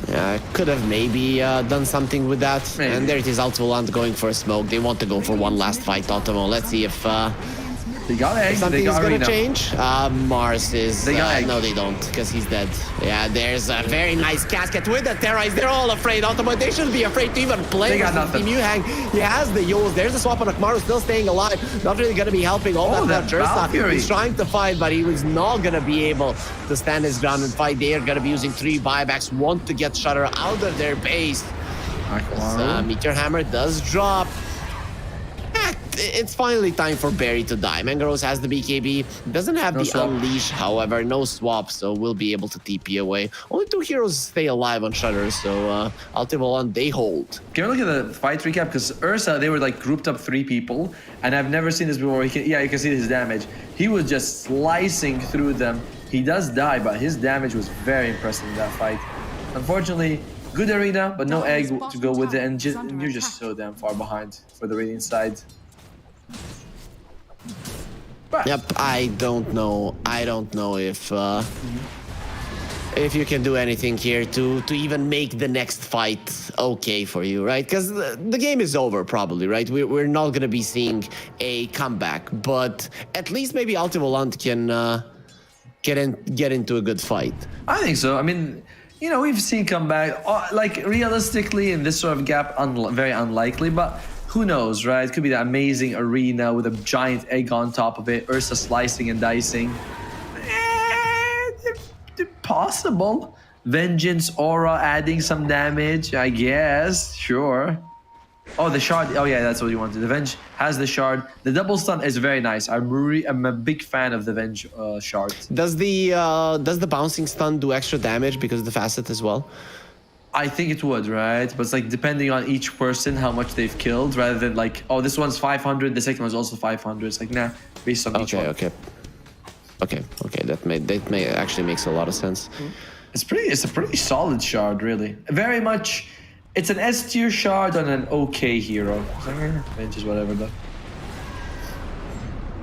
S5: Yeah, could have maybe done something with that.
S6: Maybe.
S5: And there it is, Alter Volant going for a smoke. They want to go for one last fight, Otomo. Let's see if
S6: They got eggs,
S5: something
S6: they
S5: is
S6: got
S5: gonna
S6: arena.
S5: change. Mars is...
S6: They got egg.
S5: no, they don't, because he's dead. Yeah, there's a very nice casket with the Terrorize. They're all afraid, Otomo. They shouldn't be afraid to even play
S6: They got
S5: with
S6: nothing.
S5: Team Yuhang. He has the Yules. There's a swap on Akmaru still staying alive. Not really gonna be helping all that much. Ursa
S6: Valkyrie.
S5: is trying to fight, but he was not gonna be able to stand his ground and fight. They are gonna be using 3 buybacks. Want to get Shudder out of their base. Meteor Hammer does drop. It's finally time for Barry to die. Mangaros has the BKB, doesn't have the
S6: swap.
S5: Unleash, however, no swap, so we'll be able to TP away. Only 2 heroes stay alive on Shudder, so Alter Volant, they hold.
S6: Can we look at the fight recap? Because Ursa, they were like grouped up 3 people, and I've never seen this before. You can see his damage. He was just slicing through them. He does die, but his damage was very impressive in that fight. Unfortunately, good arena, but no egg to go with it, and you're just so damn far behind for the Radiant side. But
S5: Yep, I don't know if you can do anything here to even make the next fight okay for you, right? Because the game is over probably, right? We're not gonna be seeing a comeback, but at least maybe Alter Volant can get into a good fight.
S6: I think so. I mean, you know, we've seen comeback, like realistically in this sort of gap, very unlikely, but who knows, right? It could be that amazing arena with a giant egg on top of it, Ursa slicing and dicing. Possible. Vengeance Aura adding some damage, I guess, sure. Oh, the shard. Oh yeah, that's what you wanted. The Venge has the shard. The double stun is very nice. I'm a big fan of the Venge shard.
S5: Does the bouncing stun do extra damage because of the facet as well?
S6: I think it would, right? But it's like depending on each person how much they've killed, rather than like, oh, this one's 500, the second one's also 500. It's like, nah, based on each one.
S5: Okay. That may actually makes a lot of sense.
S6: It's a pretty solid shard, really. Very much, it's an S tier shard on an okay hero. It's like, Venge is whatever though.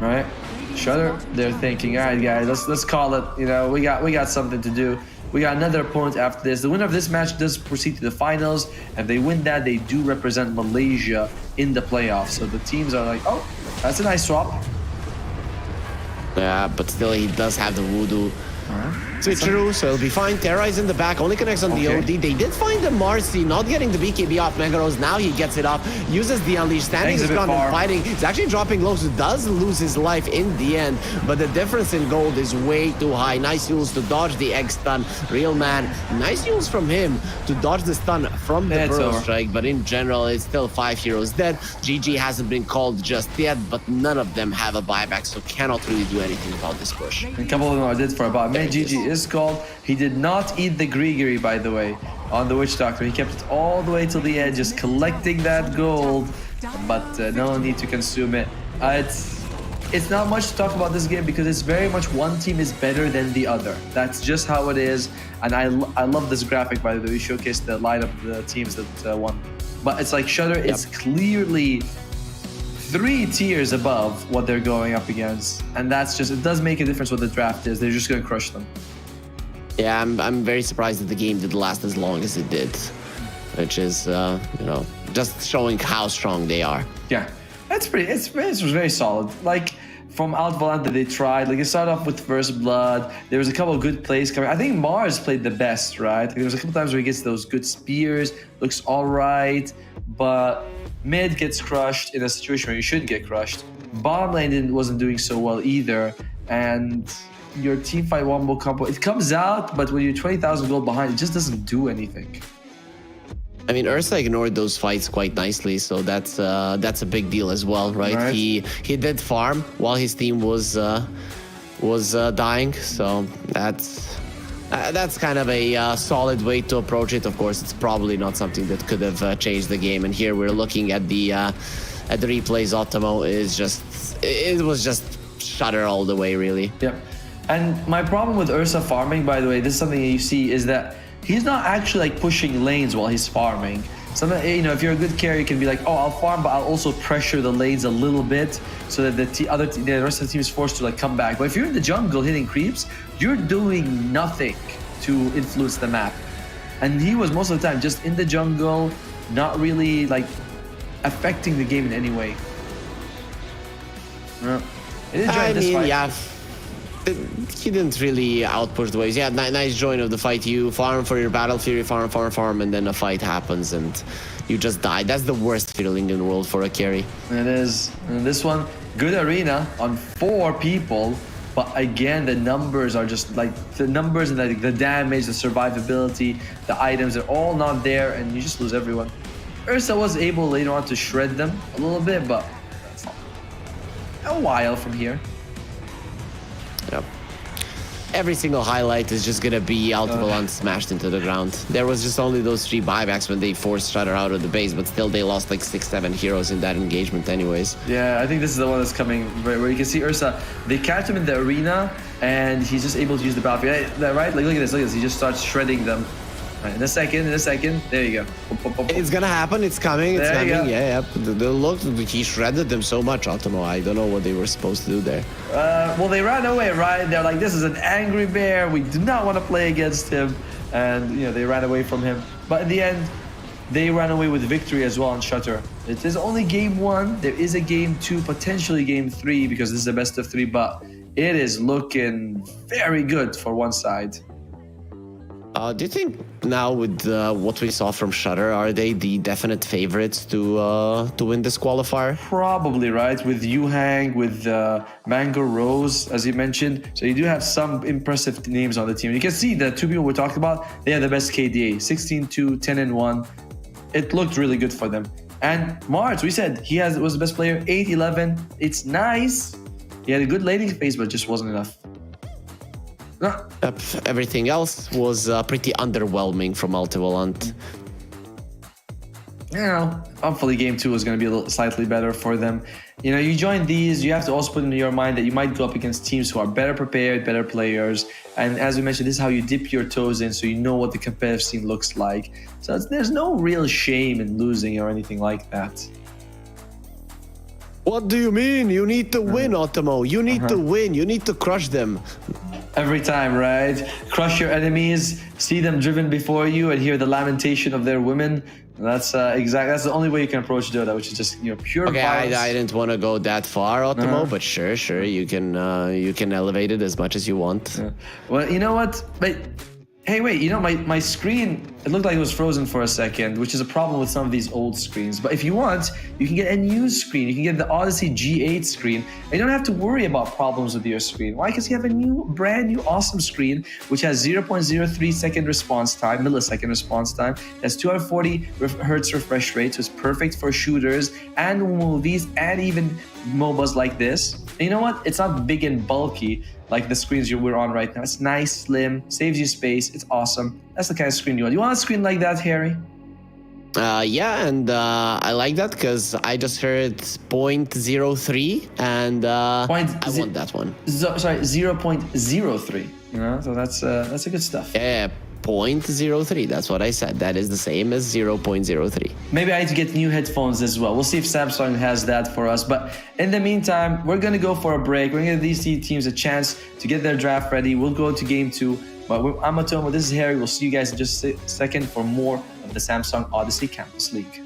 S6: Right? Shudder, they're thinking, all right, guys, let's call it. You know, we got something to do. We got another opponent after this. The winner of this match does proceed to the finals. If they win that, they do represent Malaysia in the playoffs. So the teams are like, oh, that's a nice swap.
S5: Yeah, but still he does have the voodoo switcheroo, so it'll be fine. Terrorize in the back, only connects on the OD. They did find the Marcy, not getting the BKB off Mangaros. Now he gets it off, uses the Unleash, standing his ground and fighting. He's actually dropping low, so does lose his life in the end, but the difference in gold is way too high. Nice use to dodge the egg stun. Real man, nice use from him to dodge the stun from the Burrow Strike, but in general, it's still 5 heroes dead. GG hasn't been called just yet, but none of them have a buyback, so cannot really do anything about this push.
S6: A couple of them are dead for a bot. GG is called. He did not eat the Grigori, by the way, on the Witch Doctor. He kept it all the way till the end, just collecting that gold, but no need to consume it. It's not much to talk about this game because it's very much one team is better than the other. That's just how it is, and I love this graphic, by the way. We showcased the lineup of the teams that won. But it's like Shudder is clearly 3 tiers above what they're going up against, and that's just, it does make a difference what the draft is. They're just going to crush them.
S5: Yeah, I'm very surprised that the game did last as long as it did, which is, you know, just showing how strong they are.
S6: Yeah, that's pretty. It was very solid. Like from Outvalent that they tried. Like, they started off with First Blood. There was a couple of good plays coming. I think Mars played the best, right? Like, there was a couple times where he gets those good spears, looks all right, but mid gets crushed in a situation where you shouldn't get crushed. Bottom lane wasn't doing so well either, and your team fight wombo combo, it comes out, but when you're 20,000 gold behind, it just doesn't do anything.
S5: I mean, Ursa ignored those fights quite nicely, so that's a big deal as well, right? He did farm while his team was dying, so that's kind of a solid way to approach it. Of course, it's probably not something that could have changed the game. And here we're looking at the replays. Otomo it was just Shutter all the way, really.
S6: Yep. And my problem with Ursa farming, by the way, this is something that you see, is that he's not actually like pushing lanes while he's farming. Sometimes, you know, if you're a good carry, you can be like, oh, I'll farm, but I'll also pressure the lanes a little bit so that the rest of the team is forced to like come back. But if you're in the jungle hitting creeps, you're doing nothing to influence the map. And he was most of the time just in the jungle, not really like affecting the game in any way. Yeah.
S5: I mean, yeah. He didn't really outpush the waves. Yeah, nice join of the fight. You farm for your Battle Fury, farm, and then a fight happens and you just die. That's the worst feeling in the world for a carry.
S6: It is. And this one, good arena on 4 people, but again, the numbers are just like the numbers and the damage, the survivability, the items are all not there, and you just lose everyone. Ursa was able later on to shred them a little bit, but that's a while from here.
S5: Yep. Every single highlight is just gonna be Altivalent smashed into the ground. There was just only those 3 buybacks when they forced Shutter out of the base, but still they lost like 6-7 heroes in that engagement anyways.
S6: Yeah, I think this is the one that's coming, where you can see Ursa, they catch him in the arena and he's just able to use the battlefield. Right? Like, look at this, he just starts shredding them. Right, in a second, there you go.
S5: It's gonna happen, it's coming, it's
S6: there
S5: coming. Yeah. Look, he shredded them so much, Otomo. I don't know what they were supposed to do there.
S6: Well, they ran away, right? They're like, this is an angry bear. We do not want to play against him. And, you know, they ran away from him. But in the end, they ran away with victory as well on Shutter. It is only game 1. There is a game 2, potentially game 3, because this is a best of 3. But it is looking very good for one side.
S5: Do you think now with what we saw from Shutter, are they the definite favorites to win this qualifier?
S6: Probably, right? With Yuhang, with Mango Rose, as you mentioned. So you do have some impressive names on the team. You can see the 2 people we're talking about, they have the best KDA, 16-2, 10-1. It looked really good for them. And Mars, we said he was the best player, 8-11. It's nice. He had a good laning phase, but just wasn't enough.
S5: Everything else was pretty underwhelming from Altivalent.
S6: You know, hopefully game 2 is going to be a little slightly better for them. You know, you join these, you have to also put in your mind that you might go up against teams who are better prepared, better players. And as we mentioned, this is how you dip your toes in so you know what the competitive scene looks like. So there's no real shame in losing or anything like that.
S5: What do you mean? You need to win, Otomo. You need to win. You need to crush them.
S6: Every time, right? Crush your enemies, see them driven before you, and hear the lamentation of their women. That's that's the only way you can approach Dota, which is just, you know, pure violence.
S5: I didn't want to go that far, Otomo, but sure, you can elevate it as much as you want.
S6: Yeah. Well, you know what? But hey, wait, you know, my screen, it looked like it was frozen for a second, which is a problem with some of these old screens. But if you want, you can get a new screen. You can get the Odyssey G8 screen. And you don't have to worry about problems with your screen. Why? Because you have a brand new awesome screen, which has 0.03 second millisecond response time. It has 240 hertz refresh rate, so it's perfect for shooters and movies and even MOBAs like this. And you know what? It's not big and bulky like the screens we're on right now. It's nice, slim, saves you space. It's awesome. That's the kind of screen you want. You want a screen like that, Harry?
S5: Yeah, and I like that because I just heard 0.03 and I want that one.
S6: Sorry, 0.03. You know, so that's a good stuff.
S5: Yeah, 0.03. That's what I said. That is the same as 0.03.
S6: Maybe I need to get new headphones as well. We'll see if Samsung has that for us. But in the meantime, we're going to go for a break. We're going to give these teams a chance to get their draft ready. We'll go to game 2. But I'm Otomo. This is Harry. We'll see you guys in just a second for more of the Samsung Odyssey Campus League.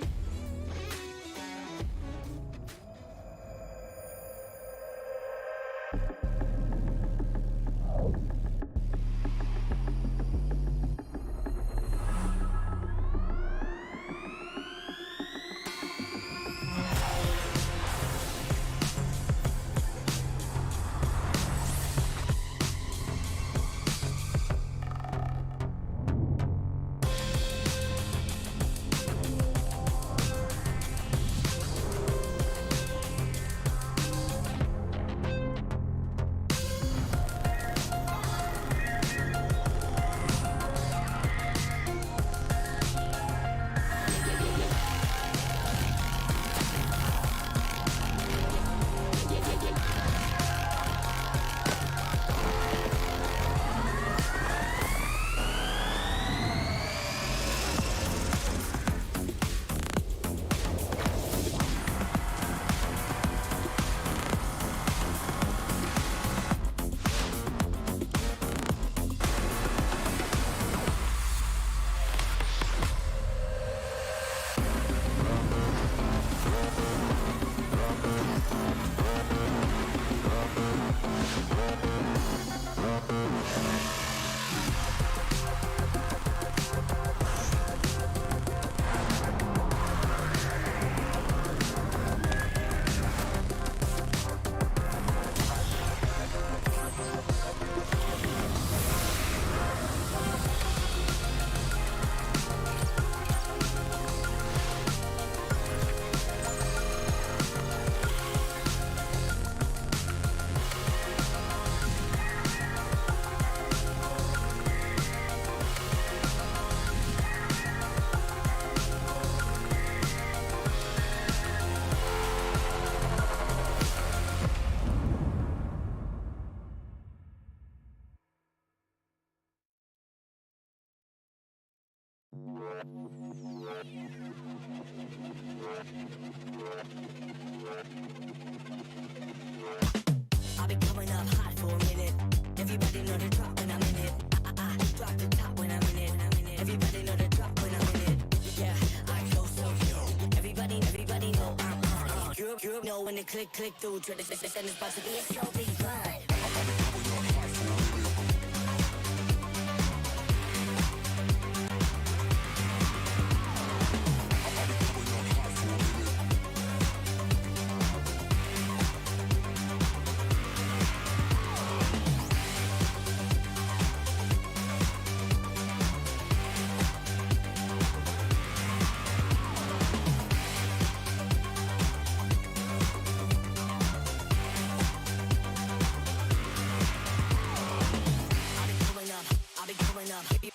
S1: when it click through. Try to send this about to be a slow beat run.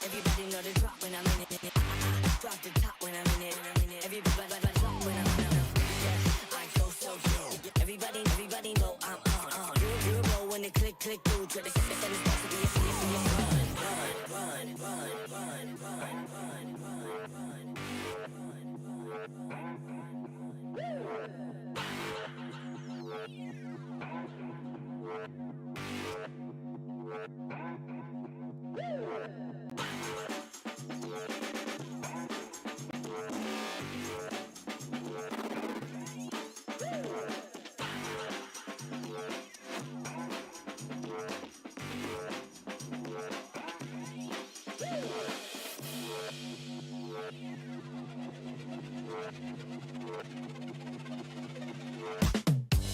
S1: Everybody know the drop when I'm in it. Drop the top when I'm in it. Everybody drop when I'm in it. Yeah, I go so slow. Everybody know I'm on. You know when the click through. Try to send this box to be a serious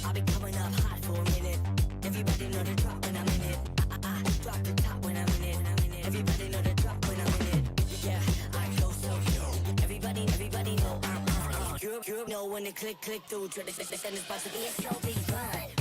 S1: I'll be coming up hot for a minute. Everybody know the drop when I'm in it. I drop the top when I'm in it. Everybody know the drop when I'm in it. Yeah, I go so slow. Everybody know I'm on. You know when the click through. Try to send this about to be a slow beat run.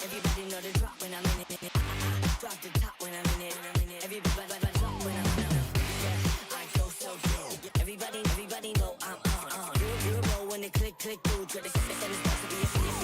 S1: Everybody know the drop when I'm in it. Drop the top when I'm in it. Everybody drop when I'm in it. Yeah, I go so slow. Everybody know I'm on. You know when the click through. Try to send this box to be a serious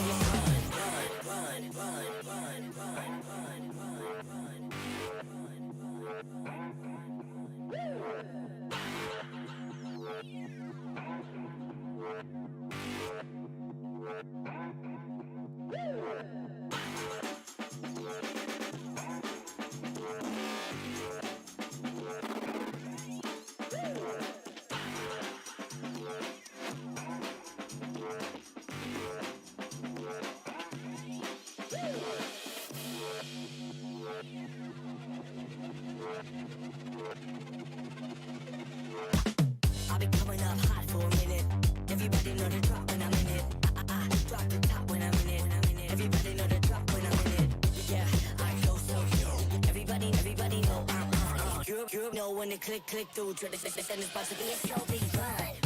S1: I'll be coming up hot for a minute. Everybody know the drop when I'm in it. I drop the top when I'm in it. Everybody know the drop when I'm in it. Yeah, I go so slow. Everybody know I'm on. You know when the click through. Try to send this box to be a slow beat run.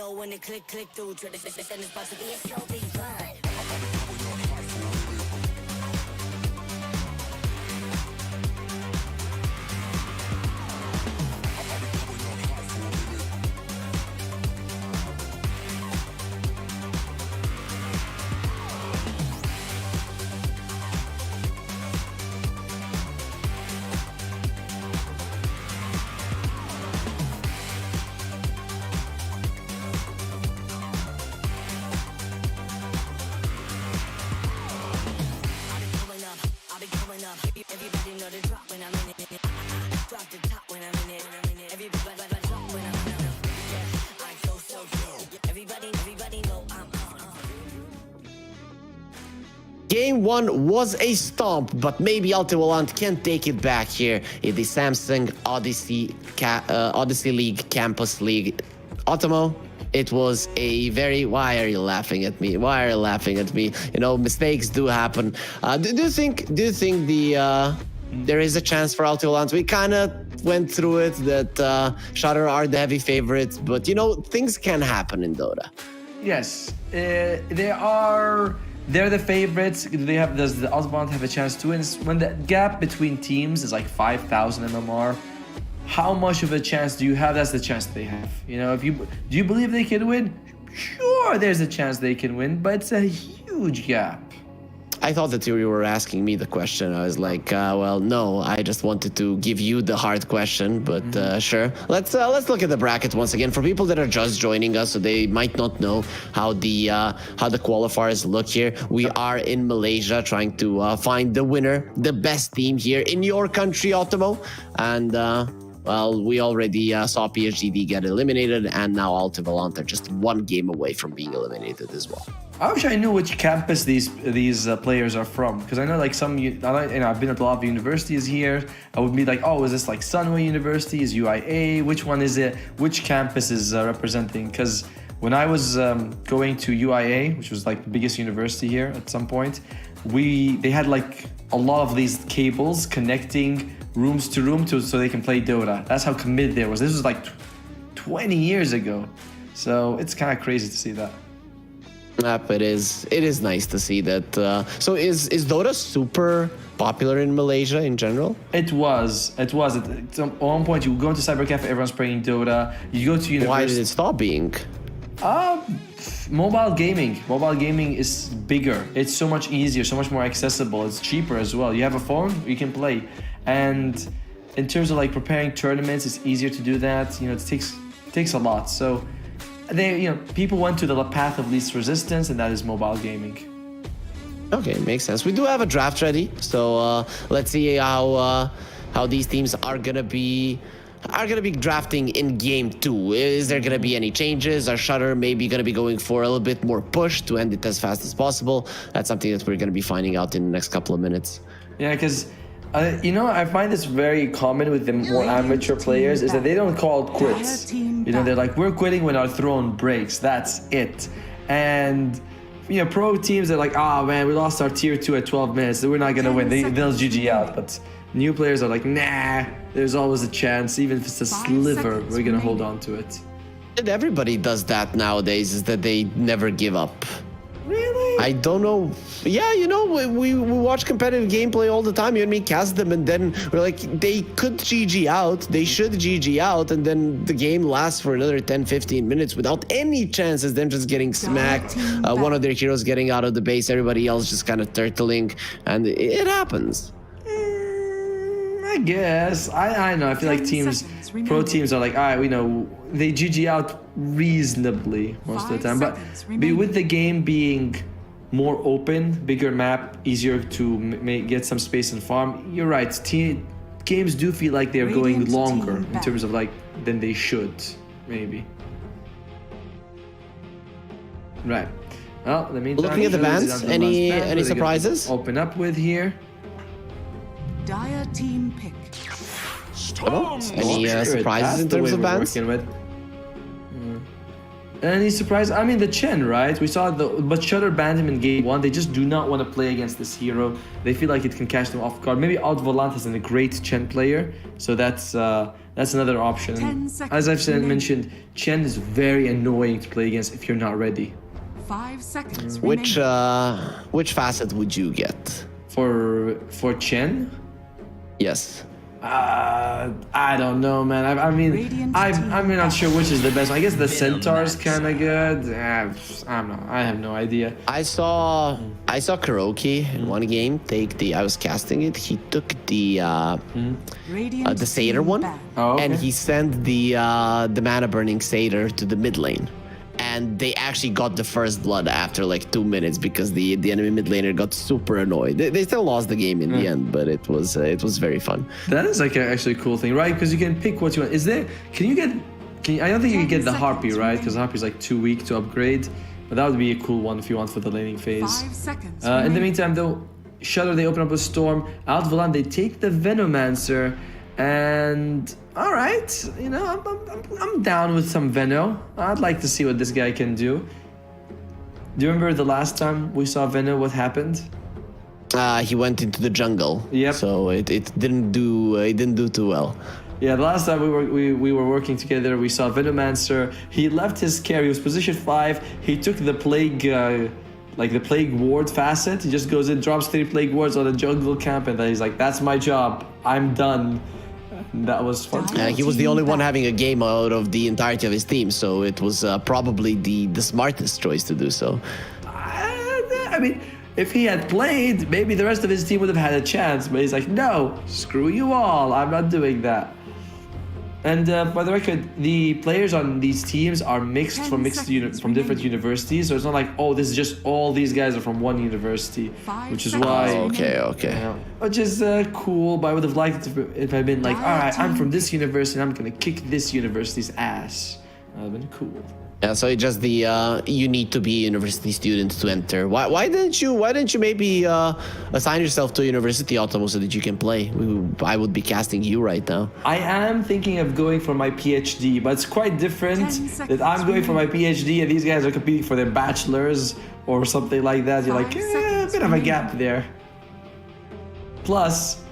S1: know when it click through. Tradition is about to be a slow beat ride. Everybody know the drop when I'm in it. Drop the top when I'm in it. Everybody drop when I'm in it. Yeah, I go so good. Everybody know I'm on.
S5: Game 1 was a stomp, but maybe Altivolant can take it back here in the Samsung Odyssey League Campus League. Otomo, it was a very... Why are you laughing at me? Why are you laughing at me? You know, mistakes do happen. Do you think there is a chance for Altivolant? We kind of went through it that Shutter are the heavy favorites, but you know, things can happen in Dota.
S6: Yes, they're the favorites. Does the Altivolant have a chance to win? When the gap between teams is like 5,000 MMR, how much of a chance do you have? That's the chance they have. You know, do you believe they can win? Sure, there's a chance they can win, but it's a huge gap.
S5: I thought that you were asking me the question. I was like, well, no, I just wanted to give you the hard question, but sure. Let's look at the bracket once again for people that are just joining us, so they might not know how the qualifiers look here. We are in Malaysia trying to find the winner, the best team here in your country, Otomo, and well, we already saw PHGD get eliminated, and now Altivolant are just one game away from being eliminated as well.
S6: I wish I knew which campus these players are from, because I know like I've been at a lot of universities here. I would be like, oh, is this like Sunway University? Is UIA? Which one is it? Which campus is representing? Because when I was going to UIA, which was like the biggest university here at some point, they had like a lot of these cables connecting rooms to room so they can play Dota. That's how committed they was. This was like 20 years ago, so it's kind of crazy to see that.
S5: It is nice to see that. So is Dota super popular in Malaysia in general?
S6: It was. At one point, you go into cybercafe, everyone's playing Dota. You go to university.
S5: Why did it stop being?
S6: Mobile gaming is bigger. It's so much easier, so much more accessible. It's cheaper as well. You have a phone, you can play. And in terms of like preparing tournaments, it's easier to do that. You know, it takes a lot. So people went to the path of least resistance, and that is mobile gaming.
S5: Okay, makes sense. We do have a draft ready, so let's see how these teams are gonna be drafting in game 2. Is there gonna be any changes? Are Shutter maybe gonna be going for a little bit more push to end it as fast as possible? That's something that we're gonna be finding out in the next couple of minutes.
S6: Yeah, because I find this very common with the more amateur players is that they don't call it quits. You know, they're like, we're quitting when our throne breaks. That's it. And pro teams are like, oh man, we lost our tier 2 at 12 minutes. We're not gonna win. They'll GG out. But new players are like, nah, there's always a chance. Even if it's a sliver, we're gonna hold on to it.
S5: And everybody does that nowadays, is that they never give up.
S6: Really?
S5: I don't know. Yeah, we watch competitive gameplay all the time. You and me cast them, and then we're like, they could GG out. They should GG out, and then the game lasts for another 10-15 minutes without any chances. Them just getting smacked. One of their heroes getting out of the base. Everybody else just kind of turtling, and it happens.
S6: I guess. I know. I feel like pro teams are like, all right, we know they GG out reasonably most of the time. But with the game being more open, bigger map, easier to get some space and farm, you're right. Games do feel like they're going longer in terms of like than they should, maybe. Right. Well, in the meantime,
S5: looking at the bans, any surprises?
S6: Open up with here.
S3: Dire team pick.
S5: Any surprises in terms of bans?
S6: And he's surprised. I mean, the Chen, right? We saw but Shutter banned him in game 1. They just do not want to play against this hero. They feel like it can catch them off guard. Maybe Alt Volant is a great Chen player, so that's another option.
S3: 10 seconds
S6: As I've
S3: remaining.
S6: mentioned, Chen is very annoying to play against if you're not ready.
S3: 5 seconds
S5: Which
S3: remaining.
S5: which facet would you get?
S6: For Chen,
S5: Yes.
S6: I don't know, man. I mean,
S3: Radiant
S6: I'm
S3: team
S6: not sure which is the best. I guess the Centaur's kind of good. I don't know. I have no idea.
S5: I saw Kuroki in one game take the. I was casting it. He took the
S3: Radiant
S5: Satyr
S3: team
S5: one,
S3: back.
S6: Oh, okay.
S5: and he sent the mana burning Satyr to the mid lane. And they actually got the first blood after like 2 minutes because the enemy mid laner got super annoyed. They still lost the game in the end, but it was very fun.
S6: That is like actually a cool thing, right? Because you can pick what you want. Is there? Can you get? I don't think you can get the
S3: 10
S6: Harpy,
S3: seconds
S6: right? Because Harpy's like too weak to upgrade. But that would be a cool one if you want for the laning phase.
S3: 5 seconds
S6: In the
S3: remaining.
S6: meantime, though, Shudder they open up a storm. Alt Volant they take the Venomancer, and all right, you know I'm down with some Veno. I'd like to see what this guy can do. Do you remember the last time we saw Veno? What happened?
S5: He went into the jungle.
S6: Yep.
S5: So it didn't do too well.
S6: Yeah, the last time we were working together, we saw Venomancer. He left his carry. He was position 5. He took the plague, like the plague ward facet. He just goes in, drops 3 plague wards on a jungle camp, and then he's like, "That's my job. I'm done." And that was fun.
S5: He was the only one having a game out of the entirety of his team, so it was probably the smartest choice to do so.
S6: I mean, if he had played, maybe the rest of his team would have had a chance. But he's like, "No, screw you all. I'm not doing that." And by the record, the players on these teams are mixed
S3: 10
S6: from
S3: seconds
S6: from different
S3: remaining.
S6: universities. So it's not like, oh, this is just all these guys are from one university,
S3: 5
S6: which is
S3: seconds
S6: why.
S3: remaining.
S5: Okay.
S6: Which is cool, but I would have liked it if I'd been like, all right, I'm from this university, and I'm gonna kick this university's ass. That would have been cool.
S5: Yeah, so it's just the you need to be a university student to enter. Why didn't you maybe assign yourself to a university, Automo, so that you can play? I would be casting you right now.
S6: I am thinking of going for my PhD, but it's quite different
S3: 10
S6: that I'm
S3: seconds
S6: going for my PhD and these guys are competing for their bachelors or something like that. You're like,
S3: 5
S6: a
S3: seconds
S6: bit of a
S3: remaining.
S6: gap there. Plus,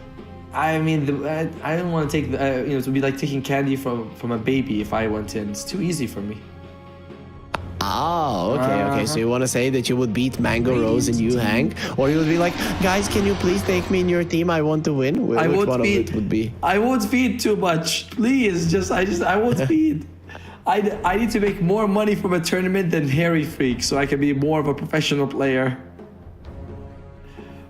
S6: I mean, I don't want to take it would be like taking candy from a baby if I went in. It's too easy for me.
S5: Oh, okay. So you want to say that you would beat Mango Rose and you hang, or you would be like, guys, can you please take me in your team? I want to win. Which one of it would be?
S6: I won't feed too much. Please, I won't feed. I need to make more money from a tournament than Harry Freak, so I can be more of a professional player.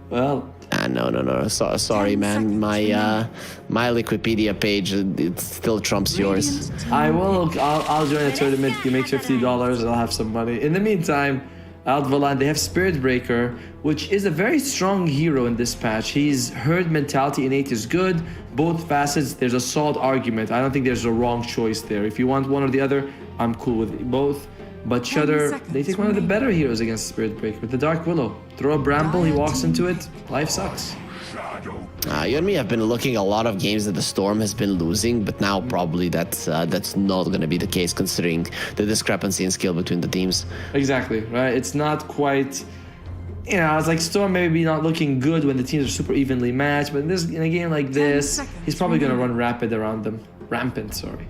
S6: Well,
S5: No. Sorry,
S3: 10
S5: man.
S3: seconds
S5: My Wikipedia page it still trumps yours.
S3: Radiant team
S6: I will. I'll join a tournament. You make $50. I'll have some money. In the meantime, Alt Volant, they have Spirit Breaker, which is a very strong hero in this patch. He's herd mentality innate is good. Both facets, there's a solid argument. I don't think there's a wrong choice there. If you want one or the other, I'm cool with both. But Shudder, they take one of the better heroes against Spirit Breaker with the Dark Willow. Throw a bramble, he walks into it. Life sucks.
S5: You and me have been looking a lot of games that the Storm has been losing, but now probably that's not going to be the case considering the discrepancy in skill between the teams.
S6: Exactly, right? It's not quite, it's like Storm maybe not looking good when the teams are super evenly matched, but in a game like this, he's probably going to run rampant, sorry.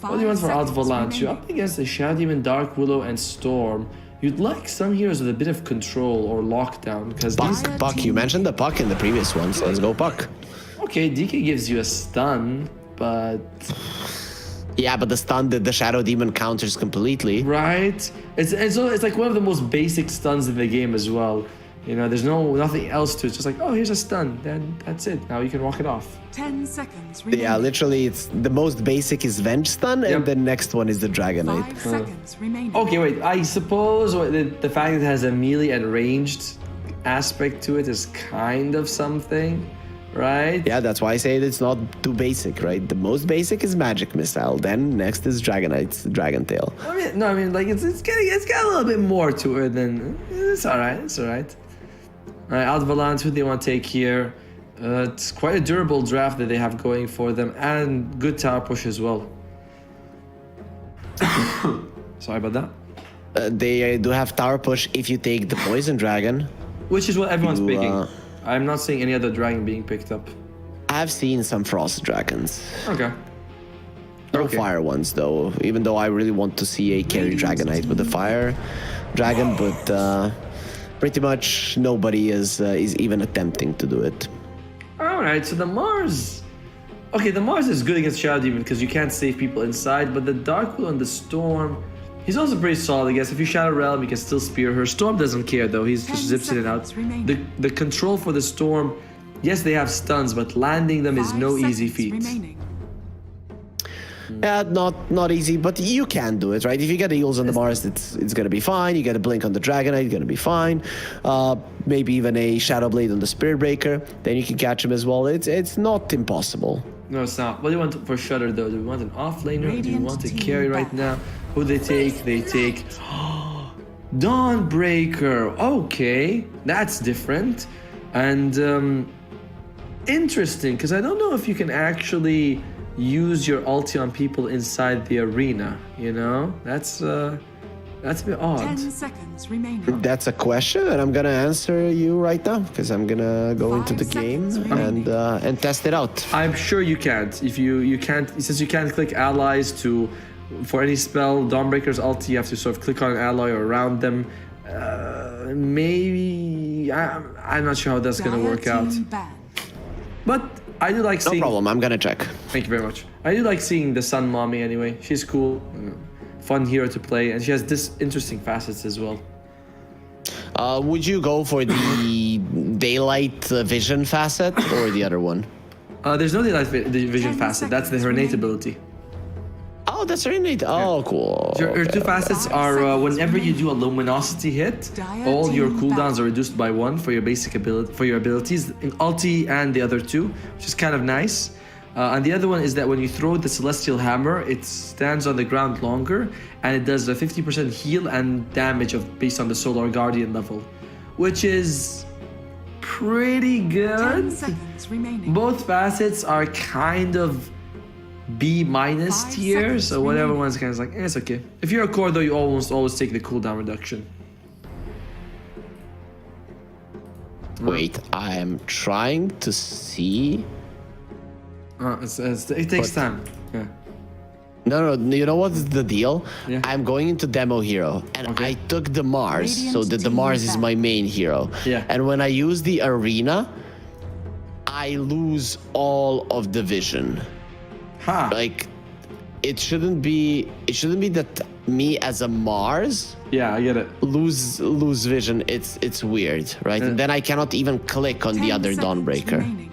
S6: What do you want for Alt Volant? You're up against the Shadow Demon, Dark Willow, and Storm. You'd like some heroes with a bit of control or lockdown, because
S5: Puck. You mentioned the Puck in the previous one, so let's go Puck.
S6: Okay, DK gives you a stun, but
S5: Yeah, but the stun the Shadow Demon counters completely.
S6: right, it's like one of the most basic stuns in the game as well. There's nothing else to it. It's just like, oh, here's a stun, then that's it. Now you can walk it off.
S3: 10 seconds remaining.
S5: Yeah, literally, it's the most basic is Venge stun, and
S6: Yep.
S5: the next one is the Dragonite.
S3: 5 seconds remaining.
S6: Okay, wait. I suppose the fact that it has a melee and ranged aspect to it is kind of something, right?
S5: Yeah, that's why I say it's not too basic, right? The most basic is Magic Missile, then next is Dragonite's Dragon Tail.
S6: I mean, like it's got a little bit more to it than it's all right. It's all right. All right, Alt Volant, who do they want to take here? It's quite a durable draft that they have going for them, and good tower push as well. Sorry about that.
S5: They do have tower push if you take the poison dragon.
S6: Which is what everyone's
S5: You,
S6: picking. I'm not seeing any other dragon being picked up.
S5: I've seen some frost dragons.
S6: Okay.
S5: No
S6: Okay.
S5: fire ones though, even though I really want to see a carry dragonite with a fire dragon, but pretty much nobody is even attempting to do it.
S6: Alright, so the Mars. Okay, the Mars is good against Shadow Demon because you can't save people inside, but the Darkwood and the Storm, he's also pretty solid, I guess. If you Shadow Realm, you can still spear her. Storm doesn't care though, he's just
S3: 10
S6: zips in and out.
S3: seconds remaining.
S6: The control for the Storm, yes, they have stuns, but landing them is
S3: 5
S6: no easy
S3: seconds
S6: feat.
S3: remaining.
S5: Yeah, not easy, but you can do it, right? If you get heals on the Mars, it's gonna be fine. You get a blink on the Dragonite, gonna be fine. Maybe even a Shadow Blade on the Spirit Breaker, then you can catch him as well. It's not impossible.
S6: No, it's not. What do you want for Shudder though? Do we want an offlaner? Do you
S3: Radiant
S6: want to
S3: team
S6: carry right
S3: back.
S6: now? Who they take? They take Dawnbreaker. Okay, that's different and interesting because I don't know if you can actually use your ulti on people inside the arena. You know, that's a bit odd.
S3: 10 seconds remaining.
S5: That's a question, and I'm gonna answer you right now because I'm gonna go into the
S3: 5
S5: game
S3: seconds remaining.
S5: and test it out.
S6: I'm sure you can't. If you can't, since you can't click allies to for any spell, Dawnbreaker's ulti, you have to sort of click on an ally or around them. Maybe I'm not sure how that's gonna
S3: Dire
S6: work out.
S3: team banned.
S6: But I do like
S5: No
S6: seeing.
S5: problem. I'm gonna check.
S6: Thank you very much. I do like seeing the Sun Mommy anyway. She's cool, fun hero to play, and she has this interesting facets as well.
S5: Would you go for the daylight vision facet or the other one?
S6: There's no daylight vision
S3: 10
S6: facet. That's the her
S3: seconds
S6: innate
S3: remaining.
S6: ability.
S5: Oh, that's very neat. Oh, cool.
S6: Her two
S5: Okay.
S6: facets are whenever you do a luminosity hit,
S3: Dire
S6: all your
S3: team
S6: cooldowns
S3: back.
S6: are reduced by 1 for your basic ability for your abilities in ulti and the other two, which is kind of nice. And the other one is that when you throw the Celestial Hammer, it stands on the ground longer and it does a 50% heal and damage based on the Solar Guardian level, which is pretty
S3: 10
S6: good.
S3: seconds remaining.
S6: Both facets are kind of B-
S3: 5
S6: tier,
S3: seconds
S6: so whatever
S3: remaining.
S6: one's kind of like, it's okay. If you're a core though, you always take the cooldown reduction.
S5: Wait, I am trying to see.
S6: It takes
S5: But-
S6: time. Yeah.
S5: No, you know what's the deal?
S6: Yeah.
S5: I'm going into demo hero, and
S6: Okay.
S5: I took the Mars, so
S3: Radiant
S5: the
S3: team
S5: Mars is
S3: back.
S5: my main hero.
S6: Yeah.
S5: And when I use the arena, I lose all of the vision.
S6: Ha!
S5: Like, it shouldn't be that me as a Mars
S6: Yeah, I get it.
S5: lose vision. It's weird, right? And then I cannot even click on the
S3: 10
S5: other
S3: seconds
S5: Dawnbreaker.
S3: remaining.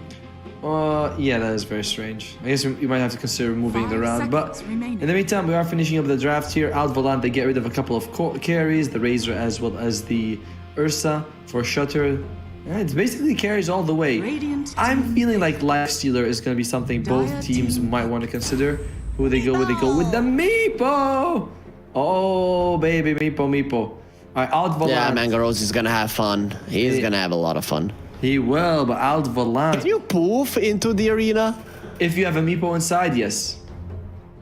S6: Yeah, that is very strange. I guess you might have to consider moving it
S3: 5
S6: around. But
S3: seconds remaining.
S6: in the meantime, we are finishing up the draft here. Out Volant, they get rid of a couple of carries, the Razor as well as the Ursa for Shutter. Yeah, it's basically carries all the way.
S3: Radiant
S6: I'm
S3: team
S6: feeling like Lifestealer is going to be something both
S3: Dire
S6: teams
S3: team
S6: might want to consider. Who they go with? They go with the Meepo! Oh, baby, Meepo. All right, Out Volant.
S5: Yeah, Mangaros is gonna have fun. He's gonna have a lot of fun.
S6: He will, but Out Volant.
S5: Can you poof into the arena?
S6: If you have a Meepo inside, yes.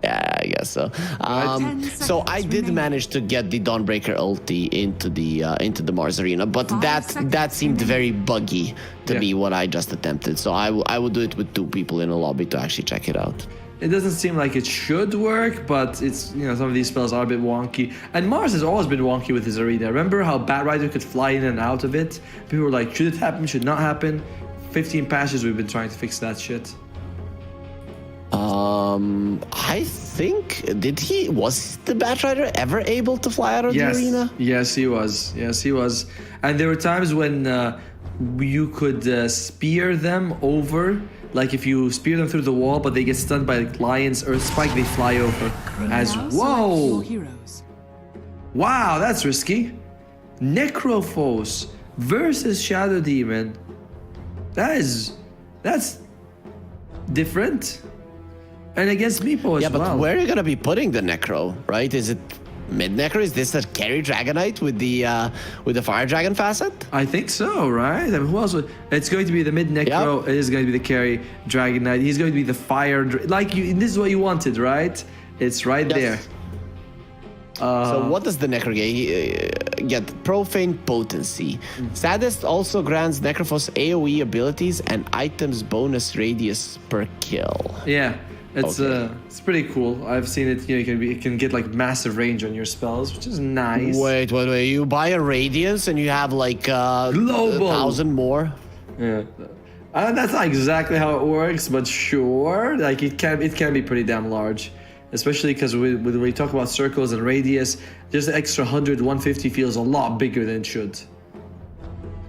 S5: Yeah, I guess so.
S3: 10
S5: So I
S3: seconds
S5: did
S3: remaining.
S5: manage to get the Dawnbreaker ulti into the Mars arena, but
S3: 5
S5: that
S3: seconds
S5: seemed
S3: remaining.
S5: very buggy to
S6: Yeah.
S5: me what I just attempted. So I would do it with 2 people in a lobby to actually check it out.
S6: It doesn't seem like it should work, but it's, some of these spells are a bit wonky. And Mars has always been wonky with his arena. Remember how Batrider could fly in and out of it? People were like, should it happen, should not happen? 15 patches we've been trying to fix that shit.
S5: I think was the Batrider ever able to fly out of the arena?
S6: Yes, he was. Yes, he was. And there were times when you could spear them over. Like if you spear them through the wall, but they get stunned by lions or spike, they fly over. As
S3: Now select
S6: whoa!
S3: your heroes.
S6: Wow, that's risky. Necrophos versus Shadow Demon. That's different. And against Meepo as
S5: Yeah, but
S6: well.
S5: where are you gonna be putting the Necro? Right? Is it mid Necro? Is this a carry Dragonite with the Fire Dragon facet?
S6: I think so, right? I mean, who else would? It's going to be the mid Necro. It is going to be the carry Dragon Knight. He's going to be the fire. This is what you wanted, right? It's right
S5: Yes.
S6: there.
S5: So what does the Necro get? Profane Potency. Saddest also grants Necrophos AoE abilities and items bonus radius per kill.
S6: Yeah, it's
S5: Okay.
S6: it's pretty cool. I've seen it. You know, it can get like massive range on your spells, which is nice.
S5: Wait. You buy a Radiance and you have like
S6: Global.
S5: 1,000 more.
S6: Yeah. That's not exactly how it works, but sure. Like it can be pretty damn large, especially because when we talk about circles and radius, just the extra 100, 150 feels a lot bigger than it should.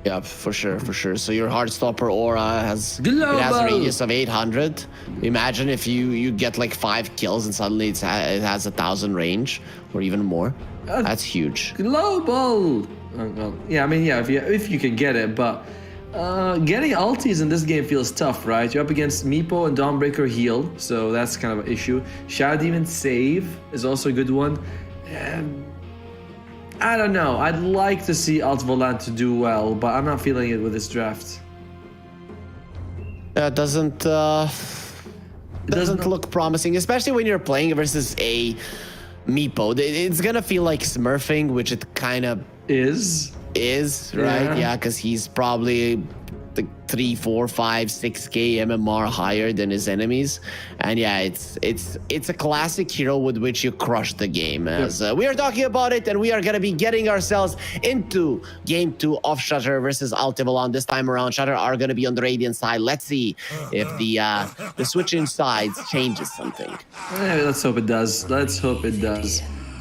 S5: Yeah, for sure. So your Heartstopper aura has a
S6: Global.
S5: radius of 800. Imagine if you get like 5 kills and suddenly it has 1,000 range or even more. That's huge.
S6: Global. Well, yeah, I mean, yeah, if you can get it, but getting ultis in this game feels tough, right? You're up against Meepo and Dawnbreaker heal, so that's kind of an issue. Shadow Demon save is also a good one. I don't know. I'd like to see Alt Volant to do well, but I'm not feeling it with this draft.
S5: Doesn't look promising, especially when you're playing versus a Meepo. It's gonna feel like smurfing, which it kind of
S6: Is
S5: right? Yeah, because he's probably like 3, 4, 5, 6k MMR higher than his enemies, and yeah, it's a classic hero with which you crush the game. As we are talking about it, and we are gonna be getting ourselves into game 2 of Shutter versus Altivalon. This time around, Shutter are gonna be on the Radiant side. Let's see if the switching sides changes something.
S6: Let's hope it does.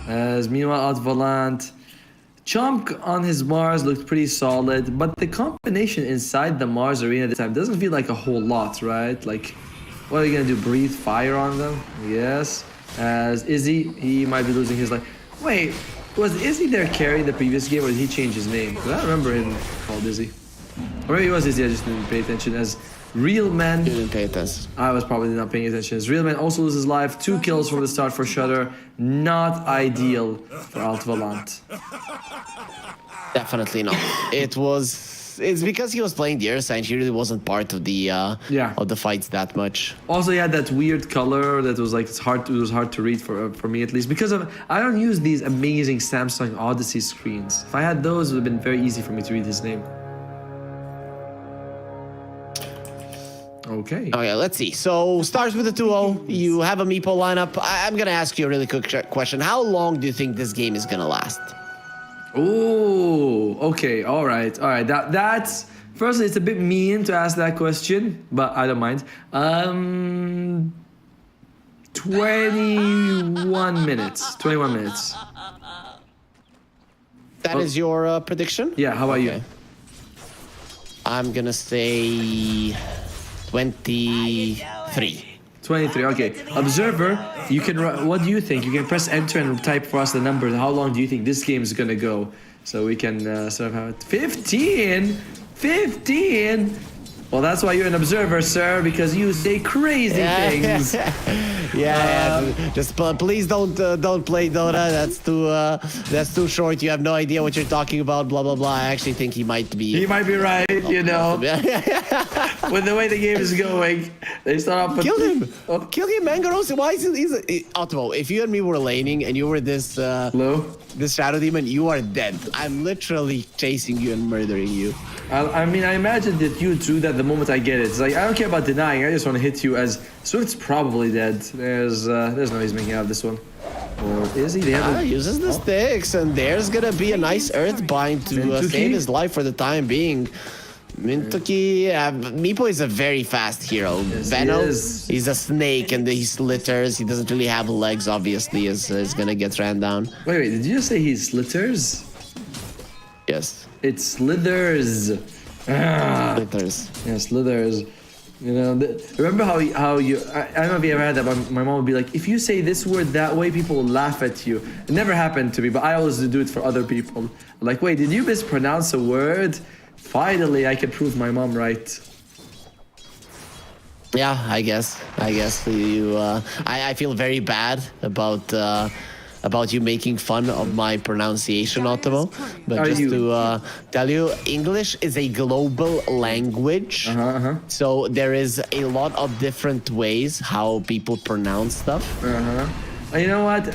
S6: As meanwhile, Alt Volant. Chomp on his Mars looked pretty solid, but the combination inside the Mars arena this time doesn't feel like a whole lot, right? Like, what are you gonna do? Breathe fire on them? Yes. As Izzy, he might be losing his life. Wait, was Izzy their carry in the previous game, or did he change his name? Because I don't remember him called Izzy. Or maybe it was Izzy, I just didn't pay attention. As Real Man,
S5: You didn't pay attention.
S6: I was probably not paying attention. As Real Man also loses life. 2 kills from the start for Shutter. Not ideal for Alt Volant.
S5: Definitely not. It's because he was playing the Air Sign. He really wasn't part of the of the fights that much.
S6: Also, he had that weird color that was like it was hard to read for me at least, because I don't use these amazing Samsung Odyssey screens. If I had those, it would have been very easy for me to read his name. Okay.
S5: Okay, let's see. So starts with a 2-0. You have a Meepo lineup. I'm gonna ask you a really quick question. How long do you think this game is gonna last?
S6: Oh, okay. All right. That's firstly, it's a bit mean to ask that question, but I don't mind. 21 minutes. 21 minutes.
S5: That is your prediction?
S6: Yeah. How about you?
S5: I'm gonna say 23.
S6: 23. Okay. Observer, you can. What do you think? You can press enter and type for us the numbers. How long do you think this game is gonna go? So we can sort of have it. 15. 15. Well, that's why you're an observer, sir, because you say crazy things.
S5: Just please don't play Dota. That's too short. You have no idea what you're talking about. Blah blah blah. I actually think he might be.
S6: He might be right. You know, with the way the game is going, they start off.
S5: Kill him! Kill him, Mangaros! Why is it? Otto, if you and me were laning and you were this this Shadow Demon, you are dead. I'm literally chasing you and murdering you.
S6: I mean, I imagine that you do that the moment I get it. It's like, I don't care about denying, I just want to hit you as Swift's probably dead. There's no he's making out this one. Or is he? They
S5: uses the sticks, and there's gonna be a nice earth bind to save his life for the time being. Mintoki, Meepo is a very fast hero.
S6: Yes,
S5: Venom, he's a snake and he slitters. He doesn't really have legs, obviously, as he's gonna get ran down.
S6: Wait, did you just say he slitters?
S5: Yes.
S6: It slithers.
S5: Slitters.
S6: Yeah, slithers. You know, remember how you? I don't know if you ever had that, but my mom would be like, if you say this word that way, people will laugh at you. It never happened to me, but I always do it for other people. I'm like, wait, did you mispronounce a word? Finally, I can prove my mom right.
S5: Yeah, I guess you. I feel very bad about you making fun of my pronunciation, Otomo. But just to tell you, English is a global language. So there is a lot of different ways how people pronounce stuff.
S6: You know what?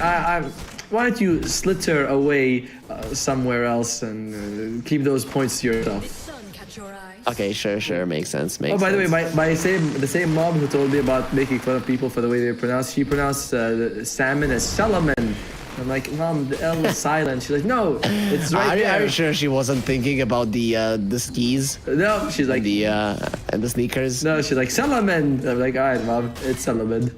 S6: why don't you slither away somewhere else and keep those points to yourself?
S1: Sun catch your eye.
S5: Okay, sure, makes sense.
S6: Oh, by the way, the same mob who told me about making fun of people for the way they pronounce, she pronounced salmon as Solomon. I'm like, Mom, the L is silent. She's like, no, it's right there.
S5: Are you sure she wasn't thinking about the skis?
S6: No, she's like,
S5: And the sneakers?
S6: no, she's like, Solomon. I'm like, all right, Mom, it's Solomon.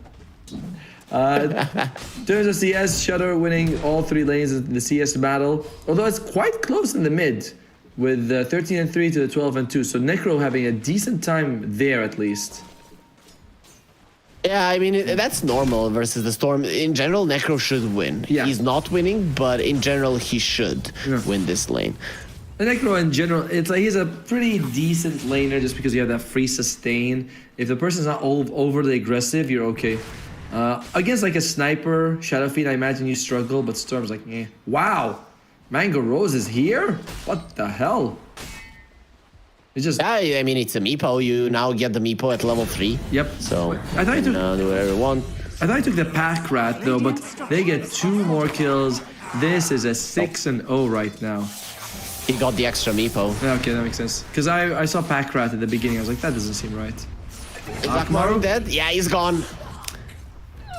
S6: There's a CS, Shutter winning all 3 lanes in the CS battle, although it's quite close in the mid, with 13-3 to the 12-2. So Necro having a decent time there at least.
S5: Yeah, I mean, that's normal versus the Storm. In general, Necro should win.
S6: Yeah.
S5: He's not winning, but in general, he should win this lane.
S6: The Necro in general, it's like he's a pretty decent laner just because you have that free sustain. If the person's not overly aggressive, you're okay. Against like a sniper, Shadowfiend, I imagine you struggle, but Storm's like, eh. Wow! Mango Rose is here? What the hell? It's just...
S5: Yeah, I mean, it's a Meepo. You now get the Meepo at level 3.
S6: Yep.
S5: So,
S6: I thought you took...
S5: do whatever you want.
S6: I thought I took the pack rat though, but they get 2 more kills. This is a 6-0 right now.
S5: He got the extra Meepo.
S6: Okay, that makes sense. Because I saw pack rat at the beginning. I was like, that doesn't seem right.
S5: Is Akmaru dead? Yeah, he's gone.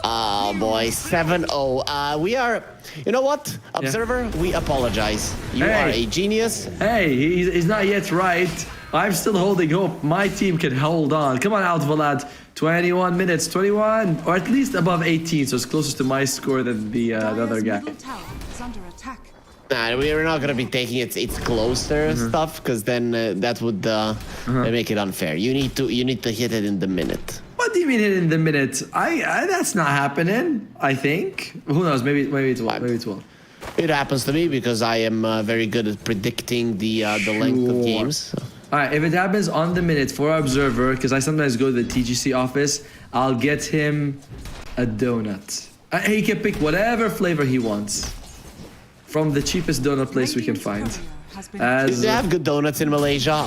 S5: Oh boy, 7-0. We are... You know what? Observer, we apologize. You are a genius.
S6: Hey, he's not yet right. I'm still holding hope. My team can hold on. Come on, Outvalad. 21 minutes, 21, or at least above 18, so it's closest to my score than the other guy.
S3: Middle tower is under attack.
S5: Nah, we're not gonna be taking it's closer stuff, because then that would make it unfair. You need to hit it in the minute.
S6: What do you mean hit in the minute? I that's not happening. I think. Who knows? Maybe it will. Maybe it will.
S5: It happens to me because I am very good at predicting the length of games. So.
S6: All right, if it happens on the minute for our observer, because I sometimes go to the TGC office, I'll get him a donut. He can pick whatever flavor he wants from the cheapest donut place we can find.
S5: They have good donuts in Malaysia.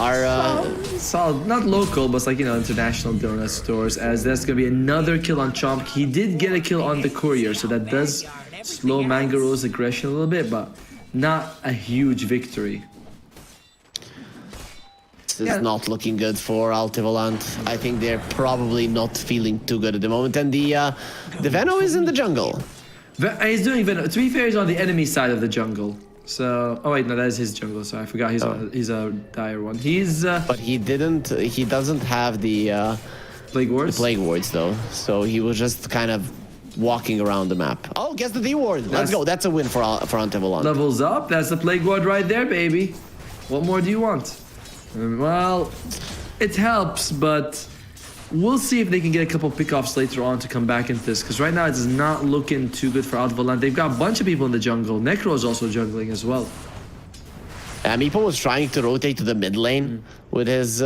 S6: Solid, not local, but it's like, you know, international donut stores. As that's gonna be another kill on Chomp. He did get a kill on the courier, so that does slow Mangaro's aggression a little bit, but not a huge victory.
S5: This is not looking good for Altivolant. I think they're probably not feeling too good at the moment. And the Veno is in the jungle.
S6: He's doing Veno. To be fair, he's on the enemy side of the jungle. So, oh wait, no, that is his jungle. So I forgot he's a dire one. He's
S5: but he doesn't have the
S6: Plague Wards.
S5: The Plague Wards though. So he was just kind of walking around the map. Oh, gets the D Ward. Let's go. That's a win for Altivolant.
S6: Levels up. That's the Plague Ward right there, baby. What more do you want? Well, it helps, but we'll see if they can get a couple pickoffs later on to come back into this. Because right now it is not looking too good for Altivolant. They've got a bunch of people in the jungle. Necro is also jungling as well.
S5: Meepo was trying to rotate to the mid lane with his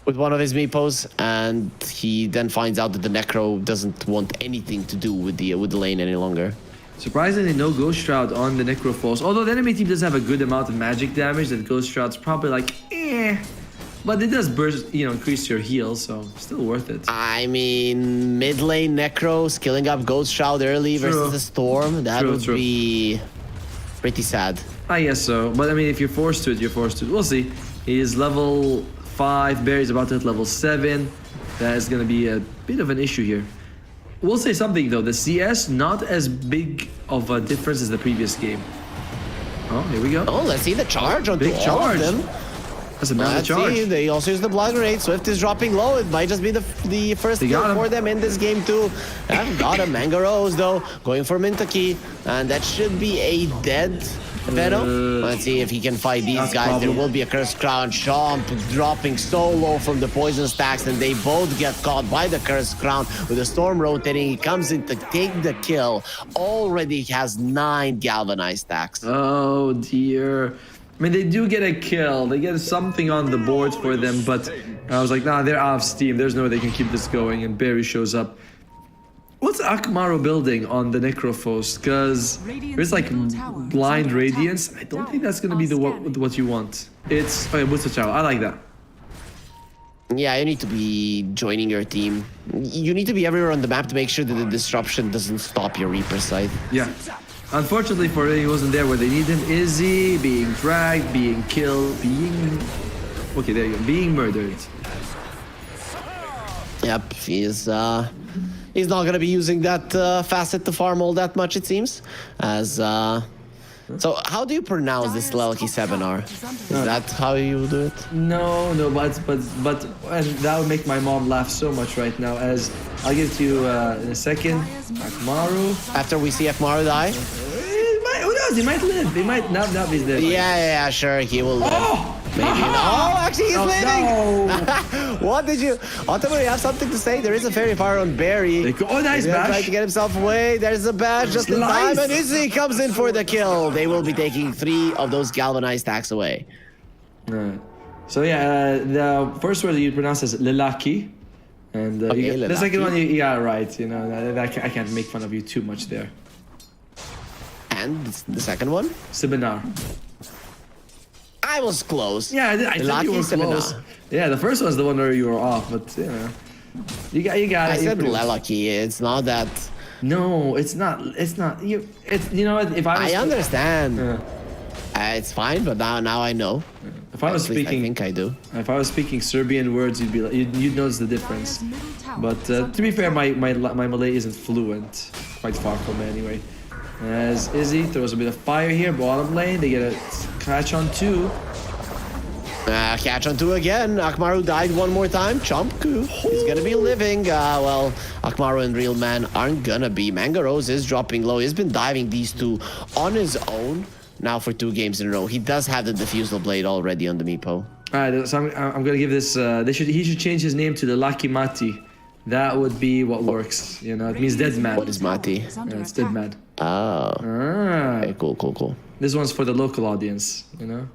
S5: with one of his Meepos, and he then finds out that the Necro doesn't want anything to do with the lane any longer.
S6: Surprisingly, no Ghost Shroud on the Necro Force. Although the enemy team does have a good amount of magic damage, that Ghost Shroud's probably like, eh. But it does burst, you know, increase your heal, so still worth it.
S5: I mean, mid lane Necro skilling up Ghost Shroud early versus the Storm, that would be pretty sad.
S6: I guess so, but I mean, if you're forced to it, you're forced to it. We'll see. He is level 5, Barry's about to hit level 7. That is going to be a bit of an issue here. We'll say something though, the CS not as big of a difference as the previous game. Oh, here we go.
S5: Oh, let's see the charge on
S6: big
S5: all
S6: charge.
S5: of them.
S6: That's another charge.
S5: See, they also use the Blood Grenade. Swift is dropping low. It might just be the first kill for them in this game too. I've got a Manga Rose though, going for Mintaki, and that should be a dead Veno. Let's see if he can fight these guys. There will be a Cursed Crown. Chomp dropping so low from the poison stacks, and they both get caught by the Cursed Crown. With the Storm rotating, he comes in to take the kill. Already has 9 galvanized stacks.
S6: Oh dear. I mean, they do get a kill. They get something on the board for them, but I was like, nah, they're out of steam. There's no way they can keep this going, and Barry shows up. What's Akmaru building on the Necrophos? Because there's like blind radiance. I don't think that's going to be what you want. It's... Okay, Booster Tower. I like that.
S5: Yeah, you need to be joining your team. You need to be everywhere on the map to make sure that the disruption doesn't stop your Reaper side.
S6: Yeah. Unfortunately for him, he wasn't there where they need him. Izzy being dragged, being killed, being... Okay, there you go. Being murdered.
S5: Yep, he's not gonna be using that facet to farm all that much, it seems. So how do you pronounce this Lelki seminar? Is that how you do it?
S6: No, but and that would make my mom laugh so much right now. As I'll give it to you in a second. Akmaru.
S5: After we see Akmaru die?
S6: Who knows? He might live. He might not be dead.
S5: Yeah, sure, he will live.
S6: Oh!
S5: Maybe. Oh, actually, he's living!
S6: No.
S5: What did you... Ultimately, you have something to say? There is a fairy fire on Barry.
S6: Oh, nice
S5: He's
S6: bash.
S5: trying to get himself away. There's a bash just in
S6: Nice.
S5: time, and Izzy comes in for the kill. They will be taking 3 of those galvanized stacks away.
S6: Right. So yeah, the first word you pronounce is Lelaki. And
S5: Okay,
S6: the second
S5: Lelaki.
S6: one you got it right. You know, I can't make fun of you too much there.
S5: And the second one?
S6: Seminar.
S5: I was close.
S6: Yeah, I think
S5: Lelaki
S6: you were
S5: Seminar.
S6: close. Yeah, the first one's the one where you were off, but you know, you got
S5: I
S6: it.
S5: said Lelaki. It's not that...
S6: No, it's not. It's not. You know what? If I was,
S5: I understand.
S6: Yeah.
S5: It's fine, but now I know.
S6: If I was
S5: At least
S6: speaking,
S5: I think I do.
S6: if I was speaking Serbian words, you'd be like, you'd notice the difference.
S3: Dire's middle tower
S6: But
S3: is under
S6: to be fair,
S3: attack.
S6: my Malay isn't fluent. Quite far from it anyway. As Izzy throws a bit of fire here, bottom lane, they get a catch on 2.
S5: Catch on 2 again. Akmaru died one more time. Chomku. He's gonna be living. Well, Akmaru and Real Man aren't gonna be. Manga Rose is dropping low. He's been diving these 2 on his own now for 2 games in a row. He does have the Diffusal Blade already on the Meepo.
S6: Alright, so I'm gonna give this. He should change his name to the Lucky Mati. That would be what works. You know, it means dead man.
S5: What is Mati?
S3: Is under
S6: Yeah, it's dead
S3: attack.
S6: man.
S5: Oh. Okay, cool.
S6: This one's for the local audience, you know.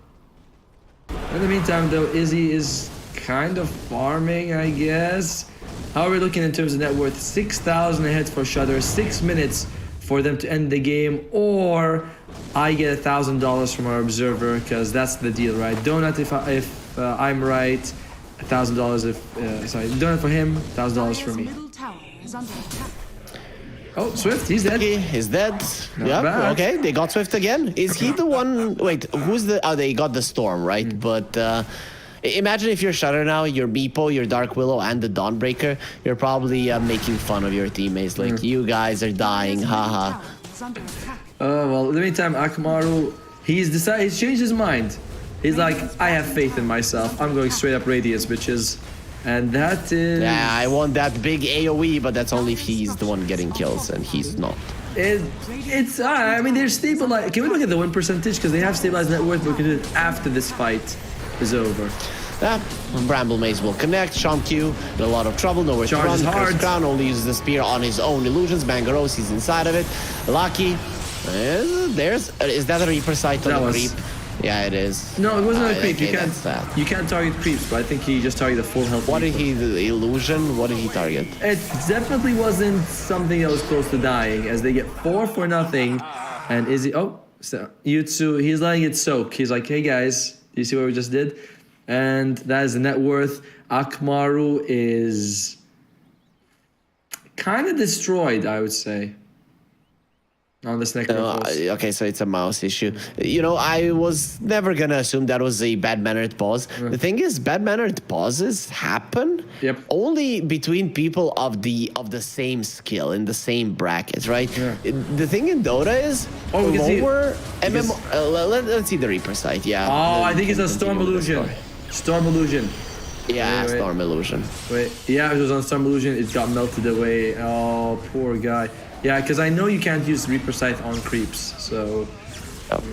S6: In the meantime, though, Izzy is kind of farming, I guess. How are we looking in terms of net worth? 6,000 ahead for Shudder. 6 minutes for them to end the game, or I get $1,000 from our observer, because that's the deal, right? Donut if I'm right, $1,000 if sorry, donut for him, $1,000 for
S3: Dire's
S6: me.
S3: middle tower is under attack.
S6: Oh, Swift, he's dead.
S5: Okay, he's dead. Yep,
S6: bad.
S5: okay, they got Swift again. Is he the one... Wait, who's the... Oh, they got the Storm, right? But imagine if you're Shudder now, your Meepo, your Dark Willow, and the Dawnbreaker, you're probably making fun of your teammates. Like, you guys are dying,
S3: Dire's middle
S5: haha.
S3: tower is under attack.
S6: Well, in the meantime, Akmaru, he's changed his mind. He's like, I have faith in myself. I'm going straight up Radiance, bitches. And that is...
S5: Yeah, I want that big AoE, but that's only if he's the one getting kills, and he's not.
S6: It's I mean, they're stabilized. Can we look at the win percentage? Because they have stabilized net worth, but we can do it after this fight is over.
S5: Yeah, Bramble Maze will connect. Shomku in a lot of trouble, nowhere to run.
S6: Charges hard.
S5: Cursed Crown only uses the spear on his own illusions. Mangaros, he's inside of it. Lucky. Is that a Reaper sight on
S6: That
S5: the
S6: was-
S5: creep? Yeah, it is.
S6: No, it wasn't a creep.
S5: Okay,
S6: You can't.
S5: that's that.
S6: You can't target creeps, but I think he just targeted the full health.
S5: What did
S6: people.
S5: he, the illusion? What did he target?
S6: It definitely wasn't something that was close to dying, as they get 4 for nothing, and Izzy. Oh, so Yutsu. He's letting it soak. He's like, hey guys, do you see what we just did? And that is the net worth. Akmaru is kind of destroyed, I would say. On this necrophos.
S5: Okay, so it's a mouse issue. You know, I was never gonna assume that was a bad-mannered pause. The thing is, bad-mannered pauses happen
S6: Yep.
S5: only between people of the same skill in the same brackets, right?
S6: Yeah.
S5: The thing in Dota is
S6: Oh, we can see-
S5: lower
S6: because-
S5: MMR. Let's see the Reaper site. Yeah.
S6: Oh, I think it's a
S5: Continue
S6: Storm
S5: with the
S6: Illusion.
S5: story.
S6: Storm Illusion.
S5: Yeah,
S6: Wait.
S5: Storm Illusion.
S6: Wait, yeah, it was on Storm Illusion. It got melted away. Oh, poor guy. Yeah, because I know you can't use Reaper Scythe on creeps, so
S5: Yep.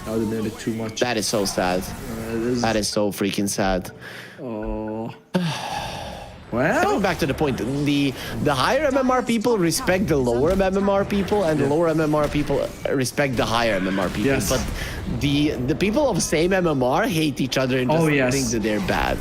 S6: that would have been a bit too much.
S5: That is so sad.
S6: This-
S5: That is so freaking sad.
S6: oh.
S5: Going
S6: Well,
S5: back to the point, the higher MMR people respect the lower MMR people, and the lower MMR people respect the higher MMR people.
S6: Yes.
S5: But the people of same MMR hate each other and just
S6: Oh, yes.
S5: think that they're bad.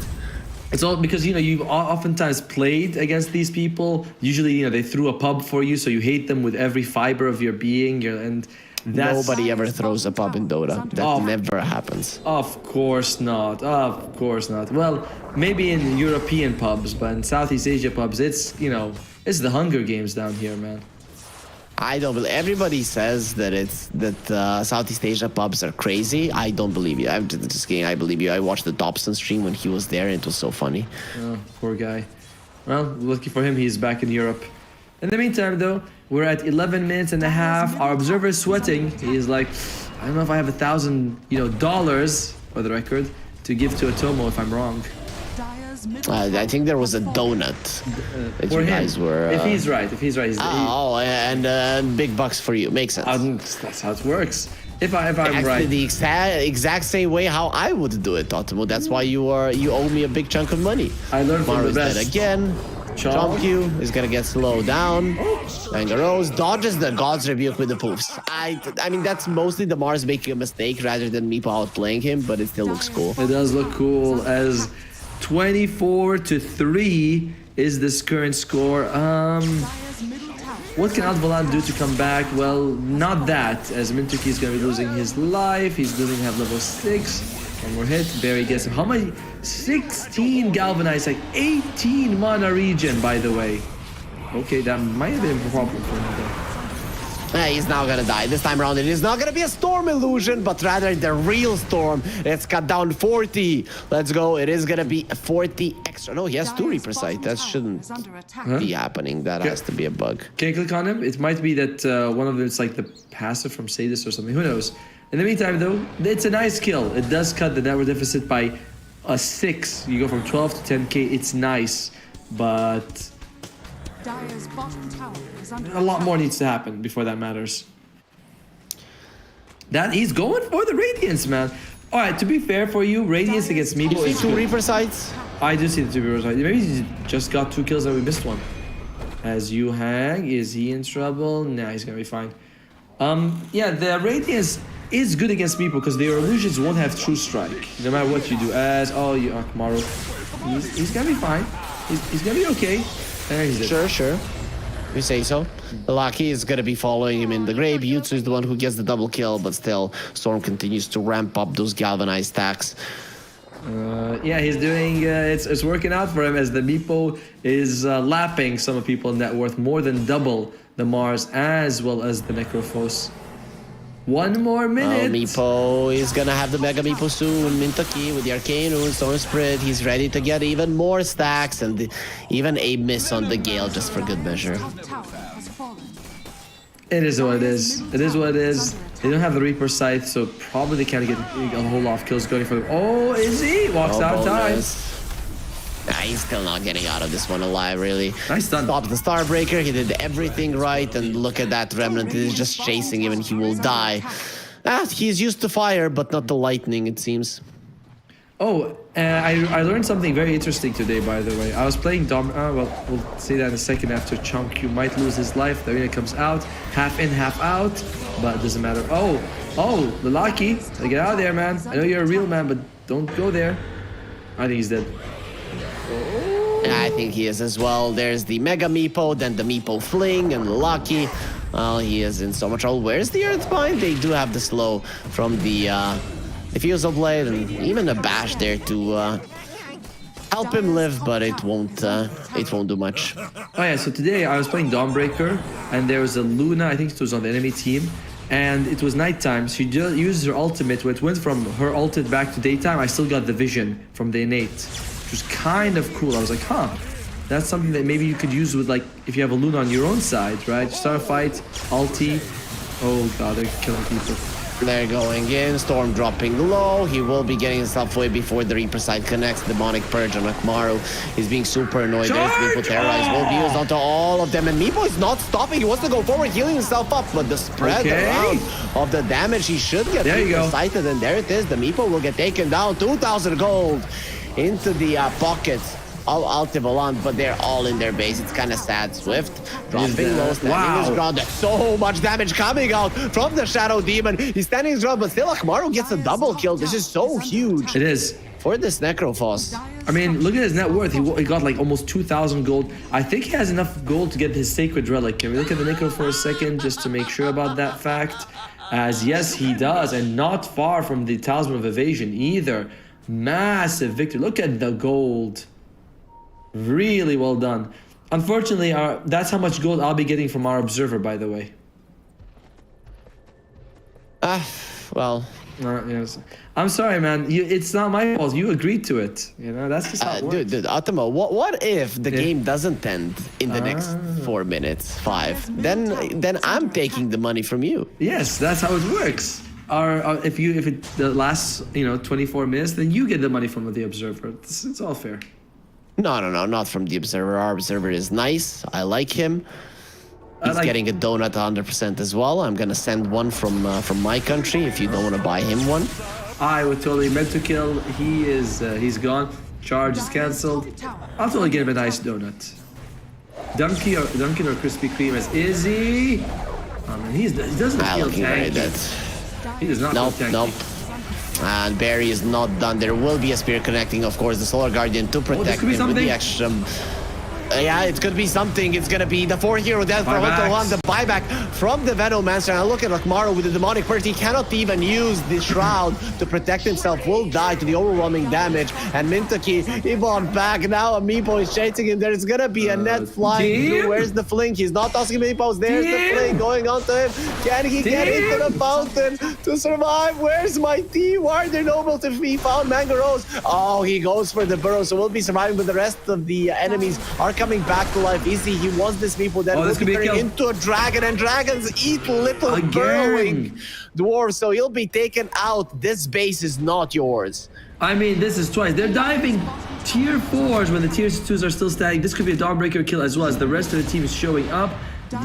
S6: it's all because, you know, you've oftentimes played against these people. Usually, you know, they threw a pub for you, so you hate them with every fiber of your being. And
S5: Nobody ever throws a pub in Dota. That
S6: Oh.
S5: never happens.
S6: Of course not. Of course not. Well, maybe in European pubs, but in Southeast Asia pubs, it's, you know, it's the Hunger Games down here, man.
S5: I don't believe. Everybody says that Southeast Asia pubs are crazy. I don't believe you. I'm just kidding. I believe you. I watched the Dobson stream when he was there, and it was so funny.
S6: Oh, poor guy. Well, lucky for him, he's back in Europe. In the meantime, though, we're at 11 minutes and a half. Our observer is sweating. He's like, I don't know if I have $1,000, dollars for the record to give to Atomo if I'm wrong.
S3: Dire's middle
S5: I think there was a donut that
S6: For
S5: you
S6: him,
S5: guys were.
S6: if he's right, he's
S5: Oh, and big bucks for you. Makes sense.
S6: that's how it works. If I'm
S5: Actually,
S6: right.
S5: the exact same way how I would do it, Totomo. That's why you owe me a big chunk of money.
S6: I learned from the
S5: Maru's dead
S6: best.
S5: again. Chomp Q is gonna get slowed down. Bangaros dodges the God's Rebuke with the poofs. I mean, that's mostly the Mars making a mistake rather than Meepo outplaying him, but it still looks cool.
S6: It does look cool as 24-3 is this current score.
S3: Dire's middle tower.
S6: What can Alvalan do to come back? Well, not that, as Mintuki is going to be losing his life. He's losing have level 6. One more hit. Barry gets him. How many? 16 galvanized, like 18 mana regen, by the way. Okay, that might have been a problem for him, though.
S5: He's now gonna die. This time around, it is not gonna be a storm illusion, but rather the real storm. It's cut down 40. Let's go. It is gonna be 40 extra. No, he has 2 Reaper Sight. That shouldn't
S3: Is under attack.
S5: be happening. That has to be a bug.
S6: Can you click on him? It might be that one of them is like the passive from Sadis or something. Who knows? In the meantime, though, it's a nice kill. It does cut the network deficit by a 6. You go from 12 to 10k. It's nice, but
S3: Dire's bottom tower is under
S6: a lot
S3: attack.
S6: more needs to happen before that matters. That he's going for the Radiance, man. All right, to be fair for you, Radiance against Meepo
S5: You see
S6: is
S5: 2
S6: good.
S5: Reaper Sights?
S6: I do see the 2 Reaper Sights. Maybe he just got 2 kills and we missed one. As you hang, is he in trouble? Nah, he's gonna be fine. Yeah, the Radiance is good against Meepo because their illusions won't have True Strike, no matter what you do. As Akamaru, he's gonna be fine. He's gonna be okay. And he's dead.
S5: Sure. You say so. Lucky is gonna be following him in the grave. Yutsu is the one who gets the double kill, but still, Storm continues to ramp up those galvanized stacks.
S6: Yeah, he's doing. It's working out for him as the Meepo is lapping some of people in net worth more than double the Mars as well as the Necrophos. One more minute.
S5: Meepo is gonna have the Mega Meepo soon. Mintuki with the Arcane Rune, Storm Spirit. He's ready to get even more stacks and even a miss on the Gale just for good measure.
S3: Top tower has fallen.
S6: It is what it is. It is what it is. They don't have the Reaper Scythe, so probably they can't get a whole lot of kills going for them. Oh, is he? Walks out of time.
S5: bonus. Nah, he's still not getting out of this one alive, really.
S6: Nice stun.
S5: Stops the Starbreaker. He did everything right, and look at that Remnant. It is just chasing him, and he will die. He's used to fire, but not the lightning, it seems.
S6: Oh, I learned something very interesting today, by the way. I was playing Dom. Well, we'll see that in a second after Chunk. You might lose his life. The arena comes out, half in, half out, but it doesn't matter. Oh, the Lucky. Get out of there, man. I know you're a real man, but don't go there. I think he's dead.
S5: I think he is as well. There's the Mega Meepo, then the Meepo Fling, and the Lucky. Well, he is in so much trouble. Where's the Earthbind? They do have the slow from the Diffusal Blade, and even a bash there to help him live, but it won't do much.
S6: Oh yeah, so today I was playing Dawnbreaker, and there was a Luna, I think it was on the enemy team, and it was nighttime. She just used her ultimate, where it went from her ulted back to daytime. I still got the vision from the innate, which was kind of cool. I was like, huh, that's something that maybe you could use with, like, if you have a Luna on your own side, right? Start a fight, ulti. Oh god, they're killing people.
S5: They're going in, Storm dropping low. He will be getting himself away before the Reaper side connects. Demonic Purge on Akamaru. He's being super annoyed. There's Meepo Terrorize. Will be used onto all of them. And Meepo is not stopping. He wants to go forward, healing himself up. But the spread around of the damage he should get
S6: there you go.
S5: sighted. And there it is. The Meepo will get taken down. 2,000 gold into the pockets of Altivolant, but they're all in their base. It's kind of sad. Swift dropping low, standing his ground. There's so much damage coming out from the Shadow Demon. He's standing his ground, but still Akamaru gets a double kill. This is so huge
S6: It is.
S5: for this Necrophos.
S6: I mean, look at his net worth. He got like almost 2,000 gold. I think he has enough gold to get his Sacred Relic. Can we look at the Necro for a second just to make sure about that fact? As yes, he does, and not far from the Talisman of Evasion either. Massive victory. Look at the gold. Really well done. Unfortunately, that's how much gold I'll be getting from our observer, by the way.
S5: Well,
S6: Yes. I'm sorry, man. It's not my fault. You agreed to it. You know, that's just how it works.
S5: dude, Atamo, what if the game doesn't end in the next 4 minutes, 5? Then I'm taking the money from you.
S6: Yes, that's how it works. If it the last 24 minutes, then you get the money from the observer. It's all fair.
S5: No, not from the observer. Our observer is nice. I like him. He's getting a donut 100% as well. I'm gonna send one from my country if you don't want to buy him one.
S6: I would totally meant to kill. He's gone. Charge is cancelled. I'll totally get him a nice donut. Dunkin' or Krispy Kreme as Izzy. He doesn't feel tanky. He does not feel tanky.
S5: Nope. And Barry is not done. There will be a spear connecting, of course, the Solar Guardian to protect him with the extra. Yeah, it's gonna be something. It's gonna be the 4-hero death from Otto, the buyback from the Venomancer. And look at Akmaru with the demonic burst. He cannot even use the shroud to protect himself. Will die to the overwhelming damage. And Mintaki, Ibon back now. Amiibo is chasing him. There's gonna be a net flying through. Where's the flank? He's not tossing Amiibos. There's the flank going onto him. Can he get into the fountain to survive? Where's my team? Why are they noble to be found? Mango Rose. Oh, he goes for the burrow. So we'll be surviving, but the rest of the enemies are coming back to life. Easy, he wants this Meepo that will be turning into a dragon, and dragons eat little burrowing dwarves, so he'll be taken out. This base is not yours.
S6: I mean, this is twice. They're diving tier 4s when the tier 2s are still standing. This could be a Dawnbreaker kill as well, as the rest of the team is showing up.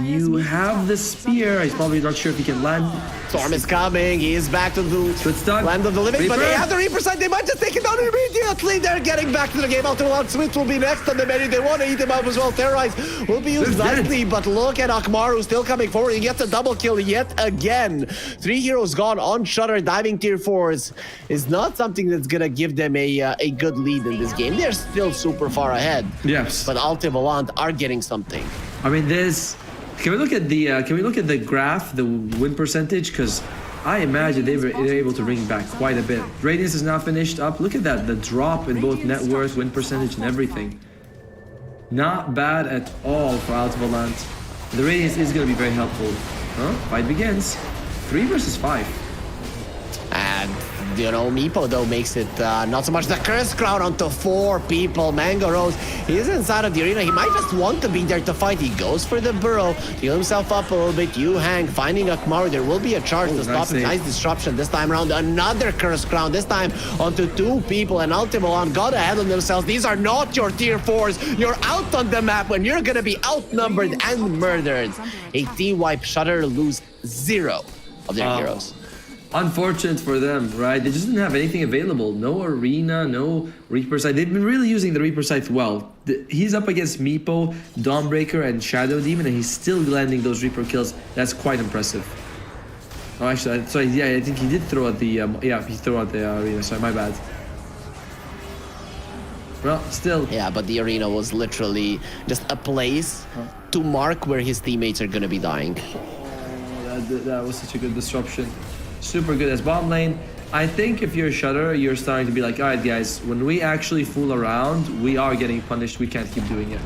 S6: You have the spear. He's probably not sure if he can land.
S5: Storm is coming. He is back to the land of the living, but they have the Reaper side. They might just take it down immediately. They're getting back to the game. Ultimate Smith will be next on the menu. They want to eat him up as well. Terrorize will be used nicely, but look at Akmaru still coming forward. He gets a double kill yet again. 3 heroes gone on Shutter. Diving tier 4s is not something that's gonna give them a good lead in this game. They're still super far ahead.
S6: Yes,
S5: but Altivolant are getting something.
S6: I mean, Can we look at the graph, the win percentage? Because I imagine they're able to bring back quite a bit. Radiance is now finished up. Look at that, the drop in both net worth, win percentage, and everything. Not bad at all for Altivolant. The Radiance is going to be very helpful. Fight begins. 3 versus 5.
S5: And Meepo though makes it not so much the curse crown onto 4 people. Mango Rose, he is inside of the arena. He might just want to be there to fight. He goes for the burrow, heal himself up a little bit. Yu Hang finding Akmaru. There will be a charge to stop it. Nice disruption this time around. Another curse crown, this time onto 2 people. And Ultimon gotta handle themselves. These are not your tier 4s. You're out on the map when you're gonna be outnumbered and murdered. A T-wipe. Shutter lose 0 of their heroes.
S6: Unfortunate for them, right? They just didn't have anything available. No arena, no Reaper side. They've been really using the Reaper side well. He's up against Meepo, Dawnbreaker, and Shadow Demon, and he's still landing those Reaper kills. That's quite impressive. Oh, actually, sorry, yeah, I think he did throw at the, he threw at the arena, sorry, my bad. Well, still.
S5: Yeah, but the arena was literally just a place to mark where his teammates are gonna be dying.
S6: Oh, that was such a good disruption. Super good as bomb lane. I think if you're Shutter, you're starting to be like, all right, guys, when we actually fool around, we are getting punished. We can't keep doing it.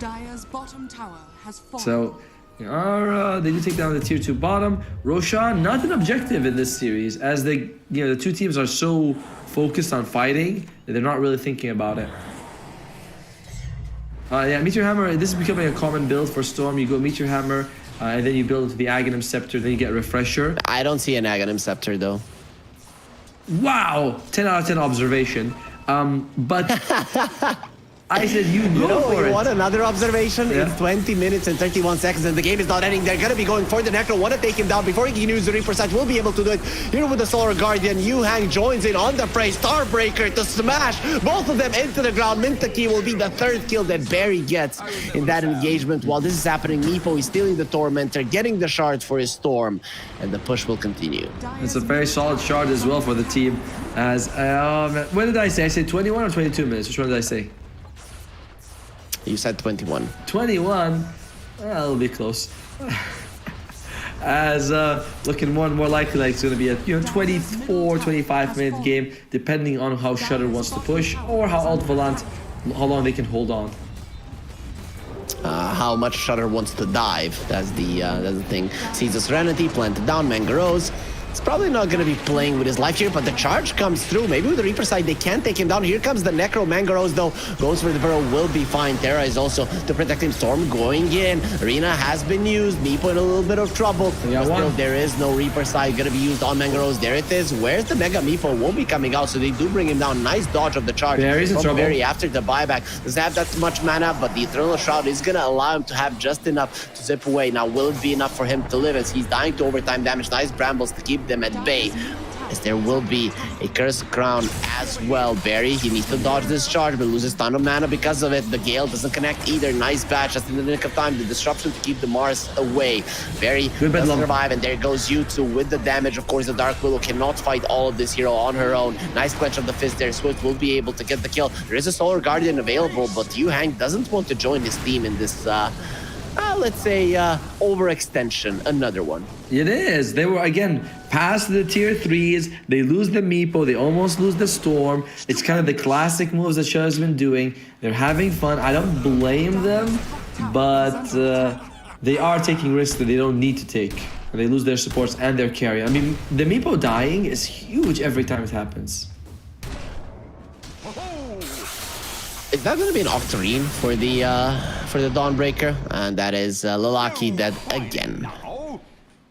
S3: Dire's bottom tower has fallen.
S6: So, they do take down the tier 2 bottom. Roshan, not an objective in this series, as the 2 teams are so focused on fighting that they're not really thinking about it. Yeah, Meteor Hammer, this is becoming a common build for Storm. You go Meteor Hammer, and then you build the Aghanim Scepter, then you get Refresher.
S5: I don't see an Aghanim Scepter, though.
S6: Wow! 10 out of 10 observation. But I said you go for it.
S5: You want another observation?
S6: Yeah.
S5: It's 20 minutes and 31 seconds and the game is not ending. They're going to be going for the Necro. Want to take him down before he can use the Reaper Sight. Will be able to do it. Here with the Solar Guardian, Yu Hang joins in on the fray. Starbreaker to smash both of them into the ground. Mintaki will be the 3rd kill that Barry gets in that engagement. While this is happening, Meepo is stealing the Tormentor, getting the shards for his Storm, and the push will continue.
S6: It's a very solid shard as well for the team. As what did I say? I said 21 or 22 minutes. Which one did I say?
S5: You said 21.
S6: 21? A little bit close. as looking more and more likely like it's going to be a 24, 25-minute game, depending on how Shutter wants to push or how Alt Volant, how long they can hold on.
S5: How much Shutter wants to dive. That's the thing. Sees the Serenity, planted down, Mangaros. It's probably not going to be playing with his life here, but the charge comes through. Maybe with the Reaper side, they can take him down. Here comes the Necro. Mangaros, though, goes for the Burrow, will be fine. Terra is also to protect him. Storm going in. Arena has been used. Meepo in a little bit of trouble. But still, there is no Reaper side going to be used on Mangaros. There it is. Where's the Mega Meepo? Won't be coming out, so they do bring him down. Nice dodge of the charge
S6: Barry's in
S5: from
S6: trouble.
S5: Barry after the buyback. Doesn't have that much mana, but the Eternal Shroud is going to allow him to have just enough to zip away. Now, will it be enough for him to live as he's dying to overtime damage? Nice Brambles to keep them at bay, as there will be a Cursed Crown as well. Barry, he needs to dodge this charge, but loses ton of mana because of it. The Gale doesn't connect either. Nice batch just in the nick of time. The disruption to keep the Mars away. Barry does survive, and there goes U2 with the damage. Of course, the Dark Willow cannot fight all of this hero on her own. Nice clench of the fist there. Swift will be able to get the kill. There is a Solar Guardian available, but Yu Hang doesn't want to join his team in this, let's say, overextension. Another one.
S6: It is. They were, again, past the tier 3s. They lose the Meepo. They almost lose the Storm. It's kind of the classic moves that Shudder's been doing. They're having fun. I don't blame them, but they are taking risks that they don't need to take. They lose their supports and their carry. I mean, the Meepo dying is huge every time it happens.
S5: Is that going to be an Octarine for the Dawnbreaker? And that is Lalaki dead again.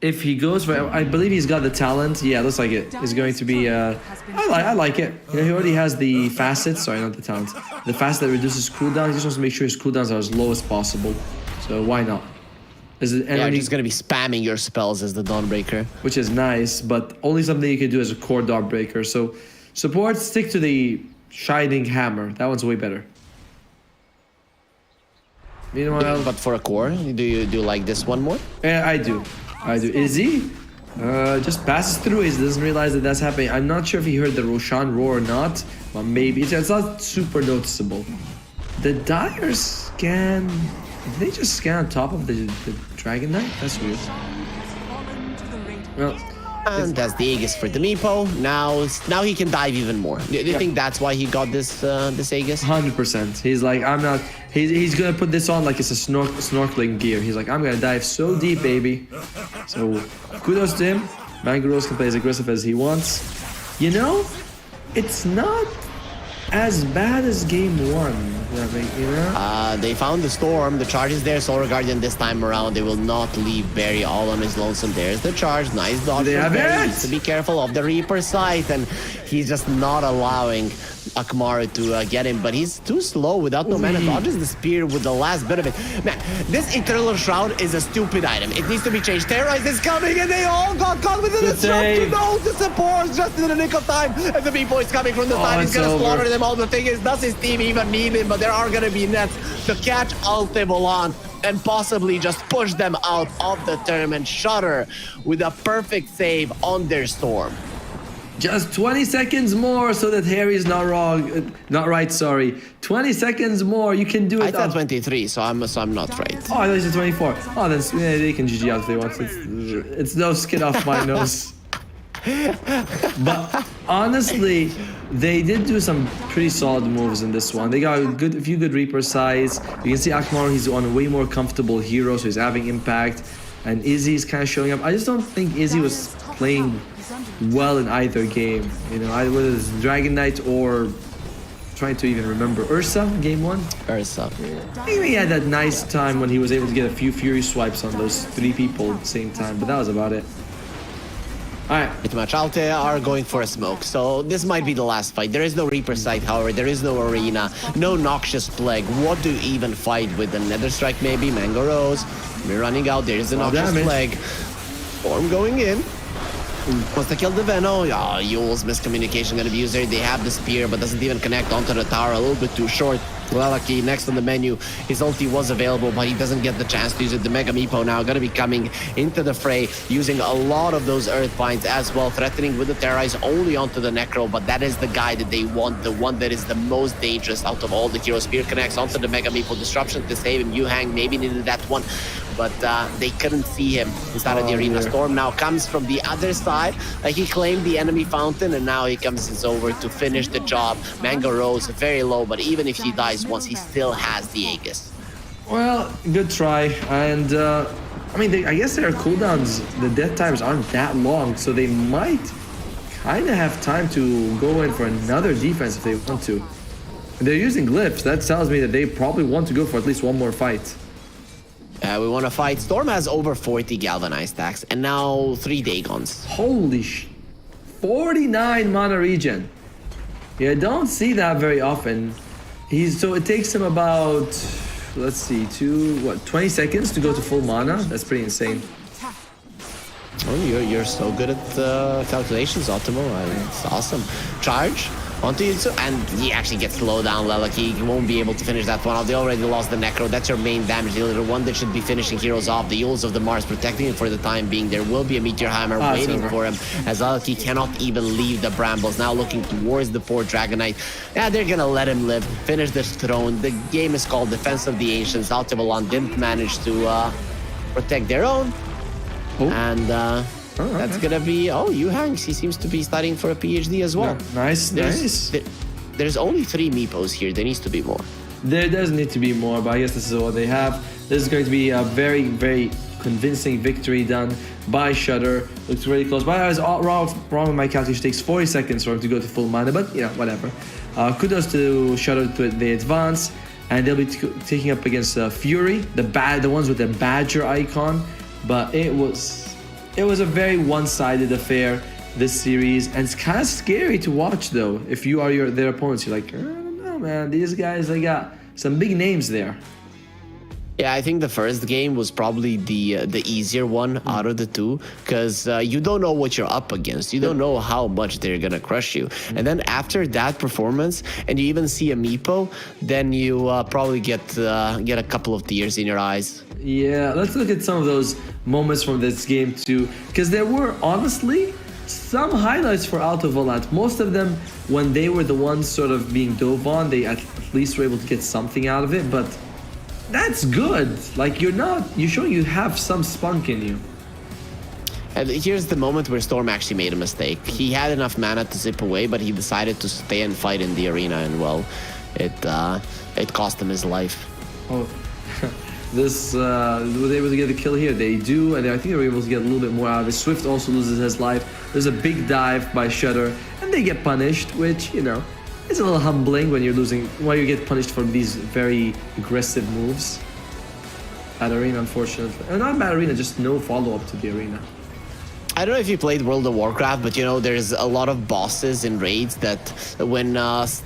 S6: If he goes for, I believe he's got the talent. Yeah, looks like it. It's going to be. I like it. You know, he already has the facet. Sorry, not the talent. The facet that reduces cooldown. He just wants to make sure his cooldowns are as low as possible. So why not? Is it?
S5: Yeah, just going to be spamming your spells as the Dawnbreaker,
S6: which is nice, but only something you can do as a core Dawnbreaker. So support, stick to the Shining Hammer. That one's way better. Meanwhile,
S5: but for a core, do you like this one more?
S6: Yeah, I do. Izzy just passes through. He doesn't realize that that's happening. I'm not sure if he heard the Roshan roar or not, but maybe it's not super noticeable. The Dire scan. Did they just scan on top of the Dragon Knight? That's weird. Well,
S5: and that's the Aegis for the Meepo. Now he can dive even more. Do you think that's why he got this Aegis?
S6: 100%. He's like, I'm not. He's gonna put this on like it's a snorkeling gear. He's like, I'm gonna dive so deep, baby. So kudos to him. Mangaros can play as aggressive as he wants. You know, it's not as bad as game 1. You know?
S5: They found the Storm. The charge is there. Solar Guardian this time around. They will not leave Barry all on his lonesome. There's the charge. Nice dodge.
S6: They have it.
S5: Needs to be careful of the Reaper sight, and he's just not allowing Akamaru to get him, but he's too slow without no mana. Dodges the spear with the last bit of it. Man, this Eternal Shroud is a stupid item. It needs to be changed. Terrorize is coming, and they all got caught with the disruption. No, the support just in the nick of time. And the Meepo is coming from the side. He's gonna slaughter them all. The thing is, does his team even need him? But there are gonna be nets to catch Alte Volant and possibly just push them out of the tournament. Shutter with a perfect save on their Storm.
S6: Just 20 seconds more so that Harry's not wrong. Not right, sorry. 20 seconds more, you can do it.
S5: I said 23, so I'm not right.
S6: Oh, I thought you said 24. Oh, then yeah, they can GG out if they want. It's no skin off my nose. But honestly, they did do some pretty solid moves in this one. They got a few good Reaper sides. You can see Akamaru, he's on a way more comfortable hero, so he's having impact. And Izzy's kind of showing up. I just don't think Izzy was playing well in either game. You know, whether it's Dragon Knight or trying to even remember Ursa, game 1.
S5: Ursa.
S6: Maybe he had that nice time when he was able to get a few Fury swipes on those 3 people at the same time, but that was about it. Alright.
S5: Pretty much. Alte are going for a smoke, so this might be the last fight. There is no Reaper site, however. There is no Arena, no Noxious Plague. What do you even fight with? The Nether Strike maybe? Mango Rose. We're running out. There is the Noxious Plague. Storm going in. Wants to kill the Veno. Yule's miscommunication gonna be used there. They have the spear, but doesn't even connect onto the tower. A little bit too short. Lalaki next on the menu. His ulti was available, but he doesn't get the chance to use it. The Mega Meepo now gonna be coming into the fray, using a lot of those Earth Vines as well, threatening with the Terrorize only onto the Necro, but that is the guy that they want, the one that is the most dangerous out of all the heroes. Spear connects onto the Mega Meepo. Disruption to save him. Yu Hang maybe needed that one. but they couldn't see him inside of the arena. Storm now comes from the other side. He claimed the enemy fountain, and now he comes over to finish the job. Mango Rose very low, but even if he dies once, he still has the Aegis.
S6: Well, good try. And I mean, I guess their cooldowns, the death times aren't that long, so they might kind of have time to go in for another defense if they want to. And they're using glyphs. That tells me that they probably want to go for at least one more fight.
S5: We want to fight. Storm has over 40 galvanized stacks, and now 3 Dagons.
S6: Holy 49 mana regen. Yeah, don't see that very often. So it takes him about, let's see, 20 seconds to go to full mana? That's pretty insane.
S5: Oh, you're so good at calculations, Optimal. It's awesome. Charge onto Yutsu, and he actually gets slowed down. Lelaki, he won't be able to finish that one off. They already lost the Necro. That's your main damage dealer, the one that should be finishing heroes off. The Yules of the Mars protecting him for the time being. There will be a Meteor Hammer waiting for him, as Lelaki cannot even leave the Brambles. Now looking towards the poor Dragonite. Yeah, they're gonna let him live, finish this throne. The game is called Defense of the Ancients. Altivalon didn't manage to protect their own. And that's gonna be Yuhangs. He seems to be studying for a PhD as well.
S6: Yeah, nice.
S5: There's only 3 Meepos here. There needs to be more.
S6: There does need to be more, but I guess this is what they have. This is going to be a very, very convincing victory done by Shudder. Looks really close. But I was all wrong with my calculation. It takes 40 seconds for him to go to full mana, but whatever. Kudos to Shudder to the advance, and they'll be taking up against Fury, the ones with the Badger icon. But it was a very one-sided affair this series, and it's kind of scary to watch though. If you are their opponents, you're like, I don't know, man. These guys, they got some big names there.
S5: Yeah, I think the first game was probably the easier one out of the two, because you don't know what you're up against. You don't know how much they're gonna crush you. And then after that performance, and you even see a Meepo, then you probably get a couple of tears in your eyes.
S6: Yeah, let's look at some of those moments from this game too, because there were honestly some highlights for Alto Volant. Most of them, when they were the ones sort of being dove on, they at least were able to get something out of it, but that's good. Like, you're showing you have some spunk in you.
S5: And here's the moment where Storm actually made a mistake. He had enough mana to zip away, but he decided to stay and fight in the arena, and well, it cost him his life.
S6: Oh. This were they able to get the kill here? They do, and I think they were able to get a little bit more out of it. Swift also loses his life. There's a big dive by Shudder, and they get punished, which it's a little humbling when you get punished for these very aggressive moves. At arena, unfortunately, and not bad arena, just no follow up to the arena.
S5: I don't know if you played World of Warcraft, but there's a lot of bosses in raids that when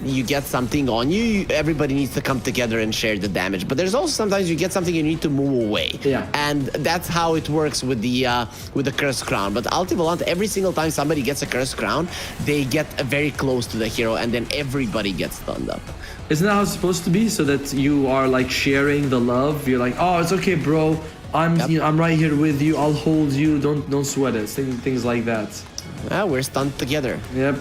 S5: you get something on you, everybody needs to come together and share the damage. But there's also sometimes you get something you need to move away.
S6: Yeah.
S5: And that's how it works with the Cursed Crown. But Altivolant, every single time somebody gets a Cursed Crown, they get very close to the hero, and then everybody gets stunned up.
S6: Isn't that how it's supposed to be? So that you are like sharing the love. You're like, oh, it's okay, bro. I'm right here with you. I'll hold you. Don't sweat it. Things like that.
S5: We're stunned together.
S6: Yep.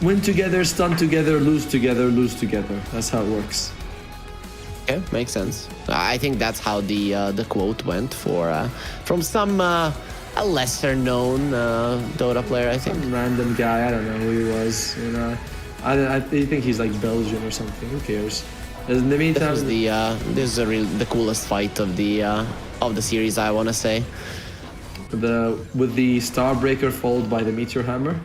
S6: Win together, stun together, lose together. That's how it works.
S5: Okay, makes sense. I think that's how the quote went from some a lesser known Dota player. I think
S6: some random guy. I don't know who he was. I think he's like Belgian or something. Who cares? In the meantime,
S5: this is the coolest fight of the series, I want to say.
S6: With the Starbreaker followed by the Meteor Hammer.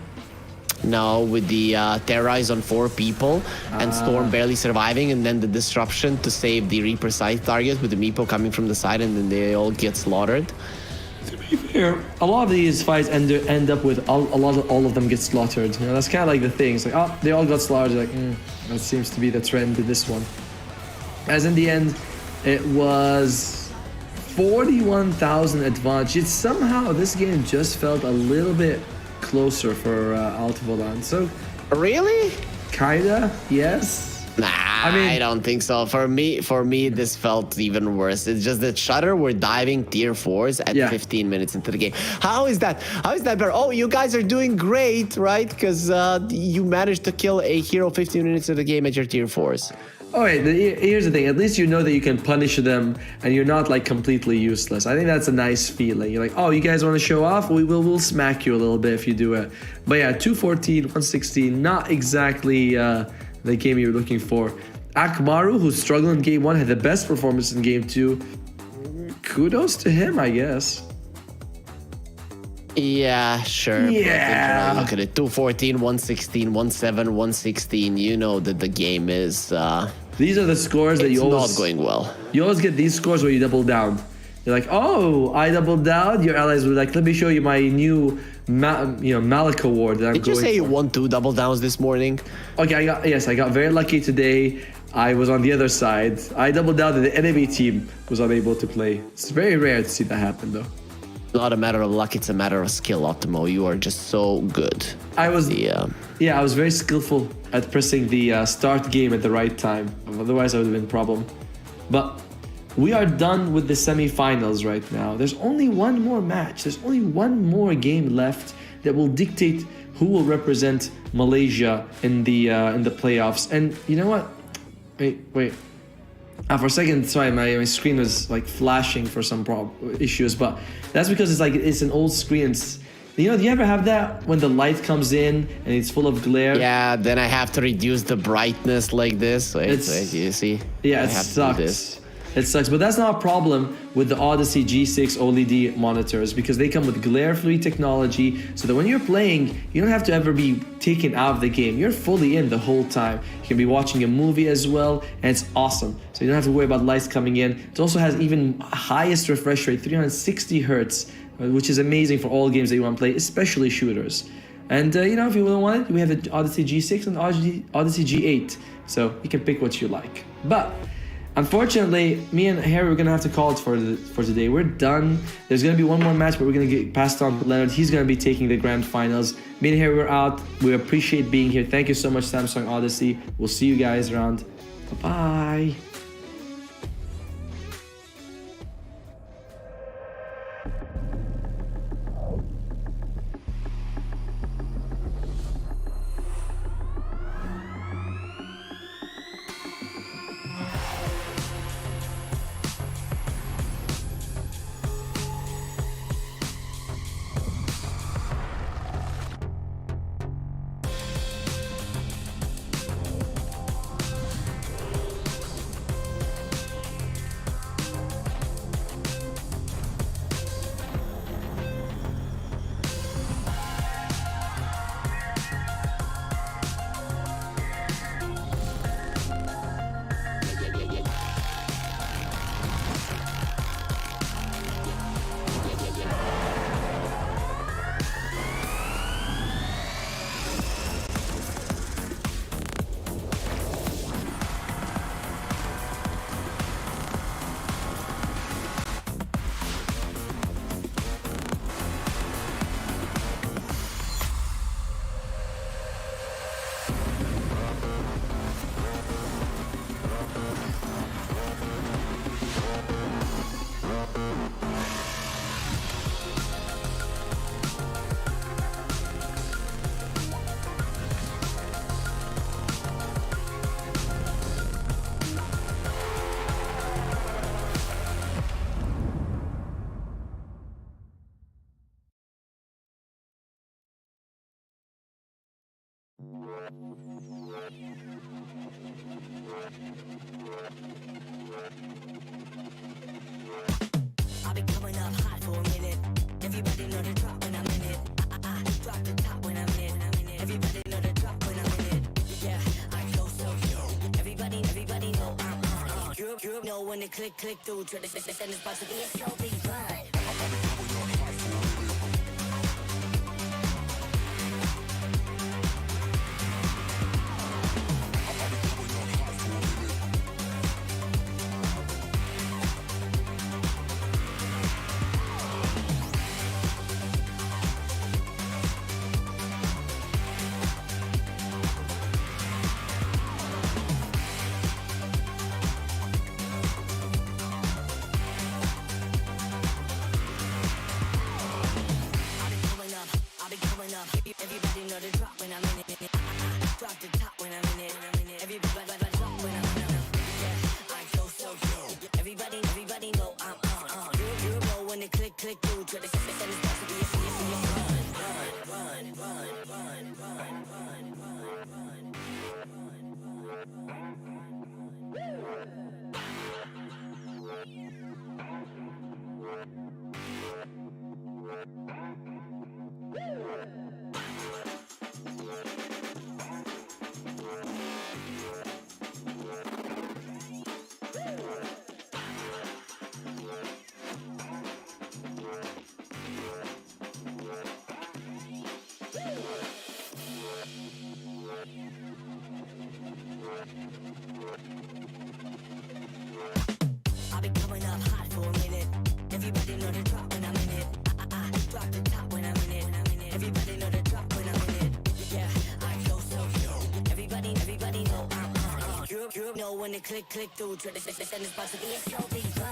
S5: No, with the Terrorize on 4 people and Storm barely surviving, and then the disruption to save the Reaper side target with the Meepo coming from the side, and then they all get slaughtered.
S6: To be fair, a lot of these fights end up with all of them get slaughtered. That's kind of like the thing. It's like, they all got slaughtered. Like, that seems to be the trend with this one. As in the end, it was 41,000 advantage. Somehow this game just felt a little bit closer for Altivolant. So,
S5: really?
S6: Kinda, yes.
S5: Nah, I don't think so. For me, this felt even worse. It's just that Shudder were diving tier 4s at 15 minutes into the game. How is that better? Oh, you guys are doing great, right? Because you managed to kill a hero 15 minutes into the game at your tier 4s.
S6: Oh, wait, here's the thing. At least you know that you can punish them and you're not like completely useless. I think that's a nice feeling. You're like, oh, you guys want to show off? We'll smack you a little bit if you do it. But yeah, 214, 116, not exactly the game you're looking for. Akmaru, who's struggled in game 1, had the best performance in game 2. Kudos to him, I guess.
S5: Yeah, sure.
S6: Yeah.
S5: But look at it. 214, 116, 17, 116. You know that the game is
S6: These are the scores that
S5: it's
S6: you always
S5: not going well.
S6: You always get these scores where you double down. You're like, oh, I doubled down. Your allies were like, let me show you my new Malik award that I'm
S5: Did you
S6: going
S5: say you
S6: for.
S5: won 2 double downs this morning?
S6: Okay, I got very lucky today. I was on the other side. I doubled down and the enemy team was unable to play. It's very rare to see that happen though.
S5: Not a matter of luck, it's a matter of skill, Optimo. You are just so good.
S6: I was
S5: Yeah.
S6: I was very skillful at pressing the start game at the right time. Otherwise, I would have been a problem. But we are done with the semi-finals right now. There's only one more match. There's only one more game left that will dictate who will represent Malaysia in the playoffs. And you know what? Wait. For a second, sorry, my screen was like flashing for some issues, but that's because it's an old screen. Do you ever have that when the light comes in and it's full of glare?
S5: Yeah, then I have to reduce the brightness like this. Wait, you see?
S6: Yeah,
S5: I
S6: it
S5: have to do this.
S6: sucks. It sucks, but that's not a problem with the Odyssey G6 OLED monitors because they come with glare-free technology so that when you're playing, you don't have to ever be taken out of the game. You're fully in the whole time. You can be watching a movie as well, and it's awesome. So you don't have to worry about lights coming in. It also has even highest refresh rate, 360 hertz, which is amazing for all games that you want to play, especially shooters. And if you don't want it, we have the Odyssey G6 and Odyssey G8, so you can pick what you like. But unfortunately, me and Harry, we're gonna have to call it for today. We're done. There's gonna be one more match, but we're gonna get passed on to Leonard. He's gonna be taking the grand finals. Me and Harry, we're out. We appreciate being here. Thank you so much, Samsung Odyssey. We'll see you guys around. Bye-bye.
S1: I've been coming up hot for a minute. Everybody know the drop when I'm in it. I drop the top when I'm in it. Everybody know the drop when I'm in it. Yeah, I go so good. Everybody know I'm Europe know when they click through. Try to send this box to be a so big run. they click through. Try to send this box to be a I've been coming up hot for a minute. Everybody know the drop when I'm in it. I drop the top when I'm in it. Everybody know the drop when I'm in it. Yeah, I go so cute. Everybody know I'm on. You know when they click through. Try to send this box to be a so big fun.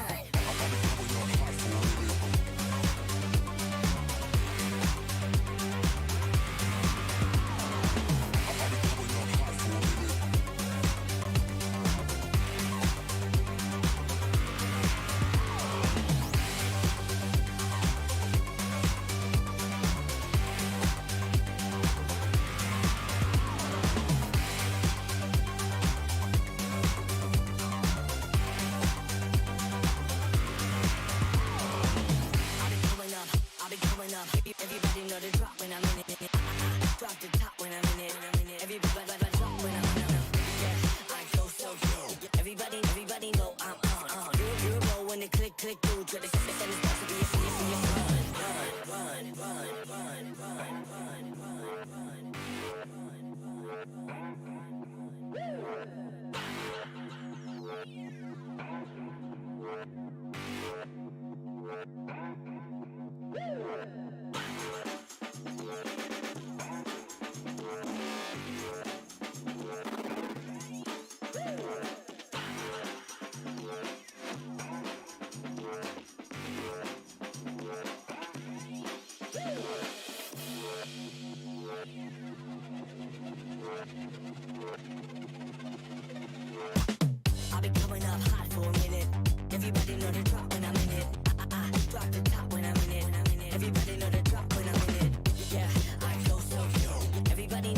S1: Everybody know the drop when I'm in it. Drop the top when I'm in it. Everybody drop when I'm in it. Yeah, I go so cute. Everybody know I'm on. You know when they click through. Try to send this box to be a I've been coming up hot for a minute. Everybody know the drop when I'm in it. I drop the top when I'm in it. Everybody know the drop when I'm in it. Yeah, I go so cute. Everybody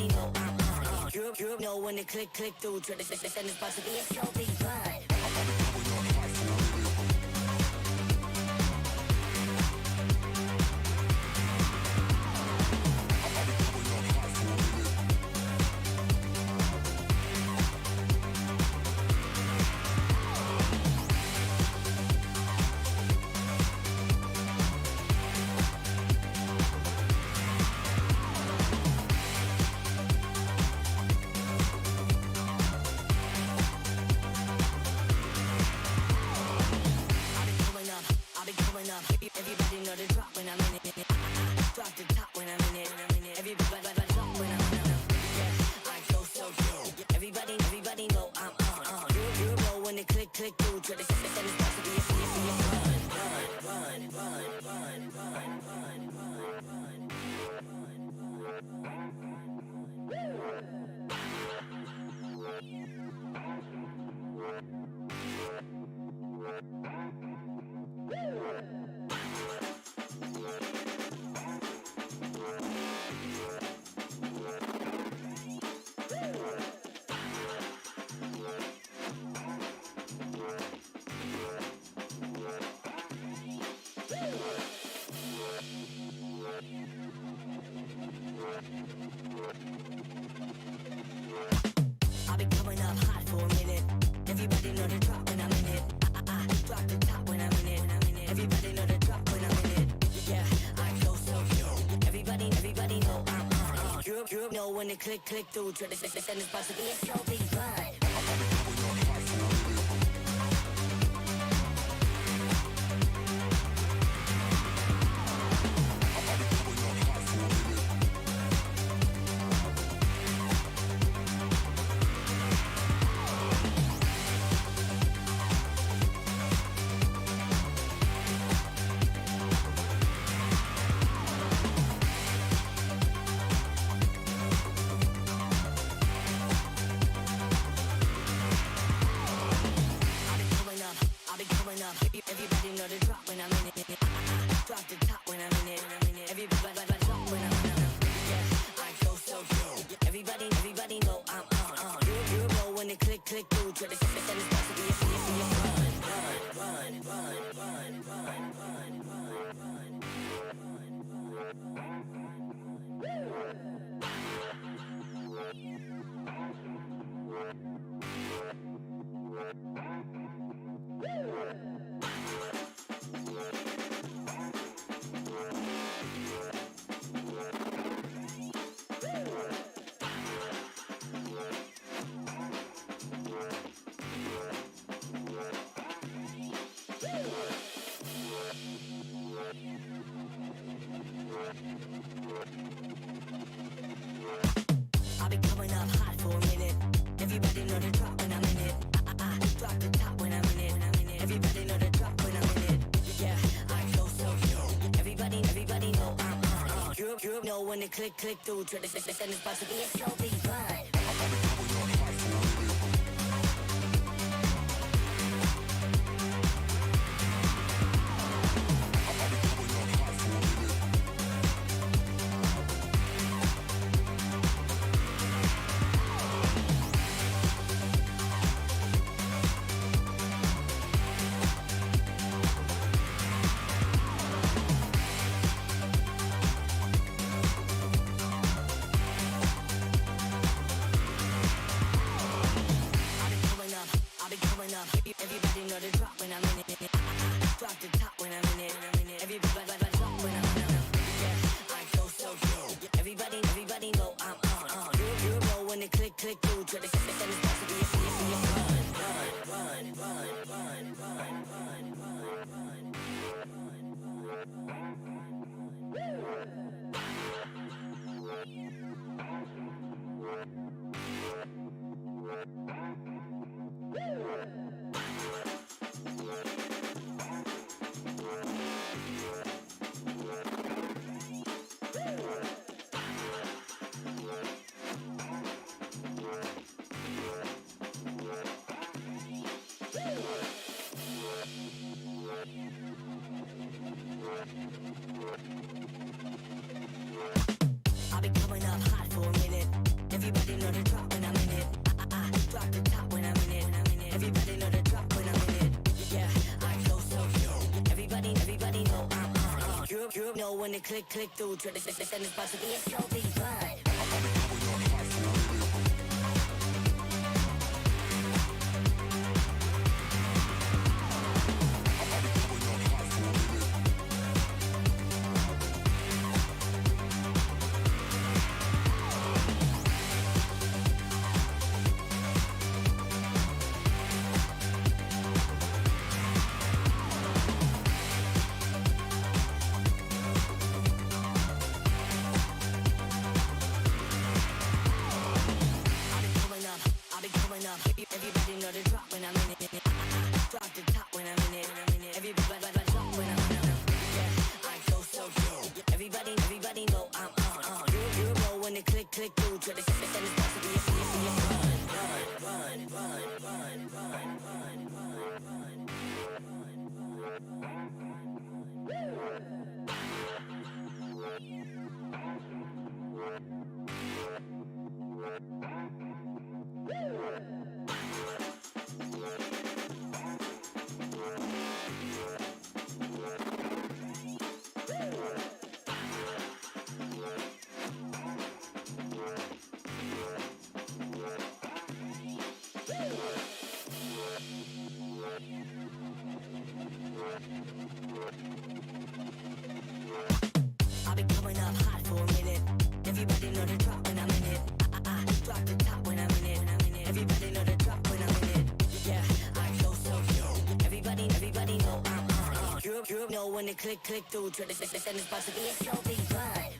S1: know I'm on. You know when they click through. Try to send this box to be a so big fun. Everybody know the drop when I'm in it. Drop the top when I'm in it. Everybody drop when I'm in it. Yeah, I go so cute. Everybody know I'm on. You know when they click through. Try to send this box to be a I've been coming up hot for a minute. Everybody know the drop when I'm in it. I drop the top when I'm in it. Everybody know the drop when I'm in it. Yeah, I go so cute. Everybody know I'm on. You know when they click through. Try to send this box to be a so big fun. I've been coming up. Everybody know the drop when I'm in it. drop the top when I'm in it. Everybody drop when I'm in it. Yeah, I go so good. Everybody know I'm on. You know when the click through to the send it's supposed to be a I'll be coming up hot for a minute. Everybody know the drop when I'm in it. I drop the top when I'm in it. Everybody know the drop when I'm in it. Yeah, I go so good. Everybody know I'm on. You know when the click through to the send it's supposed to be a so big fun. Everybody know the drop when I'm in it. I drop the top when I'm in it. Everybody drop when I'm in it. Yeah, I go so good. Everybody know I'm on. You know when the click through to the send it's supposed to be I'll be coming up hot for a minute. Everybody know the drop when I'm in it. I drop the top when I'm in it. Everybody know the drop when I'm in it. Yeah, I go so good. Everybody know I'm on. You know when the click through to the send it's supposed to be a so big fun. Everybody know the drop when I'm in it. I drop the top when I'm in it. Everybody drop when I'm in it. Yeah, I go so good. Everybody know I'm on. You know when the click through to the send it's supposed to be a I'll be coming up hot for a minute. Everybody know the drop when I'm in it. I drop the top when I'm in it. Everybody know the drop when I'm in it. Yeah, I go so good. Everybody know I'm on. You know when the click through to the send it's supposed to be a so big fun.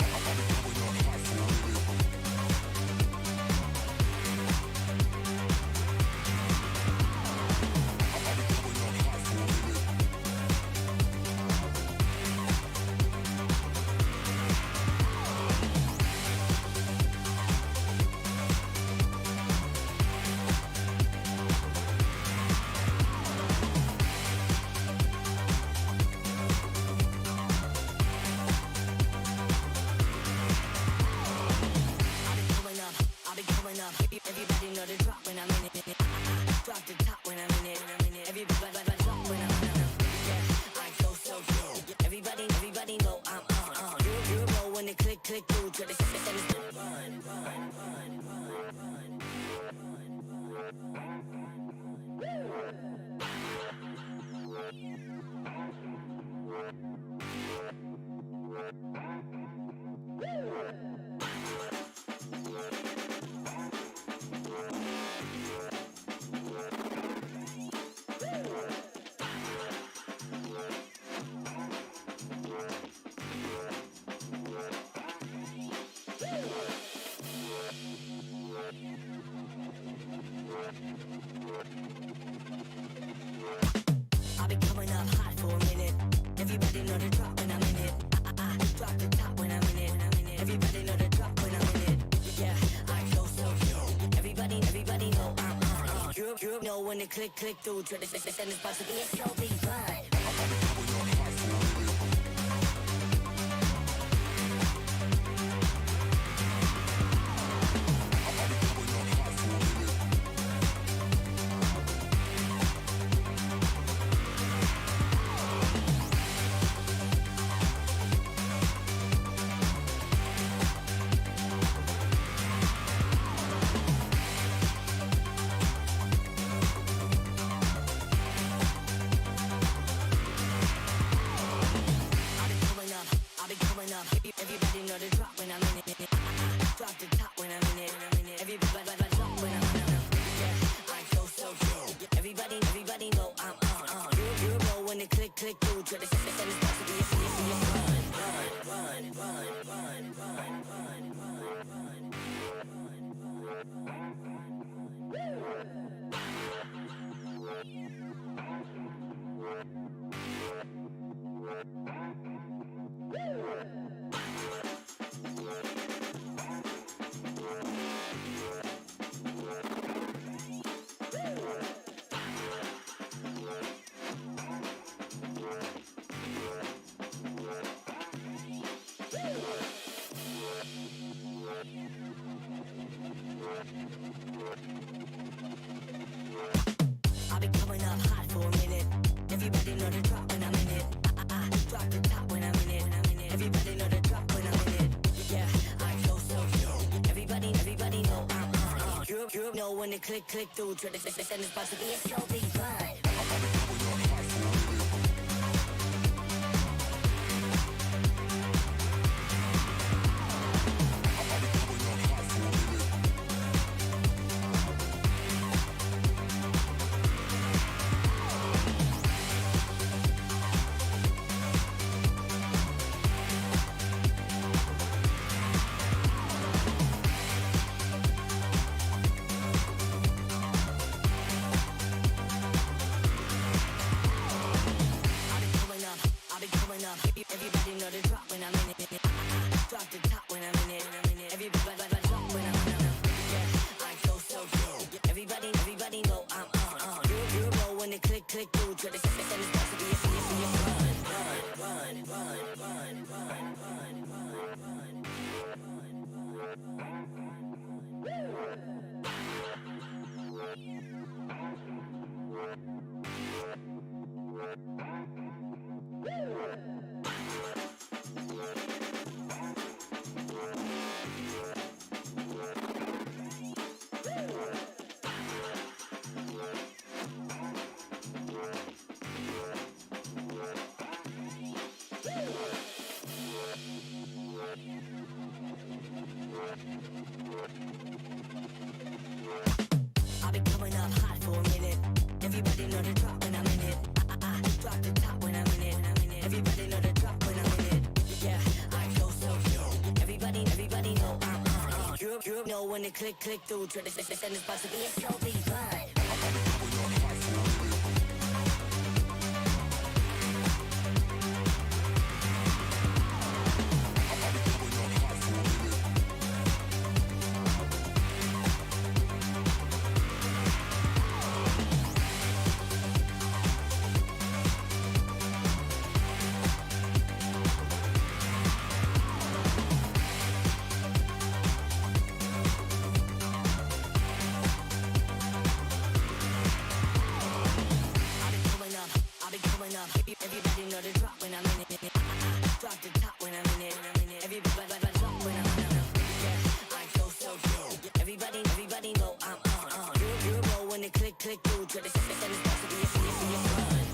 S1: it click through to the system is about to be a slow beat run. Everybody know the drop when I'm in it. Drop the top when I'm in it. Everybody drop when I'm in it. Yeah, I go so good. Everybody know I'm on. You know when the click through to the system is about to be a serious I've been coming up hot for a minute. Everybody know the drop when I'm in it. I drop the top when I'm in it. Everybody know the drop when I'm in it. Yeah, I go so good. Everybody know I'm on. You know when the click through to the system is about to be a slow beat run. Everybody know the drop when I'm in it. Drop the top when I'm in it. Everybody drop when I'm in it. Yeah, I go so good. Everybody know I'm on. You know when the click through to the system is about to be a serious I've been coming up hot for a minute. Everybody know the drop when I'm in it. I drop the top when I'm in it. Everybody know the drop when I'm in it. Yeah, I go so good. Everybody know I'm on. You know when the click through to the system is about to be a slow beat run. Everybody know the drop when I'm in it. Drop the top when I'm in it. Everybody drop when I'm in it. Yeah, I go so good. Everybody know I'm on. You know when the click through to the system is about to be a serious run.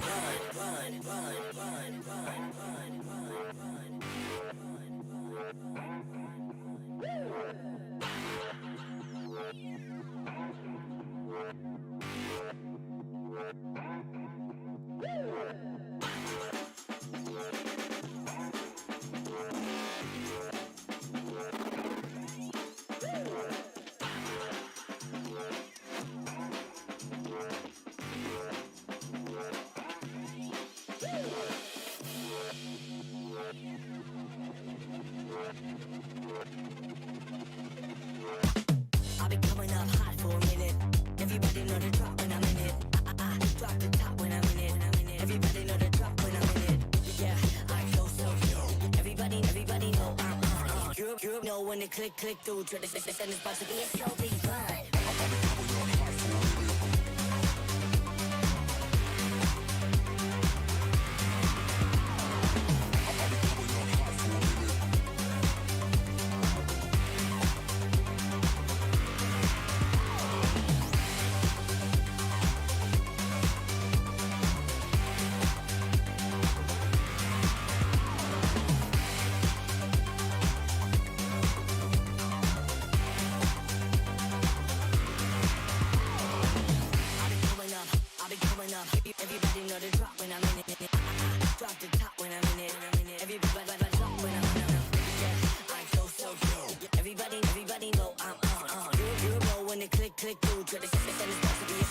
S1: You know when it click through, try to send it's about to be a show, be fun. Everybody know the drop when I'm in it. Drop the top when I'm in it. Everybody drop when I'm in it. Yeah, I go so good. Everybody know I'm on. You know when it click through. Try to send it's about to be a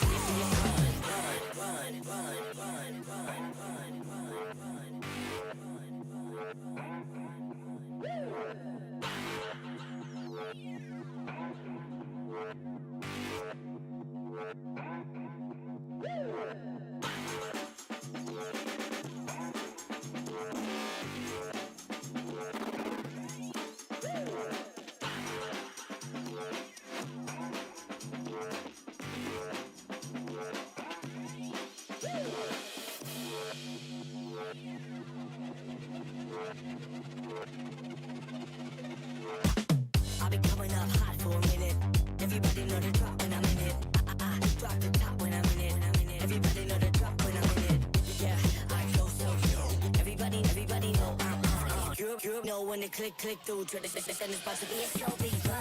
S1: I'll be coming up hot for a minute. Everybody know the drop when I'm in it. Drop the top when I'm in it. Everybody know the drop when I'm in it. Yeah, I go so good. Everybody know I'm on. You know when it click through. Try to send it's about to be a show, be fun.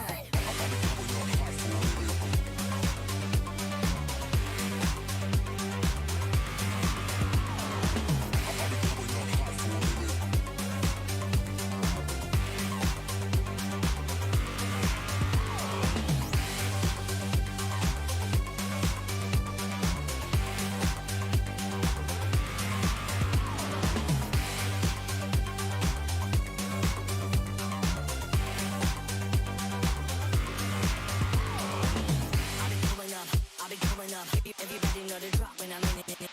S1: Everybody know the drop when I'm in it.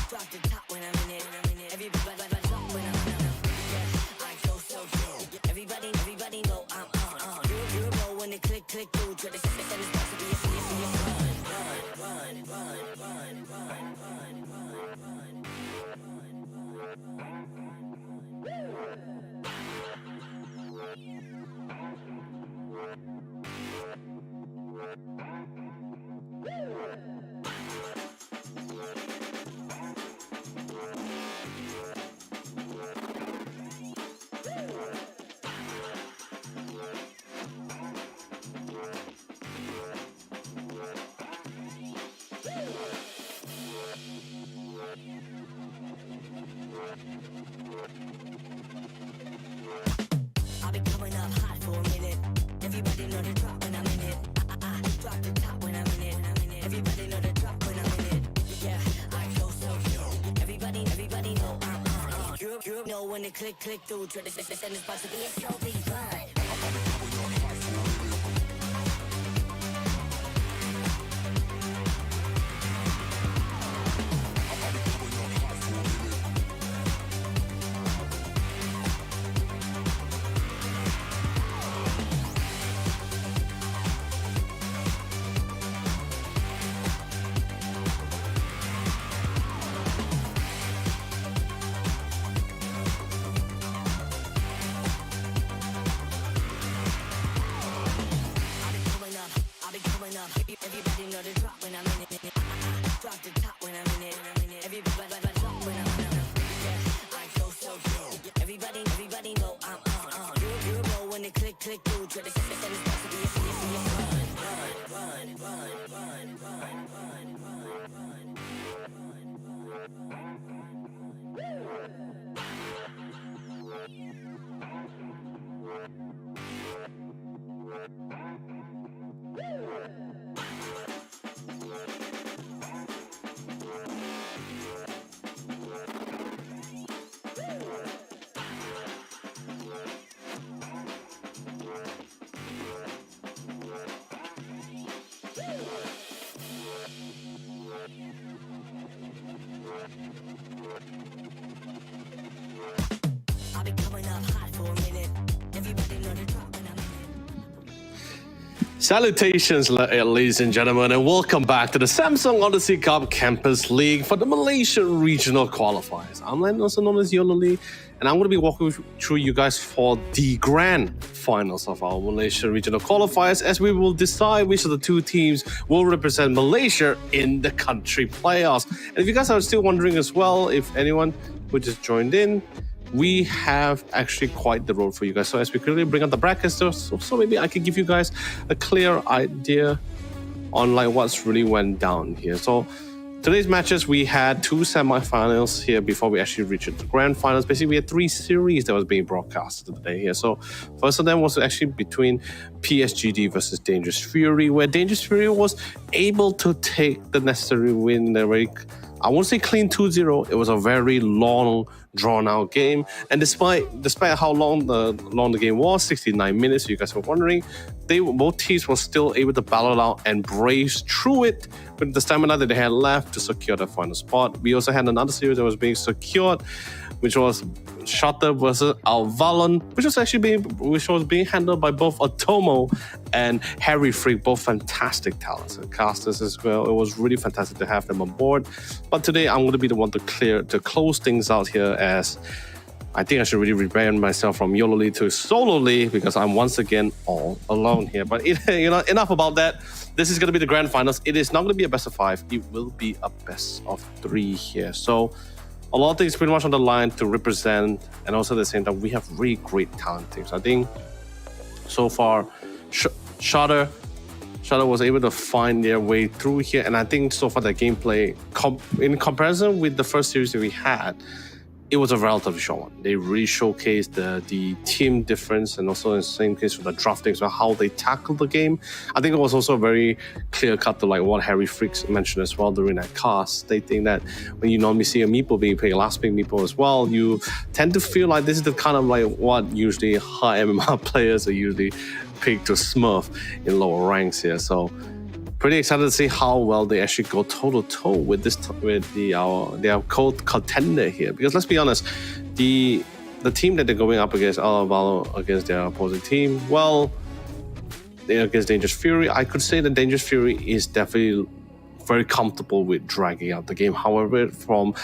S1: Drop the top when I'm in it. Everybody drop when I'm in it. Yeah, I go so good. Everybody know I'm on. You know when it click through. Try to send it's about to be a I'll be coming up hot for a minute. Everybody know the drop when I'm in it. Drop the top when I'm in it. Everybody know the drop when I'm in it. Yeah, I go so good. Everybody know I'm on. You know when it click through. Try to send it's about to be a show, be fun. Everybody know the drop when I'm in it. Drop the top when I'm in it. Everybody drop when I'm in it. Yeah, I go so good. Everybody know I'm on. You know when it click through. Try to send it's about to be a fun.
S2: Salutations, ladies and gentlemen, and welcome back to the Samsung Odyssey Cup Campus League for the Malaysia Regional Qualifiers. I'm Len, also known as Yololi, and I'm going to be walking through you guys for the grand finals of our Malaysia Regional Qualifiers, as we will decide which of the two teams will represent Malaysia in the country playoffs. And if you guys are still wondering as well, if anyone who just joined in, we have actually quite the road for you guys. So as we quickly bring up the brackets, so maybe I can give you guys a clear idea on like what's really went down here. So today's matches, we had two semifinals here before we actually reached the grand finals. Basically, we had three series that was being broadcasted today here. So first of them was actually between PSGD versus Dangerous Fury, where Dangerous Fury was able to take the necessary win in a very, I won't say clean 2-0. It was a very long, drawn-out game. And despite how long the game was, 69 minutes, you guys were wondering, both teams were still able to battle it out and brace through it with the stamina that they had left to secure the final spot. We also had another series that was being secured, which was Shutter versus Alvalon, which was being handled by both Atomo and Harry Freak, both fantastic talents and casters as well. It was really fantastic to have them on board. But today I'm going to be the one to close things out here, as I think I should really rebrand myself from Yololi to Sololi, because I'm once again all alone here. But enough about that. This is going to be the grand finals. It is not going to be a best of 5. It will be a best of 3 here. So a lot of things pretty much on the line to represent, and also at the same time, we have really great talent teams. I think so far, Shutter was able to find their way through here, and I think so far the gameplay, in comparison with the first series that we had, it was a relatively short one. They really showcased the team difference, and also in the same case with the drafting, so how they tackled the game. I think it was also very clear cut to like what Harry Freaks mentioned as well during that cast, stating that when you normally see a meeple being picked, last pick meeple as well, you tend to feel like this is the kind of like what usually high MMR players are usually picked to smurf in lower ranks here. So pretty excited to see how well they actually go toe-to-toe with their contender here. Because let's be honest, the team that they're going up against, Alvaro, against their opposing team, well, they're against Dangerous Fury. I could say that Dangerous Fury is definitely very comfortable with dragging out the game. However, from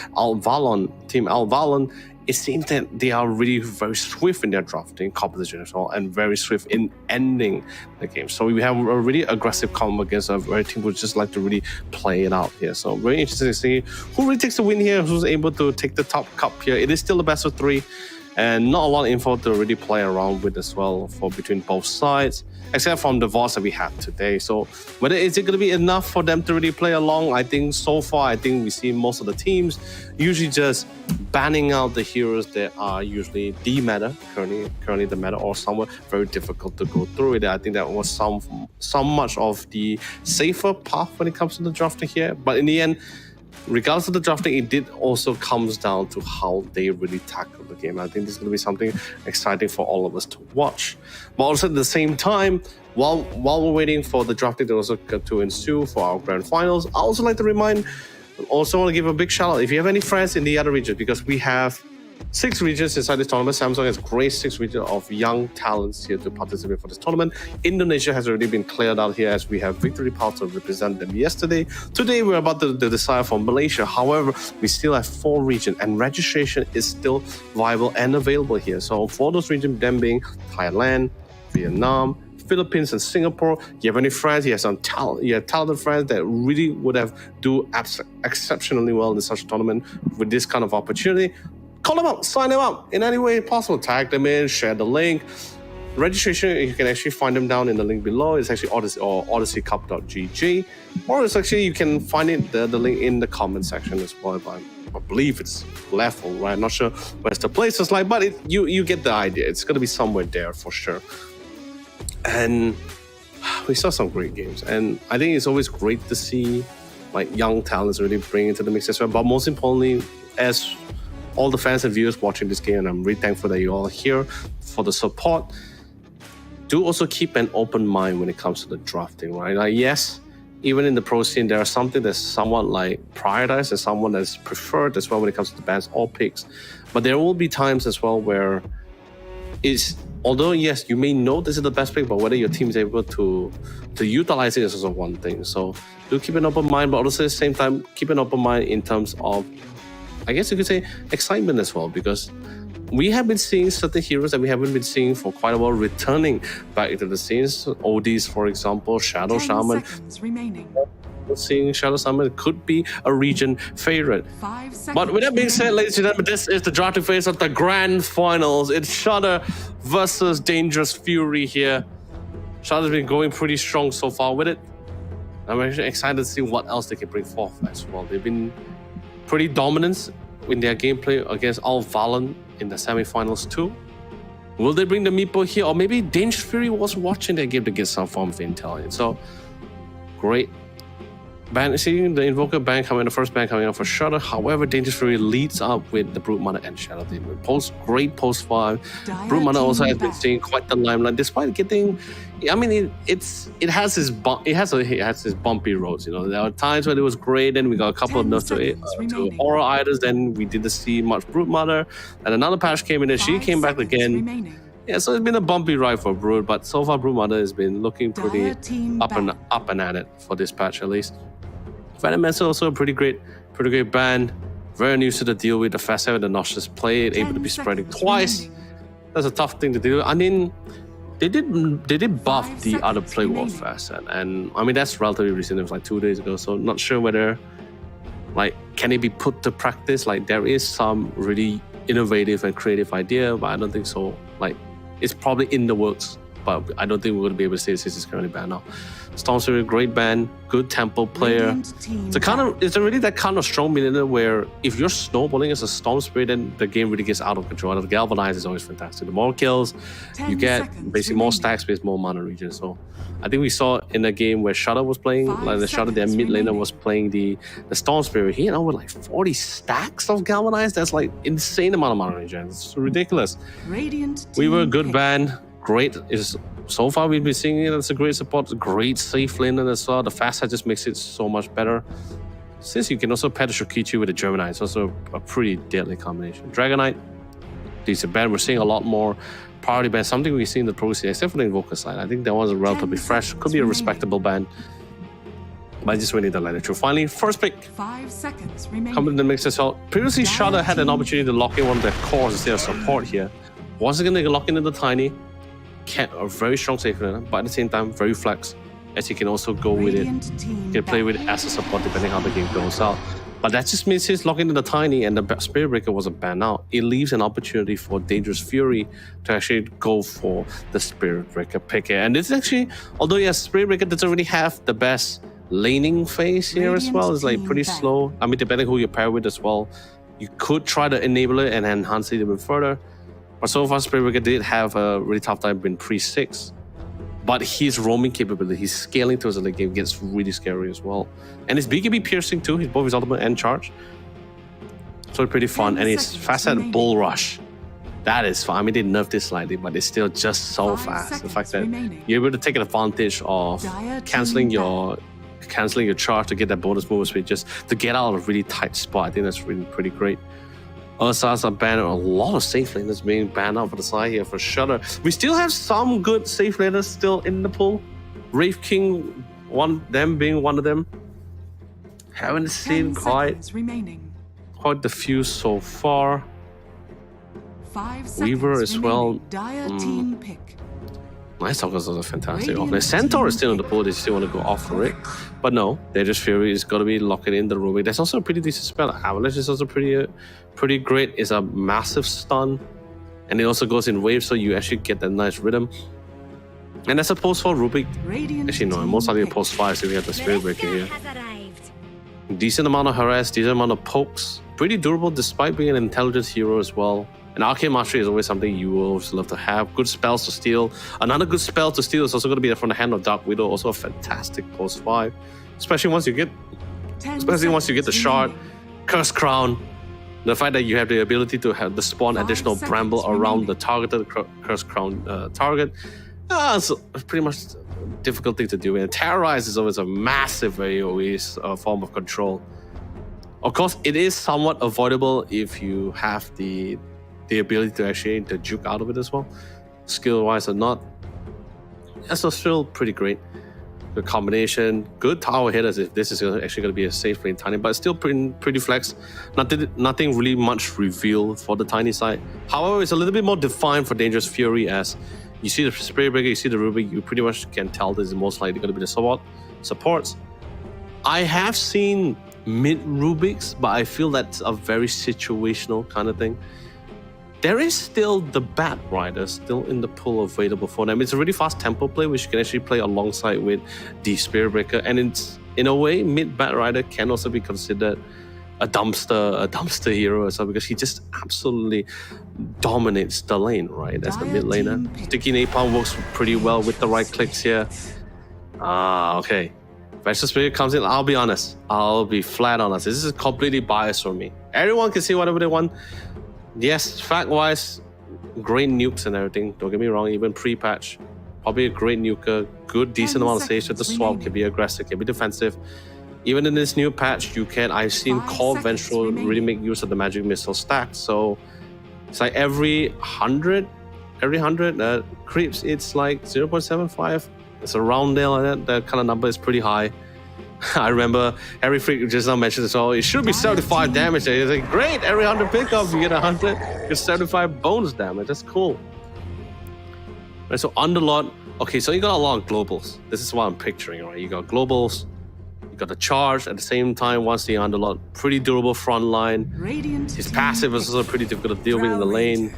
S2: Team Alvalon, it seems that they are really very swift in their drafting composition as well, and very swift in ending the game. So we have a really aggressive combo against a very team who just like to really play it out here. So very interesting to see who really takes the win here, who's able to take the top cup here. It is still a best of 3, and not a lot of info to really play around with as well for between both sides, except from the VODs that we had today. So whether is it going to be enough for them to really play along, I think so far, I think we see most of the teams usually just banning out the heroes that are usually the meta, currently the meta, or somewhat very difficult to go through it. I think that was some much of the safer path when it comes to the drafting here. But in the end, regardless of the drafting, it did also comes down to how they really tackle the game. I think this is going to be something exciting for all of us to watch. But also at the same time, while we're waiting for the drafting to also to ensue for our grand finals, I also like to want to give a big shout out if you have any friends in the other regions, because we have 6 regions inside this tournament. Samsung has great 6 regions of young talents here to participate for this tournament. Indonesia has already been cleared out here, as we have Victory Power to represent them yesterday. Today, we're about to decide for Malaysia. However, we still have 4 regions, and registration is still viable and available here. So for those regions, them being Thailand, Vietnam, Philippines, and Singapore, you have any friends, you have some talented friends that really would have do exceptionally well in such a tournament with this kind of opportunity, call them up, sign them up in any way possible. Tag them in, share the link. Registration, you can actually find them down in the link below. It's actually Odyssey or odysseycup.gg. Or it's actually, you can find it the link in the comment section as well. I believe it's left or right. I'm not sure where's the place is like, but you get the idea. It's going to be somewhere there for sure. And we saw some great games. And I think it's always great to see like young talents really bring into the mix as well. But most importantly, as all the fans and viewers watching this game, and I'm really thankful that you're all here for the support, do also keep an open mind when it comes to the drafting, right? Like, yes, even in the pro scene, there are something that's somewhat like prioritized and someone that's preferred as well when it comes to the bans or picks. But there will be times as well where it's although yes, you may know this is the best pick, but whether your team is able to utilize it is also one thing. So do keep an open mind, but also at the same time keep an open mind in terms of, I guess you could say, excitement as well, because we have been seeing certain heroes that we haven't been seeing for quite a while returning back into the scenes. Odyssey, for example, Shadow
S3: 10
S2: Shaman.
S3: seconds remaining.
S2: Seeing Shadow Shaman could be a region favorite.
S3: 5 seconds.
S2: But with that being said,
S3: remaining.
S2: ladies and gentlemen, this is the drafting phase of the grand finals. It's Shudder versus Dangerous Fury here. Shudder's been going pretty strong so far with it. I'm actually excited to see what else they can bring forth as well. They've been pretty dominant in their gameplay against all Valen in the semifinals too. Will they bring the meeple here? Or maybe Dangerous Fury was watching their game to get some form of intel. So great. Seeing the Invoker ban coming, the first ban coming out for Shudder. However, Dangerous Fury leads up with the Brute Mother and Shadow Demon. Great post 5. Brute Mother also has been seeing quite the limelight, despite getting. I mean, it has this bumpy roads. You know, there are times when it was great, and we got a couple of nerfs to Aura items. Then we didn't see much Brute Mother, and another patch came in, and she came back again.
S3: Remaining.
S2: Yeah, so it's been a bumpy ride for Brood, but so far Brute Mother has been looking pretty up and at it for this patch at least. Venomancer also a pretty great ban. Very new to the deal with the fast 7, the nauseous play, able to be spreading twice.
S3: remaining.
S2: That's a tough thing to do. I mean, they did buff
S3: 5
S2: the other
S3: seconds
S2: play war
S3: remaining.
S2: fast, and I mean that's relatively recent. It was like 2 days ago, so not sure whether can it be put to practice. Like there is some really innovative and creative idea, but I don't think so. It's probably in the works, but I don't think we're going to be able to say this is currently banned now. Storm's a great band, good tempo player.
S3: Radiant team
S2: It's really that kind of strong millionaire where if you're snowballing as a Storm Spirit, then the game really gets out of control. And the Galvanize is always fantastic. The more kills
S3: 10
S2: you get,
S3: seconds
S2: basically more
S3: remaining.
S2: stack space, more mana region. So I think we saw in a game where Shudder was playing,
S3: 5
S2: the Shudder, their
S3: seconds
S2: mid laner
S3: remaining.
S2: was playing the Storm Spirit. He ended up with like 40 stacks of Galvanize. That's like insane amount of mana region. It's ridiculous.
S3: Radiant
S2: We were a
S3: team
S2: good
S3: pick.
S2: band. Great is so far we've been seeing it as a great support, great safe laner as well. The fast side just makes it so much better. Since you can also pair the Shokichi with the Gemini, it's also a pretty deadly combination. Dragonite, decent band. We're seeing a lot more priority band, something we see in the pro scene, except for the Invoker side. I think that was a relatively
S3: 10
S2: fresh, could
S3: seconds
S2: be a
S3: remaining.
S2: respectable band. But I just really need the latter true. Finally, first pick
S3: 5 seconds remaining.
S2: coming in the mix as well. Previously,
S3: Dire
S2: Shudder had an
S3: team
S2: opportunity to lock in one of their cores instead of support here. Wasn't going to lock into the Tiny. A very strong safe laner, but at the same time, very flex, as you can also go with it.
S3: Radiant team
S2: You can play with it as a support depending how the game goes out. But that just means he's locking into the Tiny and the Spirit Breaker wasn't banned out. It leaves an opportunity for Dangerous Fury to actually go for the Spirit Breaker pick here. And this is actually, although yes, Spirit Breaker doesn't really have the best laning phase here as well. It's like pretty
S3: Radiant team
S2: slow. I mean, depending who you pair with as well. You could try to enable it and enhance it even further. But so far, Spirit Breaker did have a really tough time in pre-6. But his roaming capability, his scaling towards the late game gets really scary as well. And his BKB piercing too, he's both his ultimate and charge. So pretty fun.
S3: 10
S2: And his
S3: seconds
S2: fast at
S3: remaining.
S2: Bull Rush. That is fun. I mean, they nerfed it slightly, but it's still just so
S3: 5
S2: fast. The
S3: seconds
S2: fact that
S3: remaining.
S2: you're able to take advantage of
S3: Dire
S2: canceling
S3: team
S2: your charge to get that bonus movement speed, just to get out of a really tight spot. I think that's really pretty great. Ursa's are banned. A lot of safe laners being banned out for the side here for Shudder. We still have some good safe laners still in the pool. Wraith King, them being one of them. Haven't
S3: 10
S2: seen quite
S3: seconds remaining.
S2: the few so far.
S3: 5 seconds
S2: Weaver as well.
S3: remaining. Dire team pick.
S2: Nice Talkers is a fantastic
S3: Radiant
S2: offense. Centaur is
S3: team
S2: still in the pool. They still want to go off for it. But no, Dangerous Fury is going to be locking in the room. That's also a pretty decent spell. Avalanche is also pretty great. It's a massive stun. And it also goes in waves, so you actually get that nice rhythm. And that's a post 4 Rubik.
S3: Radiant
S2: Actually, no,
S3: team
S2: most likely a
S3: pick.
S2: post 5, so we have the Spirit Breaker here.
S1: has arrived.
S2: Decent amount of harass, decent amount of pokes. Pretty durable despite being an intelligent hero as well. And Arcane Mastery is always something you will always love to have. Good spells to steal. Another good spell to steal is also going to be from the Hand of Dark Widow. Also a fantastic post 5. Especially once you get
S3: 10
S2: the
S3: seconds
S2: shard.
S3: remaining.
S2: Curse Crown. The fact that you have the ability to have the spawn
S3: 5
S2: additional
S3: seconds
S2: bramble around
S3: remaining.
S2: the targeted Curse Crown target. It's pretty much a difficult thing to do. And Terrorize is always a massive AoE form of control. Of course, it is somewhat avoidable if you have the ability to actually to juke out of it as well. skill-wise or not. That's still pretty great. The combination, good tower hitters if this is actually going to be a safe lane Tiny, but still pretty flex. Nothing really much revealed for the Tiny side. However, it's a little bit more defined for Dangerous Fury as you see the Spirit Breaker, you see the Rubik, you pretty much can tell this is most likely going to be the supports. I have seen mid Rubiks, but I feel that's a very situational kind of thing. There is still the Bat Rider still in the pool available for them. It's a really fast tempo play, which you can actually play alongside with the Spirit Breaker. And it's, in a way, mid Bat Rider can also be considered a dumpster hero or something, because he just absolutely dominates the lane, right? That's the mid laner. Sticky Napalm works pretty well with the right clicks here. Okay. Vengeful Spirit comes in. I'll be honest. I'll be flat honest. This is completely biased for me. Everyone can say whatever they want. Yes, fact-wise, great nukes and everything. Don't get me wrong, even pre-patch. Probably a great nuker. Good, decent amount of stage with the swap. Can be aggressive, can be defensive. Even in this new patch, I've seen Core Vengeful really make use of the magic missile stack. So it's like every 100 creeps, it's like 0.75. It's around there like that. That kind of number is pretty high. I remember Harry Freak just now mentioned as well. It should be 75 damage. It's like, great, every 100 pickup, you get 100. You get 75 bonus damage. That's cool. Right, so Underlord. Okay, so you got a lot of globals. This is what I'm picturing, right? You got globals, you got the charge at the same time. Once the Underlord, pretty durable front line. His passive is also pretty difficult to deal with in the lane.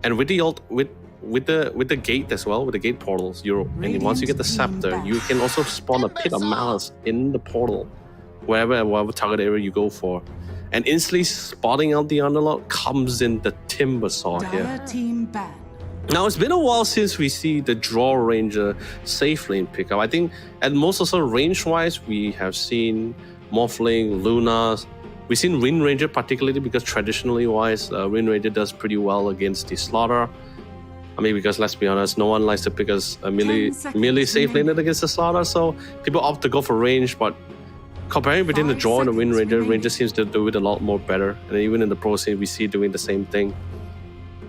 S2: And with the ult, with the gate as well, with the gate portals, and once you get the scepter, you can also spawn a pit of malice in the portal, wherever target area you go for, and instantly spotting out the Underlord comes in the Timber Saw here. Now it's been a while since we see the Draw Ranger safe lane pickup. I think at most also range-wise, we have seen Morphling, Luna. We've seen Wind Ranger particularly because traditionally wise, Wind Ranger does pretty well against the Slaughter. I mean, because let's be honest, no one likes to pick us a melee safe laner against the Slaughter, so people opt to go for range, but comparing between the Draw and the Wind Ranger, Ranger seems to do it a lot more better, and even in the pro scene, we see doing the same thing.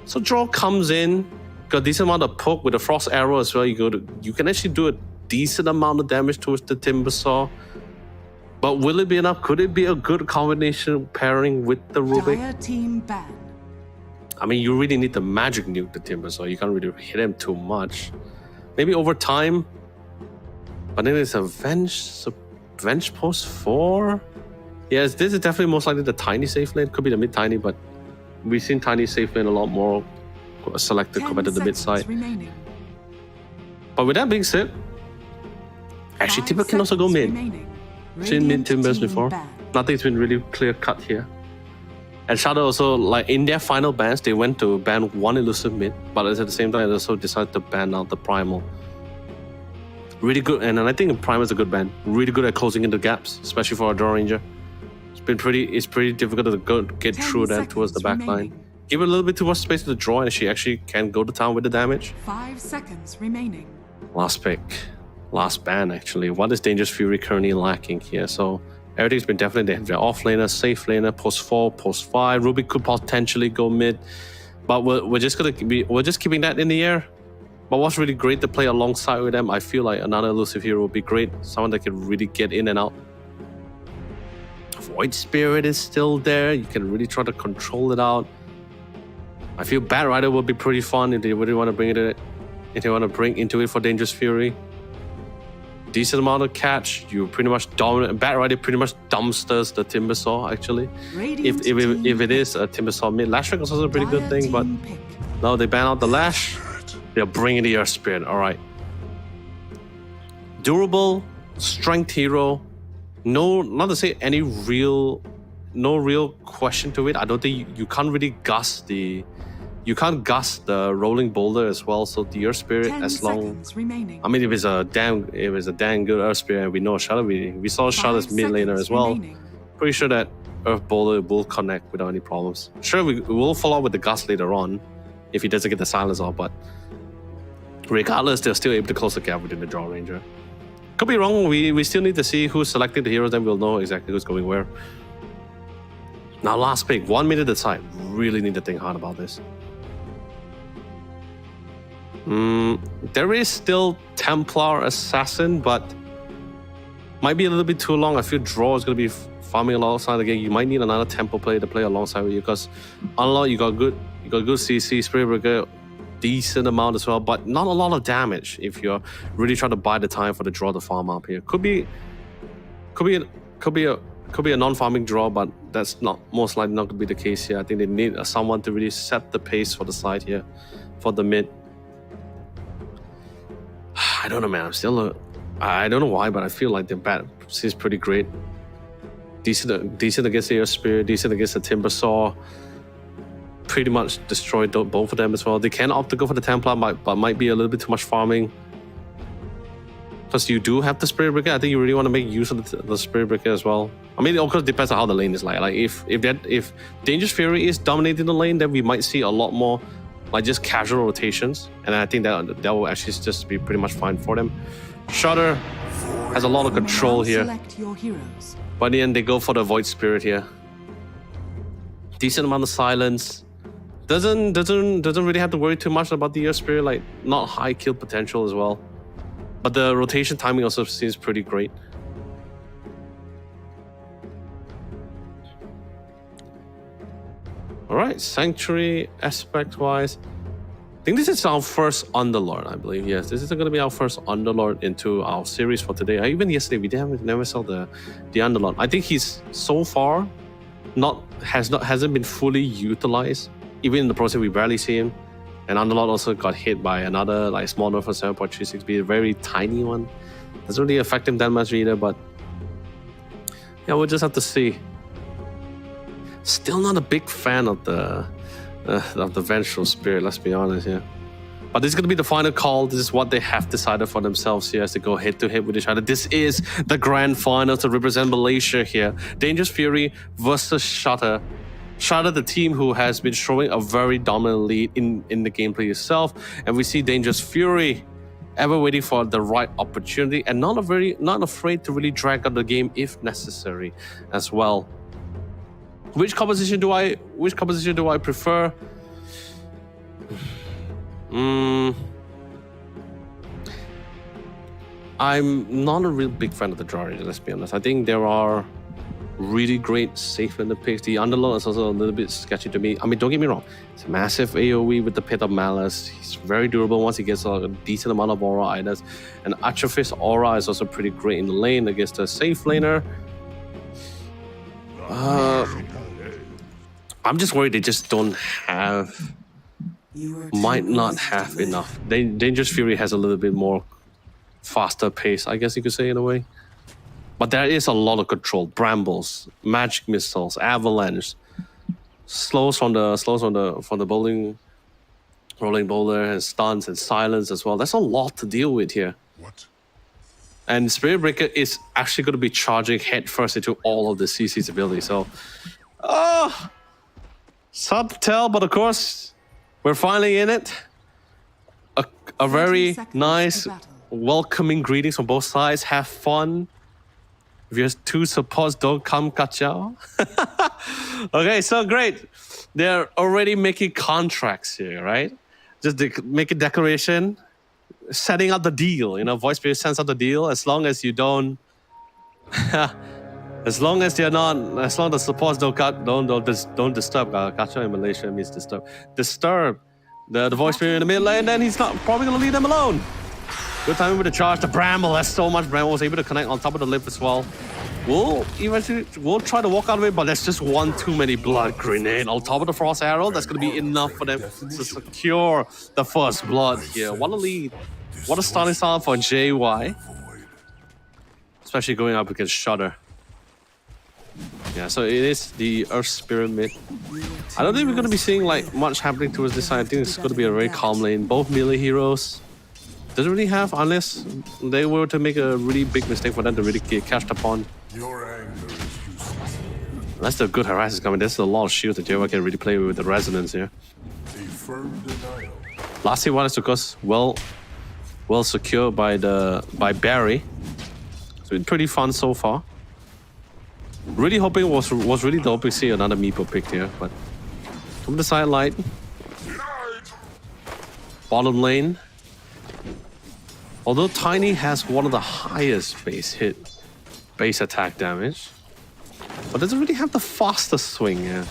S2: So Draw comes in, got a decent amount of poke with the Frost Arrow as well. You can actually do a decent amount of damage towards the Timber Saw, but will it be enough? Could it be a good combination pairing with the Rubik? I mean, you really need the magic nuke, the Timber, so you can't really hit him too much. Maybe over time. But then it's a Venge Post 4. Yes, this is definitely most likely the Tiny safe lane. Could be the mid Tiny, but we've seen Tiny safe lane a lot more selected compared to the mid side. But with that being said, actually Timber can also go mid. Seen mid Timbers before. Nothing's been really clear cut here. And Shadow also, like in their final bans, they went to ban one elusive mid, but at the same time, they also decided to ban out the Primal. Really good, and I think Primal is a good ban. Really good at closing in the gaps, especially for a Draw Ranger. It's pretty difficult to get through that towards the back line. Give it a little bit too much space to the draw, and she actually can go to town with the damage.
S3: 5 seconds remaining.
S2: Last pick, last ban actually. What is Dangerous Fury currently lacking here? So everything's been definitely there. Off laner, safe laner, post 4, post 5. Rubik could potentially go mid, but we're just keeping that in the air. But what's really great to play alongside with them, I feel like another elusive hero would be great. Someone that can really get in and out. Void Spirit is still there. You can really try to control it out. I feel Bat Rider would be pretty fun if they really want to bring it in. If they want to bring into it for Dangerous Fury. Decent amount of catch. You pretty much dominate. Bat Rider pretty much dumpsters the Timber Saw actually. If it is a Timber Saw mid, Lash Strike is also a pretty good thing, but now they ban out the Lash. They're bringing the Earth Spirit. All right. Durable, strength hero. No, not to say no real question to it. I don't think you can't really gust the. You can't gust the rolling boulder as well. So the Earth Spirit, as long. I mean, if it's a damn good Earth Spirit, and we know Shadow, we saw Shadow's mid laner as well. Pretty sure that Earth Boulder will connect without any problems. Sure, we will follow up with the Gust later on, if he doesn't get the silence off. But regardless, they're still able to close the gap within the Draw Ranger. Could be wrong. We still need to see who's selecting the heroes, then we'll know exactly who's going where. Now, last pick, 1 minute aside. Really need to think hard about this. There is still Templar Assassin, but might be a little bit too long. I feel Draw is going to be farming alongside the game. You might need another Temple player to play alongside with you because unlock you got good CC, Spirit Breaker, decent amount as well, but not a lot of damage if you're really trying to buy the time for the Draw to farm up here. Could be a non-farming draw, but that's not most likely not going to be the case here. I think they need someone to really set the pace for the side here, for the mid. I don't know, man. I don't know why, but I feel like their bat seems pretty great. Decent against the Air Spirit, decent against the Timber Saw. Pretty much destroyed both of them as well. They can opt to go for the Templar, but might be a little bit too much farming. Plus, you do have the Spirit Breaker. I think you really want to make use of the Spirit Breaker as well. I mean, of course, it depends on how the lane is like. Like if Dangerous Fury is dominating the lane, then we might see a lot more like just casual rotations, and I think that will actually just be pretty much fine for them. Shudder has a lot of control here,
S3: Select your heroes.
S2: but in the end they go for the Void Spirit here. Decent amount of silence. Doesn't really have to worry too much about the Air Spirit. Like not high kill potential as well, but the rotation timing also seems pretty great. Alright, Sanctuary aspect-wise. I think this is our first Underlord, I believe. Yes, this is going to be our first Underlord into our series for today. Even yesterday, we never saw the Underlord. I think he's so far hasn't been fully utilized. Even in the process, we barely see him. And Underlord also got hit by another like small nerf for 7.36B, a very tiny one. Doesn't really affect him that much either, but yeah, we'll just have to see. Still not a big fan of the Vengeful Spirit, let's be honest here. But this is going to be the final call. This is what they have decided for themselves here as they go head-to-head with each other. This is the grand final to represent Malaysia here. Dangerous Fury versus Shudder. Shudder, the team who has been showing a very dominant lead in the gameplay itself. And we see Dangerous Fury ever waiting for the right opportunity and not afraid to really drag out the game if necessary as well. Which composition do I prefer? I'm not a real big fan of the Drari, let's be honest. I think there are really great safe in the picks. The Underlord is also a little bit sketchy to me. I mean, don't get me wrong. It's a massive AoE with the Pit of Malice. He's very durable once he gets a decent amount of aura items. And Atrophy's aura is also pretty great in the lane against a safe laner. I'm just worried they just don't have, might not have enough. Dangerous Fury has a little bit more faster pace, I guess you could say in a way. But there is a lot of control. Brambles, magic missiles, avalanche, slows from the rolling boulder, and stuns and silence as well. That's a lot to deal with here.
S4: What?
S2: And Spirit Breaker is actually going to be charging headfirst into all of the CC's ability. So, it's hard to tell, but of course, we're finally in it. A very nice, welcoming greetings from both sides. Have fun. If your two supports don't come, kacau. Okay, so great. They're already making contracts here, right? Just make a declaration, setting up the deal. You know, Voice Spirit sends out the deal as long as you don't. As long as the supports don't disturb. Kacau in Malaysia means disturb. Disturb the Voice Spirit in the mid lane, then he's not probably gonna leave them alone. Good timing with the charge. The Bramble, that's so much. Bramble was able to connect on top of the lip as well. We'll try to walk out of it, but there's just one too many blood grenade on top of the Frost Arrow. That's gonna be enough for them to secure the first blood here. What a lead. What a starting start for JY. Especially going up against Shudder. Yeah, so it is the Earth Spirit mid. I don't think we're going to be seeing like much happening towards this side. I think it's going to be a very calm lane. Both melee heroes doesn't really have, unless they were to make a really big mistake for them to really get cashed upon.
S4: Your anger is useless.
S2: Unless the good harass is coming, there's a lot of shields that JY can really play with the resonance here.
S4: A firm denial.
S2: Last hit one is of course well secured by Barry. It's been pretty fun so far. Really hoping was really dope to see another Meepo pick here, but from the side light. Bottom lane, Although Tiny has one of the highest base attack damage, but doesn't really have the fastest swing, yeah.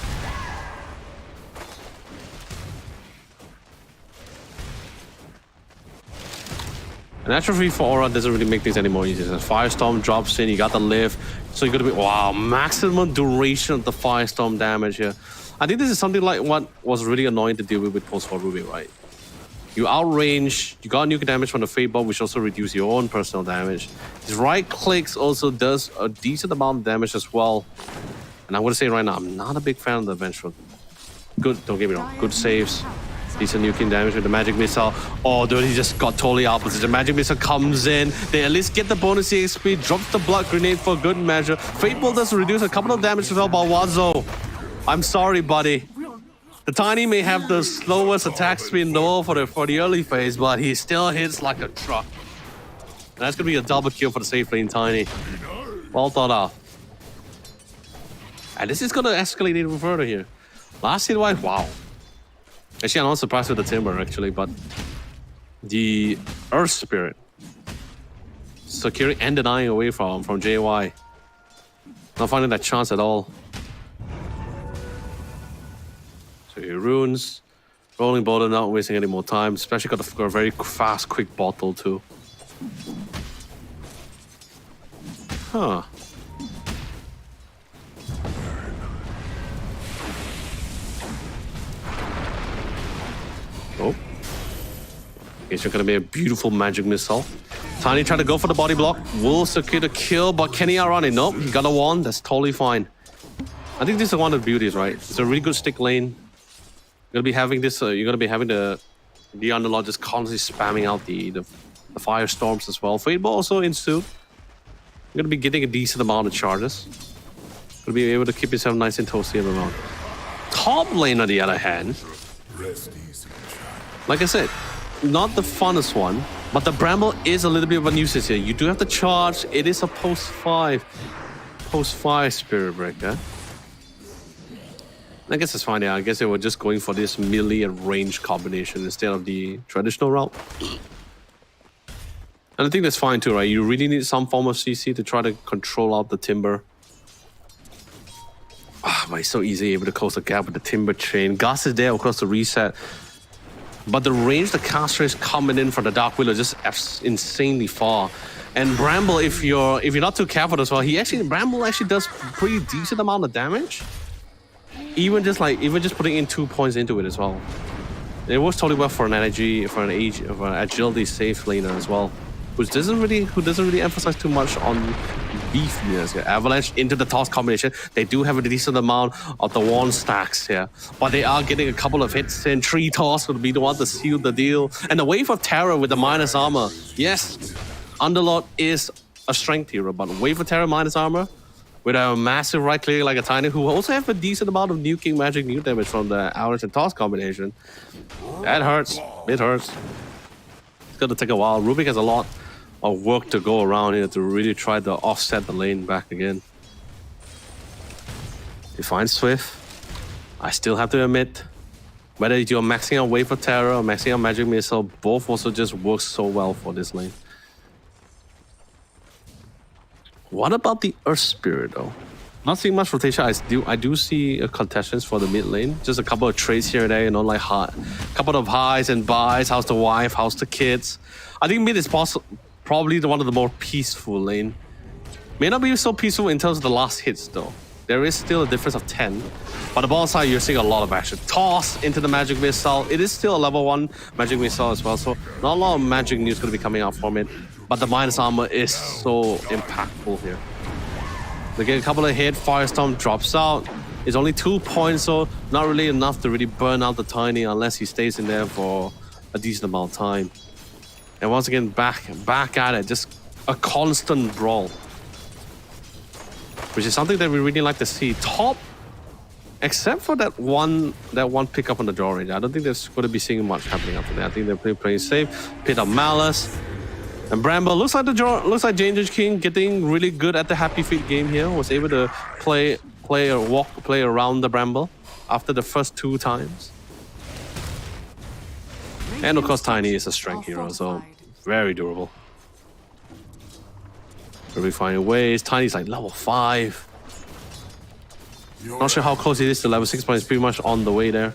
S2: An atrophy for Aura doesn't really make things any more easier. Firestorm drops in, you got the lift, so you're gonna be, wow, maximum duration of the Firestorm damage here. I think this is something like what was really annoying to deal with post-war Ruby, right? You outrange, you got nuke damage from the Fate Bomb, which also reduces your own personal damage. His right clicks also does a decent amount of damage as well. And I'm gonna say right now, I'm not a big fan of the Vengeful. Good, don't get me wrong, good saves. Decent nuking damage with the Magic Missile. Oh, dude, he just got totally opposite. The Magic Missile comes in. They at least get the bonus EXP, drops the Blood Grenade for good measure. Fateful does reduce a couple of damage as well by Wazo. I'm sorry, buddy. The Tiny may have the slowest attack speed in the world for the early phase, but he still hits like a truck. And that's going to be a double kill for the safe lane Tiny. Well thought out. And this is going to escalate even further here. Last hit wise, wow. Actually, I'm not surprised with the Timber, actually, but the Earth Spirit securing and denying away from JY. Not finding that chance at all. So he runes, rolling bottle, not wasting any more time. Especially got a very fast, quick bottle too. Huh. Oh. It's gonna be a beautiful Magic Missile. Tiny tried to go for the body block. Will secure the kill, but can he outrun it? Nope, he got a wand. That's totally fine. I think this is one of the beauties, right? It's a really good stick lane. You're gonna be having this. You're gonna be having the Underlord just constantly spamming out the firestorms as well. Fate Ball also ensue. You're gonna be getting a decent amount of charges. Gonna be able to keep yourself nice and toasty in the round. Top lane, on the other hand,
S4: Rest easy, child.
S2: like I said, not the funnest one, but the Bramble is a little bit of a nuisance here. You do have to charge. It is a post 5 Spirit Breaker. I guess it's fine, yeah. I guess they were just going for this melee and range combination instead of the traditional route. And I think that's fine too, right? You really need some form of CC to try to control out the Timber. But it's so easy able to close the gap with the Timber chain. Gus is there, of course, to reset. But the range the caster is coming in from the Dark Willow just insanely far. And Bramble, if you're not too careful as well, Bramble actually does pretty decent amount of damage. Even just putting in 2 points into it as well. It works totally well for an agility safe laner as well, who doesn't really emphasize too much on beefiness. Yeah. Avalanche into the toss combination. They do have a decent amount of the wand stacks here, but they are getting a couple of hits in. 3 toss would be the one to seal the deal. And the Wave of Terror with the minus armor. Yes, Underlord is a strength hero, but Wave of Terror minus armor with a massive right click like a Tiny, who also have a decent amount of nuking magic nuke damage from the Avalanche and toss combination. That hurts. It hurts. It's gonna take a while. Rubik has a lot of work to go around here to really try to offset the lane back again. He finds Swift. I still have to admit, whether you're maxing out Wave of Terror or maxing out Magic Missile, both also just work so well for this lane. What about the Earth Spirit though? Not seeing much rotation. I do see contestants for the mid lane. Just a couple of trades here and there, like couple of highs and buys. How's the wife? How's the kids? I think mid is probably one of the more peaceful lane. May not be so peaceful in terms of the last hits though. There is still a difference of 10. But the ball side, you're seeing a lot of action. Toss into the Magic Missile. It is still a level 1 Magic Missile as well, so not a lot of magic news going to be coming out from it. But the minus armor is so impactful here. They get a couple of hits, Firestorm drops out. It's only 2 points, so not really enough to really burn out the Tiny unless he stays in there for a decent amount of time. And once again, back at it, just a constant brawl. Which is something that we really like to see. Top, except for that one pickup on the draw range. I don't think there's going to be seeing much happening after that. I think they're playing safe. Pit up Malice. And Bramble looks like Jane King getting really good at the Happy Feet game here. Was able to play around the Bramble after the first 2 times. And of course, Tiny is a strength hero, so very durable. Ruby finding ways. Tiny's like level 5. Not sure how close it is to level 6, but it's pretty much on the way there.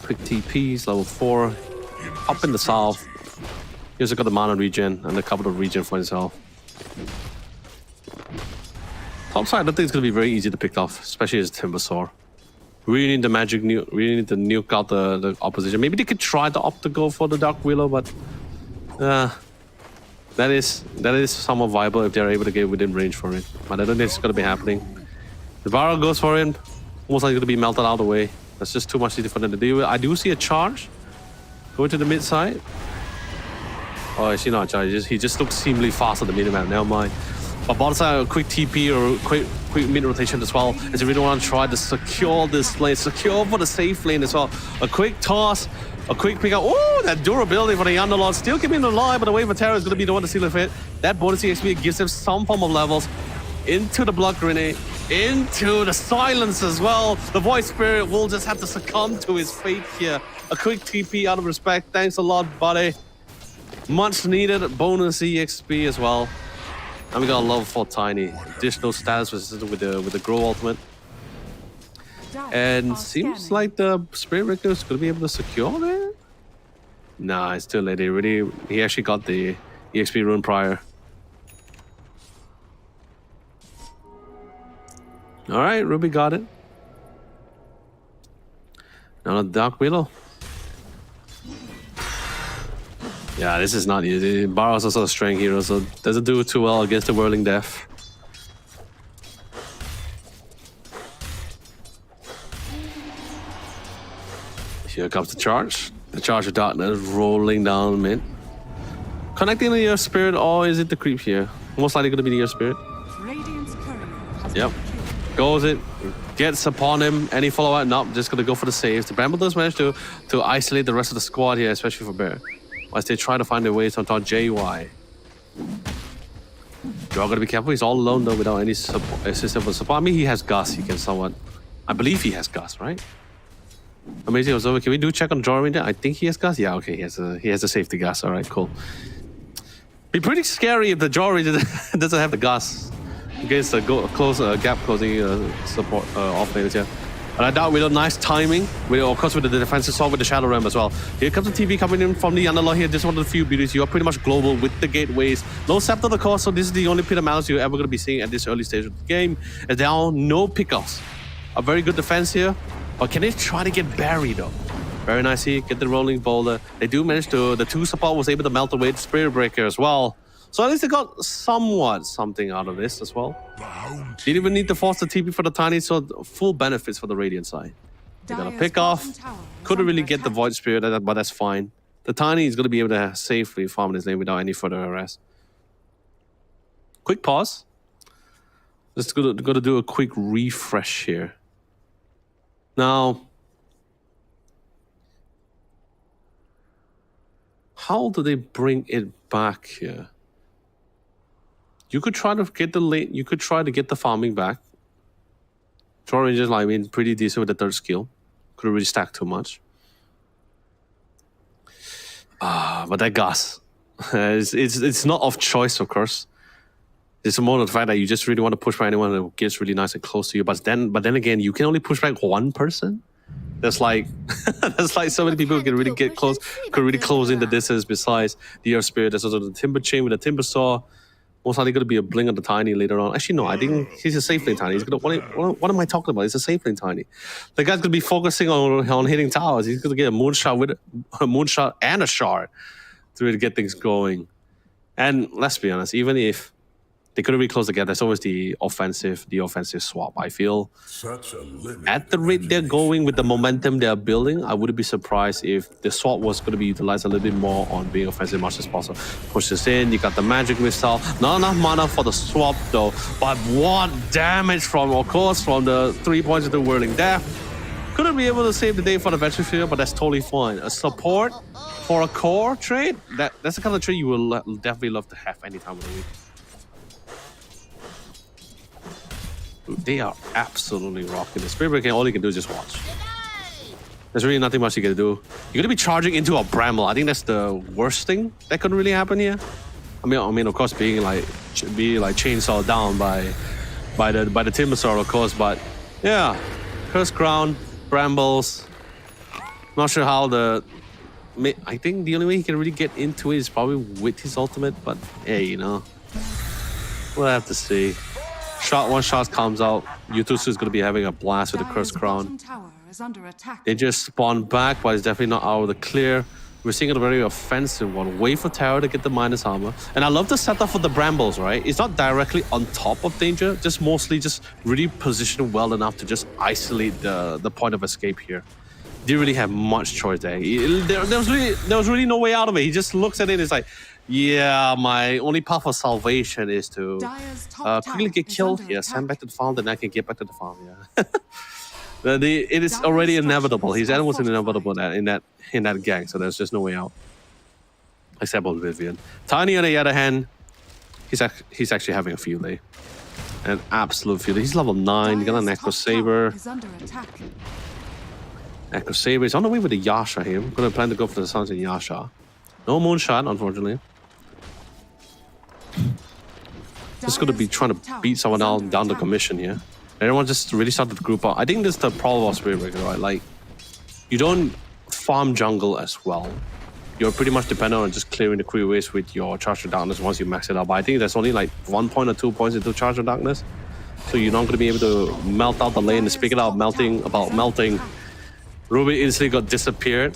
S2: Quick TPs, level 4. Up in the south. He also got the mana regen and a couple of regen for himself. Top side, I don't think it's going to be very easy to pick off, especially as Timbersaw. Really need the magic nuke, really need to nuke out the opposition. Maybe they could try to opt to go for the Dark Willow, but that is somewhat viable if they're able to get within range for it. But I don't think it's going to be happening. The Barrow goes for him, almost like going to be melted out of the way. That's just too much easy for them to deal with. I do see a charge going to the mid side. Oh, is he not charged? He just looks seemingly fast on the minimap. Never mind. But bottom side, a quick TP or quick mid rotation as well. As they really want to try to secure this lane, secure for the safe lane as well. A quick toss, a quick pick up. Oh, that durability for the Underlord still keeping him alive, but the wave of terror is going to be the one to seal the fit. That bonus XP gives him some form of levels into the blood grenade, into the silence as well. The void spirit will just have to succumb to his fate here. A quick TP out of respect. Thanks a lot, buddy. Much needed bonus EXP as well. And we got a level 4 Tiny. Additional status with the Grow ultimate. And seems like the Spirit Breaker is going to be able to secure it. Nah, it's too late. He actually got the EXP rune prior. Alright, Ruby got it. Now the Dark Willow. Yeah, this is not easy. Barrow's also a strength hero, so doesn't do too well against the Whirling Death. Here comes the charge. The charge of darkness rolling down mid. Connecting to your spirit, or is it the creep here? Most likely going to be the your spirit.
S3: Radiant's courier has
S2: Yep. Goes it, gets upon him. Any follow-up? Nope, just going to go for the saves. The Bramble does manage to isolate the rest of the squad here, especially for Bear. As they try to find their ways on top JY. You're gotta be careful, he's all alone though without any assistance for support. I mean, he has Gus, he can somewhat. I believe he has Gus, right? Amazing observer. Can we do check on Draw Ranger? I think he has Gus. Yeah, okay, he has a safety Gus. Alright, cool. Be pretty scary if the Draw Ranger doesn't have the Gus against the gap closing support off laners here. And I doubt with a nice timing, of course with the defensive sword with the Shadow Realm as well. Here comes the TV coming in from the Underlord here. Just one of the few beauties. You are pretty much global with the gateways. No Scepter of the Course, so this is the only Pit of Malice you're ever going to be seeing at this early stage of the game. As there are no pickoffs. A very good defense here. But can they try to get buried though? Very nice here, get the Rolling Boulder. They do manage to, the 2 support was able to melt away the Spirit Breaker as well. So at least they got somewhat something out of this as well. Didn't even need to force the TP for the Tiny, so full benefits for the Radiant side. They got a pick off. Couldn't really get the Void Spirit, but that's fine. The Tiny is going to be able to safely farm this lane without any further harass. Quick pause. Just going to do a quick refresh here. Now, how do they bring it back here? You could try to get the late. You could try to get the farming back. Draw Rangers, I mean, pretty decent with the 3rd skill. Couldn't really stack too much. But that Gus, it's not off choice, of course. It's more of the fact that you just really want to push back anyone that gets really nice and close to you. But then again, you can only push back one person. That's like so many people who can really get close, could really close in the distance. Besides the Earth Spirit, there's also the Timber Chain with the Timber Saw. Most likely going to be a Blink of the Tiny later on. Actually, no, I think he's a safe lane Tiny. He's going to, what am I talking about? He's a safe lane Tiny. The guy's going to be focusing on hitting towers. He's going to get a moonshot and a shard to really get things going. And let's be honest, even if they couldn't really close together, there's always the offensive swap. I feel at the rate they're going with the momentum they're building, I wouldn't be surprised if the swap was going to be utilized a little bit more on being offensive as much as possible. Push this in, you got the magic missile. Not enough mana for the swap though, but what damage from, of course, from the 3 points of the Whirling Death. Couldn't be able to save the day for the Venture Field, but that's totally fine. A support for a core trade, that's the kind of trade you will definitely love to have any time of the week. They are absolutely rocking the Spirit Breaker. All you can do is just watch. There's really nothing much you can do. You're gonna be charging into a Bramble. I think that's the worst thing that could really happen here. I mean, of course, being like chainsawed down by the Timbersaw, of course. But yeah, Curse Crown, Brambles. Not sure how I think the only way he can really get into it is probably with his ultimate. But hey, you know, we'll have to see. One shot comes out. Yutusu is going to be having a blast with the Curse Crown.
S3: Tower is under attack.
S2: They just spawn back, but it's definitely not out of the clear. We're seeing a very offensive one. Wait for Tower to get the minus armor. And I love the setup for the Brambles, right? It's not directly on top of danger, just mostly just really positioned well enough to just isolate the point of escape here. Didn't really have much choice there. There was really no way out of it. He just looks at it and is like, yeah, my only path of salvation is to quickly get killed here, send back to the farm, then I can get back to the farm, yeah. It is already inevitable. His end was inevitable in that gang, so there's just no way out. Except on Vivian. Tiny, on the other hand, he's actually having a field day. An absolute field day. He's level 9, got an Echo Saber. Echo Saber is on the way with the Yasha here. I'm gonna plan to go for the Suns and Yasha. No Moonshot, unfortunately. Just gonna be trying to beat someone else down the commission here. Everyone just really started to group up. I think this is the problem of Spirit Breaker, right? Like, you don't farm jungle as well. You're pretty much dependent on just clearing the creeways with your Charge of Darkness once you max it out. But I think there's only like 1 point or 2 points into Charge of Darkness. So you're not going to be able to melt out the lane. And speaking of melting, Ruby instantly got disappeared.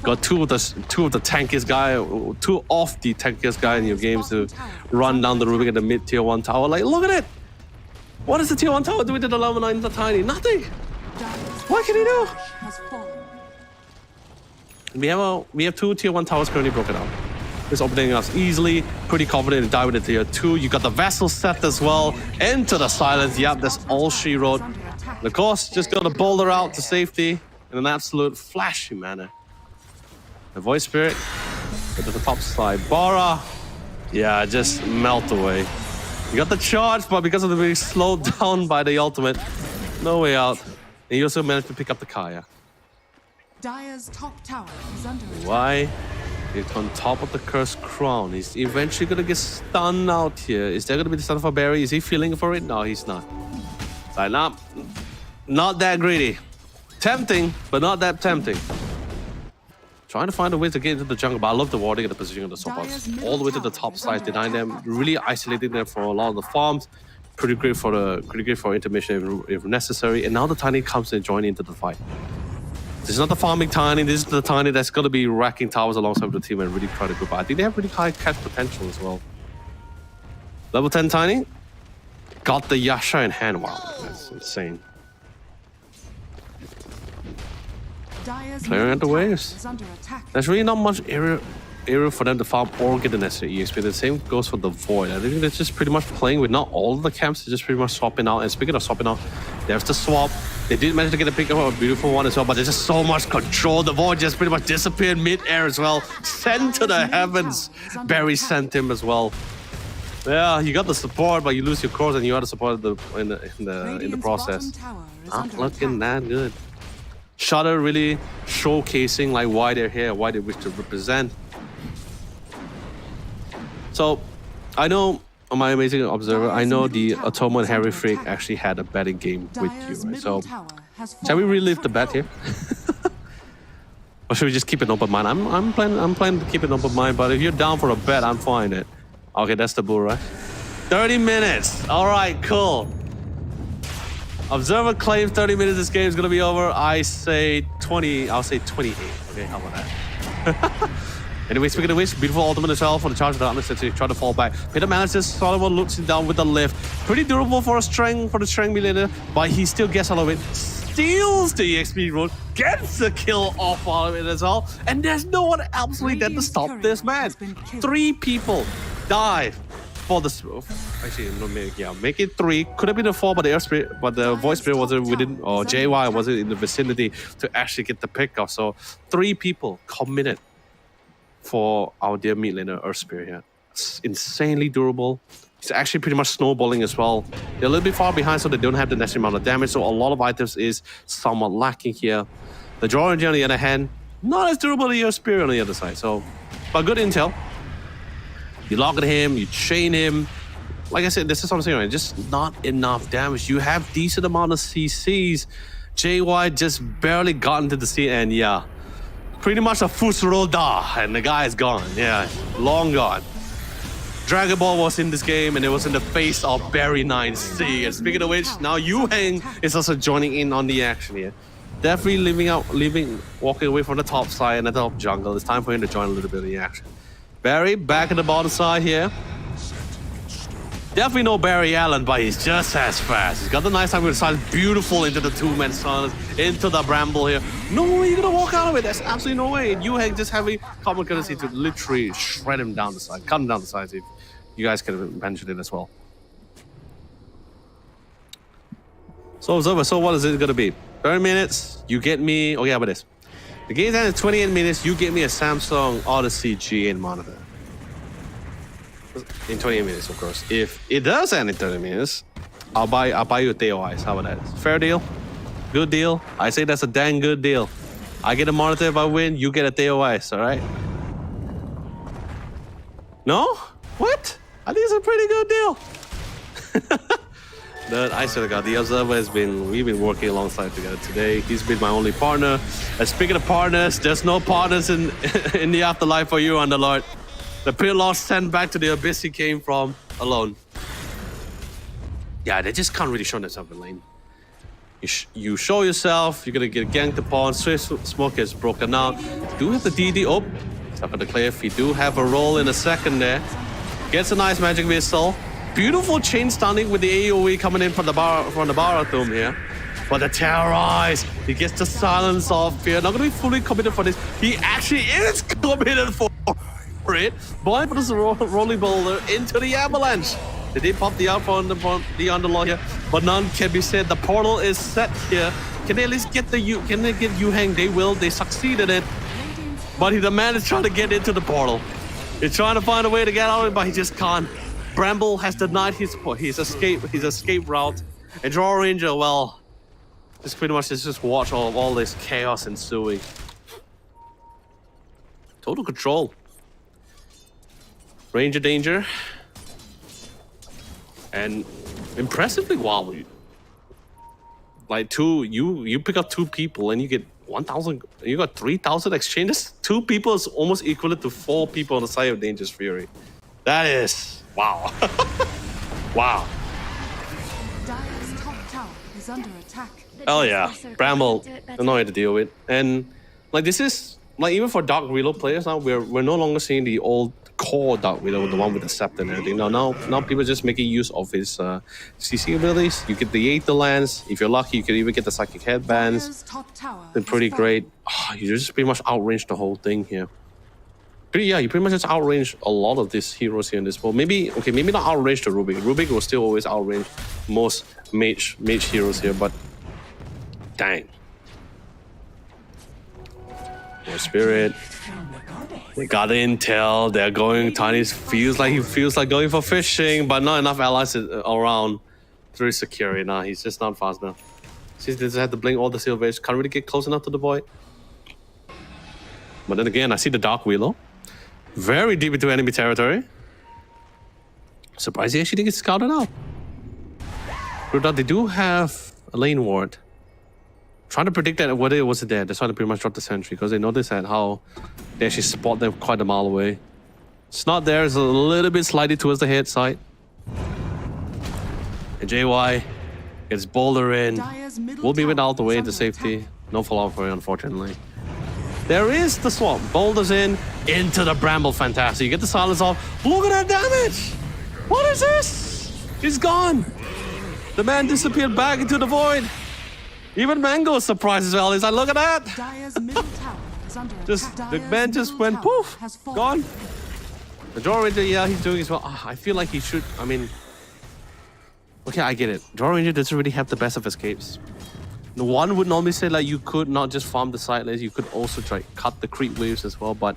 S2: Got two of the tankiest guy in your games to run down the Ruby at the mid tier 1 tower. Like, look at it! What is the tier 1 tower doing to the level 9 the Tiny? Nothing! What can he do? We have 2 tier 1 towers currently broken out. It's opening us easily, pretty confident to die with the tier 2. You got the vessel set as well. Into the silence. Yep, that's all she wrote. And of course, just got to boulder out to safety in an absolute flashy manner. The Voice Spirit, go to the top side. Bara, yeah, just melt away. You got the charge, but because of the being slowed down by the ultimate, no way out. And you also managed to pick up the Kaya.
S3: Dire's top tower is under attack.
S2: Why? It's on top of the Cursed Crown. He's eventually gonna get stunned out here. Is there gonna be the stun for Barry? Is he feeling for it? No, he's not. Like, not that greedy. Tempting, but not that tempting. Trying to find a way to get into the jungle, but I love the warding and the positioning of the support. All the way to the top side, denying them, really isolating them from a lot of the farms. Pretty great for intermission if necessary. And now the Tiny comes and joins into the fight. This is not the farming Tiny, this is the Tiny that's gonna be racking towers alongside the team and really try to group out. I think they have really high catch potential as well. Level 10 Tiny. Got the Yasha in hand. Wow, that's insane. Clearing out the waves. There's really not much area for them to farm or get the necessary EXP. The same goes for the Void. I think they're just pretty much playing with not all of the camps, they're just pretty much swapping out. And speaking of swapping out, there's the swap. They did manage to get a pick up a beautiful one as well, but there's just so much control. The Void just pretty much disappeared mid-air as well. Sent to the heavens. Barry sent him as well. Yeah, you got the support, but you lose your cores and you had the support in the process. Not looking that good. Shudder really showcasing like why they're here, why they wish to represent. So, I know, on my amazing observer, I know the Atomo and Harry Freak actually had a betting game with you, right? So, shall we relive the bet here? Or should we just keep an open mind? I'm planning to keep an open mind, but if you're down for a bet, I'm fine it. Okay, that's the bull, right? 30 minutes. All right, cool. Observer claims 30 minutes this game is gonna be over. I say 20, I'll say 28. Okay, how about that? Anyway, speaking of which, beautiful ultimate as well for the Charge of Darkness to try to fall back. Peter manages, Solomon looks down with the lift. Pretty durable for the strength millionaire, but he still gets all of it. Steals the EXP road, gets the kill off all of it as well. And there's no one absolutely there to stop this man. 3 people died for the actually no, make it 3. Could have been a 4, but the Air Spirit, but the Voice Spirit wasn't within, or JY wasn't in the vicinity to actually get the pickup. So 3 people committed for our dear mid laner Earth Spirit here. It's insanely durable. It's actually pretty much snowballing as well. They're a little bit far behind, so they don't have the necessary amount of damage. So a lot of items is somewhat lacking here. The Draw Engine on the other hand, not as durable as your Spirit on the other side. So, but good intel. You lock at him, you chain him. Like I said, this is what I'm saying, right? Just not enough damage. You have decent amount of CCs. JY just barely got into the scene, and yeah, pretty much a Fusuro da, and the guy is gone. Yeah, long gone. Dragon Ball was in this game, and it was in the face of Barry 9C. And speaking of which, now Yu Heng is also joining in on the action here. Definitely walking away from the top side and the top jungle. It's time for him to join a little bit of the action. Barry back at the bottom side here. Definitely no Barry Allen, but he's just as fast. He's got the nice time with the silence. Beautiful into the two-man silence, into the bramble here. No way you're gonna walk out of it. There's absolutely no way. Yu Heng just having common courtesy to literally shred him down the side, cut him down the side. If you guys could have mentioned it as well. So it's over. So what is it gonna be? 30 minutes. You get me. Oh yeah, but this. The game's ended 28 minutes. You get me a Samsung Odyssey G8 monitor. In 28 minutes, of course. If it does end in 30 minutes, I'll buy you a TOIs. How about that? Fair deal? Good deal? I say that's a dang good deal. I get a monitor if I win, you get a TOIs, alright? No? What? I think it's a pretty good deal. But I sort of got the observer we've been working alongside together today. He's been my only partner. And speaking of partners, there's no partners in in the afterlife for you, Underlord. The pit loss sent back to the abyss he came from alone. Yeah, they just can't really show themselves in lane. You show yourself, you're gonna get ganked upon, Swift Smoke is broken out. Do have the DD up, stuck on the cliff. You do have a roll in a second there. Gets a nice magic missile. Beautiful chain stunning with the AoE coming in from the Barathum here. But the terrorize, he gets the silence off here. Not gonna be fully committed for this. He actually is committed for it. Boy puts the rolling boulder into the avalanche. They did pop the up on the Underlord here, but none can be said. The portal is set here. Can they at least get can they get Yu Heng? They will. They succeeded it. But the man is trying to get into the portal. He's trying to find a way to get out of it, but he just can't. Bramble has denied his escape route. And Draw Ranger, well, just pretty much just watch all this chaos ensuing. Total control. Ranger danger. And impressively, wow, like you pick up 2 people and you get 1,000, you got 3,000 exchanges. 2 people is almost equivalent to 4 people on the side of Dangerous Fury. That is, wow. Wow.
S3: Dire's top tower is under attack.
S2: Oh yeah, Bramble, annoying to deal with. And like this is, like even for Dark Reload players now, we're no longer seeing the old core Dark Reload, the one with the scepter and everything. Now people are just making use of his CC abilities. You get the Aether Lance. If you're lucky, you can even get the Psychic Headbands.
S3: Dire's top tower
S2: They're pretty
S3: has fallen.
S2: great. Oh, you just pretty much outrange the whole thing here. You pretty much just outrange a lot of these heroes here in this world. Maybe not outrange the Rubik. Rubik will still always outrange most mage heroes here, but dang. More spirit. They got the intel. They're going. Tiny feels like going for fishing, but not enough allies around to secure it. Nah, he's just not fast enough. Since they had to blink all the silver age, can't really get close enough to the void. But then again, I see the Dark Willow. Very deep into enemy territory. Surprised he actually didn't get scouted out. They do have a lane ward. Trying to predict that whether it was there. That's why they pretty much dropped the sentry, because they noticed that how they actually spot them quite a mile away. It's not there. It's a little bit slightly towards the head side. And JY gets Boulder in.
S3: Dire's middle
S2: Will be
S3: tower
S2: without the way
S3: is
S2: into
S3: under
S2: safety.
S3: attack.
S2: No fallout for it, unfortunately. There is the swamp. Boulders in, into the Bramble. Fantastic. You get the silence off. Look at that damage. What is this? He's gone. The man disappeared back into the void. Even Mango is surprised as well. He's like, look at that.
S3: Dire's middle tower is under
S2: Just
S3: attack.
S2: the
S3: Dire's
S2: man just
S3: middle
S2: went
S3: tower
S2: poof,
S3: has fallen.
S2: gone. The Draw Ranger, yeah, he's doing as well. I feel like he should. I mean, okay, I get it. Draw Ranger doesn't really have the best of escapes. The one would normally say like you could not just farm the side lanes, you could also try cut the creep waves as well. But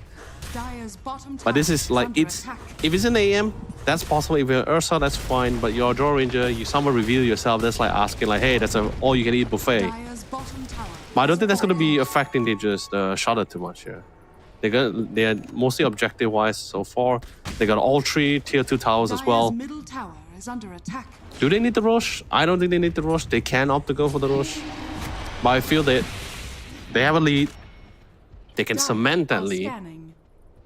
S3: Dire's bottom
S2: But this
S3: tower
S2: is like,
S3: under
S2: it's,
S3: attack.
S2: if it's an AM, that's possible. If you're Ursa, that's fine. But you're a Draw Ranger, you someone reveal yourself, that's like asking like, hey, that's a all-you-can-eat buffet.
S3: Dire's bottom tower
S2: But I don't
S3: is
S2: think that's going to be
S3: fallen.
S2: affecting the Shudder too much here. They are mostly objective wise so far. They got all 3 tier 2 towers as well.
S3: Dire's middle tower is under attack.
S2: Do they need the rush? I don't think they need the rush. They can opt to go for the rush. But I feel that they have a lead. They can cement that lead
S3: Scanning.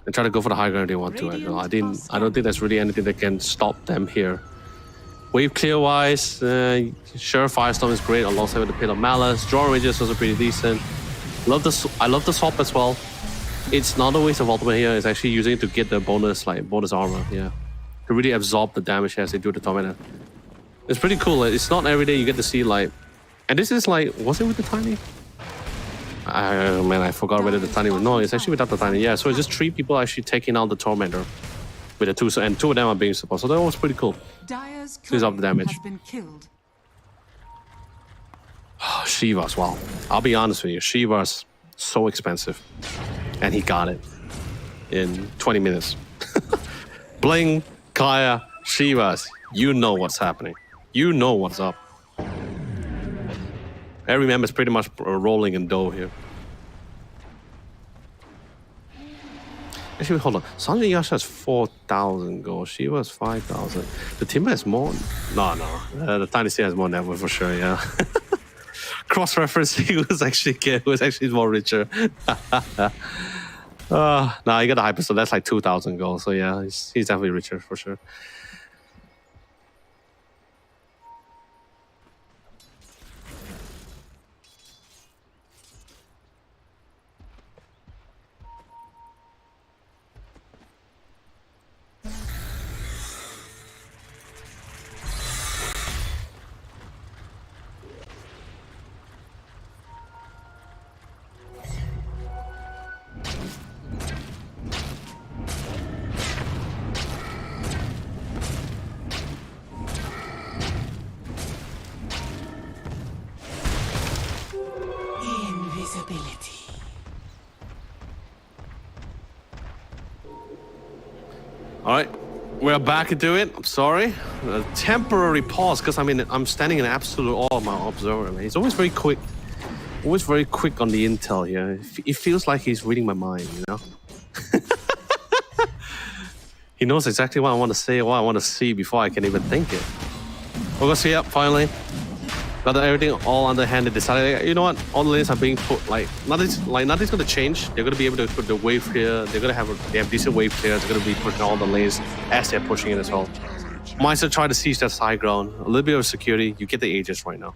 S2: and try to go for the high ground if they want to. I don't think there's really anything that can stop them here. Wave clear wise, sure, Firestorm is great alongside with the Pit of Malice. Draw ranges also pretty decent. I love the swap as well. It's not a waste of ultimate here. It's actually using it to get the bonus armor. Yeah, to really absorb the damage as they do the tornado. It's pretty cool. It's not every day you get to see like, and this is like, was it with the tiny? Man, I forgot whether the tiny was. No, it's actually without the tiny. Yeah, so it's just 3 people actually taking out the tormentor with the 2, and 2 of them are being supported. So that was pretty cool.
S3: Dire's
S2: Clears up the
S3: courier
S2: damage.
S3: has been killed.
S2: Shiva's, wow. I'll be honest with you, Shiva's so expensive. And he got it in 20 minutes. Bling, Kaya, Shiva's. You know what's happening. You know what's up. Every member's pretty much rolling in dough here. Actually, hold on. Sanjay Yasha has 4,000 gold. Shiva has 5,000. The Timber has more. No. The Tiny Sea has more network for sure, yeah. Cross-referencing who's actually more richer. Nah, he got a hyper, so that's like 2,000 gold. So yeah, he's definitely richer for sure.
S3: Invisibility.
S2: All right, we're back into it. I'm sorry, a temporary pause because I'm standing in absolute awe of my observer. Man. He's always very quick on the intel here. It feels like he's reading my mind, you know. He knows exactly what I want to say, what I want to see before I can even think it. We're gonna see up finally. Got everything all under hand. They decided, you know what? All the lanes are being put nothing's gonna change. They're gonna be able to put the wave clear. They have decent wave clear. They're gonna be pushing all the lanes as they're pushing it as well. Might still try to siege that high ground. A little bit of security. You get the Aegis right now.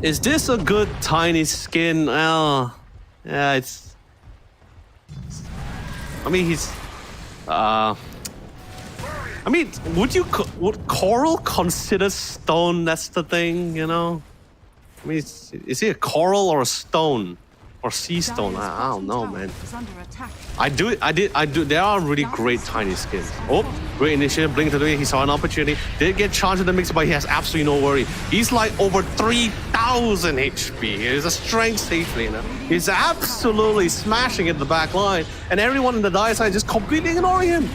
S2: Is this a good tiny skin? Well, yeah, it's. I mean, he's. I mean, would coral consider stone? That's the thing, you know. I mean, is he a coral or a stone or sea stone? I don't know, man. I do. There are really great tiny skins. Oh, great initiative. Blink to the way he saw an opportunity. Did get charged in the mix, but he has absolutely no worry. He's like over 3,000 HP. He's a strength safely, you know. He's absolutely smashing at the back line, and everyone in the dire side just completely ignoring him.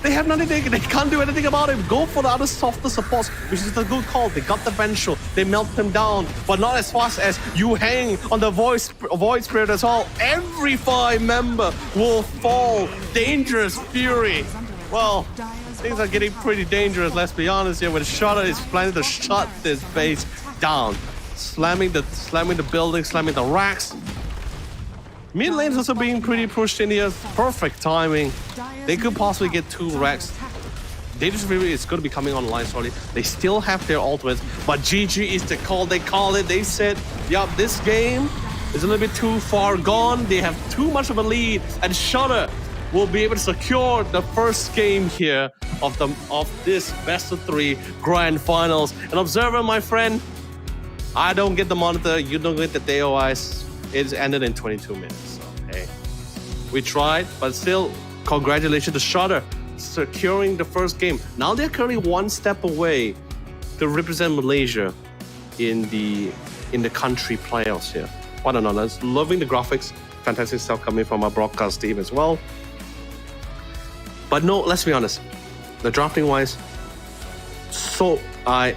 S2: They have nothing, they can't do anything about him. Go for the other softer supports, which is a good call. They got the Vengeful, they melt him down, but not as fast as you hang on the Void Spirit as well. Every 5 member will fall. Dangerous Fury. Well, things are getting pretty dangerous, let's be honest here. When Shudder is planning to shut this base down. Slamming the building, slamming the racks. Mid lane's also being pretty pushed in here. Perfect timing. They could possibly get 2 racks. Dangerous Fury is going to be coming online shortly. They still have their ultimates, but GG is the call. They call it. They said, yeah, this game is a little bit too far gone. They have too much of a lead, and Shudder will be able to secure the first game here of this best of 3 grand finals. And Observer, my friend, I don't get the monitor. You don't get the DOIs. It's ended in 22 minutes. So, hey, we tried, but still, congratulations to Shudder securing the first game. Now they're currently 1 step away to represent Malaysia in the country playoffs here. What an honor! Loving the graphics, fantastic stuff coming from our broadcast team as well. But no, let's be honest, the drafting wise. So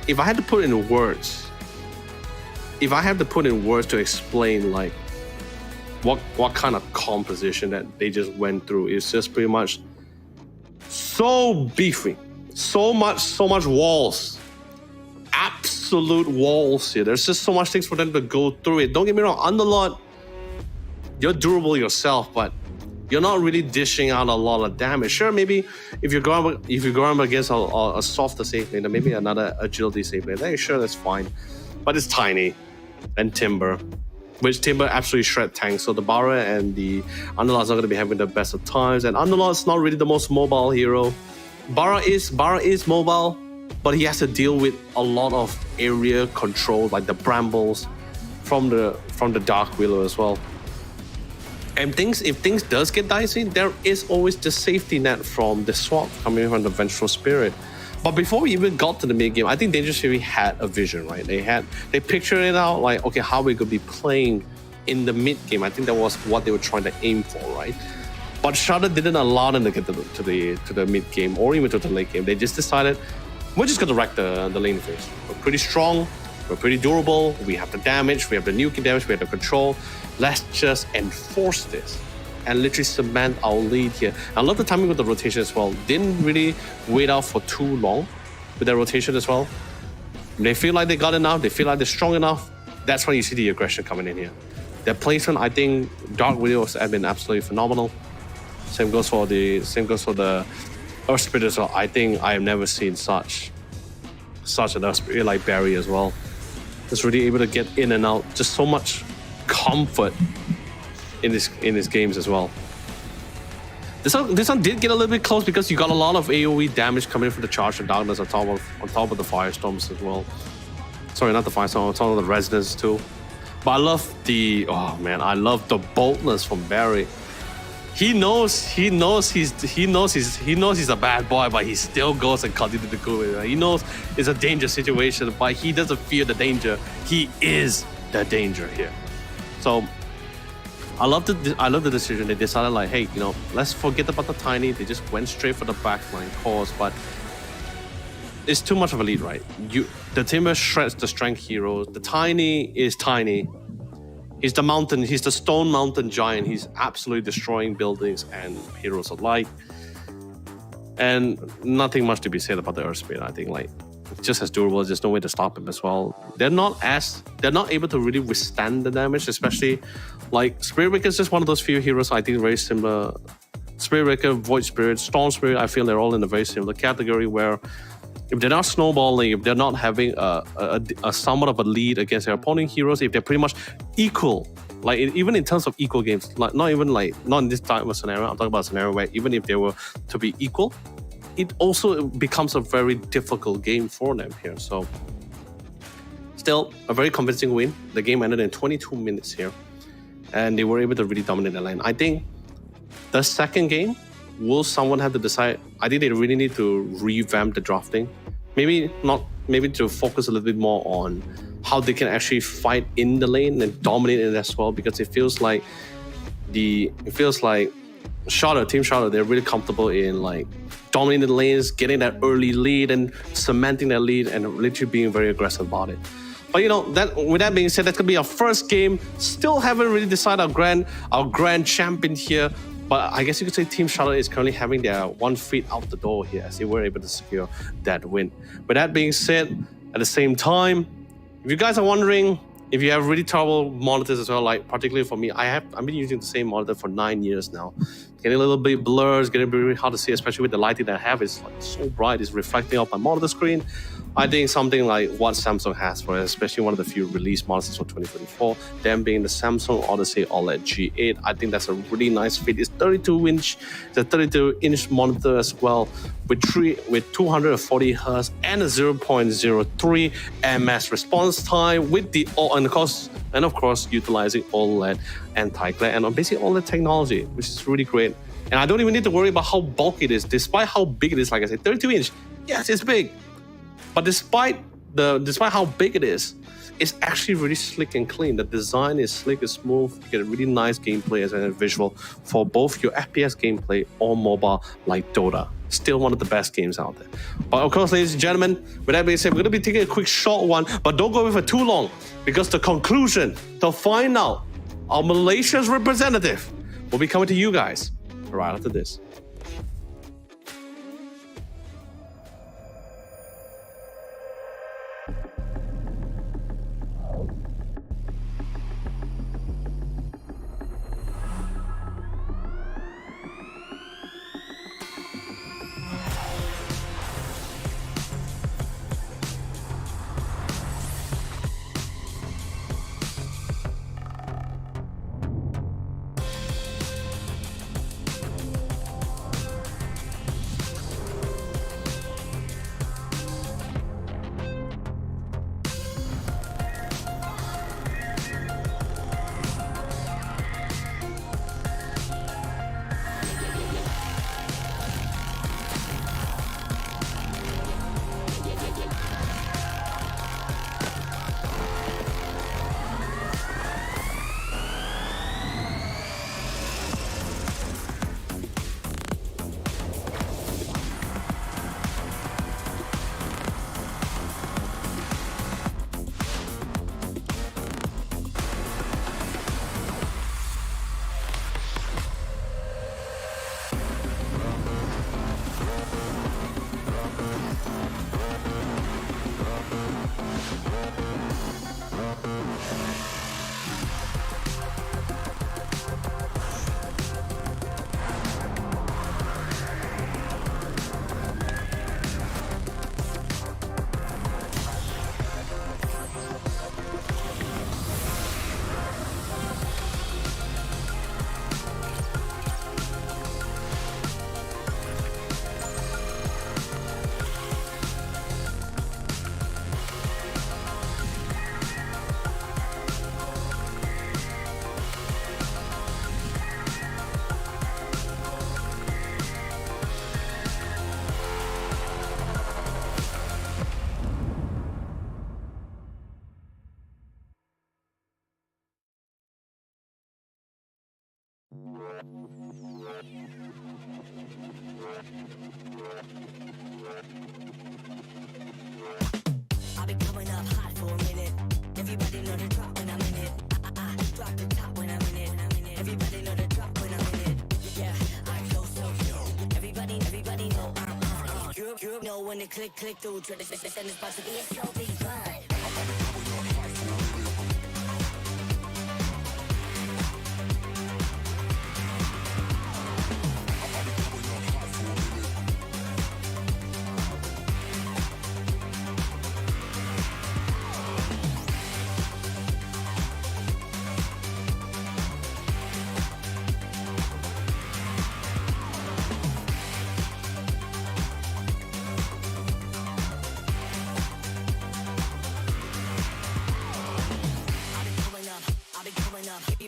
S2: if I had to put it in words. If I have to put in words to explain like what kind of composition that they just went through. It's just pretty much so beefy, so much walls, absolute walls here. There's just so much things for them to go through it. Don't get me wrong, Underlord, you're durable yourself, but you're not really dishing out a lot of damage. Sure, maybe if you're going up against a softer safe lane, maybe another agility safe lane, then sure, that's fine. But it's Tiny and Timber, which Timber absolutely shred tanks. So the Bara and the Underlord's not going to be having the best of times. And Underlord's not really the most mobile hero. Bara is mobile, but he has to deal with a lot of area control, like the brambles from the Dark Willow as well. And if things does get dicey, there is always the safety net from the swap coming from the Vengeful Spirit. But before we even got to the mid game, I think Dangerous Fury had a vision, right? They pictured it out like, okay, how we could be playing in the mid game. I think that was what they were trying to aim for, right? But Shudder didn't allow them to get to the mid game or even to the late game. They just decided, we're just gonna wreck the lane phase. We're pretty strong, we're pretty durable, we have the damage, we have the nuking damage, we have the control. Let's just enforce this and literally cement our lead here. I love the timing with the rotation as well. Didn't really wait out for too long with their rotation as well. They feel like they got enough, they feel like they're strong enough. That's when you see the aggression coming in here. Their placement, I think Dark Willows have been absolutely phenomenal. Same goes for the Earth Spirit as well. I think I have never seen such an Earth Spirit like Barry as well. Just really able to get in and out. Just so much comfort in his games as well. This one did get a little bit close because you got a lot of AoE damage coming from the Charge of Darkness on top of the Firestorms as well. Sorry, not the Firestorm, on top of the Resonance too. But I love I love the boldness from Barry. He knows he's a bad boy, but he still goes and continues to go with it. He knows it's a dangerous situation, but he doesn't fear the danger. He is the danger here. So I love the decision. They decided like, hey, let's forget about the Tiny. They just went straight for the backline course, but it's too much of a lead, right? The Timber shreds the strength heroes. The Tiny is Tiny. He's the mountain. He's the stone mountain giant. He's absolutely destroying buildings and heroes alike. And nothing much to be said about the Earth Spirit. I think like just as durable. There's no way to stop him as well. They're not able to really withstand the damage, especially like Spirit Breaker is just one of those few heroes I think very similar. Spirit Breaker, Void Spirit, Storm Spirit. I feel they're all in a very similar category where if they're not snowballing, if they're not having a somewhat of a lead against their opponent heroes, if they're pretty much equal, like even in terms of equal games, like not in this type of scenario, I'm talking about a scenario where even if they were to be equal, it also becomes a very difficult game for them here. So still a very convincing win. The game ended in 22 minutes here, and they were able to really dominate the lane. I think the second game, will someone have to decide? I think they really need to revamp the drafting. Maybe to focus a little bit more on how they can actually fight in the lane and dominate it as well, because it feels like Shudder, Team Shudder, they're really comfortable in like dominating the lanes, getting that early lead and cementing that lead and literally being very aggressive about it. But with that being said, that's gonna be our first game. Still haven't really decided our grand champion here. But I guess you could say Team Shudder is currently having their 1 foot out the door here as they were able to secure that win. With that being said, at the same time, if you guys are wondering if you have really terrible monitors as well, like particularly for me, I've been using the same monitor for 9 years now. Getting a little bit blurred, it's getting really hard to see, especially with the lighting that I have. It's like so bright, it's reflecting off my monitor screen. I think something like what Samsung has for it, especially one of the few released monitors for 2024, them being the Samsung Odyssey OLED G8. I think that's a really nice fit. It's 32-inch, it's a 32-inch monitor as well, with 240 Hz and a 0.03 ms response time, with and of course utilizing OLED anti-glare and basically OLED technology, which is really great. And I don't even need to worry about how bulky it is, despite how big it is. Like I said, 32-inch, yes, it's big. But despite how big it is, it's actually really slick and clean. The design is slick and smooth. You get a really nice gameplay as a visual for both your FPS gameplay or mobile like Dota. Still one of the best games out there. But of course, ladies and gentlemen, with that being said, we're going to be taking a quick short one, but don't go away for too long, because the conclusion to find out our Malaysia's representative, will be coming to you guys right after this.
S1: I've been coming up hot for a minute. Everybody know the drop when I'm in it. I drop the top when I'm in it. Everybody know the drop when I'm in it. Yeah, I go so yo. Everybody know I'm you know when it click through. Try to send this about to be a so big vibe.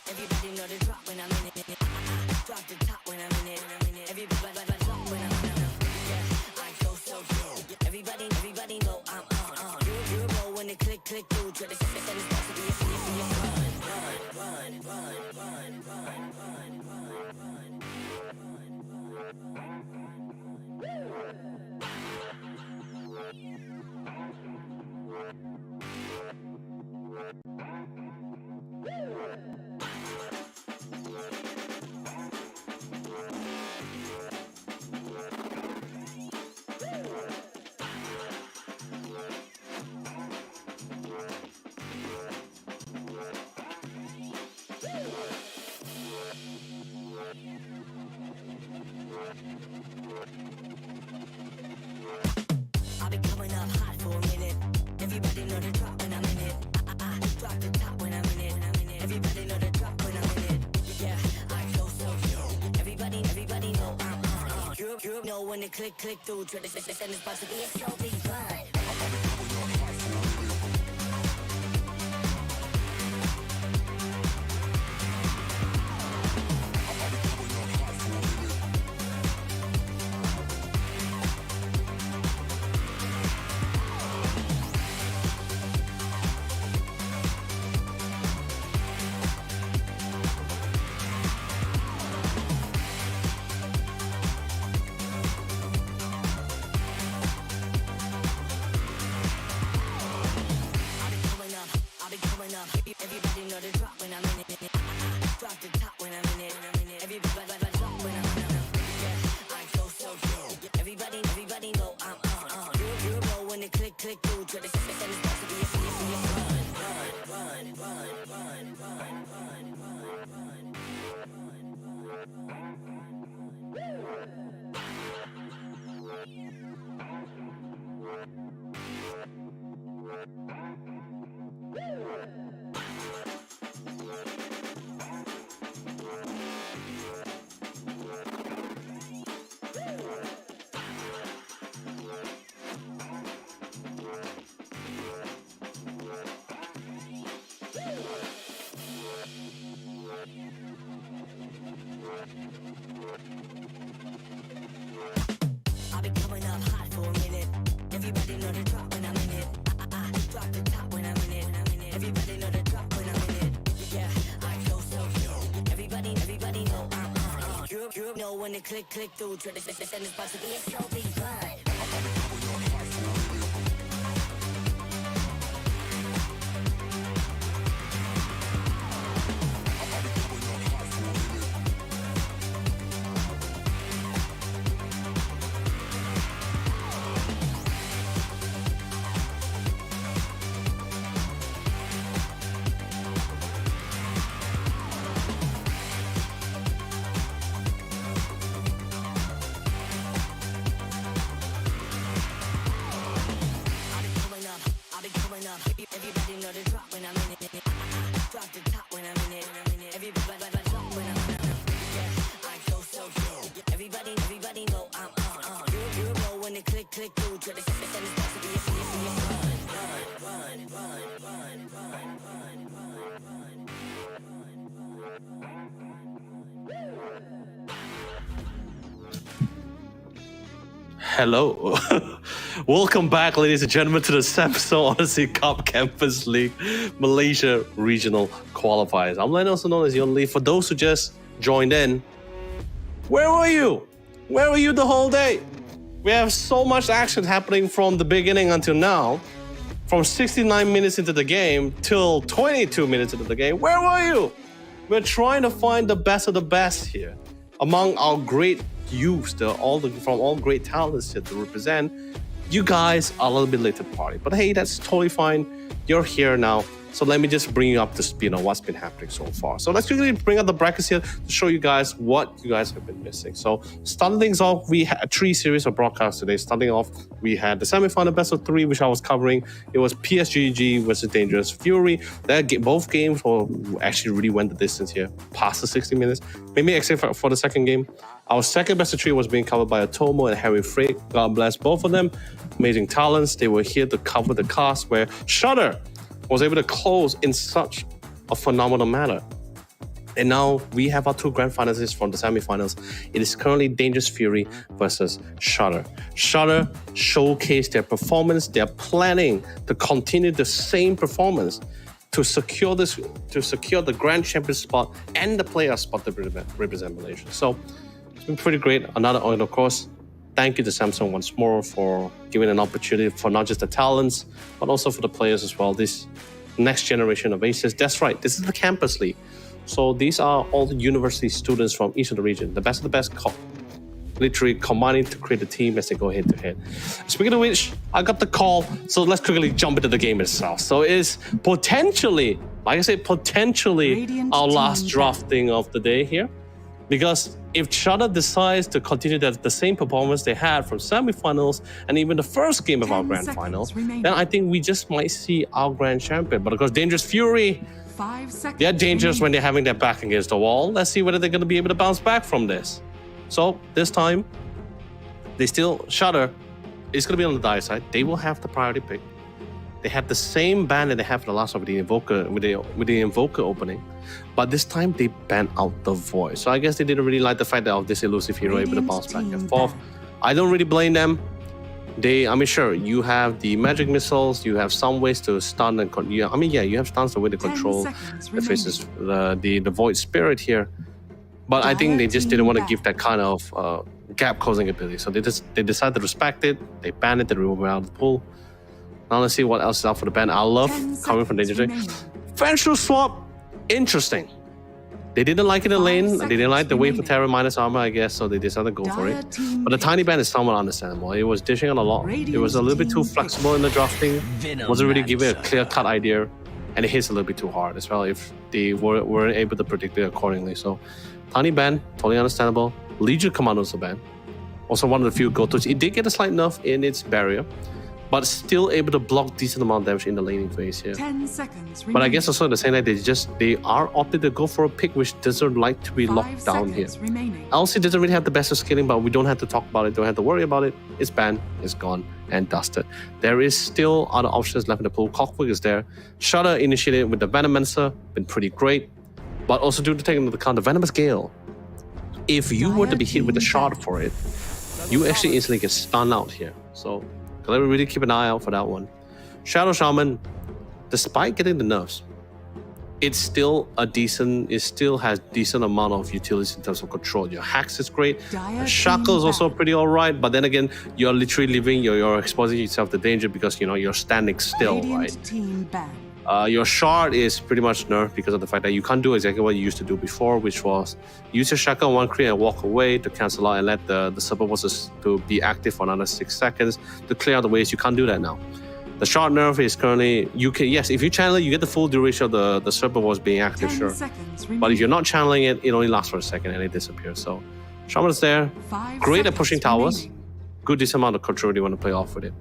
S1: Everybody know the drop when I'm in it. Drop the top when I'm in it. Everybody drop when I'm in it. Yeah, I go so yo. Everybody know I'm on. You know when it click through. Try to send this box to be a I've been coming up hot for a minute. Everybody know the drop when I'm in it. I drop the top when I'm in it. Everybody know the drop when I'm in it. Yeah, I go so yo. Everybody know I'm on. You know when it click through. Try to send this box to be a so big vibe. You know when they click through, try to send this box to be a show, be fun. Everybody know the drop when I'm in it. Drop the top when I'm in it. Everybody drop when I'm in it. Yeah, I go so slow. Everybody know I'm on. You know when they click through, try to send this box to be a
S2: Hello. Welcome back, ladies and gentlemen, to the Samsung Odyssey Cup Campus League Malaysia Regional Qualifiers. I'm Len, also known as Yon Lee. For those who just joined in, where were you? Where were you the whole day? We have so much action happening from the beginning until now. From 69 minutes into the game till 22 minutes into the game. Where were you? We're trying to find the best of the best here among our great youths, from all great talents here to represent. You guys are a little bit late to the party, but hey, that's totally fine. You're here now, so let me just bring you up to speed on what's been happening so far. So let's quickly bring up the brackets here to show you guys what you guys have been missing. So starting things off, we had 3 series of broadcasts today. Starting off, we had the semi-final best of 3, which I was covering. It was PSGG versus Dangerous Fury. Both games actually really went the distance here, past the 60 minutes. Maybe except for the second game. Our second best of 3 was being covered by Atomo and Harry Frey. God bless both of them. Amazing talents. They were here to cover the cast where Shudder was able to close in such a phenomenal manner. And now we have our 2 grand finalists from the semi-finals. It is currently Dangerous Fury versus Shudder. Shudder showcased their performance. They're planning to continue the same performance to secure the grand champion spot and the player spot to represent Malaysia. So it's been pretty great. And of course, thank you to Samsung once more for giving an opportunity for not just the talents, but also for the players as well. This next generation of aces. That's right, this is the campus league. So these are all the university students from each of the region. The best of the best, literally combining to create a team as they go head to head. Speaking of which, I got the call. So let's quickly jump into the game itself. So it's potentially, like I said, potentially our last drafting of the day here. Because if Shudder decides to continue the same performance they had from semifinals and even the first game of our grand final, then I think we just might see our grand champion. But of course, Dangerous Fury, they're dangerous when they're having their back against the wall. Let's see whether they're going to be able to bounce back from this. So this time, Shudder is going to be on the dire side. They will have the priority pick. They have the same ban that they have for the last one with the Invoker opening. But this time they banned out the Void. So I guess they didn't really like the fact that this elusive hero able to bounce back and forth. I don't really blame them. Sure, you have the magic missiles, you have some ways to stun and you have stuns the way to control the Void Spirit here. But I think they just didn't want to give that kind of gap closing ability. So they decided to respect it. They banned it, they removed it out of the pool. Now let's see what else is out for the ban. I love coming from Danger. Vengeful Swap, interesting. They didn't like it in lane. They didn't like the wave for Terra minus armor, I guess, so they decided to go for it. But the tiny ban is somewhat understandable. It was dishing on a lot. It was a little bit too flexible in the drafting. Wasn't really giving a clear-cut idea. And it hits a little bit too hard as well if they weren't able to predict it accordingly. So tiny ban, totally understandable. Legion Commando's a ban. Also one of the few go-tos. It did get a slight nerf in its barrier, but still able to block decent amount of damage in the laning phase here.
S3: 10 seconds
S2: but I guess also at the same time, they are opted to go for a pick which doesn't like to be locked down here. LC doesn't really have the best of scaling, but we don't have to talk about it, don't have to worry about it. It's banned, it's gone, and dusted. There is still other options left in the pool. Cockwick is there. Shudder initiated with the Venomancer, been pretty great. But also do take into account the Venomous Gale. If you were to be hit with a shard for it, you actually instantly get stunned out here. So let me really keep an eye out for that one. Shadow Shaman, despite getting the nerfs, it's still a decent. It still has decent amount of utilities in terms of control. Your Hex is great. Shackle is also pretty alright, but then again, you're literally living. You're exposing yourself to danger because you're standing still, right?
S3: Radiant team ban.
S2: Your shard is pretty much nerfed because of the fact that you can't do exactly what you used to do before, which was use your shackle on one crit and walk away to cancel out and let the super bosses to be active for another 6 seconds to clear out the ways. You can't do that now. The shard nerf is currently, you can, yes, if you channel it, you get the full duration of the super boss being active,
S3: 10
S2: sure.
S3: seconds
S2: But if you're not channeling it, it only lasts for a second and it disappears. So Shaman's there,
S3: 5
S2: great at
S3: seconds
S2: pushing towers,
S3: remaining.
S2: good decent amount of control you want to play off with it.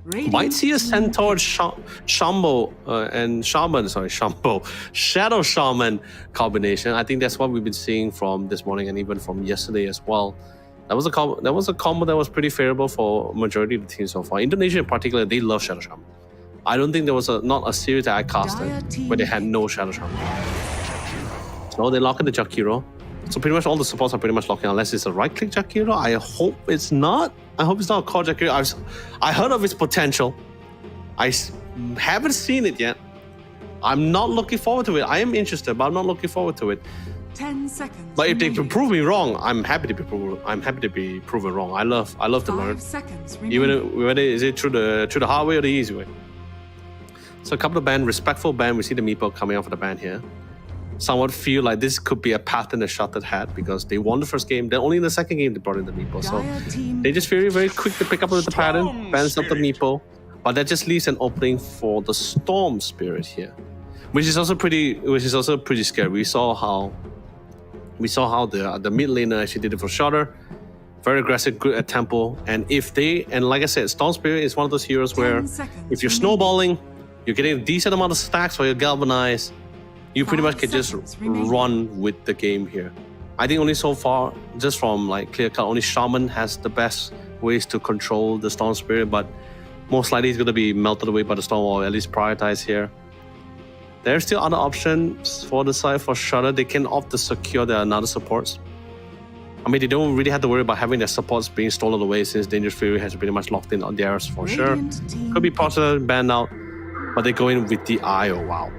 S3: Radiant
S2: Might see a
S3: team
S2: Centaur Shambo and Shaman, sorry, Shambo, Shadow Shaman combination. I think that's what we've been seeing from this morning and even from yesterday as well. That was a combo that was pretty favorable for majority of the teams so far. Indonesia in particular, they love Shadow Shaman. I don't think there was not a series that I casted where they had no Shadow Shaman. So they lock in the Jakiro. So pretty much all the supports are pretty much locking unless it's a right-click Jakiro. I hope it's not. I hope it's not a core Jakiro. I heard of its potential. Haven't seen it yet. I'm not looking forward to it. I am interested, but I'm not looking forward to it.
S3: 10 seconds.
S2: But if they
S3: remaining.
S2: prove me wrong, I'm happy to be proven wrong. I love to
S3: 5
S2: learn.
S3: seconds
S2: Even
S3: remaining.
S2: whether is it through the hard way or the easy way. So a couple of band, respectful band. We see the meeple coming off of the band here. Somewhat feel like this could be a pattern that Shattered had because they won the first game. Then only in the second game they brought in the meeple. So
S3: Dire team
S2: they just very, very quick to pick up with the pattern, bans up the meeple. But that just leaves an opening for the Storm Spirit here, which is also pretty scary. We saw how the mid laner actually did it for Shutter. Very aggressive, good at tempo. And like I said, Storm Spirit is one of those heroes where
S3: 10 seconds
S2: if you're
S3: remaining.
S2: snowballing, you're getting a decent amount of stacks for your Galvanize. You pretty
S3: 5
S2: much can just
S3: seconds remaining.
S2: run with the game here. I think only so far, just from like clear cut, only Shaman has the best ways to control the Storm Spirit, but most likely he's going to be melted away by the Storm or at least prioritized here. There's still other options for the side for Shudder. They can opt to secure their another supports. I mean, they don't really have to worry about having their supports being stolen away since Dangerous Fury has pretty much locked in on theirs for sure.
S3: Radiant team
S2: Could be possible banned out, but they go in with the IO. Wow.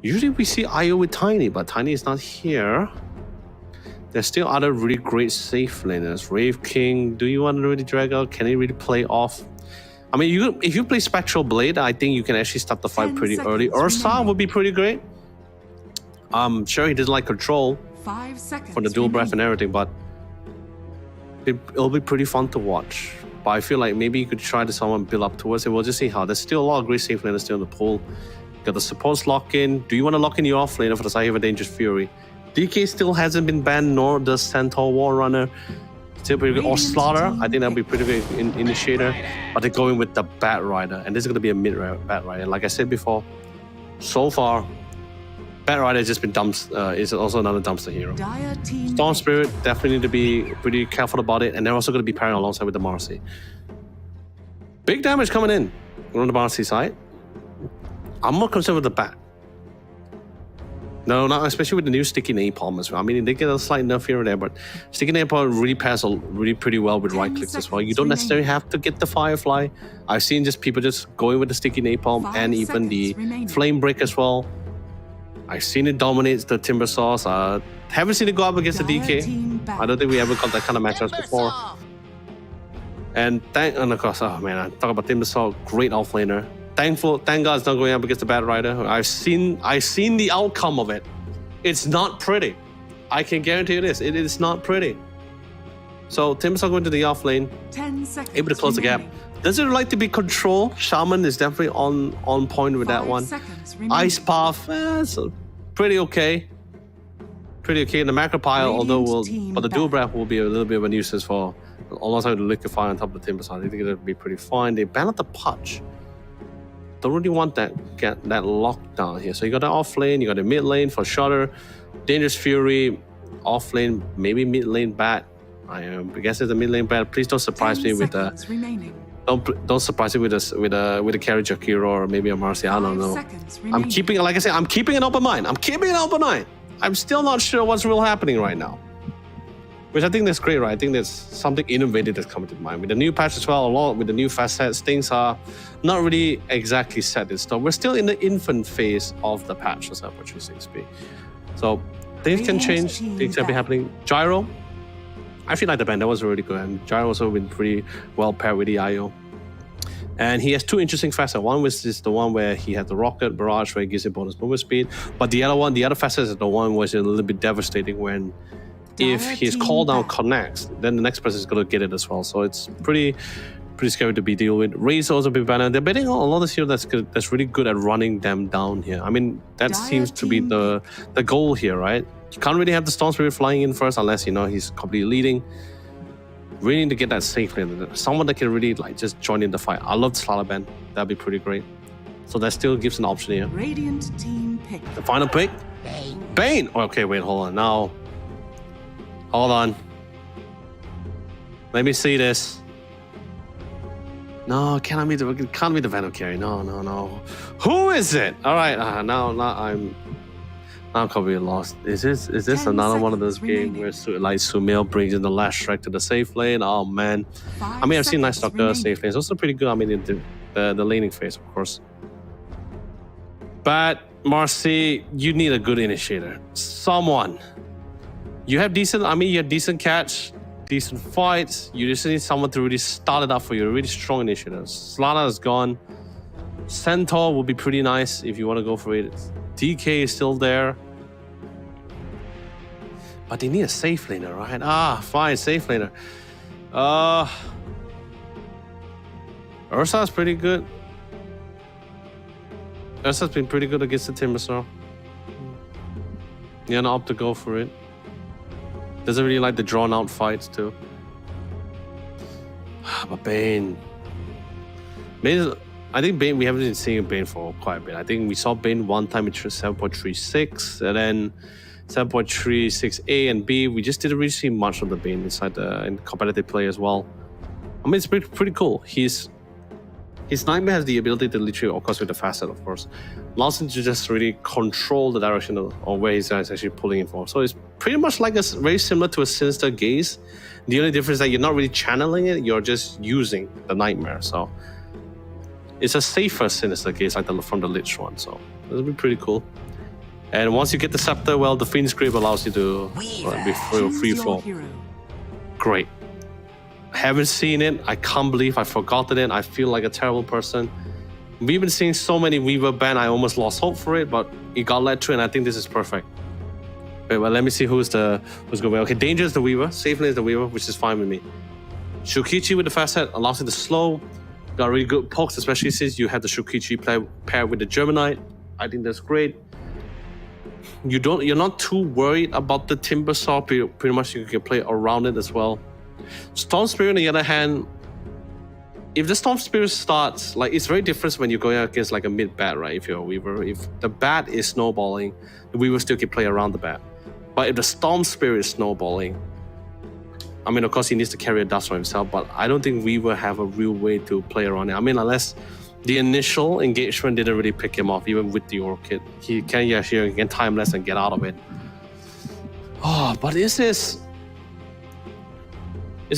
S2: Usually we see IO with Tiny, but Tiny is not here. There's still other really great safe laners. Rave King, do you want to really drag out? Can he really play off? I mean, if you play Spectral Blade, I think you can actually start the fight
S3: 10
S2: pretty early.
S3: seconds
S2: Ursa
S3: remaining.
S2: would be pretty great. Sure, he doesn't like control
S3: 5 seconds
S2: for the dual breath and
S3: remaining.
S2: everything, but it'll be pretty fun to watch. But I feel like maybe you could try to someone build up towards it. We'll just see how. There's still a lot of great safe laners still in the pool. Got the supports lock in. Do you want to lock in your off laner for the side of a Dangerous Fury? DK still hasn't been banned, nor does Centaur War Runner. Still pretty good. Or Slaughter, I think that'll be pretty good initiator. But they're going with the Bat Rider, and this is going to be a mid Bat Rider. Like I said before, so far, Bat Rider has just been is also another dumpster hero.
S3: Dire team
S2: Storm Spirit definitely need to be pretty careful about it, and they're also going to be pairing alongside with the Marcy. Big damage coming in on the Marcy side. I'm more concerned with the Bat. No, not especially with the new Sticky Napalm as well. I mean, they get a slight nerf here and there, but Sticky Napalm really pairs really pretty well with right clicks as well. You don't necessarily have to get the Firefly. I've seen just people just going with the Sticky Napalm
S3: 5
S2: and even the
S3: seconds remaining.
S2: Flame Break as well. I've seen it dominate the Timber Sauce. Haven't seen it go up against the
S3: Dire
S2: DK.
S3: team ban.
S2: I don't think we ever got that kind of matchups before. And of course, oh man, I talk about Timber Sauce, great offlaner. Thank God it's not going up against the Bat Rider. I've seen the outcome of it. It's not pretty. I can guarantee you this. It is not pretty. So Tim's going to the off lane,
S3: 10 seconds
S2: able to close the gap.
S3: remaining.
S2: Does it like to be control? Shaman is definitely on point with that
S3: 5
S2: one.
S3: seconds remaining.
S2: Ice Path, it's pretty okay. Pretty okay. The macro pile,
S3: Radiant team
S2: but the dual
S3: ban.
S2: breath will be a little bit of a nuisance for alongside the liquefy on top of the Timber. So I think it'll be pretty fine. They ban out the Punch. Don't really want that lockdown here. So you got the off lane, you got the mid lane for Shutter, Dangerous Fury, off lane, maybe mid lane Bat. I guess it's a mid lane Bat. Please don't surprise
S3: 10
S2: me with
S3: seconds remaining.
S2: don't surprise me with a carry Jakiro or maybe a Marcy. I don't
S3: 5
S2: know.
S3: seconds
S2: I'm
S3: remaining.
S2: keeping, like I said, I'm keeping an open mind. I'm still not sure what's really happening right now. which I think that's great, right? I think there's something innovative that's coming to mind. With the new patch as well, along with the new facets, things are not really exactly set in stone. We're still in the infant phase of the patch for 7.36b. So things can change, things can be happening. Gyro, I feel like the band, that was really good. And Gyro also been pretty well paired with the IO. And he has two interesting facets. One was is the one where he had the rocket barrage where it gives him bonus movement speed. But the other one, the other facet is the one was a little bit devastating when if his cooldown connects, then the next person is going to get it as well. So it's pretty scary to be deal with. Ray's also be better. They're betting on a lot of hero that's really good at running them down here. I mean, that seems to be the goal here, right? You can't really have the Storm Spirit flying in first unless, you know, he's completely leading. Really need to get that safe lane. Someone that can really like just join in the fight. I love the Slala Band. That'd be pretty great. So that still gives an option here.
S3: Radiant team pick.
S2: The final pick? Bane! Okay, wait, hold on. Now, hold on. Let me see this. No, can't be the Venom carry. No. Who is it? All right, now I'm completely lost. Is this another one of those games where like Sumail brings in the last strike to the safe lane? Oh man. I mean, I've seen Night Stalker safe lanes. Also pretty good. I mean, the laning phase, of course. But Marcy, you need a good initiator. Someone. You have decent. I mean, you have decent catch, decent fights. You just need someone to really start it up for you. A really strong initiator. Slana is gone. Centaur would be pretty nice if you want to go for it. DK is still there. But they need a safe laner, right? Ah, fine, safe laner. Ursa's pretty good. Ursa's been pretty good against the Timbersaw. Yeah, and opt to go for it. Doesn't really like the drawn out fights too. But Bane. I think Bane, we haven't been seeing Bane for quite a bit. I think we saw Bane one time at 7.36 and then 7.36A and B. We just didn't really see much of the Bane inside in competitive play as well. I mean, it's pretty cool. His Nightmare has the ability to literally, of course with the facet, of course, allows him to just really control the direction of where he's actually pulling in for. So it's pretty much like very similar to a Sinister Gaze. The only difference is that you're not really channeling it, you're just using the Nightmare. So it's a safer Sinister Gaze like from the Lich one. So it'll be pretty cool. And once you get the Scepter, well, the Fiend's Grip allows you to be free flow. Great. Haven't seen it. I can't believe I've forgotten it. I feel like a terrible person. We've been seeing so many Weaver ban. I almost lost hope for it, but it got led to, and I think this is perfect. Wait, well, let me see who's going to win. Okay, Danger is the Weaver. Safe lane is the Weaver, which is fine with me. Shukichi with the fast set allows you to slow. Got really good pokes, especially since you have the Shukichi paired with the Germanite. I think that's great. You're not too worried about the Timbersaw. Pretty much you can play around it as well. Storm Spirit on the other hand, if the Storm Spirit starts, like, it's very different when you're going against like a mid bat, right? If you're a Weaver, if the bat is snowballing, the Weaver still can play around the bat. But if the Storm Spirit is snowballing, I mean, of course he needs to carry a dust for himself, but I don't think Weaver have a real way to play around it. I mean, unless the initial engagement didn't really pick him off, even with the Orchid. He can timeless and get out of it. Oh, but it's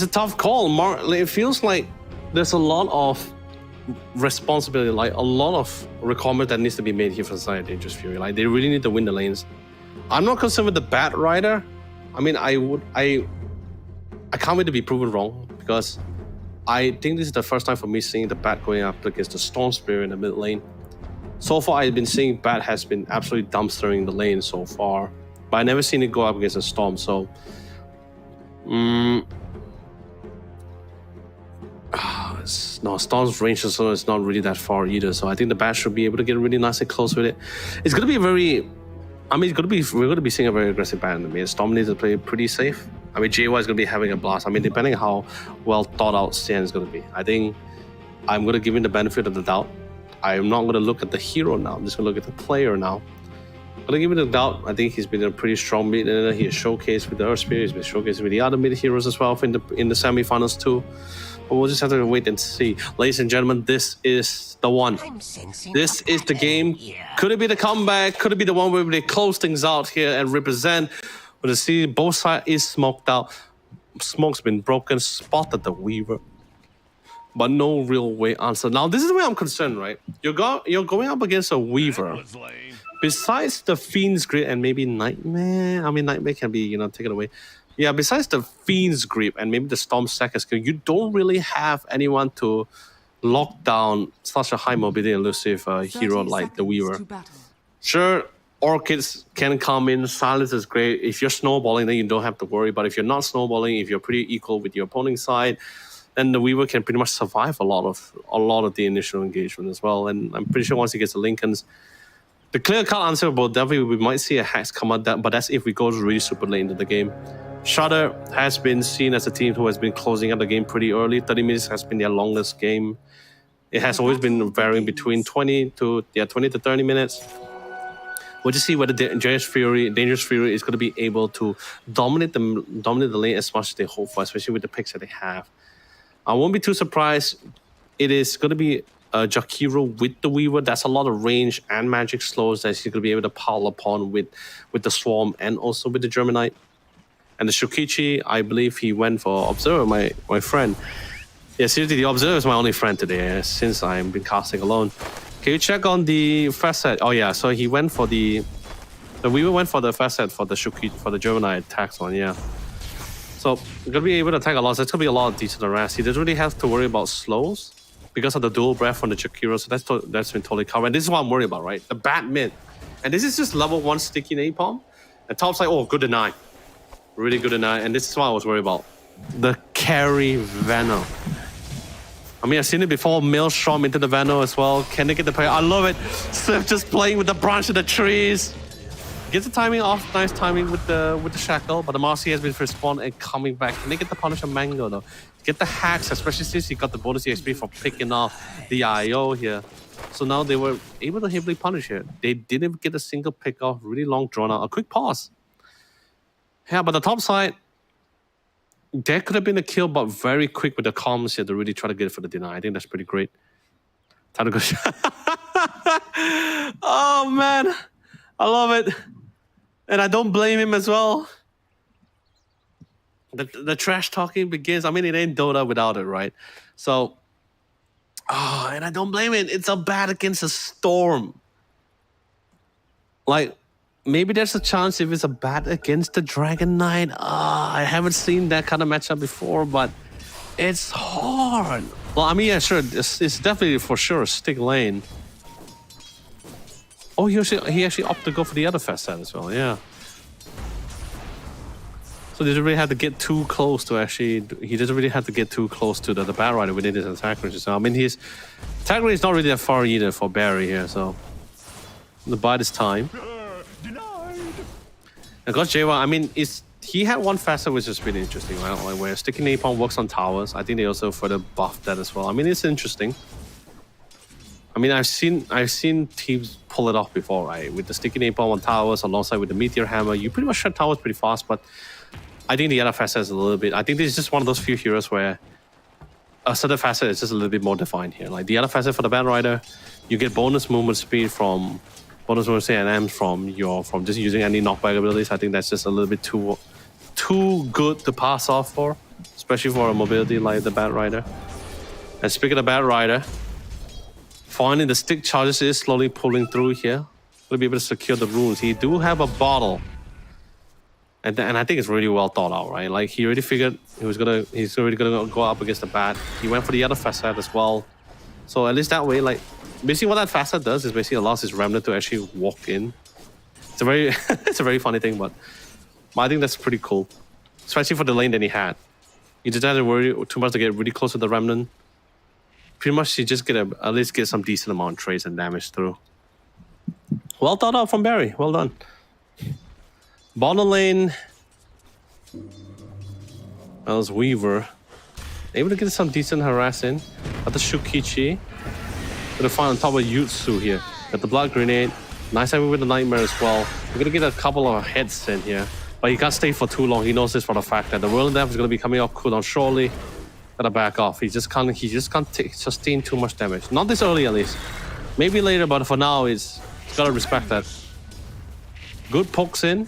S2: a tough call. It feels like there's a lot of responsibility, like a lot of requirement that needs to be made here for Society Dangerous Fury. Like, they really need to win the lanes. I'm not concerned with the Bat Rider. I mean, I can't wait to be proven wrong, because I think this is the first time for me seeing the Bat going up against the Storm Spirit in the mid lane. So far, I've been seeing Bat has been absolutely dumpstering the lane so far, but I never seen it go up against a Storm. So, no, Storm's range is not really that far either. So I think the Bat should be able to get really nice and close with it. It's gonna be we're gonna be seeing a very aggressive Bat in the mid. Storm needs to play pretty safe. I mean, JY is gonna be having a blast. I mean, depending on how well thought out Sian is gonna be, I think I'm gonna give him the benefit of the doubt. I'm not gonna look at the hero now. I'm just gonna look at the player now. I'm gonna give him the doubt. I think he's been a pretty strong mid. He has showcased with the Earth Spirit. He's been showcased with the other mid heroes as well in the semi-finals too. But we'll just have to wait and see. Ladies and gentlemen, this is the one. This is the game. Could it be the comeback? Could it be the one where they close things out here and represent? But to see both sides is smoked out. smoke's been broken, spotted the Weaver, but no real way answer. Now this is where I'm concerned, right? You're going up against a Weaver. Besides the Fiend's Grip and maybe Nightmare, I mean Nightmare can be taken away. Yeah, besides the Fiend's Grip and maybe the Storm Second skill, you don't really have anyone to lock down such a high mobility elusive hero like the Weaver. Sure, Orchids can come in, Silence is great. If you're snowballing, then you don't have to worry. But if you're not snowballing, if you're pretty equal with your opponent's side, then the Weaver can pretty much survive a lot of the initial engagement as well. And I'm pretty sure once he gets the Lincolns, the clear-cut answer about definitely we might see a Hex come out, but that's if we go really super late into the game. Shudder has been seen as a team who has been closing out the game pretty early. 30 minutes has been their longest game. It has always been varying between 20 to 30 minutes. We'll just see whether Dangerous Fury is going to be able to dominate the lane as much as they hope for, especially with the picks that they have. I won't be too surprised. It is going to be Jakiro with the Weaver. That's a lot of range and magic slows that he's going to be able to pile upon with the Swarm and also with the Germanite. And the Shukichi, I believe he went for Observer, my friend. Yeah, seriously, the Observer is my only friend today since I've been casting alone. Can you check on the facet? Oh yeah, so he went for the Weaver went for the facet for the Shukichi, for the Germanite attacks one, yeah. So you're gonna be able to attack a lot. So it's gonna be a lot of decent harass. He doesn't really have to worry about slows because of the dual breath from the Jakiro. So that's been totally covered. And this is what I'm worried about, right? The bad mid. And this is just level 1 sticky napalm. And top's like, oh, good deny. Really good deny. And this is what I was worried about. The carry Venom. I mean, I've seen it before. Maelstrom into the Venom as well. Can they get the play? I love it. Swift just playing with the branch of the trees. Gets the timing off. Nice timing with the shackle. But the Marcy has been respawned and coming back. Can they get the punish on Mango though? Get the hacks, especially since he got the bonus EXP for picking off the IO here. So now they were able to heavily punish it. They didn't get a single pick off. Really long drawn out. A quick pause. Yeah, but the top side, there could have been a kill, but very quick with the comms here to really try to get it for the deny. I think that's pretty great. Time to go. Oh man, I love it, and I don't blame him as well. The trash talking begins. I mean, it ain't Dota without it, right? So, and I don't blame it. It's a bat against a Storm. Like, maybe there's a chance if it's a bat against the Dragon Knight. I haven't seen that kind of matchup before, but it's hard. Well, I mean, yeah, sure. It's definitely for sure a stick lane. Oh, he actually opted to go for the other fast set as well, yeah. So he doesn't really have to get too close to he doesn't really have to get too close to the Bat Rider within his attack range. So, I mean, his attack range is not really that far either for Barry here, so the bite is time. And got J1, I mean, he had one facet which is really interesting, right? Like where Sticky Napalm works on towers. I think they also further buffed that as well. I mean, it's interesting. I mean, I've seen teams pull it off before, right? With the Sticky Napalm on towers alongside with the Meteor Hammer, you pretty much shut towers pretty fast, but I think the other facet is a little bit... I think this is just one of those few heroes where a certain facet is just a little bit more defined here. Like the other facet for the Bat Rider, you get bonus movement speed from... bonus movement speed and M from just using any knockback abilities. I think that's just a little bit too good to pass off for, especially for a mobility like the Bat Rider. And speaking of Bat Rider, finally the stick charges is slowly pulling through here. We'll be able to secure the runes. He do have a bottle. And I think it's really well thought out, right? Like he already figured he's already gonna go up against the Bat. He went for the other facet as well. So at least that way, like basically what that facet does is basically allows his Remnant to actually walk in. It's a very it's a very funny thing, but I think that's pretty cool. Especially for the lane that he had. You didn't have to worry too much to get really close to the Remnant. Pretty much you just at least get some decent amount of trades and damage through. Well thought out from Barry. Well done. Bottom lane. That was Weaver. Able to get some decent harassing. Got the Shukichi. Gonna find on top of Jutsu here. Got the Blood Grenade. Nice time with the Nightmare as well. We're gonna get a couple of hits in here. But he can't stay for too long. He knows this for the fact that the Whirling Death is gonna be coming off cooldown shortly. Gotta back off. He just can't sustain too much damage. Not this early at least. Maybe later, but for now he's gotta respect that. Good pokes in.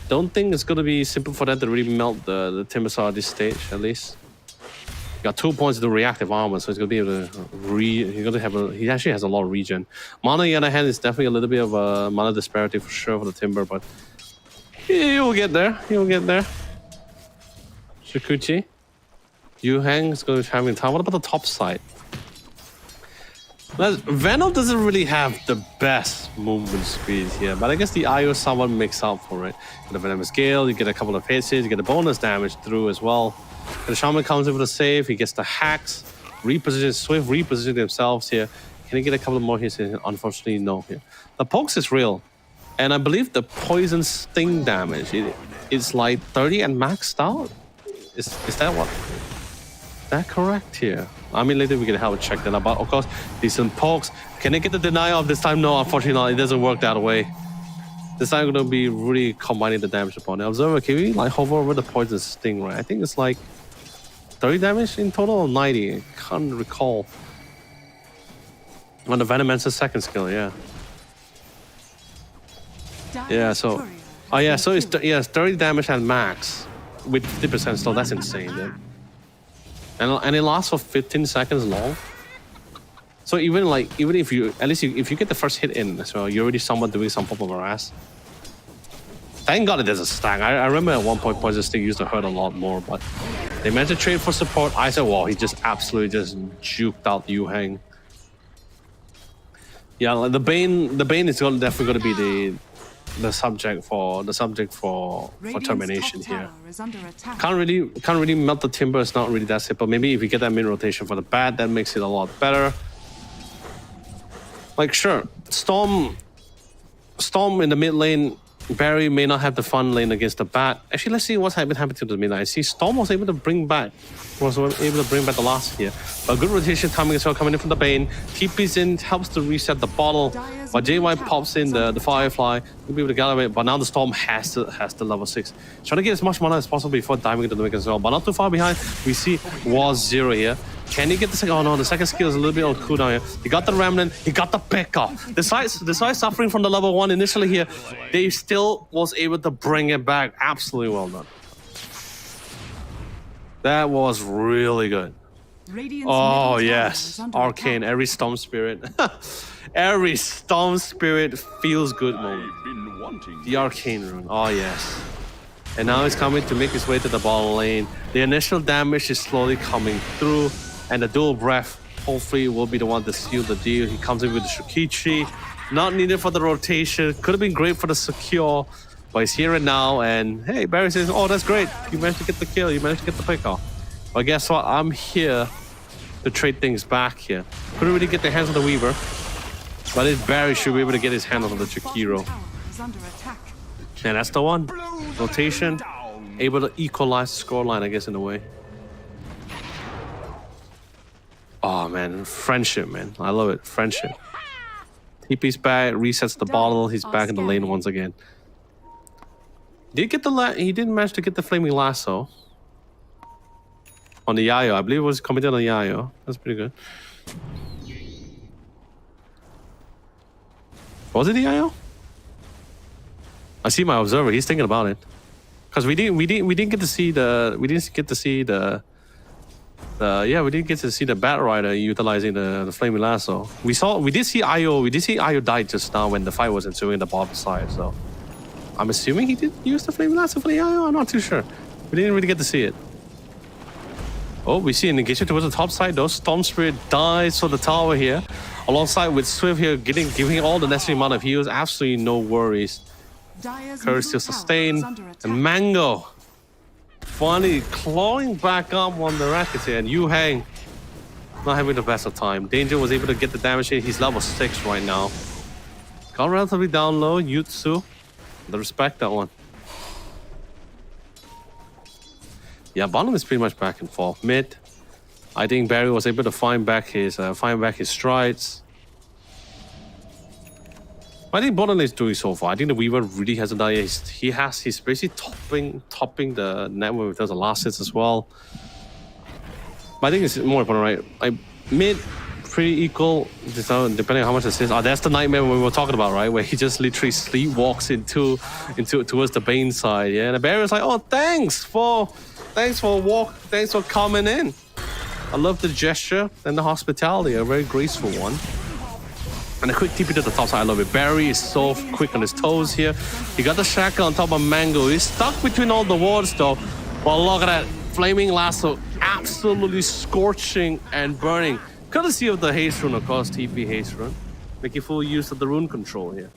S2: don't think it's gonna be simple for them to really melt the Timbersaw at this stage, at least. Got 2 points to do reactive armor, so he's gonna be able to he actually has a lot of regen. Mana, on the other hand, is definitely a little bit of a mana disparity for sure for the Timber, but he will get there. He will get there. Shikuchi. Yu Hang is going to be having time. What about the top side? Venom doesn't really have the best movement speed here, but I guess the IO somewhat makes up for it. You get a Venomous Gale, you get a couple of hits, you get a bonus damage through as well. And the Shaman comes in with a save, he gets the hacks, Swift reposition themselves here. Can he get a couple of more hits? Unfortunately, no here. The pokes is real, and I believe the poison sting damage, it's like 30 and maxed out? Is that what? Is that correct here? I mean, later we can have a check that out. But of course, decent pokes. Can they get the denial of this time? No, unfortunately not. It doesn't work that way. This time we're gonna be really combining the damage upon the observer. Can we like hover over the poison sting, right? I think it's like 30 damage in total or 90. I can't recall. On the Venomancer's second skill, yeah. Yeah, so oh yeah, so it's 30 damage at max with 50%, so that's insane, dude. And it lasts for 15 seconds long. So even if you if you get the first hit in, so you're already somewhat doing some pop of ass. Thank God it there's a stack. I remember at one point Poison Sting used to hurt a lot more, but they managed to trade for support. I said, wow, he just absolutely just juked out Yu Hang. Yeah, like the Bane is definitely going to be the subject for termination here. Can't really melt the Timber. It's not really that simple. Maybe if you get that mid rotation for the bat, that makes it a lot better. Like sure, Storm in the mid lane. Barry may not have the fun lane against the bat. Actually, let's see what's been happening to the mid lane. I see Storm was able to bring back the last here. A good rotation timing as well coming in from the Bane. TP's in, helps to reset the bottle. But JY pops in the Firefly. He'll be able to gallivate, but now the Storm has the level 6. Trying to get as much mana as possible before diving into the mix as well. But not too far behind. We see Waz 0 here. Can he get the second? Oh no, the second skill is a little bit on cooldown here. He got the Remnant, he got the pickoff. Despite suffering from the level 1 initially here, they still was able to bring it back. Absolutely well done. That was really good. Oh yes, Arcane, every Storm Spirit. Every Storm Spirit feels good moment. The Arcane rune, oh yes. And now he's coming to make his way to the bottom lane. The initial damage is slowly coming through. And the dual breath hopefully will be the one to seal the deal. He comes in with the Shukichi. Not needed for the rotation. Could have been great for the secure. But he's here and now. And hey, Barry says, oh, that's great. You managed to get the kill. You managed to get the pick off. But guess what? I'm here to trade things back here. Couldn't really get the hands on the Weaver. But this Barry should be able to get his hands on the Chikiro. And that's the one. Rotation. Able to equalize the scoreline, I guess, in a way. Oh man, friendship, man. I love it. Friendship. TP's back, resets the bottle. He's back in the lane once again. He didn't manage to get the Flaming Lasso. On the Yayo. I believe it was committed on the Yayo. That's pretty good. Was it the Yayo? I see my observer. He's thinking about it. Because we didn't get to see the Bat Rider utilizing the Flaming Lasso. We did see Io die just now when the fight was ensuing in the bottom side, so I'm assuming he did use the Flaming Lasso for the Io. I'm not too sure. We didn't really get to see it. Oh, we see an engagement towards the top side though. Storm Spirit dies for the tower here. Alongside with Swift here giving all the necessary amount of heals. Absolutely no worries. Curse still sustained. And Mango finally clawing back up on the rackets here. And Yu Hang not having the best of time. Danger was able to get the damage in. He's level 6 right now. Got relatively down low. Yutsu. The respect that one. Yeah, bottom is pretty much back and forth. Mid, I think Barry was able to find back his strides. I think bottom is doing so far. I think the Weaver really hasn't done yet. He's basically topping the network with the last hits as well. But I think it's more important, right? Mid pretty equal, depending on how much it is. Oh, that's the nightmare we were talking about, right? Where he just literally sleepwalks into towards the Bane side. Yeah, and the Barrier's like, oh, thanks for coming in. I love the gesture and the hospitality, a very graceful one. And a quick TP to the top side, I love it. Barry is so quick on his toes here. He got the Shaka on top of Mango. He's stuck between all the wards though. Well, look at that. Flaming Lasso absolutely scorching and burning. Courtesy of the haste rune, of course, TP haste rune. Making full use of the rune control here.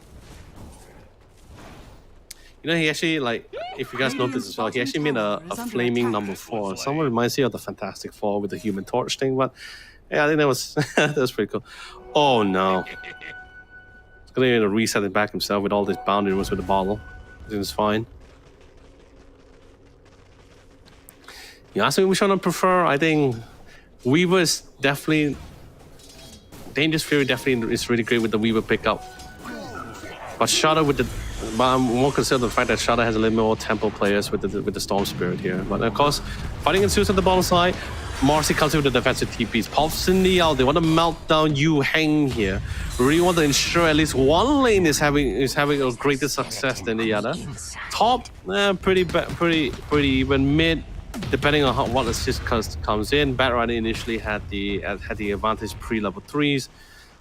S2: You know, he actually, like, if you guys notice as well, he actually made a flaming number 4. Somewhat reminds me of the Fantastic Four with the Human Torch thing, but yeah, I think that was that was pretty cool. Oh no. He's gonna reset it back himself with all these boundary rules with the bottle. I think it's fine. You ask me which one I prefer, I think Weaver is definitely... Dangerous Fury definitely is really great with the Weaver pickup. But Shadow with the... But I'm more concerned with the fact that Shadow has a little more tempo players with the Storm Spirit here. But of course, fighting ensues at the bottom side. Marcy comes in with the defensive TPs. Pops in the out. They want to melt down Yu Heng here. Really want to ensure at least one lane is having a greater success than the other. Top, pretty even. Mid, depending on what assist comes in. Bat Rider initially had the advantage pre-level 3s,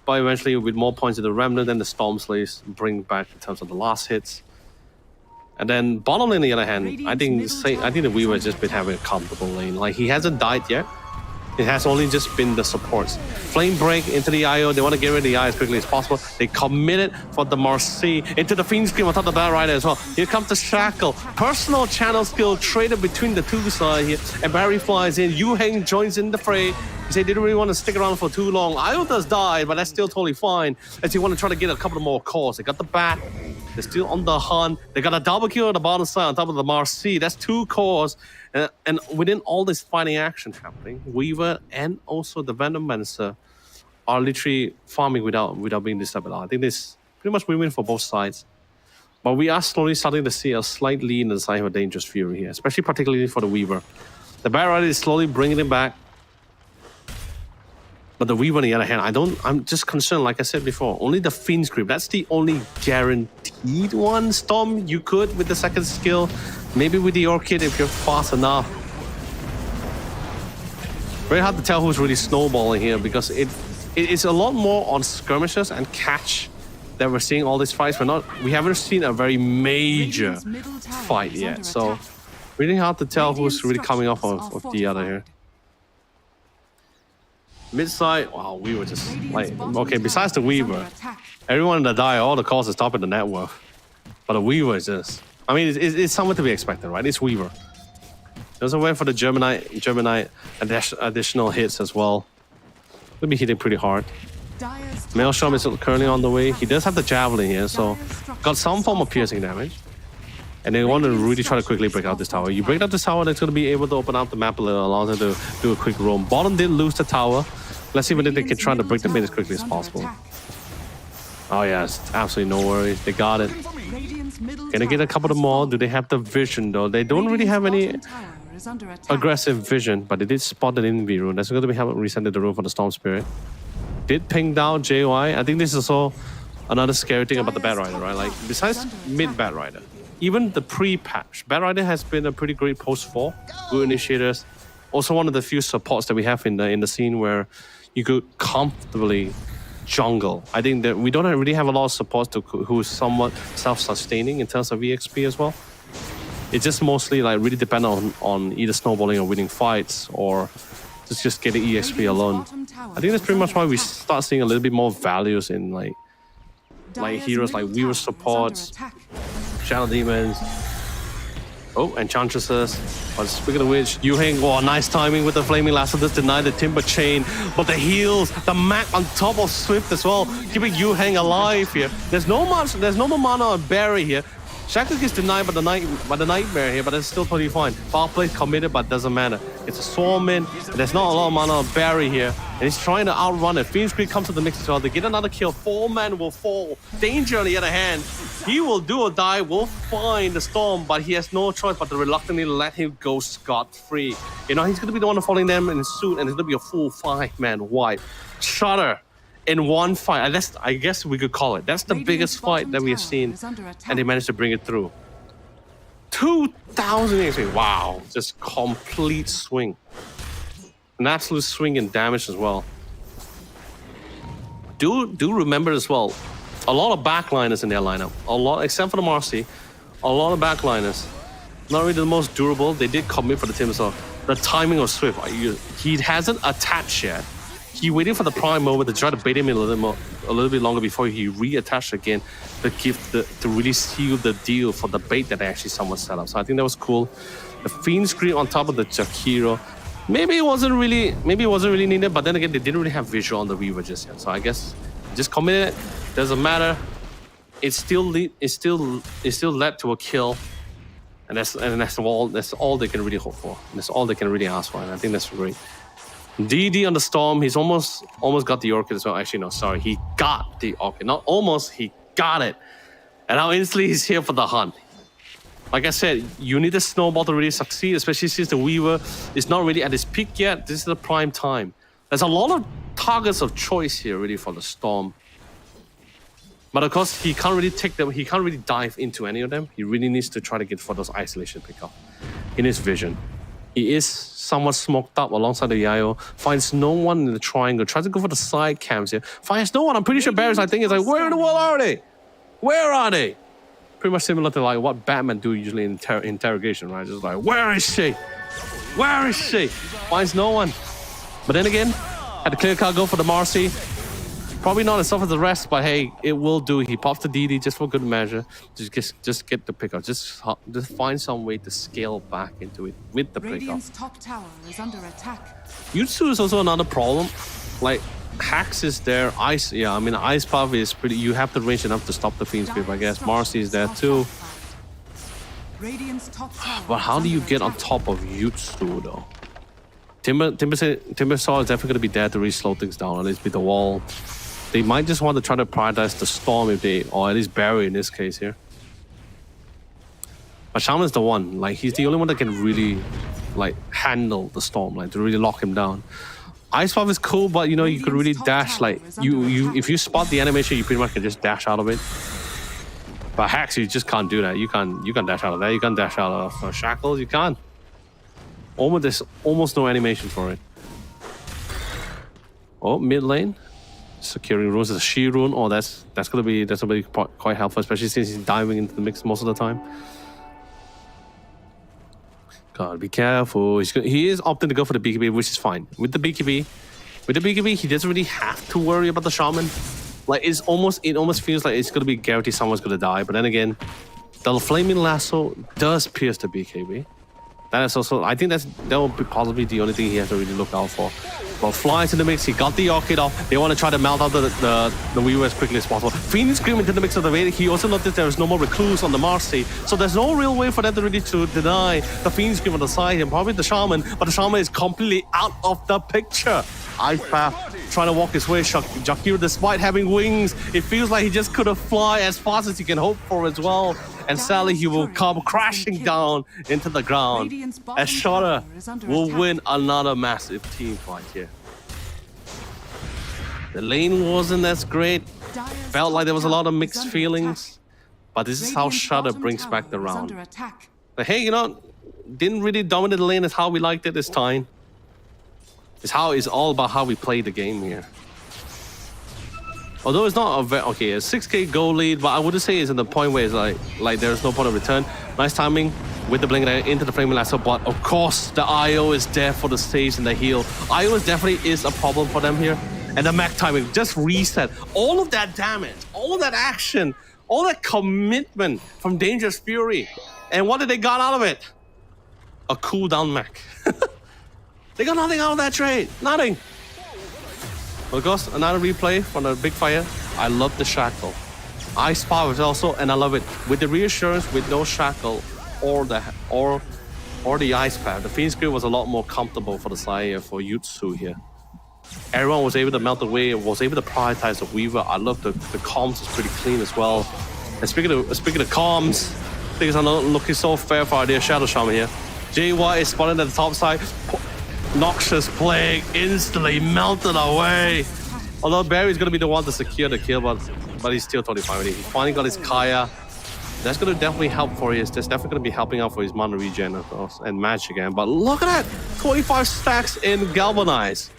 S2: but eventually with more points in the Remnant and the Storm Slays bring back in terms of the last hits. And then bottom lane, on the other hand, I think the Weaver has just been having a comfortable lane. Like, he hasn't died yet. It has only just been the supports. Flame Break into the IO. They want to get rid of the IO as quickly as possible. They committed for the Marcy into the Fiend Scream on top of the Bat Rider as well. Here comes the Shackle. Personal channel skill traded between the two sides here. And Barry flies in. Yu Heng joins in the fray. He said they didn't really want to stick around for too long. IO does die, but that's still totally fine. As you want to try to get a couple more calls. They got the Bat. They're still on the hunt. They got a double kill on the bottom side on top of the Marcy. That's 2 cores. And within all this fighting action happening, Weaver and also the Venomancer are literally farming without being disturbed. I think this pretty much win-win for both sides. But we are slowly starting to see a slight lead in the side of a Dangerous Fury here, especially particularly for the Weaver. The Bat Rider is slowly bringing it back. But the Weaver, on the other hand, I'm just concerned, like I said before, only the Fiend's Grip. That's the only guaranteed one. Storm, you could with the second skill. Maybe with the Orchid if you're fast enough. Very hard to tell who's really snowballing here because it's a lot more on skirmishes and catch that we're seeing all these fights. We haven't seen a very major fight yet. So really hard to tell who's really coming off of the other here. Mid-side, wow, we were just like, okay, besides the Weaver, everyone in the die, all the calls is top in the network. But the Weaver is just, I mean, it's somewhat to be expected, right? It's Weaver. There's a way for the Germanite additional hits as well. Gonna be hitting pretty hard. Maelstrom is currently on the way. He does have the Javelin here, so got some form of piercing damage. And they want to really try to quickly break out this tower. You break out this tower, that's going to be able to open up the map a little, allow them to do a quick roam. Bottom did lose the tower. Let's see whether they can try to break them in as quickly as possible. Oh yeah, it's absolutely no worries. They got it. Gonna get a couple of more. Do they have the vision though? They don't really have any aggressive vision, but they did spot an Envy rune. That's going to be how resetting the rune for the Storm Spirit. Did ping down JY. I think this is also another scary thing about the Bat Rider, right? Like, besides mid Bat Rider, even the pre-patch, Bat Rider has been a pretty great post 4. Good initiators. Also one of the few supports that we have in the scene where you could comfortably jungle. I think that we don't really have a lot of supports who is somewhat self-sustaining in terms of EXP as well. It's just mostly like really dependent on either snowballing or winning fights or just getting EXP alone. I think that's pretty much why we start seeing a little bit more values in like heroes like Weaver supports, Shadow Demons, Enchantresses. But speaking of which, Yu Heng, oh, nice timing with the Flaming Lasso, just denied the Timber Chain, but the heals, the Mac on top of Swift as well, keeping Yu Heng alive here. There's no more mana on Barry here. Shackle gets denied by the Nightmare here, but it's still totally fine. Foul play committed, but doesn't matter. It's a Swarm in, and there's not a lot of mana on Barry here. And he's trying to outrun it. Phoenix Grid comes to the mix as well. They get another kill. 4-man will fall. Danger on the other hand. He will do or die. Will find the Storm, but he has no choice but to reluctantly let him go scot-free. You know, he's going to be the one following them in suit, and it's going to be a full 5-man wipe. Shudder in one fight. And that's, I guess we could call it. That's the biggest fight that we have seen, and they managed to bring it through. 2,000 HP. Wow. Just complete swing. An absolute swing in damage as well. Do remember as well, a lot of backliners in their lineup. A lot, except for the Marcy, a lot of backliners. Not really the most durable. They did commit for the team, so the timing of Swift. He hasn't attached yet. He waited for the prime moment to try to bait him in a little bit longer before he reattached again to really seal the deal for the bait that actually someone set up. So I think that was cool. The Fiend Screen on top of the Jakiro. Maybe it wasn't really needed, but then again, they didn't really have visual on the Reaver just yet. So I guess just commit it. Doesn't matter. It still led to a kill, and that's all they can really hope for. That's all they can really ask for, and I think that's great. DD on the Storm. He's almost got the Orchid as well. Actually, no, sorry, he got the Orchid. Not almost, he got it, and now instantly he's here for the hunt. Like I said, you need a snowball to really succeed, especially since the Weaver is not really at its peak yet. This is the prime time. There's a lot of targets of choice here, really, for the Storm. But of course, he can't really take them. He can't really dive into any of them. He really needs to try to get for those isolation pickup in his vision. He is somewhat smoked up alongside the Yayo. Finds no one in the triangle. Tries to go for the side cams here. Finds no one. I'm pretty sure Barry's, I think, is like, where in the world are they? Where are they? Pretty much similar to like what Batman do usually in interrogation, right? Just like, where is she? Where is she? Finds no one. But then again, had the clear cut go for the Marcy. Probably not as tough as the rest, but hey, it will do. He pops the DD just for good measure. Just get the pickup. Just find some way to scale back into it with the pickup.
S3: Radiant's top tower is under attack.
S2: Jutsu is also another problem. Like, Hax is there, Ice, yeah, I mean, Ice Puff is pretty, you have the range enough to stop the Fiend's Grip, I guess. Marcy is there too. But how do you get on top of Jutsu though? Timbersaw is definitely going to be there to really slow things down, at least with the wall. They might just want to try to prioritize the Storm if they, or at least Barry in this case here. But Shaman's the one, like, he's the only one that can really, like, handle the Storm, like, to really lock him down. Ice Puff is cool, but you know, you could really dash, like, if you spot the animation, you pretty much can just dash out of it. But Hax, you just can't do that. You can dash out of that. You can't dash out of Shackles. You can't. There's almost no animation for it. Oh, mid lane. Securing runes. There's a She rune. Oh, that's gonna be quite helpful, especially since he's diving into the mix most of the time. Gotta be careful. He is opting to go for the BKB, which is fine. With the BKB, he doesn't really have to worry about the Shaman. Like, it almost feels like it's gonna be guaranteed someone's gonna die. But then again, the Flaming Lasso does pierce the BKB. That is also, I think that will be possibly the only thing he has to really look out for. But flies in the mix, he got the Orchid off. They want to try to melt out the Weaver as quickly as possible. Phoenix Scream into the mix of the Vader. He also noticed there is no more Recluse on the Marcy. So there's no real way for them to really deny the Phoenix Scream on the side and probably the Shaman. But the Shaman is completely out of the picture. Ice Path trying to walk his way. Jakiro, despite having wings, it feels like he just couldn't fly as fast as he can hope for as well. And sadly, he will come crashing down into the ground as Shudder will win another massive team fight here. The lane wasn't as great. Felt like there was a lot of mixed feelings. But this is how Shudder brings back the round. But hey, you know, didn't really dominate the lane as how we liked it this time. It's all about how we play the game here. Although it's not a a 6k goal lead, but I wouldn't say it's in the point where it's like there's no point of return. Nice timing with the blink into the Flaming Lasso, but of course the IO is there for the stage and the heal. IO definitely is a problem for them here. And the mech timing just reset. All of that damage, all of that action, all that commitment from Dangerous Fury. And what did they got out of it? A cooldown mech. They got nothing out of that trade. Nothing. Of course, another replay from the big fire. I love the Shackle. Ice Power is also, and I love it. With the reassurance, with no Shackle or the Ice Path, the Fiend's Grip was a lot more comfortable for the side for Jutsu here. Everyone was able to melt away, was able to prioritize the Weaver. I love the comms is pretty clean as well. And speaking of comms, things are not looking so fair for our Shadow Shaman here. JY is spotted at the top side. Noxious Plague instantly melted away. Although Barry's going to be the one to secure the kill, but he's still totally fine with it. He finally got his Kaya. That's going to definitely help for his. That's definitely going to be helping out for his mana regen, of course, and match again. But look at that, 25 stacks in Galvanize.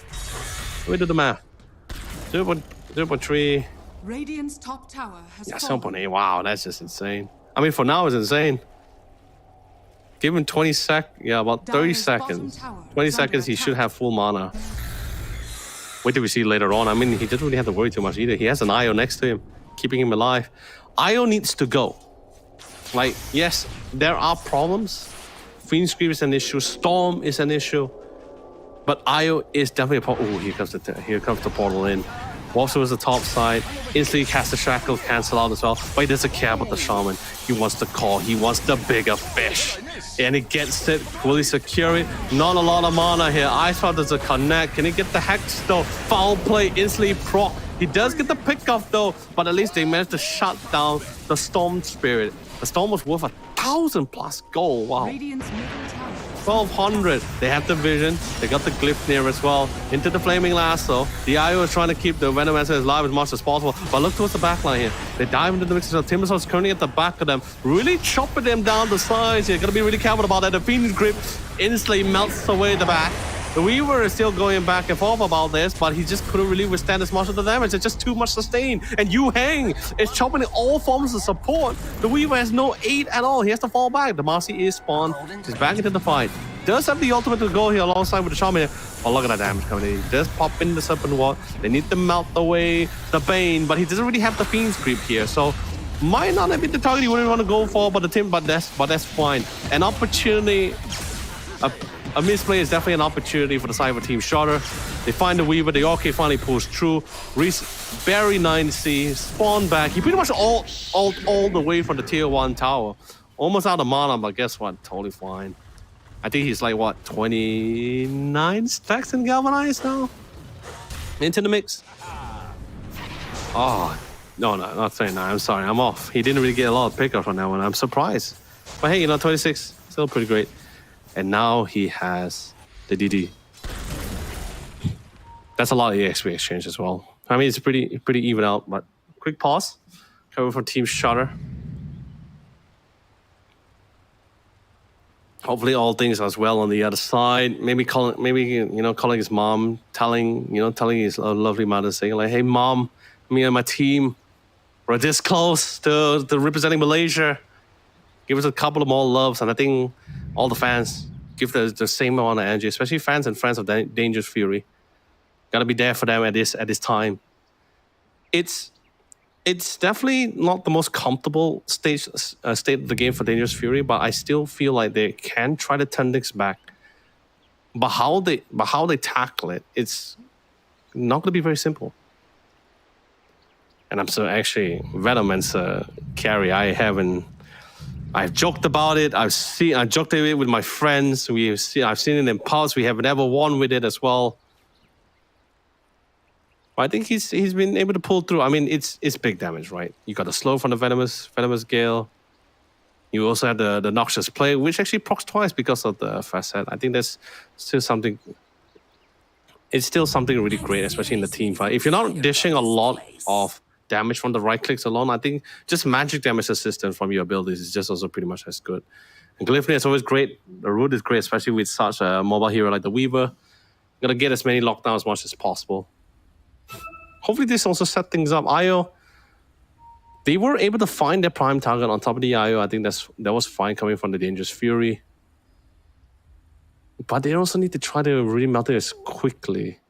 S2: Let me do the math. 0.3.
S3: Radiant's top tower has
S2: Yeah,
S3: fallen.
S2: 7.8. Wow, that's just insane. I mean, for now, it's insane. Give him 20 yeah, about 30
S3: Dyer's bottom
S2: seconds.
S3: tower
S2: 20
S3: is under
S2: seconds, he
S3: attack.
S2: should have full mana. Wait till we see later on. I mean, he doesn't really have to worry too much either. He has an Io next to him, keeping him alive. Io needs to go. Like, yes, there are problems. Fiend Scream is an issue. Storm is an issue. But Io is definitely a problem. Oh, here comes the portal in. Walks towards the top side. Instantly casts the shackle, cancel out as well. But he doesn't care about the shaman. He wants the call. He wants the bigger fish. And he gets it. Will he secure it? Not a lot of mana here. I thought there's a connect. Can he get the hex though? Foul play, instantly proc. He does get the pickup though, but at least they managed to shut down the Storm Spirit. The Storm was worth 1,000+ gold. Wow.
S3: Radiant's middle tower.
S2: 1,200. They have the vision. They got the glyph near as well. Into the flaming lasso. The IO is trying to keep the Venomancer alive as much as possible. But look towards the backline here. They dive into the mix. Timbersaw is currently at the back of them, really chopping them down the sides here. Gotta be really careful about that. The Fiend's grip instantly melts away the back. The Weaver is still going back and forth about this, but he just couldn't really withstand as much of the damage. It's just too much sustain. And Yu Hang is chopping all forms of support. The Weaver has no aid at all. He has to fall back. The Marcy is spawned. He's back into the fight. Does have the ultimate to go here alongside with the Shaman here. Oh, look at that damage coming in. He does pop in the Serpent Ward. They need to melt away the Bane, but he doesn't really have the Fiend's creep here. So might not have been the target you wouldn't want to go for, but that's fine. An opportunity. A misplay is definitely an opportunity for the Cyber team Shudder. They find the Weaver, the Orchid finally pulls through. Barry 9C, spawn back. He pretty much all the way from the tier 1 tower. Almost out of mana, but guess what? Totally fine. I think he's like, what, 29 stacks in Galvanize now? Into the mix. Oh, no, not 39. I'm sorry, I'm off. He didn't really get a lot of pickup on that one. I'm surprised. But hey, 26, still pretty great. And now he has the DD. That's a lot of EXP exchange as well. I mean, it's pretty even out, but quick pause. Coming from Team Shudder. Hopefully all things as well on the other side. Maybe calling his mom, telling his lovely mother, saying like, "Hey mom, me and my team, we're this close to representing Malaysia. Give us a couple of more loves," and I think all the fans give the same amount of energy, especially fans and friends of Dangerous Fury. Gotta be there for them at this time. It's definitely not the most comfortable state of the game for Dangerous Fury, but I still feel like they can try to turn things back. But how they tackle it, it's not gonna be very simple. And I'm so actually Venom's carry. I've joked about it. I've joked about it with my friends. I've seen it in Pulse. We have never won with it as well. But I think he's been able to pull through. I mean, it's big damage, right? You got the slow from the Venomous Gale. You also have the Noxious Plague, which actually procs twice because of the facet. I think that's still something. It's still something really great, especially in the team fight. If you're not dishing a lot of damage from the right clicks alone, I think just magic damage assistance from your abilities is just also pretty much as good. And Glyphony is always great. The root is great, especially with such a mobile hero like the Weaver. You gotta get as many lockdowns as much as possible. Hopefully this also set things up. IO, they were able to find their prime target on top of the IO. I think that was fine coming from the Dangerous Fury. But they also need to try to really melt it as quickly.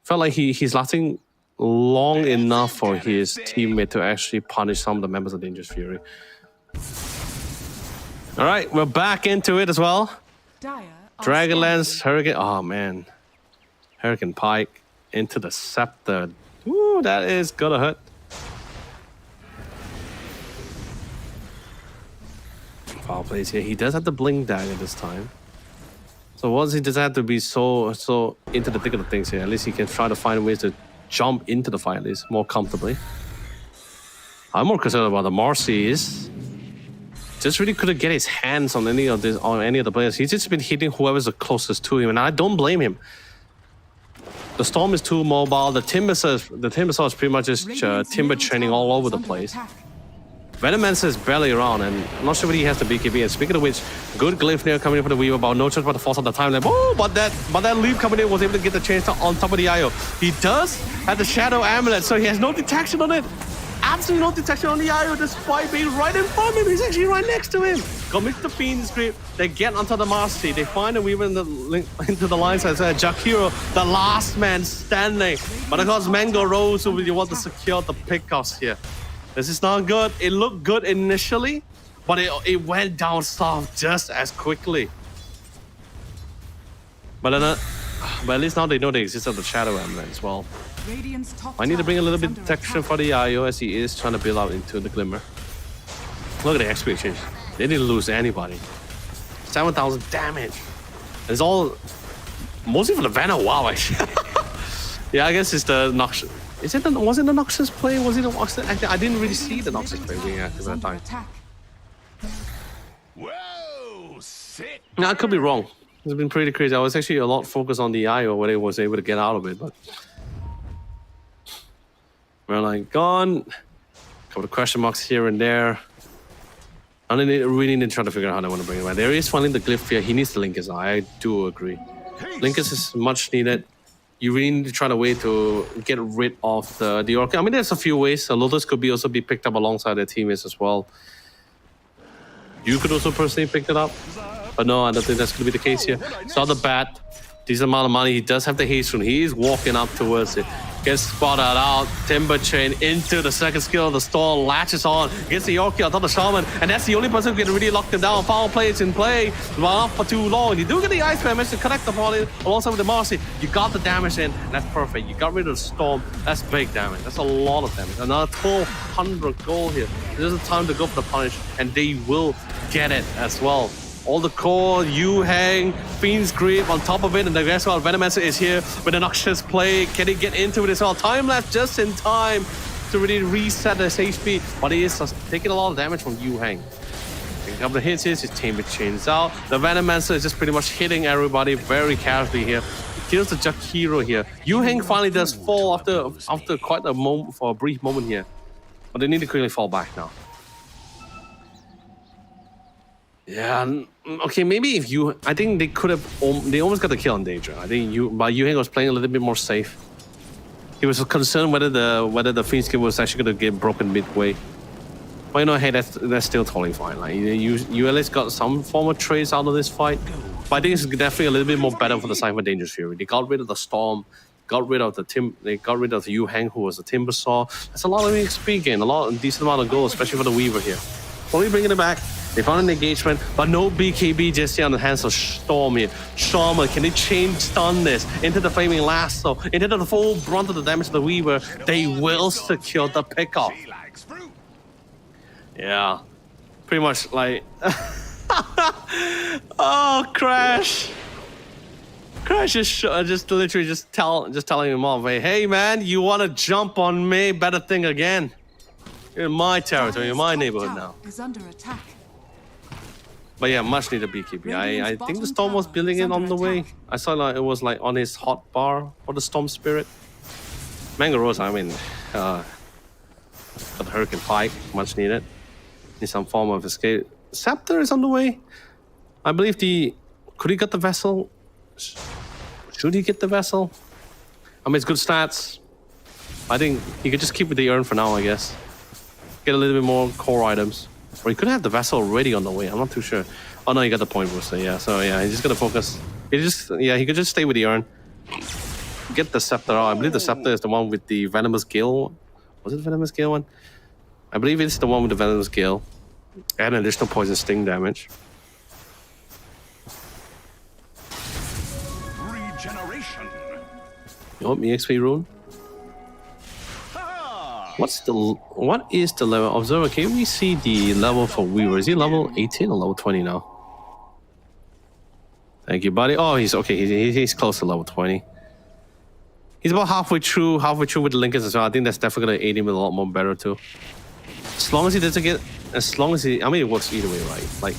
S2: Felt like he's lasting long enough for his teammate to actually punish some of the members of Dangerous Fury. All right, we're back into it as well.
S3: Dire are
S2: Dragonlance, Hurricane. Oh man, Hurricane Pike into the Scepter. Ooh, that is gonna hurt. Foul plays here. He does have the Blink Dagger this time. So once he decides to be so into the thick of the things here, at least he can try to find ways to jump into the fight at least more comfortably. I'm more concerned about the Marcy's. Just really couldn't get his hands on any of the players. He's just been hitting whoever's the closest to him, and I don't blame him. The Storm is too mobile. The Timbersaw is pretty much just timber training all over the place. Venomancer is barely around, and I'm not sure whether he has the BKB. And speaking of which, good glyph near coming in for the Weaver, but no choice but to force out the timeline. Oh, but that leap coming in was able to get the chance on top of the IO. He does have the Shadow Amulet, so he has no detection on it. Absolutely no detection on the IO, despite being right in front of him. He's actually right next to him. Commits the Fiend's Grip. They get onto the Marcy. They find the Weaver into the lines as Jakiro, the last man standing. But of course, Mango Rose will be want to secure the pickoffs here. This is not good. It looked good initially, but it went down south just as quickly. But at least now they know the existence of the Shadow Amulet as well.
S3: Radiant's top
S2: I need to bring a little bit
S3: tower
S2: of
S3: is under
S2: protection
S3: attack.
S2: for the IO as he is trying to build out into the Glimmer. Look at the XP exchange. They didn't lose anybody. 7,000 damage. It's all mostly for the Venom. Wow, actually. Yeah, I guess it's the Noxus. Was it the Noxus play? Was it the Noxus? I didn't really see the Noxus play being active at that
S3: Under
S2: time.
S3: attack.
S4: Whoa, sick.
S2: No, I could be wrong. It's been pretty crazy. I was actually a lot focused on the IO where they was able to get out of it, but we're like gone. A couple of question marks here and there. I really need to try to figure out how they want to bring it back. There is finally the glyph here. He needs the Linkus. I do agree. Linkus is much needed. You really need to try to way to get rid of the Orc. I mean, there's a few ways. Lotus could also be picked up alongside their teammates as well. You could also personally pick it up. But no, I don't think that's going to be the case here. Saw the bat. Decent amount of money. He does have the haste rune. He is walking up towards it. Gets spotted out. Timber chain into the second skill of the Storm. Latches on. Gets the Yorkie on top of the Shaman. And that's the only person who can really lock him down. Foul play is in play. Run off for too long. You do get the Iceman. Managed to connect upon it alongside with the Marcy. You got the damage in. And that's perfect. You got rid of the Storm. That's big damage. That's a lot of damage. Another 1,200 gold here. This is the time to go for the punish. And they will get it as well. All the core, Yu-Hang, Fiend's Grip on top of it, and the guess what, Venomancer is here with an Noxious play. Can he get into it as well? Time lapse just in time to really reset his HP, but he is taking a lot of damage from Yu-Hang. A couple of hits here, his team chains out. The Venomancer is just pretty much hitting everybody very casually here. He kills the Jakiro here. Yu-Hang finally does fall after quite a moment, for a brief moment here. But they need to quickly fall back now. Yeah, okay, maybe if you... I think they could have... They almost got the kill on Daedra. I think Yu-Hang was playing a little bit more safe. He was concerned whether the Fiend skill was actually going to get broken midway. But you know, hey, that's still totally fine. Like, you at least got some form of trace out of this fight. But I think it's definitely a little bit more better for the Cypher Dangerous Fury. They got rid of the Storm, got rid of the Yu-Hang, who was the Timbersaw. That's a lot of XP gain, a decent amount of gold, especially for the Weaver here. Probably bringing it back. They found an engagement, but no BKB just here on the hands of Storm here. Shaman, can they stun this into the Flaming Lasso, into the full brunt of the damage of the Weaver? They will secure the pickoff. Yeah, pretty much like... Oh, Crash! Crash is just literally telling him off, hey man, you want to jump on me? Better think again. You're in my territory, in my neighborhood now.
S3: Is under attack.
S2: But yeah, much needed BKB. I think the Storm was building it on the way. I saw like it was like on his hot bar for the Storm Spirit. Mango Rose, I mean, got the Hurricane Pike, much needed. Need some form of escape. Scepter is on the way. I believe could he get the Vessel? Should he get the Vessel? I mean, it's good stats. I think he could just keep with the Urn for now, I guess. Get a little bit more core items. Or he could have the Vessel already on the way. I'm not too sure. Oh no, he got the point booster. Yeah, so yeah, he's just gonna focus. He could just stay with the Urn. Get the Scepter out. I believe the Scepter is the one with the Venomous Gale. Was it the Venomous Gale one? I believe it's the one with the Venomous Gale. And additional poison sting damage.
S4: Regeneration.
S2: Oh, EXP rune. What is the level? Observer, can we see the level for Weaver? Is he level 18 or level 20 now? Thank you, buddy. Oh, he's okay. He's close to level 20. He's about halfway through with the Lincolns as well. I think that's definitely gonna aid him a lot more better too. As long as he doesn't get, I mean, it works either way, right? Like,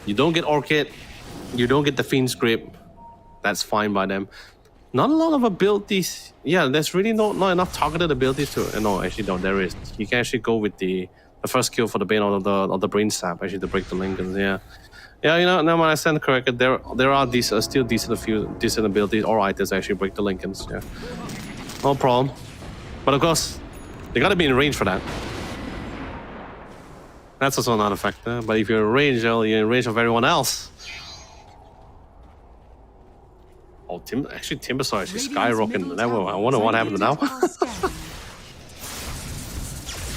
S2: you don't get Orchid, you don't get the Fiend's Grip. That's fine by them. Not a lot of abilities. Yeah, there's really not enough targeted abilities to. No, actually, no, there is. You can actually go with the first skill for the Bane of the Brain Sap actually to break the Lincolns. Yeah. Yeah, you know, now when I stand corrected, there are these still decent abilities or items that actually break the Lincolns. Yeah, no problem. But of course, they gotta be in range for that. That's also not a factor. But if you're in range, well, you're in range of everyone else. Oh, Timbersaw actually skyrocketing. I wonder what happened now.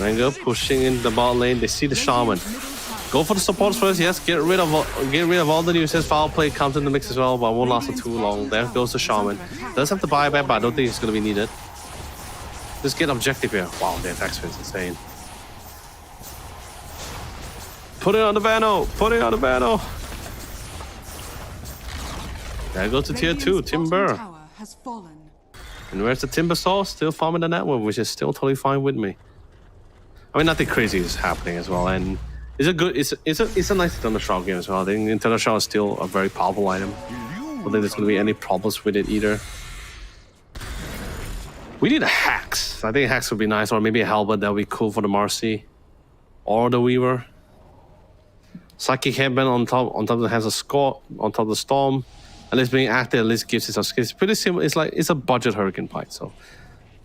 S2: Rango pushing in the bot lane. They see the Shaman. Go for the supports first, yes. Get rid of all the nuisance. Foul play comes in the mix as well, but won't last for too long. There goes the Shaman. Does have to buy back, but I don't think it's gonna be needed. Just get objective here. Wow, the attack spin is insane. Put it on the Vano. Put it on the Vano. There goes to tier 2, Timber. And where's the Timbersaw? Still farming the network, which is still totally fine with me. I mean, nothing crazy is happening as well, and it's a nice Thunder Shock game as well. I think Thunder Shock is still a very powerful item. I don't think there's going to be any problems with it either. We need a Hex. I think Hex would be nice, or maybe a Halberd. That would be cool for the Marcy or the Weaver. Psychic Headband on top of the has a score on top of the Storm. At least being active at least gives it some space. It's pretty simple. It's a budget Hurricane Pike, so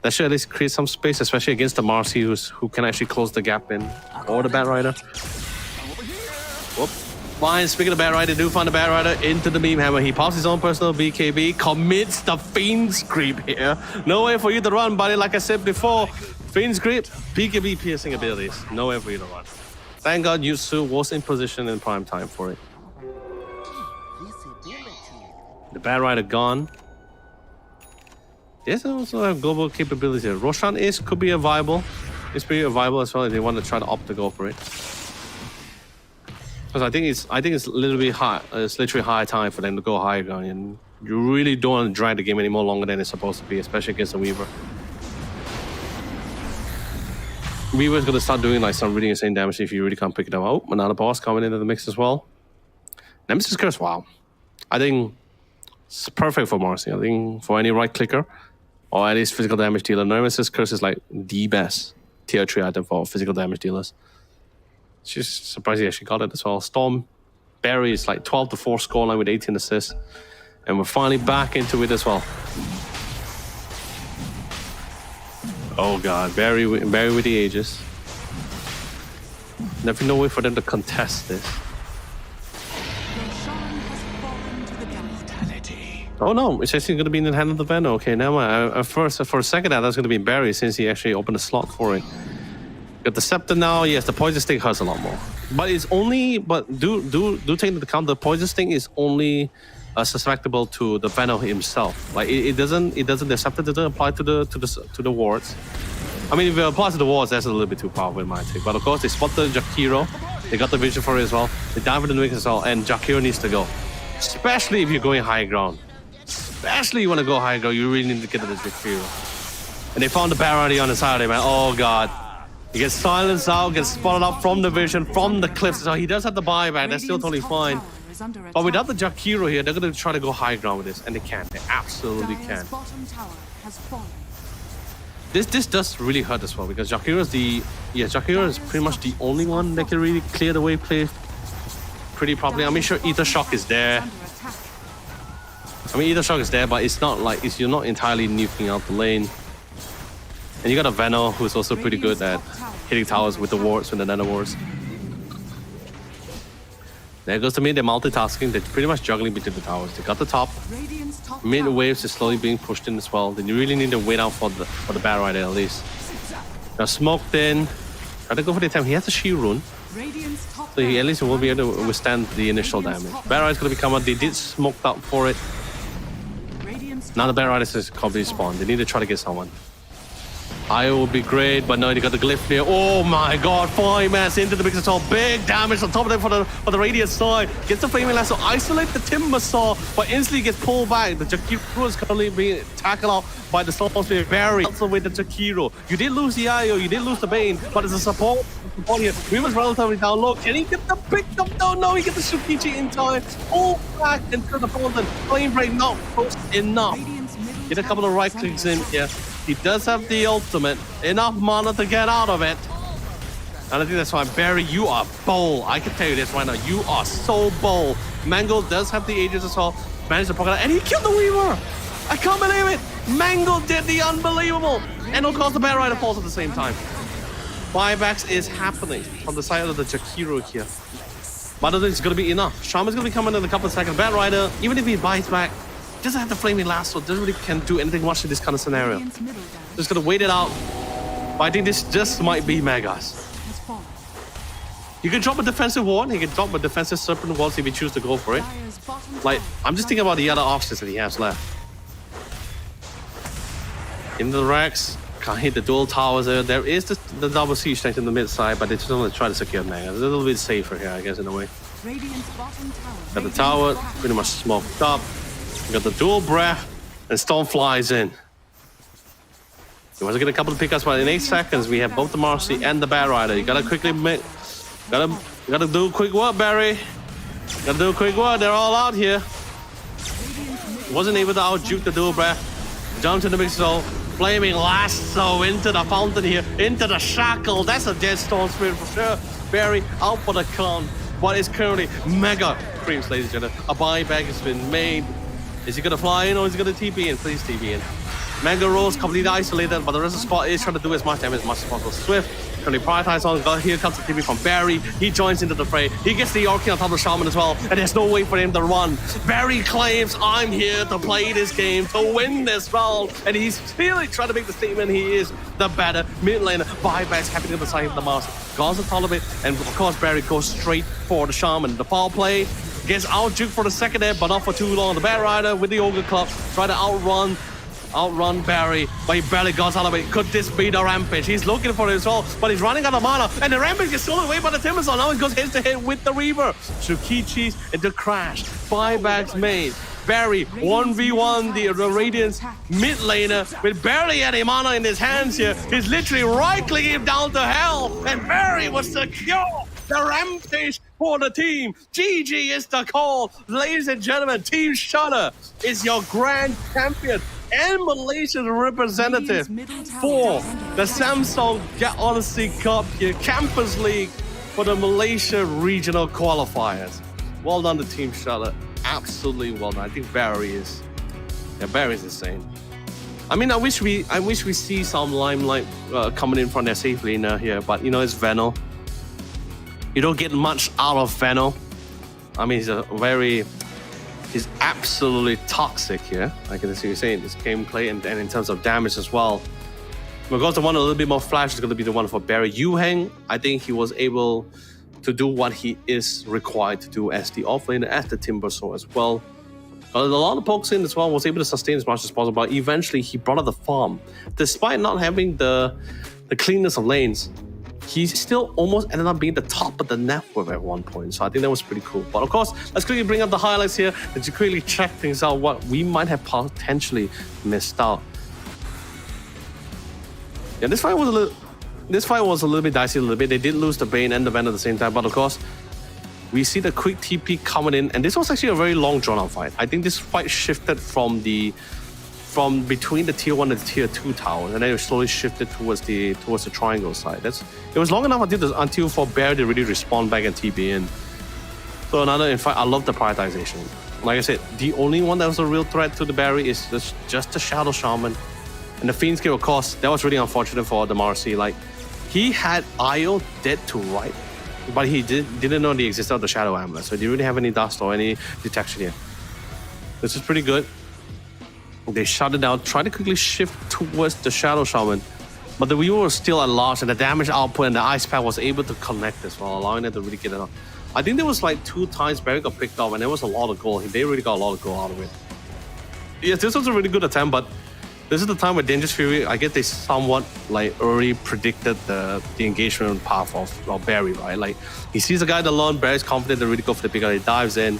S2: that should at least create some space, especially against the Marcy who can actually close the gap in, or the Bat Rider. Whoop. Fine, speaking of Bat Rider, do find the Bat Rider into the Beam Hammer. He pops his own personal BKB, commits the Fiend's Grip here. No way for you to run, buddy. Like I said before, Fiend's Grip, BKB piercing abilities. No way for you to run. Thank God Yutsu was in position in prime time for it. The Bat Rider gone. There's also a global capability here. Roshan could be a viable. It's pretty viable as well if they want to try to opt to go for it. Because I think it's a little bit high. It's literally high time for them to go higher ground, and you really don't want to drag the game any more longer than it's supposed to be, especially against the Weaver. Weaver's gonna start doing like some really insane damage if you really can't pick it up. Oh, another boss coming into the mix as well. Nemesis Curse, wow. I think it's perfect for Marcy. I think for any right clicker or at least physical damage dealer, Nemesis Curse is like the best tier 3 item for physical damage dealers. She's surprised he actually got it as well. Storm Barry is like 12 to 4 scoreline with 18 assists. And we're finally back into it as well. Oh god, Barry with the Aegis. Never no way for them to contest this. Oh no, it's actually going to be in the hand of the Venom. Okay, now for a second that's going to be Barry since he actually opened a slot for it. Got the Scepter now. Yes, the Poison Sting hurts a lot more. But it's only, do take into account the Poison Sting is only susceptible to the Venom himself. Like it doesn't, the Scepter doesn't apply to the wards. I mean, if it applies to the wards, that's a little bit too powerful in my take. But of course, they spot the Jakiro. They got the vision for it as well. They dive into the mix as well, and Jakiro needs to go. Especially if you're going high ground. Especially you want to go high ground, you really need to get to the Jakiro. And they found the Barony on the side of it, man. Oh god. He gets silenced out, gets spotted up from the vision, from the cliffs. So he does have the buyback, that's still totally fine. But without the Jakiro here, they're going to try to go high ground with this. And they can. They absolutely can. This does really hurt as well, because Jakiro is pretty much the only one that can really clear the way, play pretty properly. I mean, sure, Ether Shock is there. Ether Shock is there, but it's not like you're not entirely nuking out the lane. And you got a Venom who's also pretty good at hitting towers with the wards, with the nano wards. There goes to me, they're multitasking, they're pretty much juggling between the towers. They got the top. Mid waves is slowly being pushed in as well. Then you really need to wait out for the Bat Rider at least. Now smoked in. Try to go for the attempt. He has a shield rune. So he at least will be able to withstand the initial damage. Bat Rider's gonna be coming out. They did smoke out for it. Now the Bat Rider is completely spawned. They need to try to get someone. IO would be great, but no, they got the glyph here. Oh my god, 5 mass into the big assault. Big damage on top of them for the radiant side. Gets the flaming lasso, isolate the timber saw, but instantly gets pulled back. The Jakiro is currently being tackled out by the Storm Spirit Barry. Also with the Jakiro. You did lose the IO, you did lose the Bane, but it's a support here. Weaver's relatively down low. Can he get the pick up? No, he gets the Shukichi in time. Pull back into the fountain. Flame break not close enough. Get a couple of right clicks in here. He does have the ultimate. Enough mana to get out of it. And I think that's why, Barry, you are bold. I can tell you this right now. You are so bold. Mango does have the Aegis as well. Managed to poke it out, and he killed the Weaver. I can't believe it. Mango did the unbelievable. And of course, the Bear Rider falls at the same time. Buybacks is happening from the side of the Jakiro here. But I don't think it's going to be enough. Shaman's going to be coming in a couple of seconds. Bear Rider, even if he bites back, doesn't have the flaming lasso, doesn't really can do anything much in this kind of scenario. Just gonna wait it out. But I think this just might be Megas. You can drop a defensive ward, he can drop a defensive serpent ward if he chooses to go for it. Like, I'm just thinking about the other options that he has left. Into the Rex, can't hit the dual towers there. There is the double siege tank in the mid side, but they just want to try to secure Megas. It's a little bit safer here, I guess, in a way. Got the tower, pretty much smoked up. We got the dual breath, and Storm flies in. You want to get a couple of pickups, but in 8 seconds, we have both the Marcy and the Bear Rider. You gotta quickly make, gotta do quick work, Barry. Gotta do quick work. They're all out here. Wasn't able to out-juke the dual breath. Jumped to the big soul. Flaming lasso into the fountain here, into the shackle. That's a dead Storm Spirit for sure. Barry out for the count. What is currently mega creeps, ladies and gentlemen. A buyback has been made. Is he gonna fly in or is he gonna TP in? Please TP in. Mango Rose completely isolated, but the rest of the squad is trying to do as much damage as possible. Swift currently prioritized on. Here comes the TP from Barry. He joins into the fray. He gets the Orchid on top of the Shaman as well, and there's no way for him to run. Barry claims, I'm here to play this game, to win this round, and he's really trying to make the statement he is the better mid laner. Buybacks happening on the side of the master. Goes on top of it, and of course Barry goes straight for the Shaman. The foul play gets out-juked for the second there, but not for too long. The Bear Rider with the Ogre Club try to outrun Barry, but he barely got out of it. Could this be the Rampage? He's looking for it as well, but he's running out of mana, and the Rampage gets stolen away by the Timbersaw. Now he goes head-to-head with the Reaver. Shukichi's into crash. Buybacks made. Barry 1v1 the Radiance mid laner with barely any mana in his hands here. He's literally right-clicking him down to hell, and Barry was secure. The Rampage for the team. GG is the call. Ladies and gentlemen, Team Shutter is your grand champion and Malaysian representative for the Samsung Odyssey Cup here, Campus League for the Malaysia Regional Qualifiers. Well done to Team Shutter. Absolutely well done. I think Barry's insane. I mean, I wish we see some limelight coming in from their safe laner here, but you know, it's Veno. You don't get much out of Veno. I mean, he's absolutely toxic here. I can see you saying this gameplay and in terms of damage as well. Because the one a little bit more flash is going to be the one for Barry Yuheng. I think he was able to do what he is required to do as the offlaner, as the Timbersaw as well. But a lot of pokes in as well, was able to sustain as much as possible, but eventually he brought up the farm. Despite not having the cleanness of lanes, he still almost ended up being the top of the network at one point. So I think that was pretty cool. But of course, let's quickly bring up the highlights here and to quickly check things out, what we might have potentially missed out. Yeah, this fight was a little bit dicey a little bit. They did lose the Bane and the Venom at the same time, but of course, we see the quick TP coming in, and this was actually a very long drawn-out fight. I think this fight shifted from between the tier 1 and the tier 2 towers, and then it slowly shifted towards the triangle side. It was long enough until for Bear to really respawn back and TP in. So in fact, I love the prioritization. Like I said, the only one that was a real threat to the Barry is just the Shadow Shaman. And the Fiend Skill, of course, that was really unfortunate for the Marcy. Like, he had Io dead to right, but he didn't know the existence of the Shadow Amulet, so he didn't really have any dust or any detection here. This is pretty good. They shut it down, tried to quickly shift towards the Shadow Shaman, but the Weaver was still at large, and the damage output and the Ice Pack was able to connect as well, allowing it to really get it out. I think there was like 2 times Barry got picked up, and there was a lot of gold. They really got a lot of gold out of it. Yes, this was a really good attempt, but this is the time where Dangerous Fury, I guess they somewhat like already predicted the engagement path of Barry, right? Like he sees a guy alone, Barry's confident to really go for the pick, he dives in.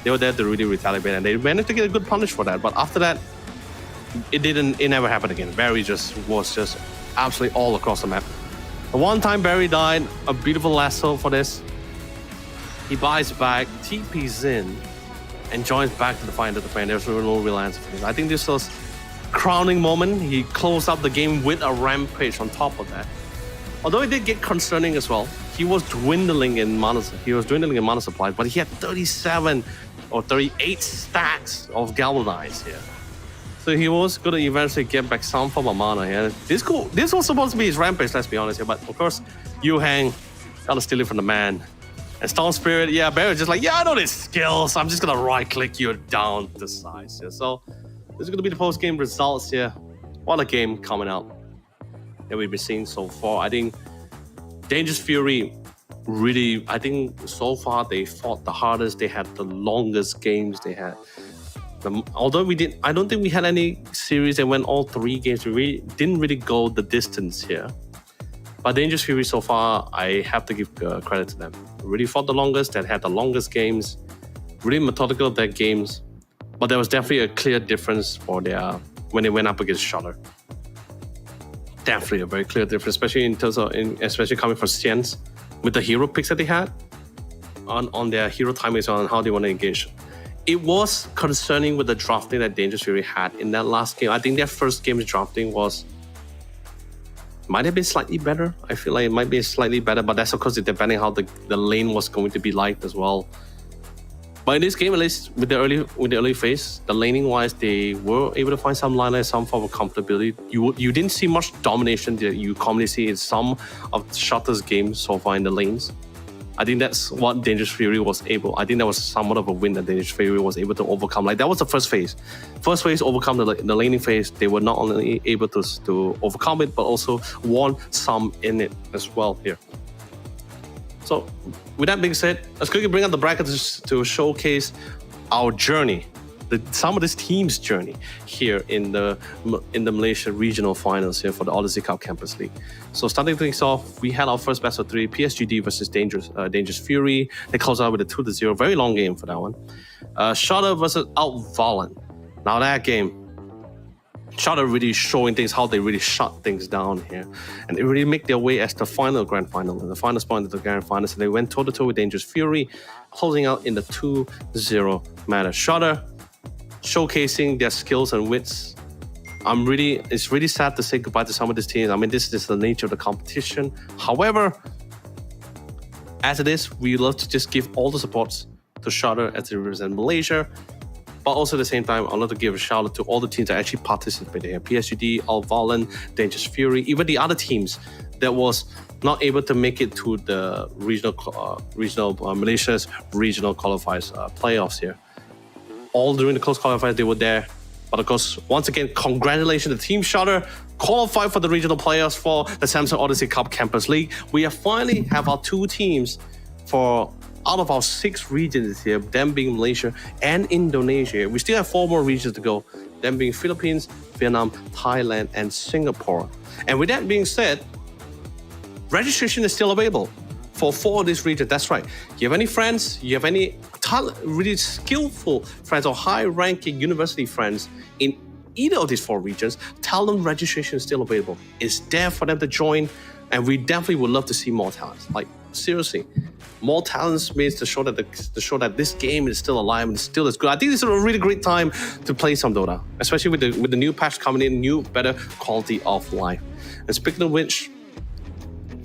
S2: They were there to really retaliate, and they managed to get a good punish for that. But after that, it never happened again. Barry was just absolutely all across the map. The one time Barry died, a beautiful lasso for this. He buys back, TP's in, and joins back to the fight of the fan. There's no real answer for this. I think this was a crowning moment. He closed up the game with a rampage on top of that. Although it did get concerning as well. He was dwindling in mana. Supply, but he had 37 or 38 stacks of Galvanize here. So he was going to eventually get back some form of mana here. This was supposed to be his rampage, let's be honest here. But of course, Yu Hang gotta steal it from the man. And Storm Spirit, yeah, Barry's just like, yeah, I know these skills. I'm just gonna right-click you down to the size here. So this is gonna be the post-game results here. What a game coming out that we've been seeing so far. I think Dangerous Fury really, I think so far they fought the hardest. They had the longest games they had. Although I don't think we had any series that went all 3 games. We didn't really go the distance here. But Dangerous Fury so far, I have to give credit to them. Really fought the longest, that had the longest games, really methodical of their games. But there was definitely a clear difference for when they went up against Shutter. Definitely a very clear difference, especially in terms of especially coming from Xians with the hero picks that they had on their hero timings on how they want to engage. It was concerning with the drafting that Dangerous Fury had in that last game. I think their first game's drafting might have been slightly better. I feel like it might be slightly better, but that's of course depending how the lane was going to be like as well. But in this game, at least with the early phase, the laning wise, they were able to find some line, some form of comfortability. You didn't see much domination that you commonly see in some of Shutter's games so far in the lanes. I think that's what Dangerous Fury was able. I think that was somewhat of a win that Dangerous Fury was able to overcome. Like that was the first phase. First phase overcome the laning phase. They were not only able to overcome it, but also won some in it as well here. So with that being said, let's quickly bring up the brackets to showcase our journey, some of this team's journey here in the Malaysia Regional Finals here for the Odyssey Cup Campus League. So starting things off, we had our first best of 3, PSGD versus Dangerous Fury. They closed out with a 2-0, very long game for that one. Shutter versus Outvolan. Now that game, Shutter really showing things, how they really shut things down here. And they really make their way as the final grand final, and the final spot into the grand finals. And they went toe-to-toe with Dangerous Fury, closing out in the 2-0 manner. Shutter showcasing their skills and wits. It's really sad to say goodbye to some of these teams. I mean, this is the nature of the competition. However, as it is, we love to just give all the supports to Shutter as they represent Malaysia. But also at the same time, I'd love to give a shout out to all the teams that actually participated here. PSGD, Outvolan, Dangerous Fury, even the other teams that was not able to make it to the Malaysia's regional qualifiers playoffs here. All during the close qualifiers, they were there. But of course, once again, congratulations to Team Shutter, qualified for the regional playoffs for the Samsung Odyssey Cup Campus League. We have finally have our 2 teams out of our 6 regions here, them being Malaysia and Indonesia. We still have 4 more regions to go, them being Philippines, Vietnam, Thailand, and Singapore. And with that being said, registration is still available for 4 of these regions. That's right. You have any friends, you have any really skillful friends or high-ranking university friends in either of these 4 regions, tell them registration is still available. It's there for them to join, and we definitely would love to see more talents. Like, seriously, more talents means to show that this game is still alive and still is good. I think this is a really great time to play some Dota, especially with the new patch coming in, new better quality of life. And speaking of which,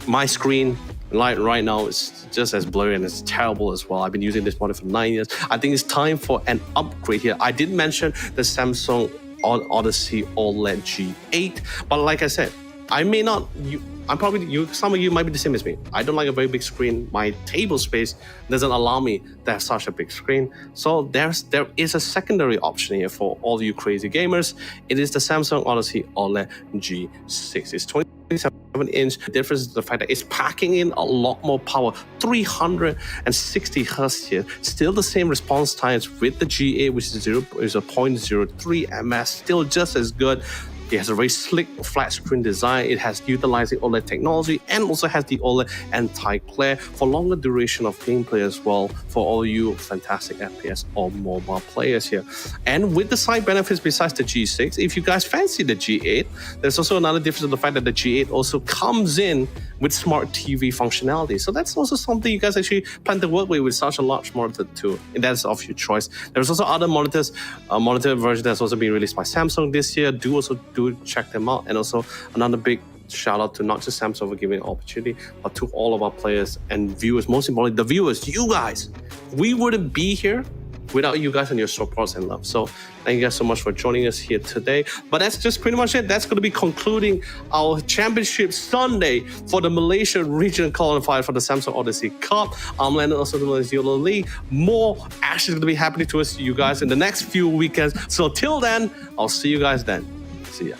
S2: my screen right now is just as blurry and it's terrible as well. I've been using this monitor for 9 years. I think it's time for an upgrade here. I did mention the Samsung Odyssey OLED G8, but like I said, some of you might be the same as me. I don't like a very big screen. My table space doesn't allow me to have such a big screen. So there is a secondary option here for all you crazy gamers. It is the Samsung Odyssey OLED G6. It's 27-inch. The difference is the fact that it's packing in a lot more power, 360 Hz here. Still the same response times with the G8, which is a 0.03 ms. Still just as good. It has a very slick flat screen design. It has utilizing OLED technology and also has the OLED anti-glare for longer duration of gameplay as well for all you fantastic FPS or mobile players here. And with the side benefits besides the G6, if you guys fancy the G8, there's also another difference in the fact that the G8 also comes in with smart TV functionality. So that's also something you guys actually plan to work with such a large monitor too. And that's of your choice. There's also other monitors, monitor version that's also been released by Samsung this year. Do check them out. And also another big shout out to not just Samsung for giving an opportunity, but to all of our players and viewers. Most importantly, the viewers, you guys. We wouldn't be here without you guys and your support and love. So thank you guys so much for joining us here today. But that's just pretty much it. That's going to be concluding our championship Sunday for the Malaysia region qualifier for the Samsung Odyssey Cup. I'm Landon, also the Malaysia League. More action is going to be happening to us, you guys, in the next few weekends. So till then, I'll see you guys then. See ya.